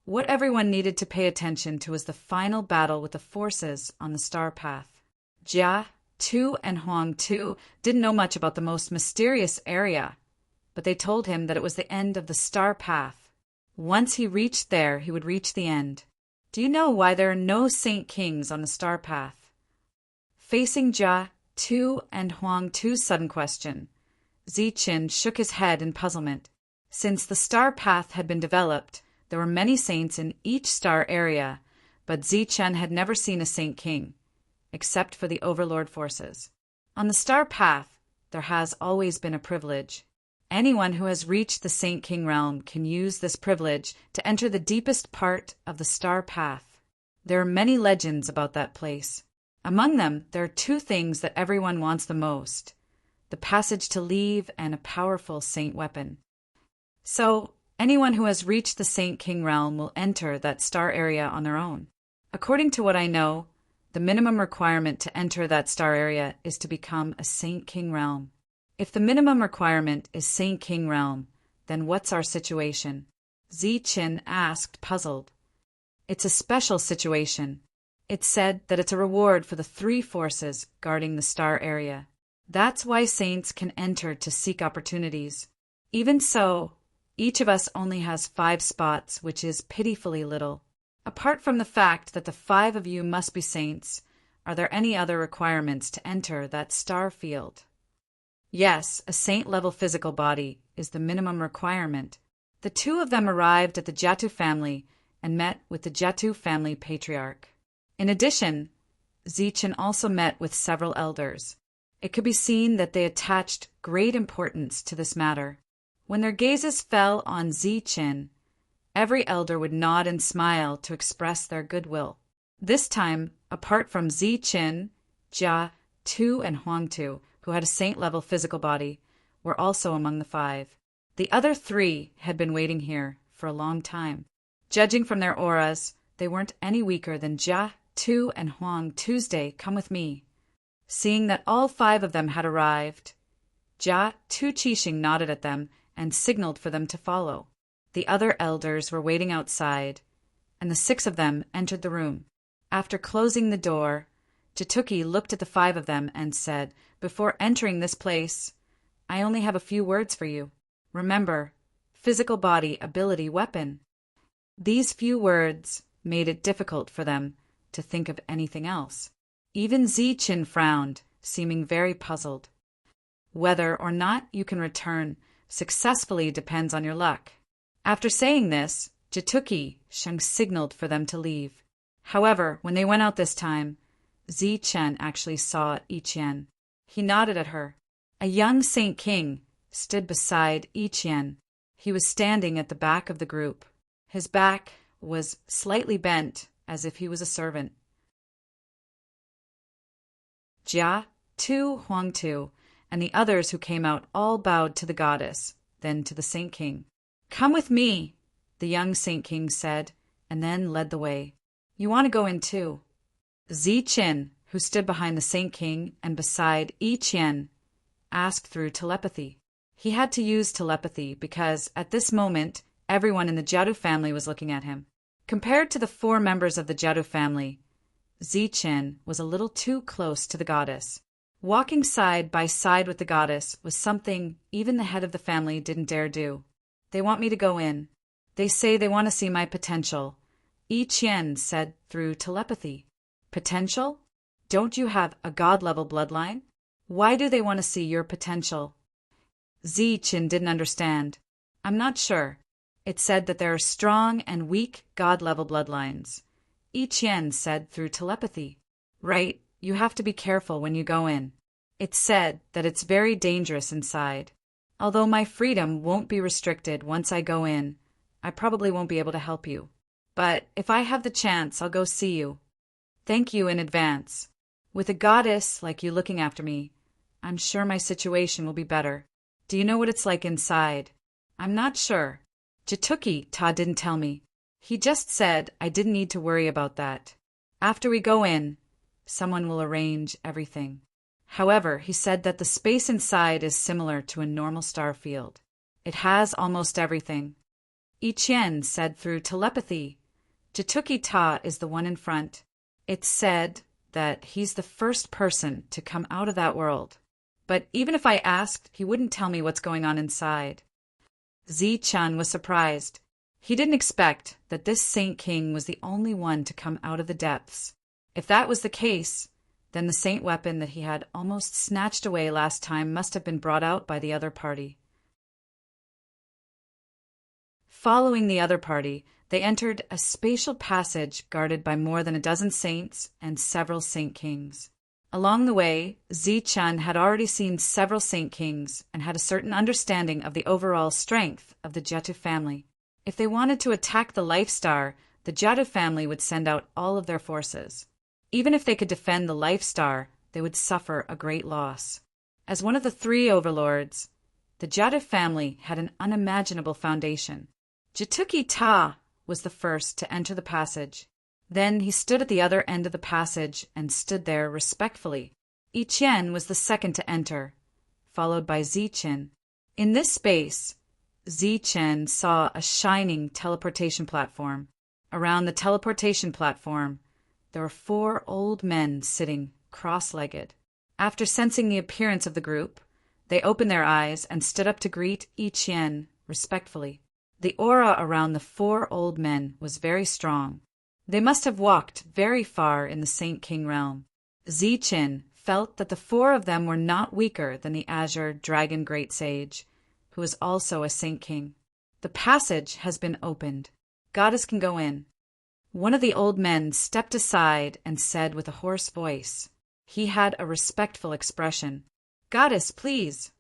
what everyone needed to pay attention to was the final battle with the forces on the star path. Jia Tu and Huang Tu didn't know much about the most mysterious area, but they told him that it was the end of the star path. Once he reached there, he would reach the end. Do you know why there are no Saint Kings on the star path? Facing Jia Tu and Huang Tu's sudden question, Zichen shook his head in puzzlement. Since the star path had been developed, there were many saints in each star area, but Zichen had never seen a Saint King, except for the Overlord forces. On the star path, there has always been a privilege. Anyone who has reached the Saint King realm can use this privilege to enter the deepest part of the star path. There are many legends about that place. Among them, there are 2 things that everyone wants the most: the passage to leave and a powerful saint weapon. So, Anyone who has reached the Saint King realm will enter that star area on their own. According to what I know, the minimum requirement to enter that star area is to become a Saint King realm. If the minimum requirement is Saint King realm, then what's our situation? Ziqin asked, puzzled. It's a special situation. It's said that it's a reward for the 3 forces guarding the star area. That's why saints can enter to seek opportunities. Even so, each of us only has 5 spots, which is pitifully little. Apart from the fact that the 5 of you must be saints, are there any other requirements to enter that star field? Yes, a saint-level physical body is the minimum requirement. The 2 of them arrived at the Jatu family and met with the Jatu family patriarch. In addition, Ziqin also met with several elders. It could be seen that they attached great importance to this matter. When their gazes fell on Ziqin, every elder would nod and smile to express their goodwill. This time, apart from Ziqin, Jia, Tu, and Huangtu, who had a saint-level physical body, were also among the 5. The other 3 had been waiting here for a long time. Judging from their auras, they weren't any weaker than Jia, Tu, and Huang. Tuesday, come with me. Seeing that all 5 of them had arrived, Jia, Tu, Qixing nodded at them and signaled for them to follow. The other elders were waiting outside, and the 6 of them entered the room. After closing the door, Jituki looked at the 5 of them and said, "Before entering this place, I only have a few words for you. Remember, physical body, ability, weapon." These few words made it difficult for them to think of anything else. Even Ziqin frowned, seeming very puzzled. Whether or not you can return successfully depends on your luck. After saying this, Jituki Sheng signaled for them to leave. However, when they went out this time, Ziqin actually saw Yiqian. He nodded at her. A young Saint King stood beside Yiqian. He was standing at the back of the group. His back was slightly bent, as if he was a servant. Jia, Tu, Huangtu, and the others who came out all bowed to the goddess, then to the Saint King. "Come with me," the young Saint King said, and then led the way. "You want to go in too." Ziqin, who stood behind the Saint King and beside Yiqian, asked through telepathy. He had to use telepathy because, at this moment, everyone in the Jadu family was looking at him. Compared to the 4 members of the Jadu family, Ziqin was a little too close to the goddess. Walking side by side with the goddess was something even the head of the family didn't dare do. "They want me to go in. They say they want to see my potential," Yiqian said through telepathy. "Potential? Don't you have a god-level bloodline? Why do they want to see your potential?" Ziqin didn't understand. "I'm not sure. It said that there are strong and weak god-level bloodlines," Yiqian said through telepathy. "Right, you have to be careful when you go in. It said that it's very dangerous inside. Although my freedom won't be restricted once I go in, I probably won't be able to help you. But if I have the chance, I'll go see you. Thank you in advance. With a goddess like you looking after me, I'm sure my situation will be better. Do you know what it's like inside?" "I'm not sure. Jituki Ta didn't tell me. He just said I didn't need to worry about that. After we go in, someone will arrange everything. However, he said that the space inside is similar to a normal star field. It has almost everything." Yiqian said through telepathy. "Jituki Ta is the one in front. It's said that he's the first person to come out of that world. But even if I asked, he wouldn't tell me what's going on inside." Ziqin was surprised. He didn't expect that this Saint King was the only one to come out of the depths. If that was the case, then the saint weapon that he had almost snatched away last time must have been brought out by the other party. Following the other party, they entered a spatial passage guarded by more than a dozen saints and several Saint Kings. Along the way, Ziqin had already seen several Saint Kings and had a certain understanding of the overall strength of the Jatu family. If they wanted to attack the Life Star, the Jatu family would send out all of their forces. Even if they could defend the Life Star, they would suffer a great loss. As one of the 3 overlords, the Jatu family had an unimaginable foundation. Jituki Ta was the first to enter the passage. Then he stood at the other end of the passage and stood there respectfully. Yi Qian was the second to enter, followed by Ziqin. In this space, Ziqin saw a shining teleportation platform. Around the teleportation platform, there were 4 old men sitting cross-legged. After sensing the appearance of the group, they opened their eyes and stood up to greet Yi Qian respectfully. The aura around the 4 old men was very strong. They must have walked very far in the Saint King realm. Ziqin felt that the 4 of them were not weaker than the Azure Dragon Great Sage, who is also a Saint King. The passage has been opened. Goddess can go in. One of the old men stepped aside and said with a hoarse voice. He had a respectful expression. Goddess, please.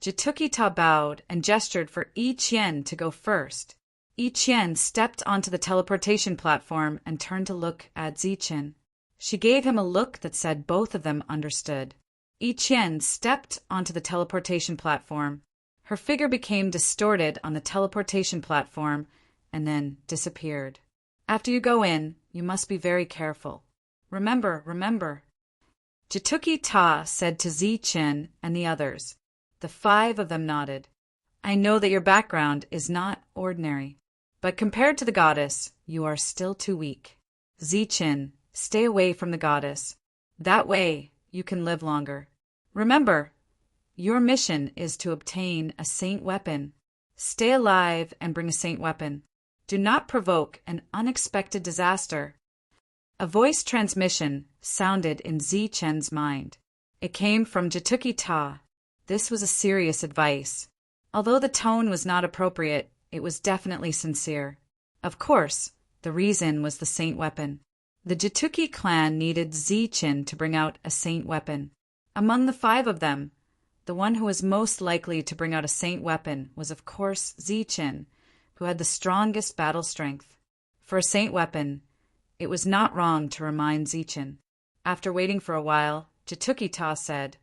Jituki Ta bowed and gestured for Yi Qian to go first. Yi Qian stepped onto the teleportation platform and turned to look at Ziqin. She gave him a look that said both of them understood. Yi Qian stepped onto the teleportation platform. Her figure became distorted on the teleportation platform and then disappeared. After you go in, you must be very careful. Remember. Jituki Ta said to Ziqin and the others. The 5 of them nodded. I know that your background is not ordinary, but compared to the goddess, you are still too weak. Ziqin, stay away from the goddess. That way, you can live longer. Remember, your mission is to obtain a saint weapon. Stay alive and bring a saint weapon. Do not provoke an unexpected disaster. A voice transmission sounded in Ziqin's mind. It came from Jituki Ta. This was a serious advice. Although the tone was not appropriate, it was definitely sincere. Of course, the reason was the saint weapon. The Jituki clan needed Ziqin to bring out a saint weapon. Among the 5 of them, the one who was most likely to bring out a saint weapon was of course Ziqin, who had the strongest battle strength. For a saint weapon, it was not wrong to remind Ziqin. After waiting for a while, Jituki Ta said,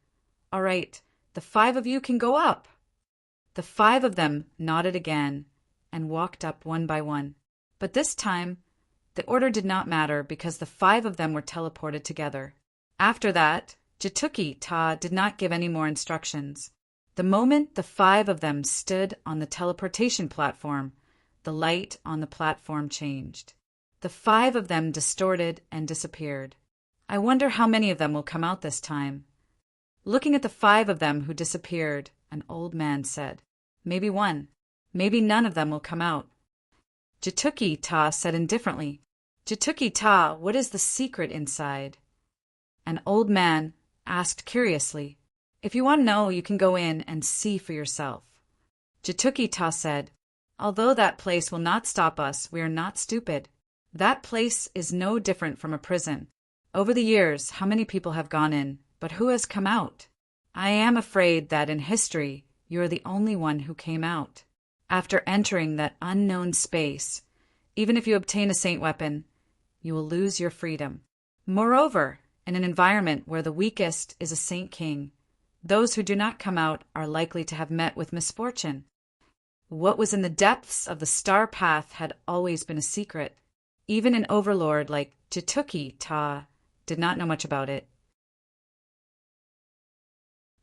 All right, the 5 of you can go up. The 5 of them nodded again and walked up one by one. But this time, the order did not matter because the 5 of them were teleported together. After that, Jituki Ta did not give any more instructions. The moment the 5 of them stood on the teleportation platform, the light on the platform changed. The 5 of them distorted and disappeared. I wonder how many of them will come out this time. Looking at the 5 of them who disappeared, an old man said, Maybe 1. Maybe none of them will come out. Jituki Ta said indifferently, Jituki Ta, what is the secret inside? An old man asked curiously, If you want to know, you can go in and see for yourself. Jituki Ta said, Although that place will not stop us, we are not stupid. That place is no different from a prison. Over the years, how many people have gone in, but who has come out? I am afraid that in history, you are the only one who came out. After entering that unknown space, even if you obtain a saint weapon, you will lose your freedom. Moreover, in an environment where the weakest is a saint king, those who do not come out are likely to have met with misfortune. What was in the depths of the star path had always been a secret. Even an overlord like Jituki Ta did not know much about it.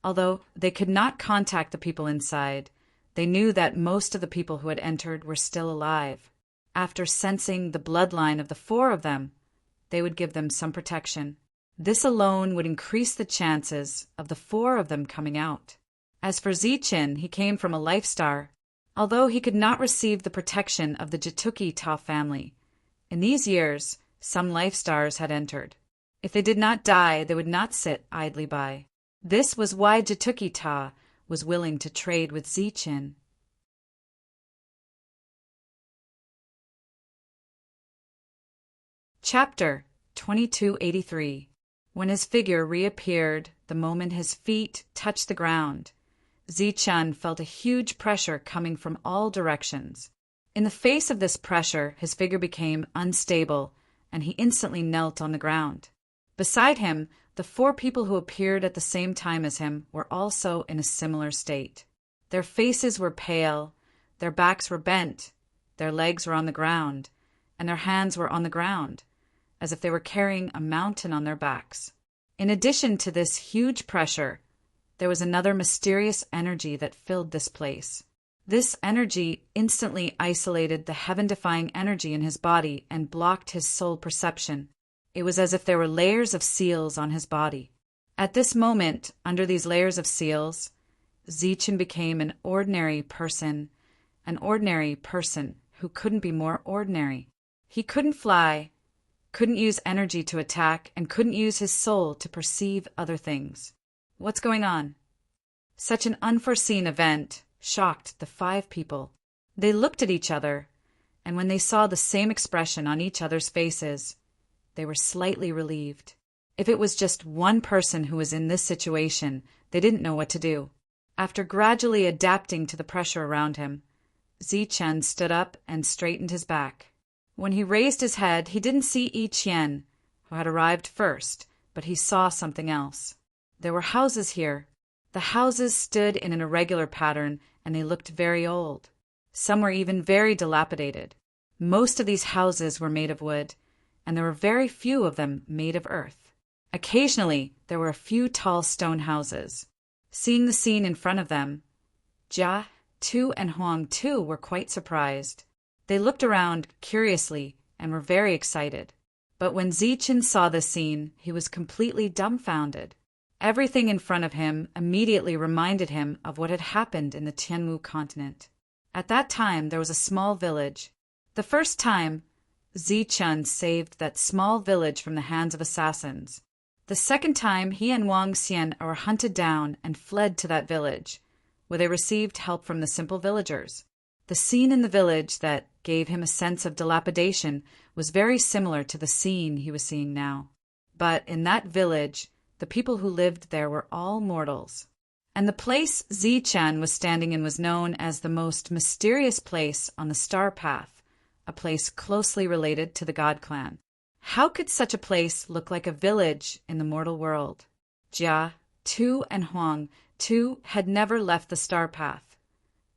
Although they could not contact the people inside, they knew that most of the people who had entered were still alive. After sensing the bloodline of the 4 of them, they would give them some protection. This alone would increase the chances of the 4 of them coming out. As for Ziqin, he came from a life star, although he could not receive the protection of the Jituki Ta family. In these years, some life stars had entered. If they did not die, they would not sit idly by. This was why Jituki Ta was willing to trade with Ziqin. Chapter 2283. When his figure reappeared, the moment his feet touched the ground, Ziqin felt a huge pressure coming from all directions. In the face of this pressure, his figure became unstable, and he instantly knelt on the ground. Beside him, the 4 people who appeared at the same time as him were also in a similar state. Their faces were pale, their backs were bent, Their legs were on the ground, and their hands were on the ground, as if they were carrying a mountain on their backs. In addition to this huge pressure, there was another mysterious energy that filled this place. This energy instantly isolated the heaven-defying energy in his body and blocked his soul perception. It was as if there were layers of seals on his body. At this moment, under these layers of seals, Zichen became an ordinary person who couldn't be more ordinary. He couldn't fly, couldn't use energy to attack, and couldn't use his soul to perceive other things. What's going on? Such an unforeseen event shocked the 5 people. They looked at each other, and when they saw the same expression on each other's faces, they were slightly relieved. If it was just one person who was in this situation, they didn't know what to do. After gradually adapting to the pressure around him, Zichen stood up and straightened his back. When he raised his head, he didn't see Yi Qian, who had arrived first, but he saw something else. There were houses here. The houses stood in an irregular pattern, and they looked very old. Some were even very dilapidated. Most of these houses were made of wood, and there were very few of them made of earth. Occasionally, there were a few tall stone houses. Seeing the scene in front of them, Jia, Tu, and Huang too were quite surprised. They looked around curiously and were very excited. But when Zichen saw this scene, he was completely dumbfounded. Everything in front of him immediately reminded him of what had happened in the Tianmu continent. At that time, there was a small village. The first time, Zichen saved that small village from the hands of assassins. The second time, he and Wang Xian were hunted down and fled to that village, where they received help from the simple villagers. The scene in the village that gave him a sense of dilapidation was very similar to the scene he was seeing now. But in that village, the people who lived there were all mortals. And the place Zichen was standing in was known as the most mysterious place on the star path, a place closely related to the God clan. How could such a place look like a village in the mortal world? Jia, Tu, and Huang Tu had never left the star path,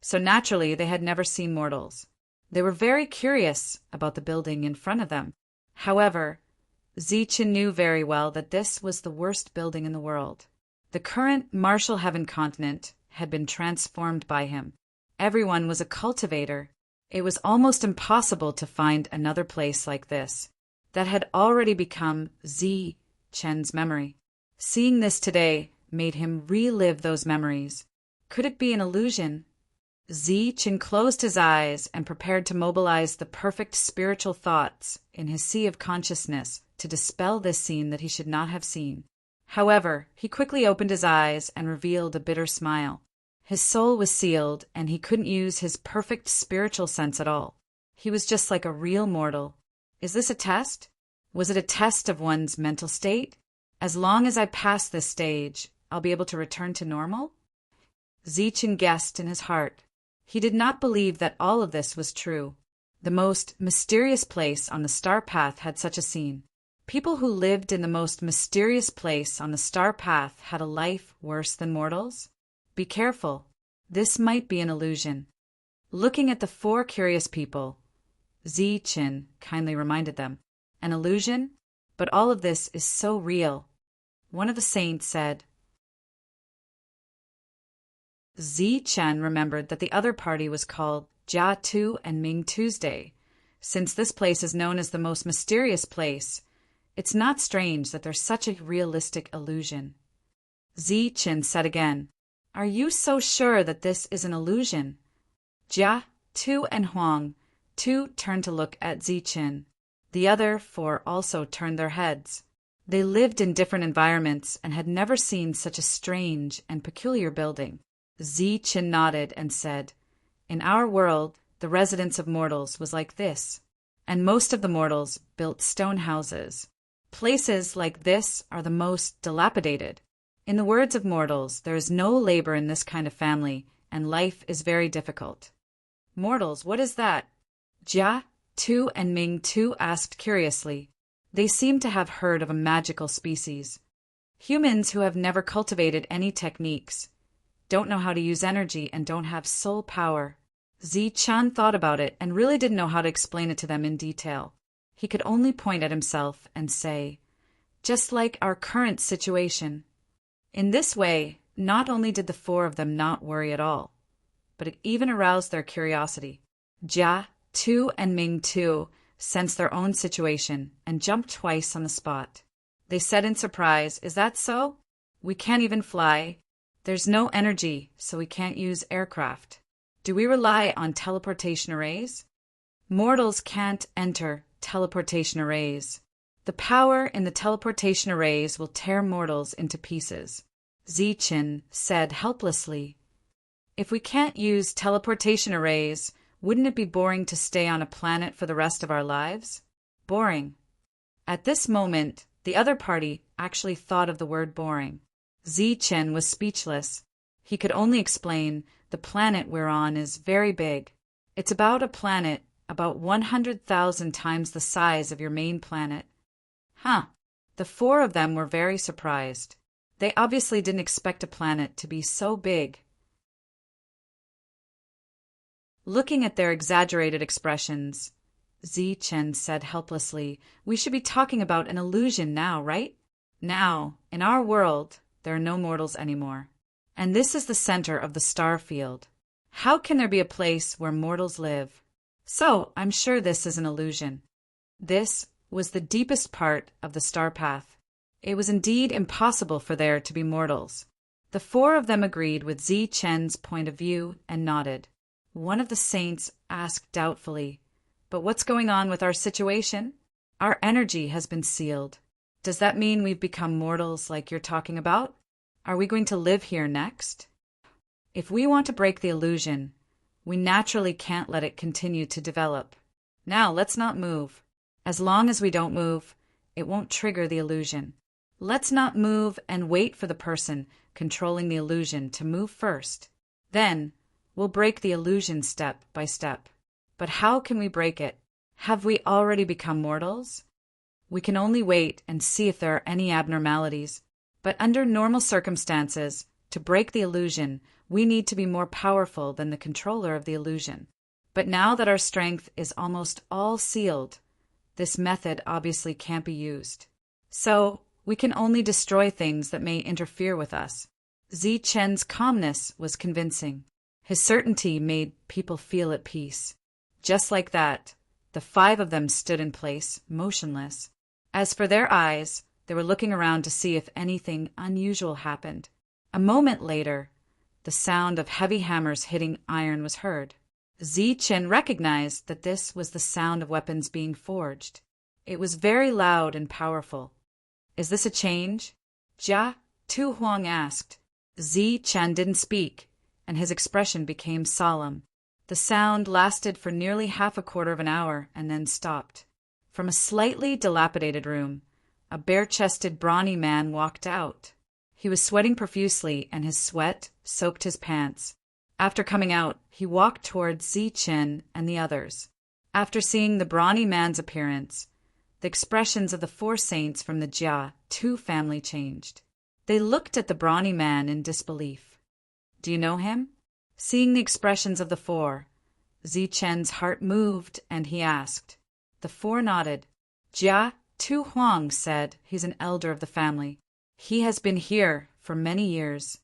so naturally they had never seen mortals. They were very curious about the building in front of them. However, Zichen knew very well that this was the worst building in the world. The current Martial Heaven continent had been transformed by him. Everyone was a cultivator. It was almost impossible to find another place like this that had already become Zichen's memory. Seeing this today made him relive those memories. Could it be an illusion? Zichen closed his eyes and prepared to mobilize the perfect spiritual thoughts in his sea of consciousness to dispel this scene that he should not have seen. However, he quickly opened his eyes and revealed a bitter smile. His soul was sealed, and he couldn't use his perfect spiritual sense at all. He was just like a real mortal. Is this a test? Was it a test of one's mental state? As long as I pass this stage, I'll be able to return to normal? Zichen guessed in his heart. He did not believe that all of this was true. The most mysterious place on the star path had such a scene. People who lived in the most mysterious place on the star path had a life worse than mortals? Be careful. This might be an illusion. Looking at the 4 curious people, Zichen kindly reminded them, an illusion? But all of this is so real. One of the saints said. Zichen remembered that the other party was called Jia Tu and Ming Tuesday. Since this place is known as the most mysterious place, it's not strange that there's such a realistic illusion. Zichen said again, "Are you so sure that this is an illusion?" Jia, Tu, and Huang Tu turned to look at Zichen. The other 4 also turned their heads. They lived in different environments and had never seen such a strange and peculiar building. Zichen nodded and said, "In our world, the residence of mortals was like this, and most of the mortals built stone houses. Places like this are the most dilapidated. In the words of mortals, there is no labor in this kind of family, and life is very difficult." Mortals, what is that? Jia, Tu, and Ming Tu asked curiously. They seemed to have heard of a magical species. Humans who have never cultivated any techniques, don't know how to use energy, and don't have soul power. Zi-chan thought about it and really didn't know how to explain it to them in detail. He could only point at himself and say, "Just like our current situation." In this way, not only did the four of them not worry at all, but it even aroused their curiosity. Jia, Tu, and Ming Tu sensed their own situation and jumped twice on the spot. They said in surprise, "Is that so? We can't even fly. There's no energy, so we can't use aircraft. Do we rely on teleportation arrays? Mortals can't enter teleportation arrays. The power in the teleportation arrays will tear mortals into pieces," Zi-chan said helplessly. "If we can't use teleportation arrays, wouldn't it be boring to stay on a planet for the rest of our lives?" Boring. At this moment, the other party actually thought of the word boring. Zi-chan was speechless. He could only explain, "The planet we're on is very big. It's about a planet about 100,000 times the size of your main planet." Huh. The four of them were very surprised. They obviously didn't expect a planet to be so big. Looking at their exaggerated expressions, Zi-chan said helplessly, "We should be talking about an illusion now, right? Now, in our world, there are no mortals anymore. And this is the center of the star field. How can there be a place where mortals live? So, I'm sure this is an illusion." This was the deepest part of the star path. It was indeed impossible for there to be mortals. The four of them agreed with Zi-chan's point of view and nodded. One of the saints asked doubtfully, "But what's going on with our situation? Our energy has been sealed. Does that mean we've become mortals like you're talking about? Are we going to live here next? If we want to break the illusion, we naturally can't let it continue to develop. Now let's not move. As long as we don't move, it won't trigger the illusion. Let's not move and wait for the person controlling the illusion to move first. Then, we'll break the illusion step by step. But how can we break it? Have we already become mortals? We can only wait and see if there are any abnormalities. But under normal circumstances, to break the illusion, we need to be more powerful than the controller of the illusion. But now that our strength is almost all sealed, this method obviously can't be used. So, we can only destroy things that may interfere with us." Zi-chan's calmness was convincing. His certainty made people feel at peace. Just like that, the five of them stood in place, motionless. As for their eyes, they were looking around to see if anything unusual happened. A moment later, the sound of heavy hammers hitting iron was heard. Zi-chan recognized that this was the sound of weapons being forged. It was very loud and powerful. "Is this a change?" Jia Tu Huang asked. Zi-chan didn't speak, and his expression became solemn. The sound lasted for nearly half a quarter of an hour and then stopped. From a slightly dilapidated room, a bare-chested, brawny man walked out. He was sweating profusely, and his sweat soaked his pants. After coming out, he walked towards Zi-chan and the others. After seeing the brawny man's appearance, the expressions of the four saints from the Jia Tu family changed. They looked at the brawny man in disbelief. "Do you know him?" Seeing the expressions of the four, Zi-chan's heart moved, and he asked. The four nodded. Jia Tu Huang said he's an elder of the family. He has been here for many years.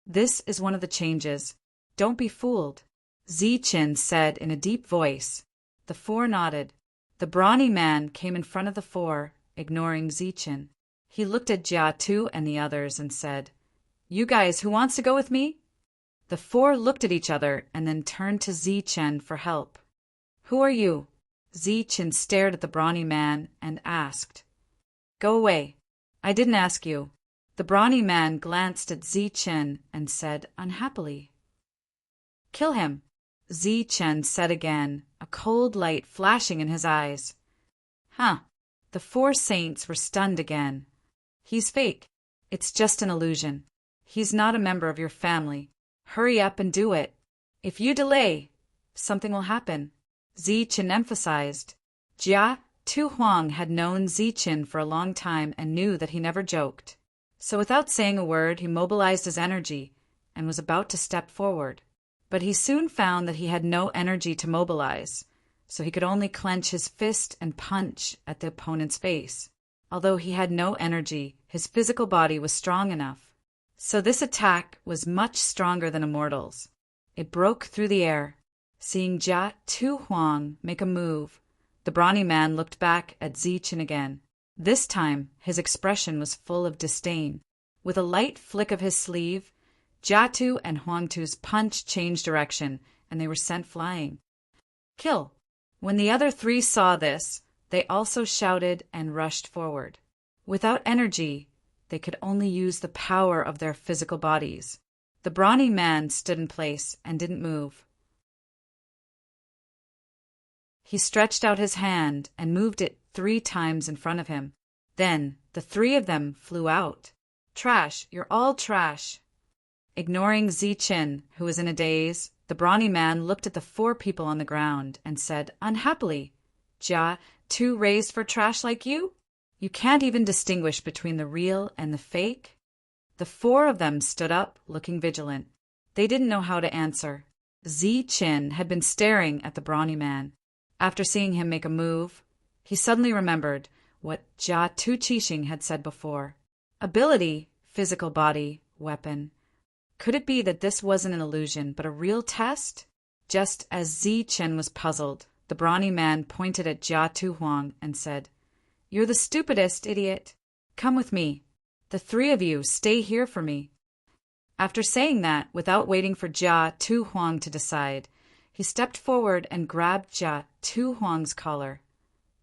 This is one of the changes. Don't be fooled, Zi-chan said in a deep voice. The four nodded. The brawny man came in front of the four, ignoring Zi-chan. He looked at Jia Tu and the others and said, "You guys, who wants to go with me?" The four looked at each other and then turned to Zi-chan for help. "Who are you?" Zi-chan stared at the brawny man and asked. "Go away. I didn't ask you." The brawny man glanced at Zi-chan and said unhappily, "Kill him," Zi-chan said again, a cold light flashing in his eyes. Huh. The four saints were stunned again. "He's fake. It's just an illusion. He's not a member of your family. Hurry up and do it. If you delay, something will happen," Zi-chan emphasized. Jia Tu Huang had known Zi-chan for a long time and knew that he never joked. So without saying a word, he mobilized his energy and was about to step forward. But he soon found that he had no energy to mobilize, so he could only clench his fist and punch at the opponent's face. Although he had no energy, his physical body was strong enough. So this attack was much stronger than a mortal's. It broke through the air. Seeing Jia Tu Huang make a move, the brawny man looked back at Zichen again. This time, his expression was full of disdain. With a light flick of his sleeve, Jiatu and Huangtu's punch changed direction, and they were sent flying. Kill! When the other three saw this, they also shouted and rushed forward. Without energy, they could only use the power of their physical bodies. The brawny man stood in place and didn't move. He stretched out his hand and moved it 3 times in front of him. Then the 3 of them flew out. Trash, you're all trash. Ignoring Zichen, who was in a daze, the brawny man looked at the 4 people on the ground and said unhappily, Jia, 2 raised for trash like you? You can't even distinguish between the real and the fake? The 4 of them stood up, looking vigilant. They didn't know how to answer. Zichen had been staring at the brawny man. After seeing him make a move, he suddenly remembered what Jia Tu Qixing had said before. Ability, physical body, weapon. Could it be that this wasn't an illusion, but a real test? Just as Zichen was puzzled, the brawny man pointed at Jia Tu Huang and said, You're the stupidest, idiot. Come with me. The 3 of you stay here for me. After saying that, without waiting for Jia Tu Huang to decide, he stepped forward and grabbed Jia Tu Huang's collar,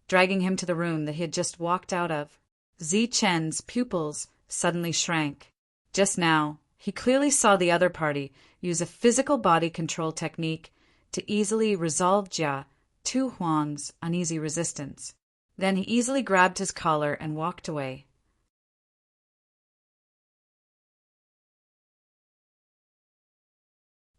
dragging him to the room that he had just walked out of. Zichen's pupils suddenly shrank. Just now, he clearly saw the other party use a physical body control technique to easily resolve Jia Tu Huang's uneasy resistance. Then he easily grabbed his collar and walked away.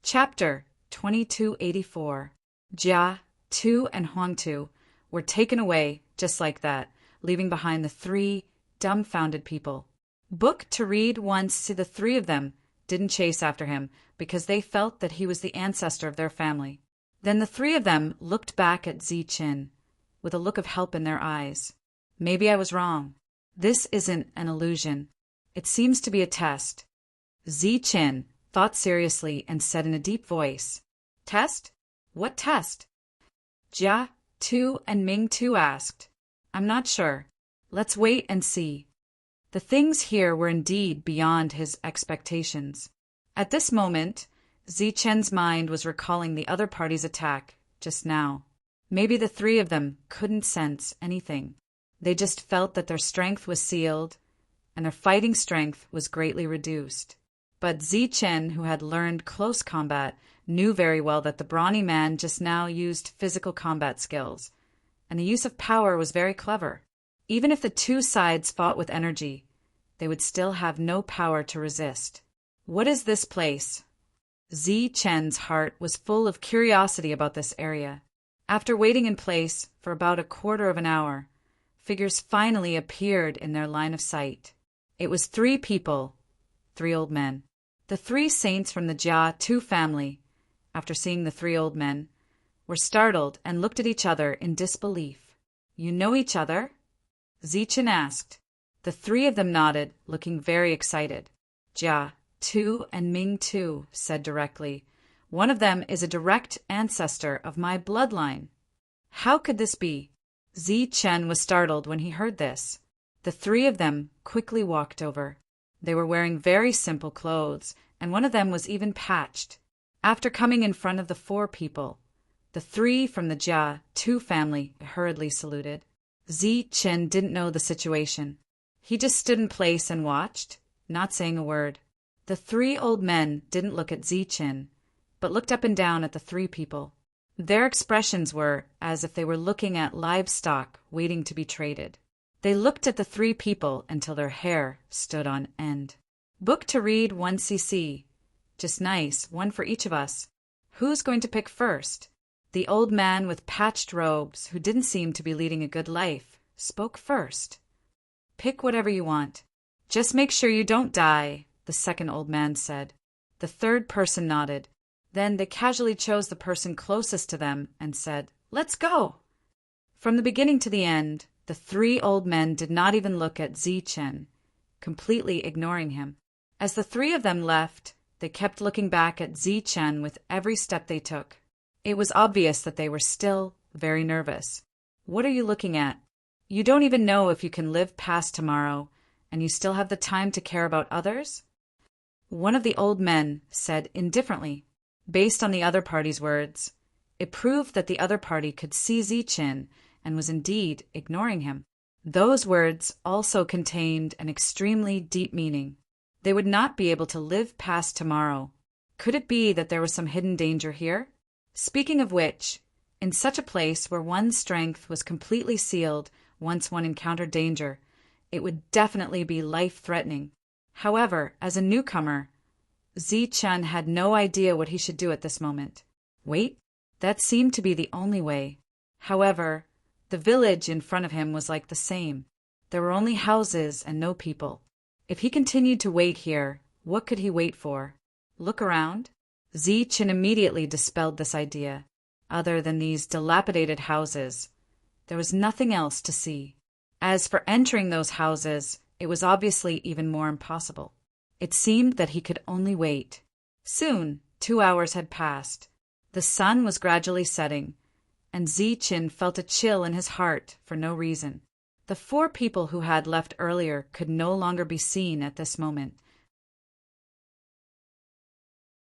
Chapter 2284. Jia, Tu, and Huangtu were taken away just like that, leaving behind the 3 dumbfounded people. Book to read once the 3 of them didn't chase after him because they felt that he was the ancestor of their family. Then the 3 of them looked back at Zichen with a look of help in their eyes. Maybe I was wrong. This isn't an illusion. It seems to be a test. Zichen thought seriously and said in a deep voice, Test? What test? Jia, Tu, and Ming Tu asked. I'm not sure. Let's wait and see. The things here were indeed beyond his expectations. At this moment, Zichen's mind was recalling the other party's attack just now. Maybe the 3 of them couldn't sense anything. They just felt that their strength was sealed and their fighting strength was greatly reduced. But Zichen, who had learned close combat, knew very well that the brawny man just now used physical combat skills, and the use of power was very clever. Even if the 2 sides fought with energy, they would still have no power to resist. What is this place? Zichen's heart was full of curiosity about this area. After waiting in place for about a quarter of an hour, figures finally appeared in their line of sight. It was 3 people, 3 old men. The 3 saints from the Jia Tu family, after seeing the 3 old men, were startled and looked at each other in disbelief. You know each other? Zichen asked. The 3 of them nodded, looking very excited. Jia Tu and Ming Tu said directly, One of them is a direct ancestor of my bloodline. How could this be? Zichen was startled when he heard this. The 3 of them quickly walked over. They were wearing very simple clothes, and one of them was even patched. After coming in front of the 4 people, the 3 from the Jia Tu family hurriedly saluted. Zichen didn't know the situation. He just stood in place and watched, not saying a word. The 3 old men didn't look at Zichen, but looked up and down at the 3 people. Their expressions were as if they were looking at livestock waiting to be traded. They looked at the 3 people until their hair stood on end. Book to read 1 cc. Just nice, 1 for each of us. Who's going to pick first? The old man with patched robes, who didn't seem to be leading a good life, spoke first. Pick whatever you want. Just make sure you don't die, the second old man said. The 3rd person nodded. Then they casually chose the person closest to them and said, "Let's go." From the beginning to the end, the three old men did not even look at Zichen, completely ignoring him. As the three of them left, they kept looking back at Zichen with every step they took. It was obvious that they were still very nervous. "What are you looking at? You don't even know if you can live past tomorrow, and you still have the time to care about others?" One of the old men said indifferently. Based on the other party's words, it proved that the other party could see Zichen and was indeed ignoring him. Those words also contained an extremely deep meaning. They would not be able to live past tomorrow. Could it be that there was some hidden danger here? Speaking of which, in such a place where one's strength was completely sealed once one encountered danger, it would definitely be life-threatening. However, as a newcomer, Zichen had no idea what he should do at this moment. Wait, that seemed to be the only way. However, the village in front of him was like the same. There were only houses and no people. If he continued to wait here, what could he wait for? Look around? Zichen immediately dispelled this idea. Other than these dilapidated houses, there was nothing else to see. As for entering those houses, it was obviously even more impossible. It seemed that he could only wait. Soon, 2 hours had passed. The sun was gradually setting, and Zichen felt a chill in his heart for no reason. The 4 people who had left earlier could no longer be seen at this moment.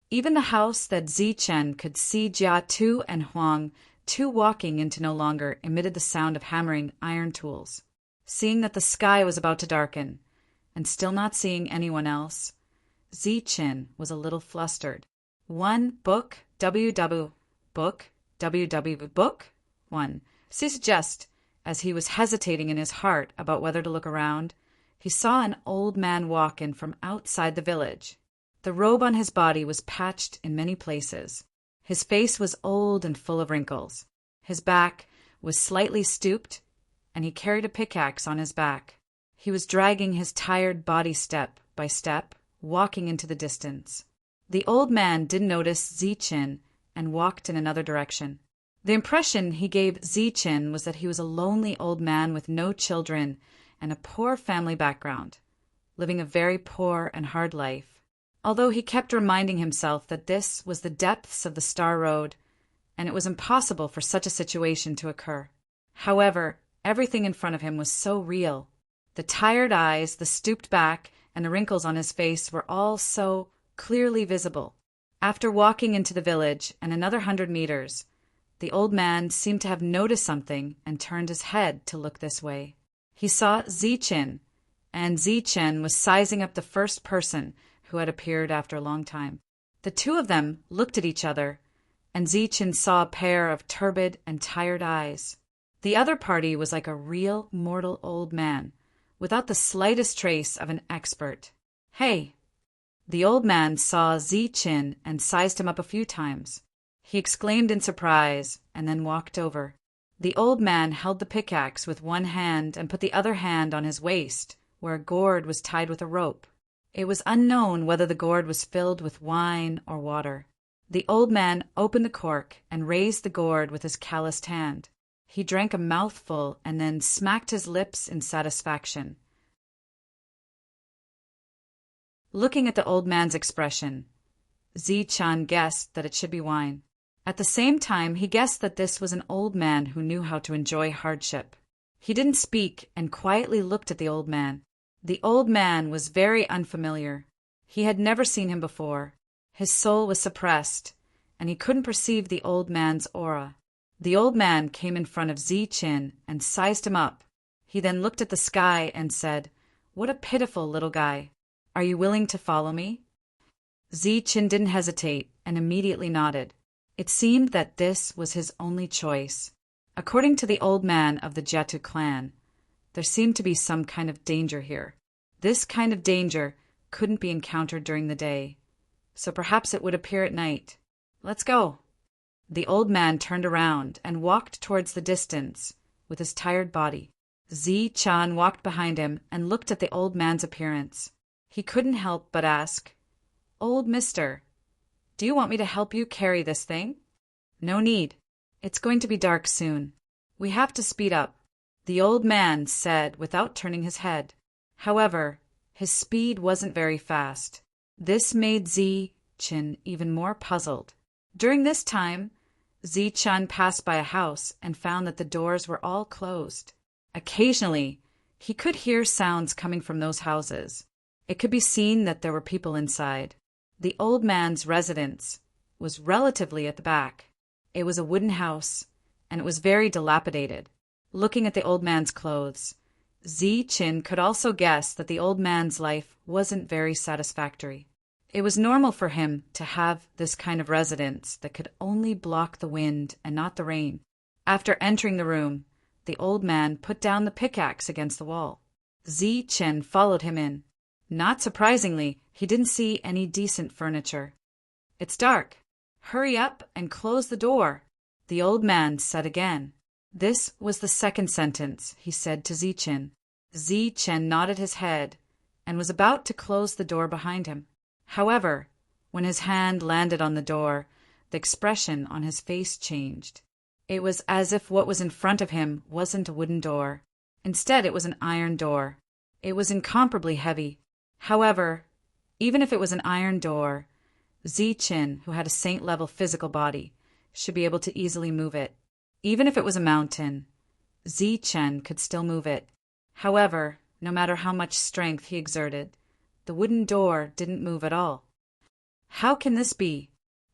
Even the house that Zichen could see Jia Tu and Huang Tu walking into no longer emitted the sound of hammering iron tools. Seeing that the sky was about to darken, and still not seeing anyone else, Zichen was a little flustered. One book, book, book, one. Just as he was hesitating in his heart about whether to look around, he saw an old man walk in from outside the village. The robe on his body was patched in many places. His face was old and full of wrinkles. His back was slightly stooped, and he carried a pickaxe on his back. He was dragging his tired body step by step, walking into the distance. The old man didn't notice Zichen and walked in another direction. The impression he gave Zichen was that he was a lonely old man with no children and a poor family background, living a very poor and hard life. Although he kept reminding himself that this was the depths of the Star Road, and it was impossible for such a situation to occur. However, everything in front of him was so real. The tired eyes, the stooped back, and the wrinkles on his face were all so clearly visible. After walking into the village and another 100 meters, the old man seemed to have noticed something and turned his head to look this way. He saw Zichen, and Zichen was sizing up the first person who had appeared after a long time. The 2 of them looked at each other, and Zichen saw a pair of turbid and tired eyes. The other party was like a real mortal old man, without the slightest trace of an expert. "Hey!" The old man saw Zichen and sized him up a few times. He exclaimed in surprise and then walked over. The old man held the pickaxe with one hand and put the other hand on his waist, where a gourd was tied with a rope. It was unknown whether the gourd was filled with wine or water. The old man opened the cork and raised the gourd with his calloused hand. He drank a mouthful and then smacked his lips in satisfaction. Looking at the old man's expression, Zichen guessed that it should be wine. At the same time, he guessed that this was an old man who knew how to enjoy hardship. He didn't speak and quietly looked at the old man. The old man was very unfamiliar. He had never seen him before. His soul was suppressed, and he couldn't perceive the old man's aura. The old man came in front of Zichen and sized him up. He then looked at the sky and said, "What a pitiful little guy. Are you willing to follow me?" Zichen didn't hesitate and immediately nodded. It seemed that this was his only choice. According to the old man of the Jetu clan, there seemed to be some kind of danger here. This kind of danger couldn't be encountered during the day, so perhaps it would appear at night. "Let's go." The old man turned around and walked towards the distance with his tired body. Zichen walked behind him and looked at the old man's appearance. He couldn't help but ask, "Old mister, Do you want me to help you carry this thing? No need. It's going to be dark soon. We have to speed up, the old man said without turning his head. However, his speed wasn't very fast. This made Zi-Chin even more puzzled. During this time, Zi-Chan passed by a house and found that the doors were all closed. Occasionally, he could hear sounds coming from those houses. It could be seen that there were people inside. The old man's residence was relatively at the back. It was a wooden house, and it was very dilapidated. Looking at the old man's clothes, Zi-Chin could also guess that the old man's life wasn't very satisfactory. It was normal for him to have this kind of residence that could only block the wind and not the rain. After entering the room, the old man put down the pickaxe against the wall. Zi-Chin followed him in. Not surprisingly, he didn't see any decent furniture. It's dark. Hurry up and close the door, the old man said again. This was the second sentence he said to Zi-Chin. Zi-Chin nodded his head and was about to close the door behind him. However, when his hand landed on the door, the expression on his face changed. It was as if what was in front of him wasn't a wooden door. Instead, it was an iron door. It was incomparably heavy. However, even if it was an iron door, Zi-Chin, who had a saint-level physical body, should be able to easily move it. Even if it was a mountain, Zi-Chin could still move it. However, no matter how much strength he exerted, the wooden door didn't move at all. How can this be?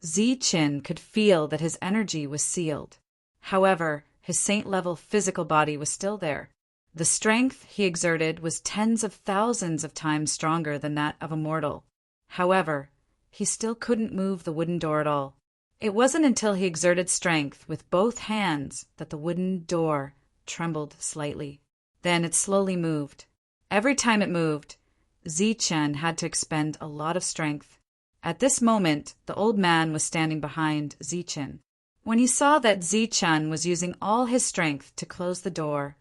Zi-Chin could feel that his energy was sealed. However, his saint-level physical body was still there. The strength he exerted was tens of thousands of times stronger than that of a mortal. However, he still couldn't move the wooden door at all. It wasn't until he exerted strength with both hands that the wooden door trembled slightly. Then it slowly moved. Every time it moved, Zi-Chin had to expend a lot of strength. At this moment, the old man was standing behind Zi-Chin. When he saw that Zi-Chin was using all his strength to close the door,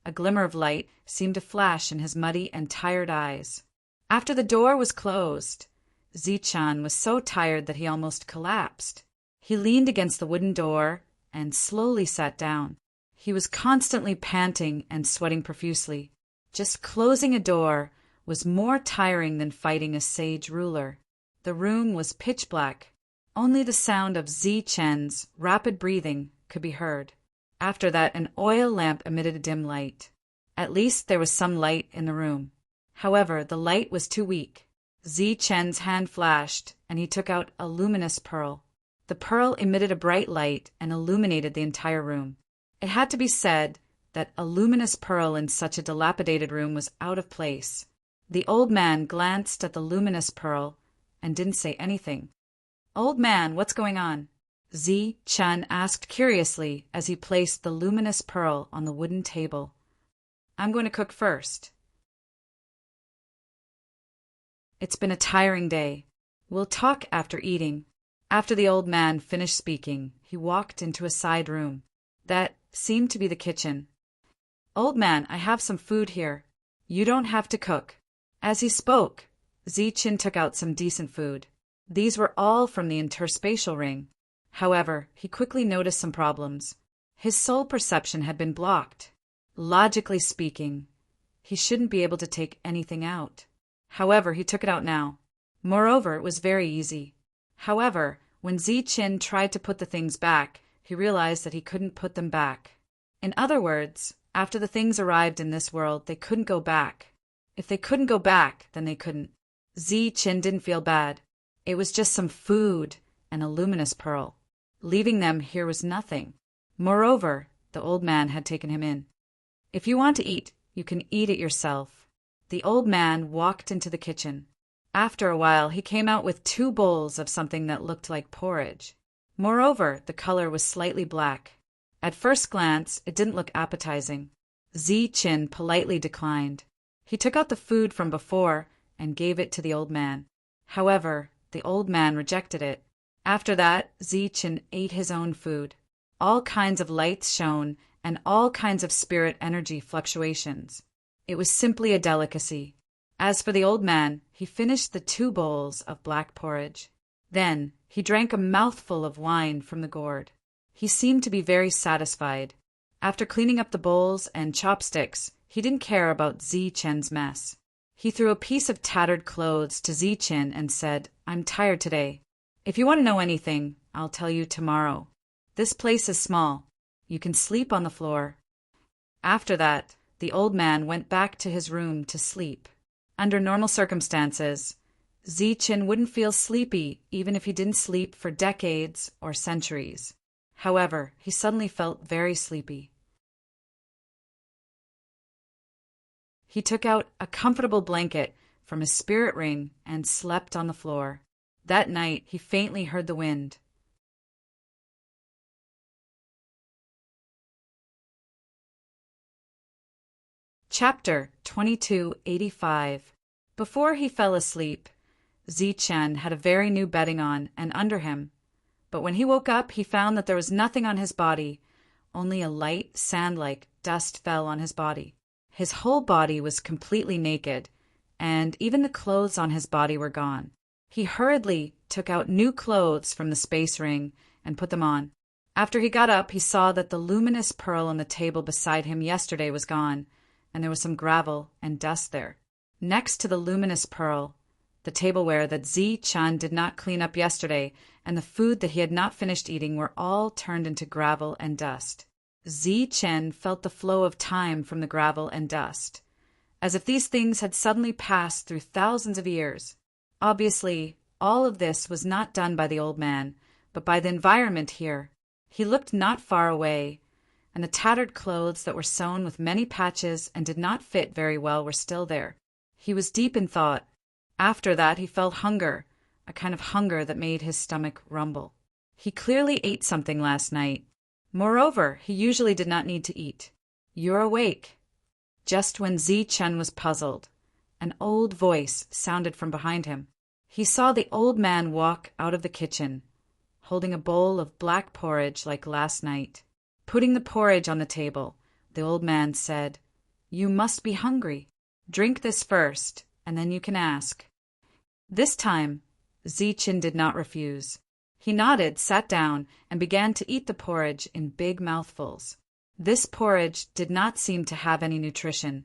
a glimmer of light seemed to flash in his muddy and tired eyes. After the door was closed, Zi-Chin was so tired that he almost collapsed. He leaned against the wooden door and slowly sat down. He was constantly panting and sweating profusely. Just closing a door was more tiring than fighting a sage ruler. The room was pitch black. Only the sound of Zi-Chin's rapid breathing could be heard. After that, an oil lamp emitted a dim light. At least there was some light in the room. However, the light was too weak. Zi-Chin's hand flashed, and he took out a luminous pearl. The pearl emitted a bright light and illuminated the entire room. It had to be said that a luminous pearl in such a dilapidated room was out of place. The old man glanced at the luminous pearl and didn't say anything. "Old man, what's going on?" Zi-Chin asked curiously as he placed the luminous pearl on the wooden table. "I'm going to cook first. It's been a tiring day. We'll talk after eating." After the old man finished speaking, he walked into a side room. That seemed to be the kitchen. "Old man, I have some food here. You don't have to cook." As he spoke, Zi-Chin took out some decent food. These were all from the interspatial ring. However, he quickly noticed some problems. His soul perception had been blocked. Logically speaking, he shouldn't be able to take anything out. However, he took it out now. Moreover, it was very easy. However, when Zi-Chin tried to put the things back, he realized that he couldn't put them back. In other words, after the things arrived in this world, they couldn't go back. If they couldn't go back, then they couldn't. Zi-Chin didn't feel bad. It was just some food and a luminous pearl. Leaving them here was nothing. Moreover, the old man had taken him in. "If you want to eat, you can eat it yourself." The old man walked into the kitchen. After a while, he came out with 2 bowls of something that looked like porridge. Moreover, the color was slightly black. At first glance, it didn't look appetizing. Zi-Chin politely declined. He took out the food from before and gave it to the old man. However, the old man rejected it. After that, Zi-Chin ate his own food. All kinds of lights shone and all kinds of spirit energy fluctuations. It was simply a delicacy. As for the old man, he finished the 2 bowls of black porridge. Then he drank a mouthful of wine from the gourd. He seemed to be very satisfied. After cleaning up the bowls and chopsticks, he didn't care about Zi-Chen's mess. He threw a piece of tattered clothes to Zi-Chen and said, "I'm tired today. If you want to know anything, I'll tell you tomorrow. This place is small. You can sleep on the floor." After that, the old man went back to his room to sleep. Under normal circumstances, Zi-Chen wouldn't feel sleepy even if he didn't sleep for decades or centuries. However, he suddenly felt very sleepy. He took out a comfortable blanket from his spirit ring and slept on the floor. That night, he faintly heard the wind. Chapter 2285. Before he fell asleep, Zi-Chen had a very new bedding on and under him. But when he woke up, he found that there was nothing on his body. Only a light, sand-like dust fell on his body. His whole body was completely naked, and even the clothes on his body were gone. He hurriedly took out new clothes from the space ring and put them on. After he got up, he saw that the luminous pearl on the table beside him yesterday was gone, and there was some gravel and dust there. Next to the luminous pearl, the tableware that Zi-Chan did not clean up yesterday and the food that he had not finished eating were all turned into gravel and dust. Zi-Chen felt the flow of time from the gravel and dust, as if these things had suddenly passed through thousands of years. Obviously, all of this was not done by the old man, but by the environment here. He looked not far away, and the tattered clothes that were sewn with many patches and did not fit very well were still there. He was deep in thought. After that, he felt hunger, a kind of hunger that made his stomach rumble. He clearly ate something last night. Moreover, he usually did not need to eat. "You're awake." Just when Zi-Chen was puzzled, an old voice sounded from behind him. He saw the old man walk out of the kitchen, holding a bowl of black porridge like last night. Putting the porridge on the table, the old man said, "You must be hungry. Drink this first, and then you can ask." This time, Zi-Chen did not refuse. He nodded, sat down, and began to eat the porridge in big mouthfuls. This porridge did not seem to have any nutrition,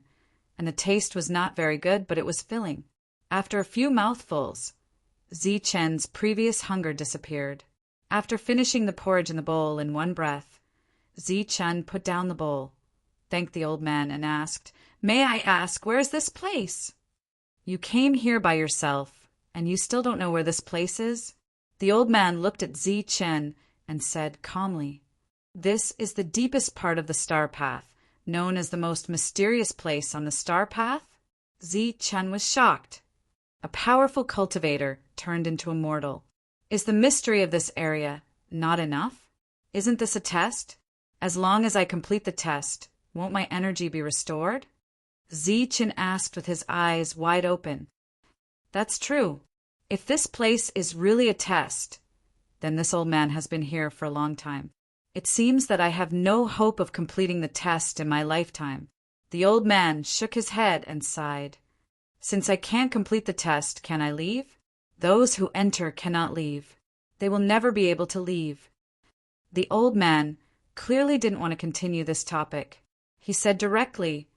and the taste was not very good, but it was filling. After a few mouthfuls, Zi-Chen's previous hunger disappeared. After finishing the porridge in the bowl in one breath, Zi-Chen put down the bowl, thanked the old man, and asked, "May I ask, where is this place?" "You came here by yourself, and you still don't know where this place is?" The old man looked at Zi-Chen and said calmly, "This is the deepest part of the star path, known as the most mysterious place on the star path." Zi-Chen was shocked. A powerful cultivator turned into a mortal. Is the mystery of this area not enough? Isn't this a test? As long as I complete the test, won't my energy be restored? Zi-Chen asked with his eyes wide open. That's true. If this place is really a test, then this old man has been here for a long time. It seems that I have no hope of completing the test in my lifetime. The old man shook his head and sighed. Since I can't complete the test, can I leave? Those who enter cannot leave. They will never be able to leave. The old man clearly didn't want to continue this topic. He said directly,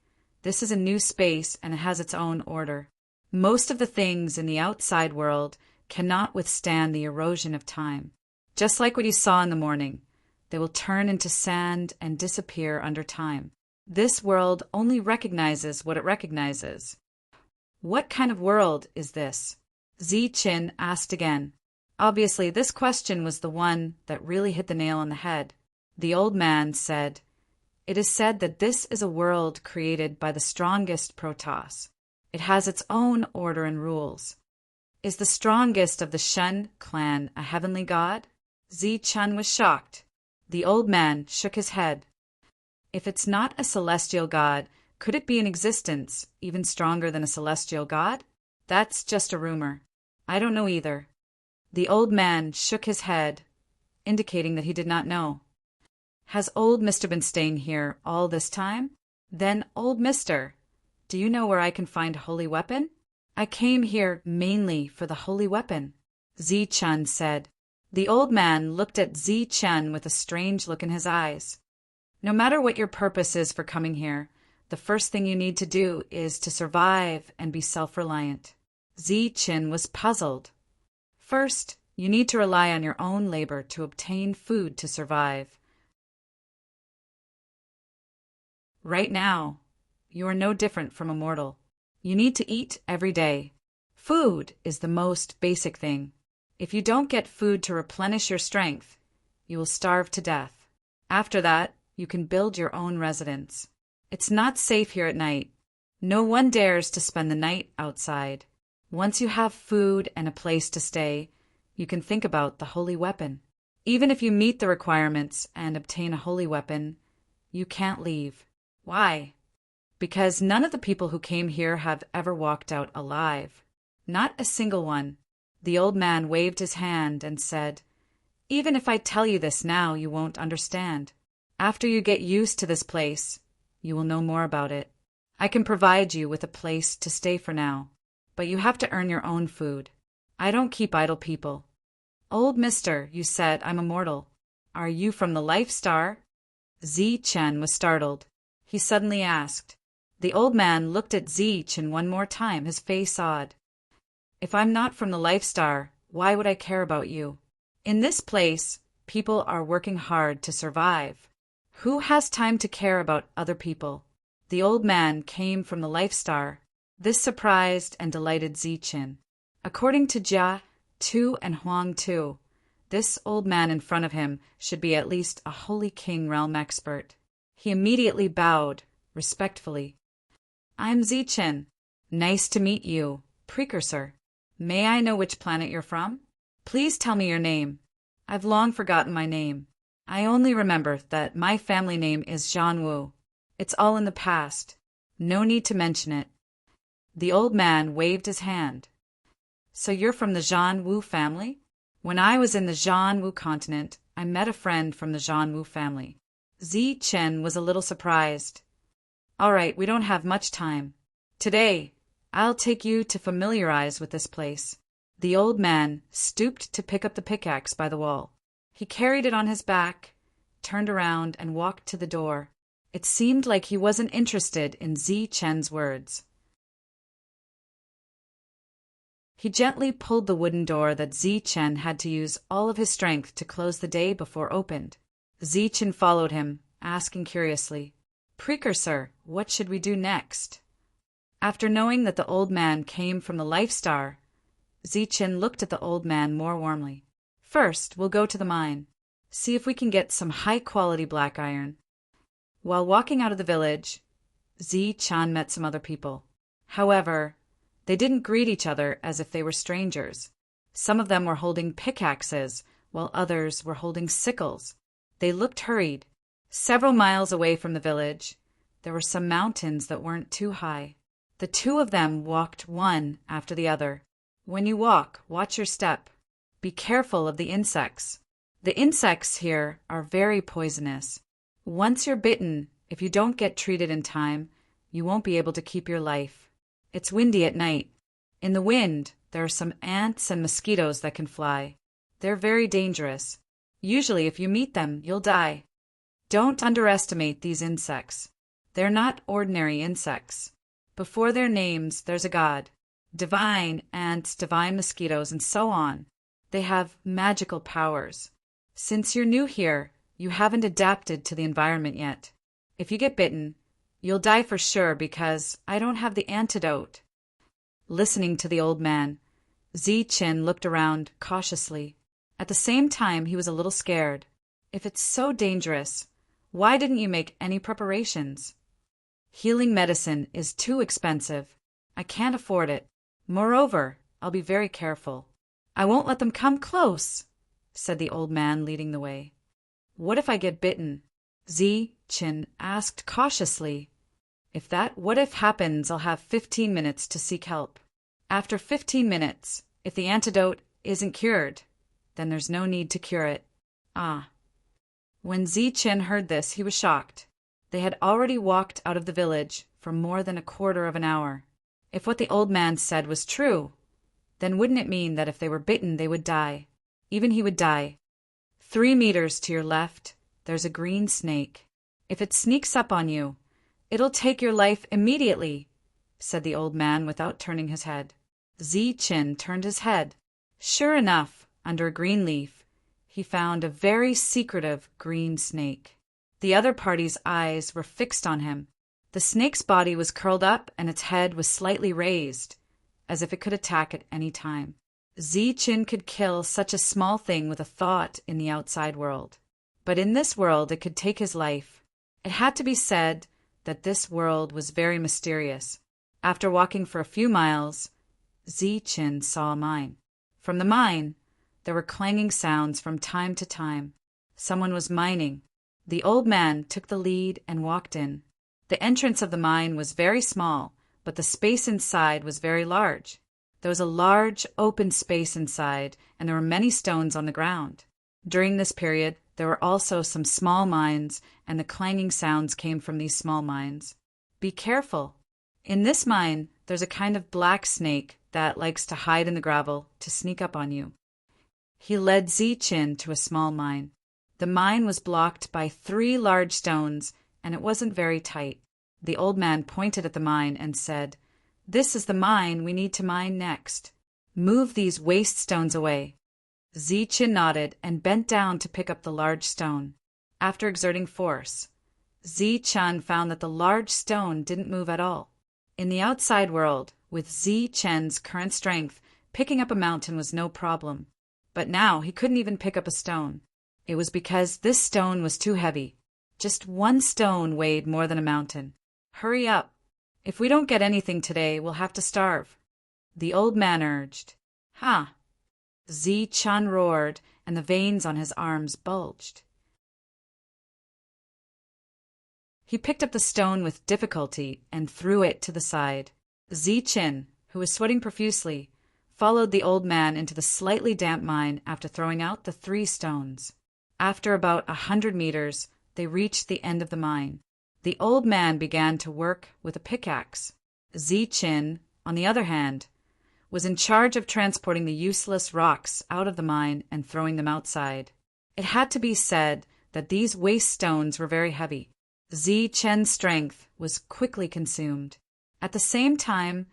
"This is a new space and it has its own order. Most of the things in the outside world cannot withstand the erosion of time. Just like what you saw in the morning, they will turn into sand and disappear under time. This world only recognizes what it recognizes." "What kind of world is this?" Zi-Chen asked again. Obviously, this question was the one that really hit the nail on the head. The old man said, "It is said that this is a world created by the strongest Protoss. It has its own order and rules. Is the strongest of the Shen clan a heavenly god?" Zi-Chen was shocked. The old man shook his head. "If it's not a celestial god, could it be in existence even stronger than a celestial god? That's just a rumor. I don't know either." The old man shook his head, indicating that he did not know. "Has old Mister been staying here all this time? Then, old Mister, do you know where I can find a holy weapon?" "I came here mainly for the holy weapon." Zi-Chun said. The old man looked at Zi-Chun with a strange look in his eyes. No matter what your purpose is for coming here, the first thing you need to do is to survive and be self-reliant. Zi-Chun was puzzled. First, you need to rely on your own labor to obtain food to survive. Right now, you are no different from a mortal. You need to eat every day. Food is the most basic thing. If you don't get food to replenish your strength, you will starve to death. After that, you can build your own residence. It's not safe here at night. No one dares to spend the night outside. Once you have food and a place to stay, you can think about the holy weapon. Even if you meet the requirements and obtain a holy weapon, you can't leave. Why? Because none of the people who came here have ever walked out alive. Not a single one. The old man waved his hand and said, "Even if I tell you this now, you won't understand. After you get used to this place, you will know more about it. I can provide you with a place to stay for now, but you have to earn your own food. I don't keep idle people." "Old mister, you said I'm immortal. Are you from the Life Star?" Zi-Chun was startled. He suddenly asked. The old man looked at Zi-Chun one more time, his face odd. "If I'm not from the Life Star, why would I care about you? In this place, people are working hard to survive. Who has time to care about other people?" The old man came from the Life Star. This surprised and delighted Zi-Chun. According to Jia, Tu, and Huang Tu, this old man in front of him should be at least a Holy King realm expert. He immediately bowed, respectfully. "I'm Zi-Chun. Nice to meet you, Precursor. May I know which planet you're from? Please tell me your name. I've long forgotten my name. I only remember that my family name is Zhanwu. It's all in the past. No need to mention it." The old man waved his hand. "So you're from the Zhanwu family?" "When I was in the Zhanwu continent, I met a friend from the Zhanwu family." Zi-Chun was a little surprised. "All right, we don't have much time. Today, I'll take you to familiarize with this place." The old man stooped to pick up the pickaxe by the wall. He carried it on his back, turned around, and walked to the door. It seemed like he wasn't interested in Zi-Chun's words. He gently pulled the wooden door that Zi-Chun had to use all of his strength to close the day before opened. Zi-Chun followed him, asking curiously, "Precursor, what should we do next?" After knowing that the old man came from the Life Star, Zi-Chun looked at the old man more warmly. "First, we'll go to the mine, see if we can get some high-quality black iron." While walking out of the village, Zi-Chun met some other people. However, they didn't greet each other as if they were strangers. Some of them were holding pickaxes, while others were holding sickles. They looked hurried. Several miles away from the village, there were some mountains that weren't too high. The two of them walked one after the other. When you walk, watch your step. Be careful of the insects. The insects here are very poisonous. Once you're bitten, if you don't get treated in time, you won't be able to keep your life. It's windy at night. In the wind, there are some ants and mosquitoes that can fly. They're very dangerous. Usually, if you meet them, you'll die. Don't underestimate these insects. They're not ordinary insects. Before their names, there's a god. Divine ants, divine mosquitoes, and so on. They have magical powers. Since you're new here, you haven't adapted to the environment yet. If you get bitten, you'll die for sure because I don't have the antidote. Listening to the old man, Zi-Chun looked around cautiously. At the same time, he was a little scared. If it's so dangerous, why didn't you make any preparations? Healing medicine is too expensive. I can't afford it. Moreover, I'll be very careful. I won't let them come close, said the old man leading the way. What if I get bitten? Zi-Chun asked cautiously. If that what if happens, I'll have 15 minutes to seek help. After 15 minutes, if the antidote isn't cured, then there's no need to cure it. Ah. When Zi-Chun heard this, he was shocked. They had already walked out of the village for more than a quarter of an hour. If what the old man said was true, then wouldn't it mean that if they were bitten they would die? Even he would die. 3 meters to your left, there's a green snake. If it sneaks up on you, it'll take your life immediately, said the old man without turning his head. Ziqin turned his head. Sure enough, under a green leaf, he found a very secretive green snake. The other party's eyes were fixed on him. The snake's body was curled up and its head was slightly raised, as if it could attack at any time. Ziqin could kill such a small thing with a thought in the outside world. But in this world it could take his life. It had to be said that this world was very mysterious. After walking for a few miles, Ziqin saw a mine. From the mine, there were clanging sounds from time to time. Someone was mining. The old man took the lead and walked in. The entrance of the mine was very small, but the space inside was very large. There was a large open space inside, and there were many stones on the ground. During this period, there were also some small mines, and the clanging sounds came from these small mines. Be careful. In this mine, there's a kind of black snake that likes to hide in the gravel to sneak up on you. He led Ziqin to a small mine. The mine was blocked by 3 large stones, and it wasn't very tight. The old man pointed at the mine and said, "This is the mine we need to mine next. Move these waste stones away." Ziqin nodded and bent down to pick up the large stone. After exerting force, Ziqin found that the large stone didn't move at all. In the outside world, with Ziqin's current strength, picking up a mountain was no problem. But now he couldn't even pick up a stone. It was because this stone was too heavy. Just 1 stone weighed more than a mountain. Hurry up. If we don't get anything today, we'll have to starve. The old man urged. Ha! Ziqin roared, and the veins on his arms bulged. He picked up the stone with difficulty and threw it to the side. Ziqin, who was sweating profusely, followed the old man into the slightly damp mine after throwing out the 3 stones. After about 100 meters, they reached the end of the mine. The old man began to work with a pickaxe. Ziqin, on the other hand, was in charge of transporting the useless rocks out of the mine and throwing them outside. It had to be said that these waste stones were very heavy. Ziqin's strength was quickly consumed. At the same time,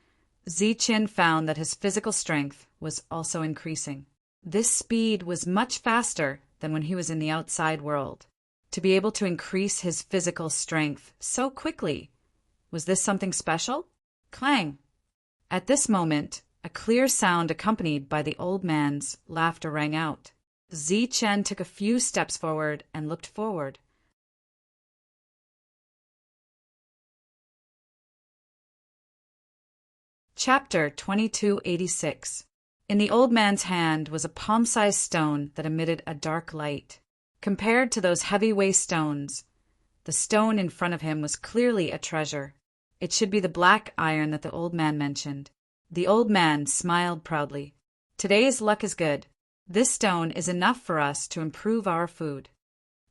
Ziqin found that his physical strength was also increasing. This speed was much faster than when he was in the outside world. To be able to increase his physical strength so quickly, was this something special? Clang! At this moment, a clear sound accompanied by the old man's laughter rang out. Ziqin took a few steps forward and looked forward. Chapter 2286. In the old man's hand was a palm-sized stone that emitted a dark light. Compared to those heavy waste stones, the stone in front of him was clearly a treasure. It should be the black iron that the old man mentioned. The old man smiled proudly. Today's luck is good. This stone is enough for us to improve our food.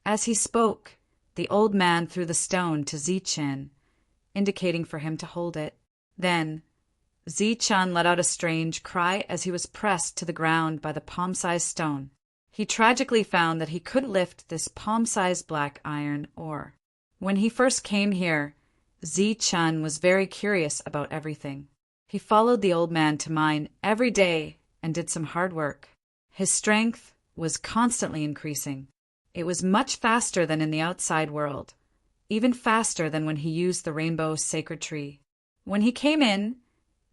As he spoke, the old man threw the stone to Ziqin, indicating for him to hold it. Then, Ziqin let out a strange cry as he was pressed to the ground by the palm-sized stone. He tragically found that he could lift this palm-sized black iron ore. When he first came here, Ziqin was very curious about everything. He followed the old man to mine every day and did some hard work. His strength was constantly increasing. It was much faster than in the outside world, even faster than when he used the rainbow sacred tree. When he came in,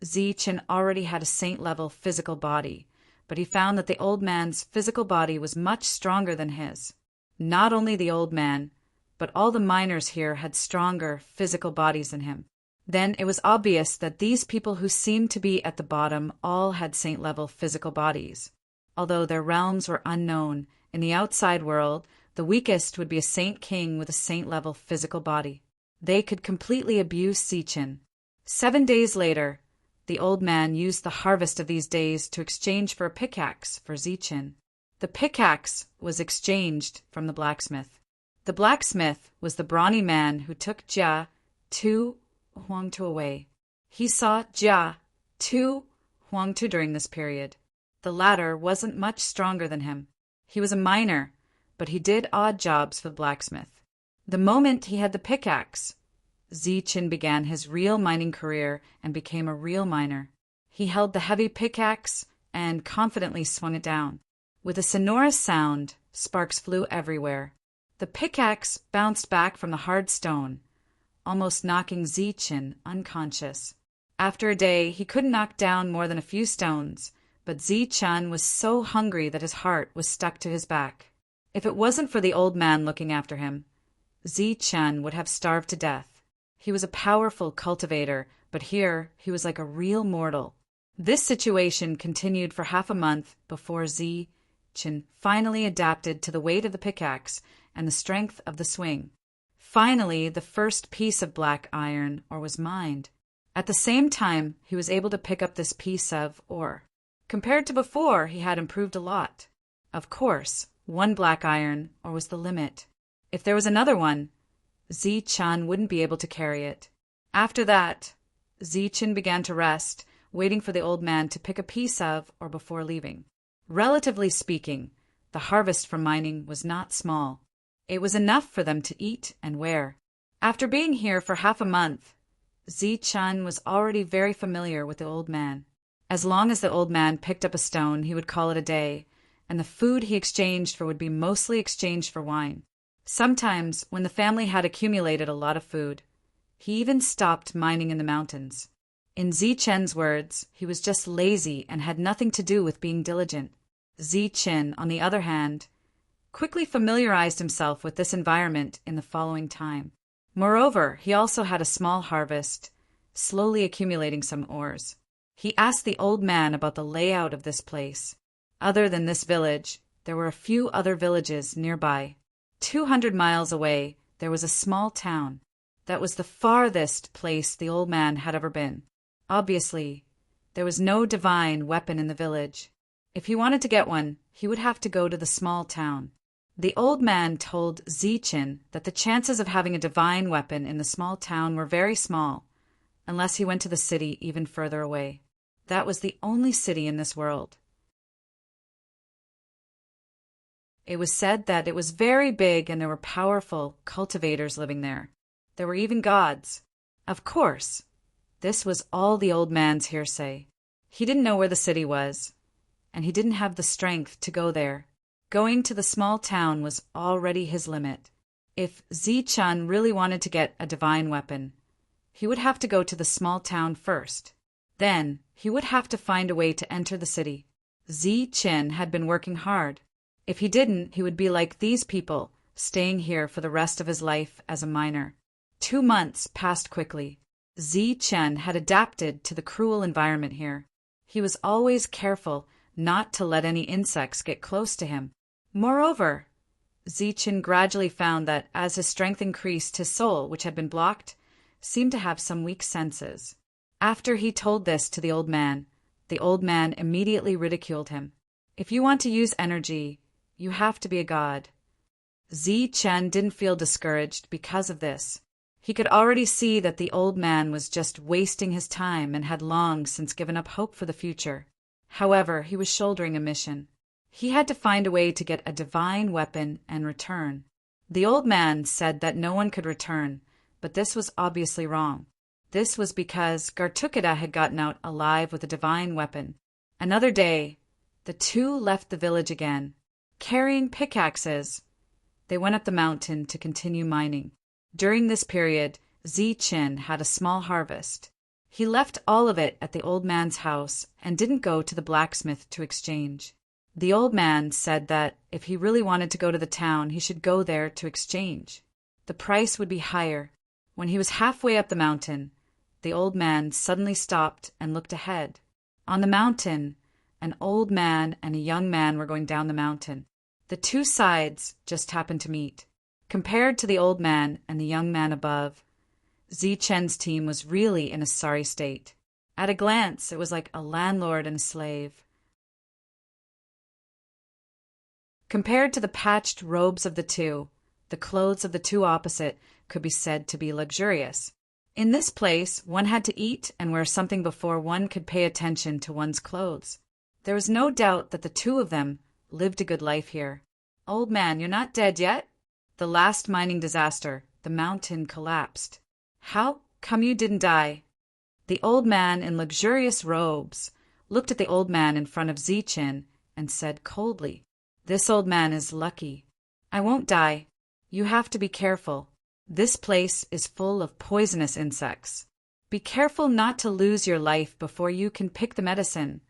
Ziqin already had a saint-level physical body, but he found that the old man's physical body was much stronger than his. Not only the old man, but all the miners here had stronger physical bodies than him. Then it was obvious that these people who seemed to be at the bottom all had saint-level physical bodies. Although their realms were unknown, in the outside world, the weakest would be a saint king with a saint-level physical body. They could completely abuse Ziqin. 7 days later, the old man used the harvest of these days to exchange for a pickaxe for Ziqin. The pickaxe was exchanged from the blacksmith. The blacksmith was the brawny man who took Jia Tu Huangtu away. He saw Jia Tu Huangtu during this period. The latter wasn't much stronger than him. He was a miner, but he did odd jobs for the blacksmith. The moment he had the pickaxe, Ziqin began his real mining career and became a real miner. He held the heavy pickaxe and confidently swung it down. With a sonorous sound, sparks flew everywhere. The pickaxe bounced back from the hard stone, almost knocking Ziqin unconscious. After a day, he couldn't knock down more than a few stones, but Ziqin was so hungry that his heart was stuck to his back. If it wasn't for the old man looking after him, Ziqin would have starved to death. He was a powerful cultivator, but here he was like a real mortal. This situation continued for half a month before Ziqin finally adapted to the weight of the pickaxe and the strength of the swing. Finally, the first piece of black iron ore was mined. At the same time, he was able to pick up this piece of ore. Compared to before, he had improved a lot. Of course, one black iron ore was the limit. If there was another one, Ziqin wouldn't be able to carry it. After that, Ziqin began to rest, waiting for the old man to pick a piece of ore before leaving. Relatively speaking, the harvest from mining was not small. It was enough for them to eat and wear. After being here for half a month, Ziqin was already very familiar with the old man. As long as the old man picked up a stone, he would call it a day, and the food he exchanged for would be mostly exchanged for wine. Sometimes, when the family had accumulated a lot of food, he even stopped mining in the mountains. In Ziqin's words, he was just lazy and had nothing to do with being diligent. Ziqin, on the other hand, quickly familiarized himself with this environment in the following time. Moreover, he also had a small harvest, slowly accumulating some ores. He asked the old man about the layout of this place. Other than this village, there were a few other villages nearby. 200 miles away, there was a small town. That was the farthest place the old man had ever been. Obviously, there was no divine weapon in the village. If he wanted to get one, he would have to go to the small town. The old man told Ziqin that the chances of having a divine weapon in the small town were very small, unless he went to the city even further away. That was the only city in this world. It was said that it was very big and there were powerful cultivators living there. There were even gods. Of course, this was all the old man's hearsay. He didn't know where the city was, and he didn't have the strength to go there. Going to the small town was already his limit. If Ziqin really wanted to get a divine weapon, he would have to go to the small town first. Then, he would have to find a way to enter the city. Ziqin had been working hard. If he didn't, he would be like these people, staying here for the rest of his life as a miner. 2 months passed quickly. Ziqin had adapted to the cruel environment here. He was always careful not to let any insects get close to him. Moreover, Ziqin gradually found that as his strength increased, his soul, which had been blocked, seemed to have some weak senses. After he told this to the old man immediately ridiculed him. If you want to use energy, you have to be a god. Ziqin didn't feel discouraged because of this. He could already see that the old man was just wasting his time and had long since given up hope for the future. However, he was shouldering a mission. He had to find a way to get a divine weapon and return. The old man said that no one could return, but this was obviously wrong. This was because Gartukida had gotten out alive with a divine weapon. Another day, the two left the village again. Carrying pickaxes, they went up the mountain to continue mining. During this period, Ziqin had a small harvest. He left all of it at the old man's house and didn't go to the blacksmith to exchange. The old man said that if he really wanted to go to the town, he should go there to exchange. The price would be higher. When he was halfway up the mountain, the old man suddenly stopped and looked ahead. On the mountain, an old man and a young man were going down the mountain. The two sides just happened to meet. Compared to the old man and the young man above, Ziqin's team was really in a sorry state. At a glance, it was like a landlord and a slave. Compared to the patched robes of the two, the clothes of the two opposite could be said to be luxurious. In this place, one had to eat and wear something before one could pay attention to one's clothes. There was no doubt that the two of them lived a good life here. Old man, you're not dead yet? The last mining disaster, the mountain collapsed. How come you didn't die? The old man in luxurious robes looked at the old man in front of Zichin and said coldly, "This old man is lucky. I won't die. You have to be careful. This place is full of poisonous insects. Be careful not to lose your life before you can pick the medicine,"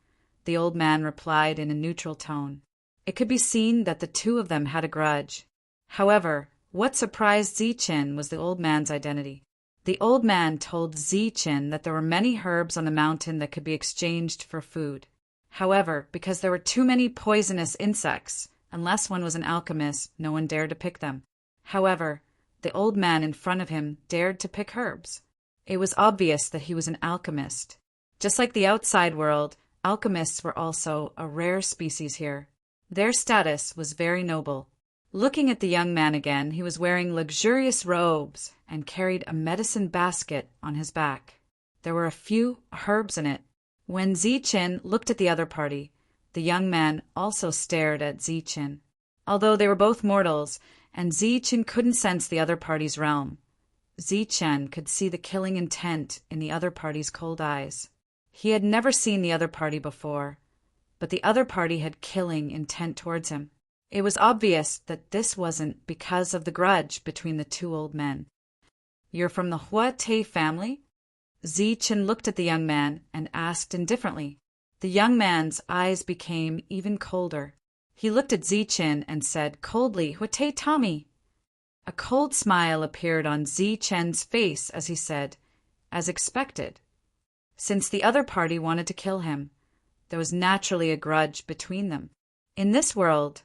the old man replied in a neutral tone. It could be seen that the two of them had a grudge. However, what surprised Zichin was the old man's identity. The old man told Zichin that there were many herbs on the mountain that could be exchanged for food. However, because there were too many poisonous insects, unless one was an alchemist, no one dared to pick them. However, the old man in front of him dared to pick herbs. It was obvious that he was an alchemist. Just like the outside world, alchemists were also a rare species here. Their status was very noble. Looking at the young man again, he was wearing luxurious robes and carried a medicine basket on his back. There were a few herbs in it. When Zichin looked at the other party, the young man also stared at Zichin. Although they were both mortals, and Zichin couldn't sense the other party's realm, Zichin could see the killing intent in the other party's cold eyes. He had never seen the other party before, but the other party had killing intent towards him. It was obvious that this wasn't because of the grudge between the two old men. "You're from the Huate family?" Zichin looked at the young man and asked indifferently. The young man's eyes became even colder. He looked at Zichin and said coldly, "Huate Tommy." A cold smile appeared on Zichin's face as he said, as expected. Since the other party wanted to kill him, there was naturally a grudge between them. In this world,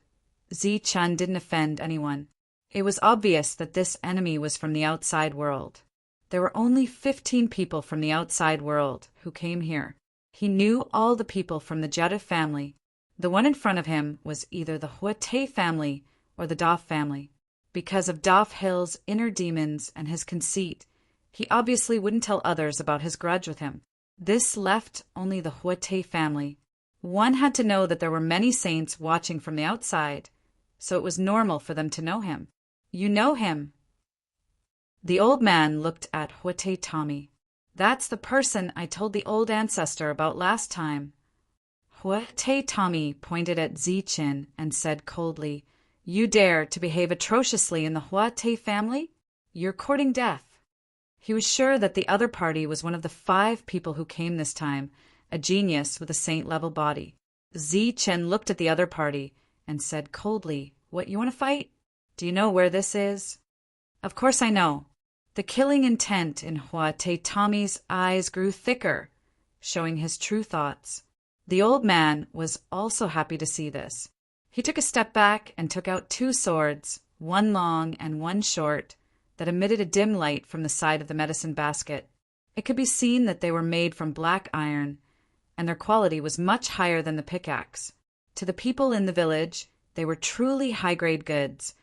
Zichin didn't offend anyone. It was obvious that this enemy was from the outside world. There were only 15 people from the outside world who came here. He knew all the people from the Jetta family. The one in front of him was either the Huate family or the Doff family. Because of Doff Hill's inner demons and his conceit, he obviously wouldn't tell others about his grudge with him. This left only the Huate family. One had to know that there were many saints watching from the outside, so it was normal for them to know him. "You know him?" The old man looked at Huate Tommy. "That's the person I told the old ancestor about last time." Huate Tommy pointed at Zichin and said coldly, "You dare to behave atrociously in the Huate family? You're courting death." He was sure that the other party was one of the 5 people who came this time, a genius with a saint-level body. Zichin looked at the other party and said coldly, "What, you want to fight? Do you know where this is?" "Of course I know." The killing intent in Huate Tommy's eyes grew thicker, showing his true thoughts. The old man was also happy to see this. He took a step back and took out 2 swords, one long and one short, that emitted a dim light from the side of the medicine basket. It could be seen that they were made from black iron, and their quality was much higher than the pickaxe. To the people in the village, they were truly high-grade goods,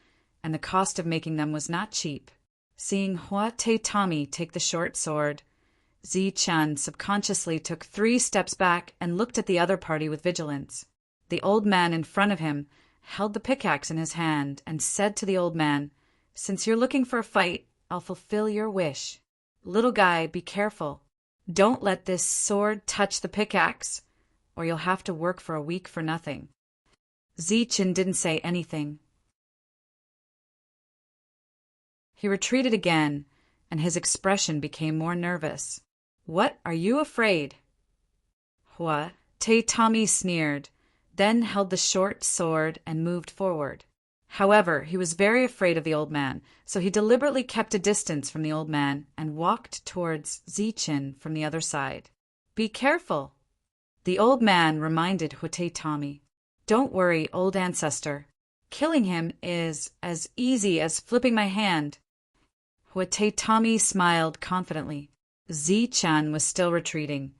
and the cost of making them was not cheap. Seeing Huate Tommy take the short sword, Zichin subconsciously took 3 steps back and looked at the other party with vigilance. The old man in front of him held the pickaxe in his hand and said to the old man, "Since you're looking for a fight, I'll fulfill your wish. Little guy, be careful. Don't let this sword touch the pickaxe, or you'll have to work for a week for nothing." Zichin didn't say anything. He retreated again, and his expression became more nervous. "What are you afraid?" Huate Tommy sneered, then held the short sword and moved forward. However, he was very afraid of the old man, so he deliberately kept a distance from the old man and walked towards Zichin from the other side. "Be careful," the old man reminded Huate Tommy. "Don't worry, old ancestor. Killing him is as easy as flipping my hand." Huate Tommy smiled confidently. Zichin was still retreating,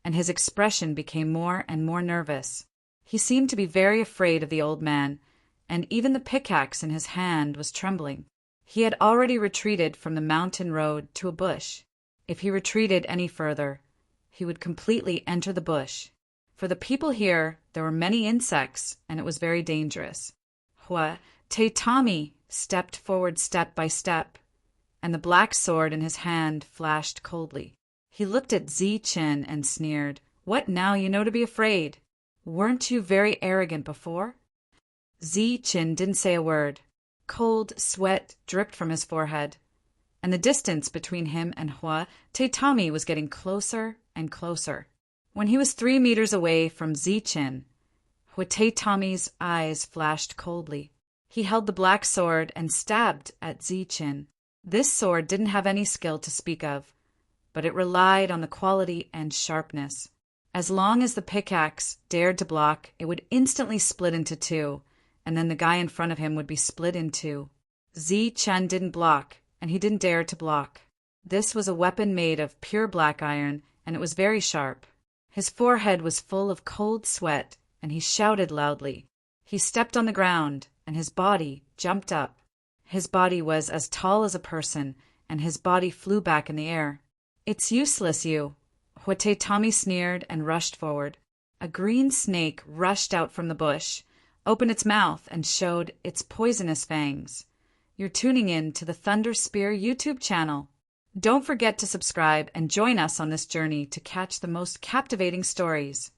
and his expression became more and more nervous. He seemed to be very afraid of the old man, and even the pickaxe in his hand was trembling. He had already retreated from the mountain road to a bush. If he retreated any further, he would completely enter the bush. For the people here, there were many insects, and it was very dangerous. Tommy stepped forward step by step, and the black sword in his hand flashed coldly. He looked at Chin and sneered. What now you know to be afraid? Weren't you very arrogant before? Chin didn't say a word. Cold sweat dripped from his forehead, and the distance between him and Tommy was getting closer and closer. When he was 3 meters away from Chin, Tommy's eyes flashed coldly. He held the black sword and stabbed at Chin. This sword didn't have any skill to speak of, but it relied on the quality and sharpness. As long as the pickaxe dared to block, it would instantly split into two, and then the guy in front of him would be split in two. Chen didn't block, and he didn't dare to block. This was a weapon made of pure black iron, and it was very sharp. His forehead was full of cold sweat, and he shouted loudly. He stepped on the ground, and his body jumped up. His body was as tall as a person, and his body flew back in the air. It's useless, you. Tommy sneered and rushed forward. A green snake rushed out from the bush, opened its mouth, and showed its poisonous fangs. You're tuning in to the Thunder Spear YouTube channel. Don't forget to subscribe and join us on this journey to catch the most captivating stories.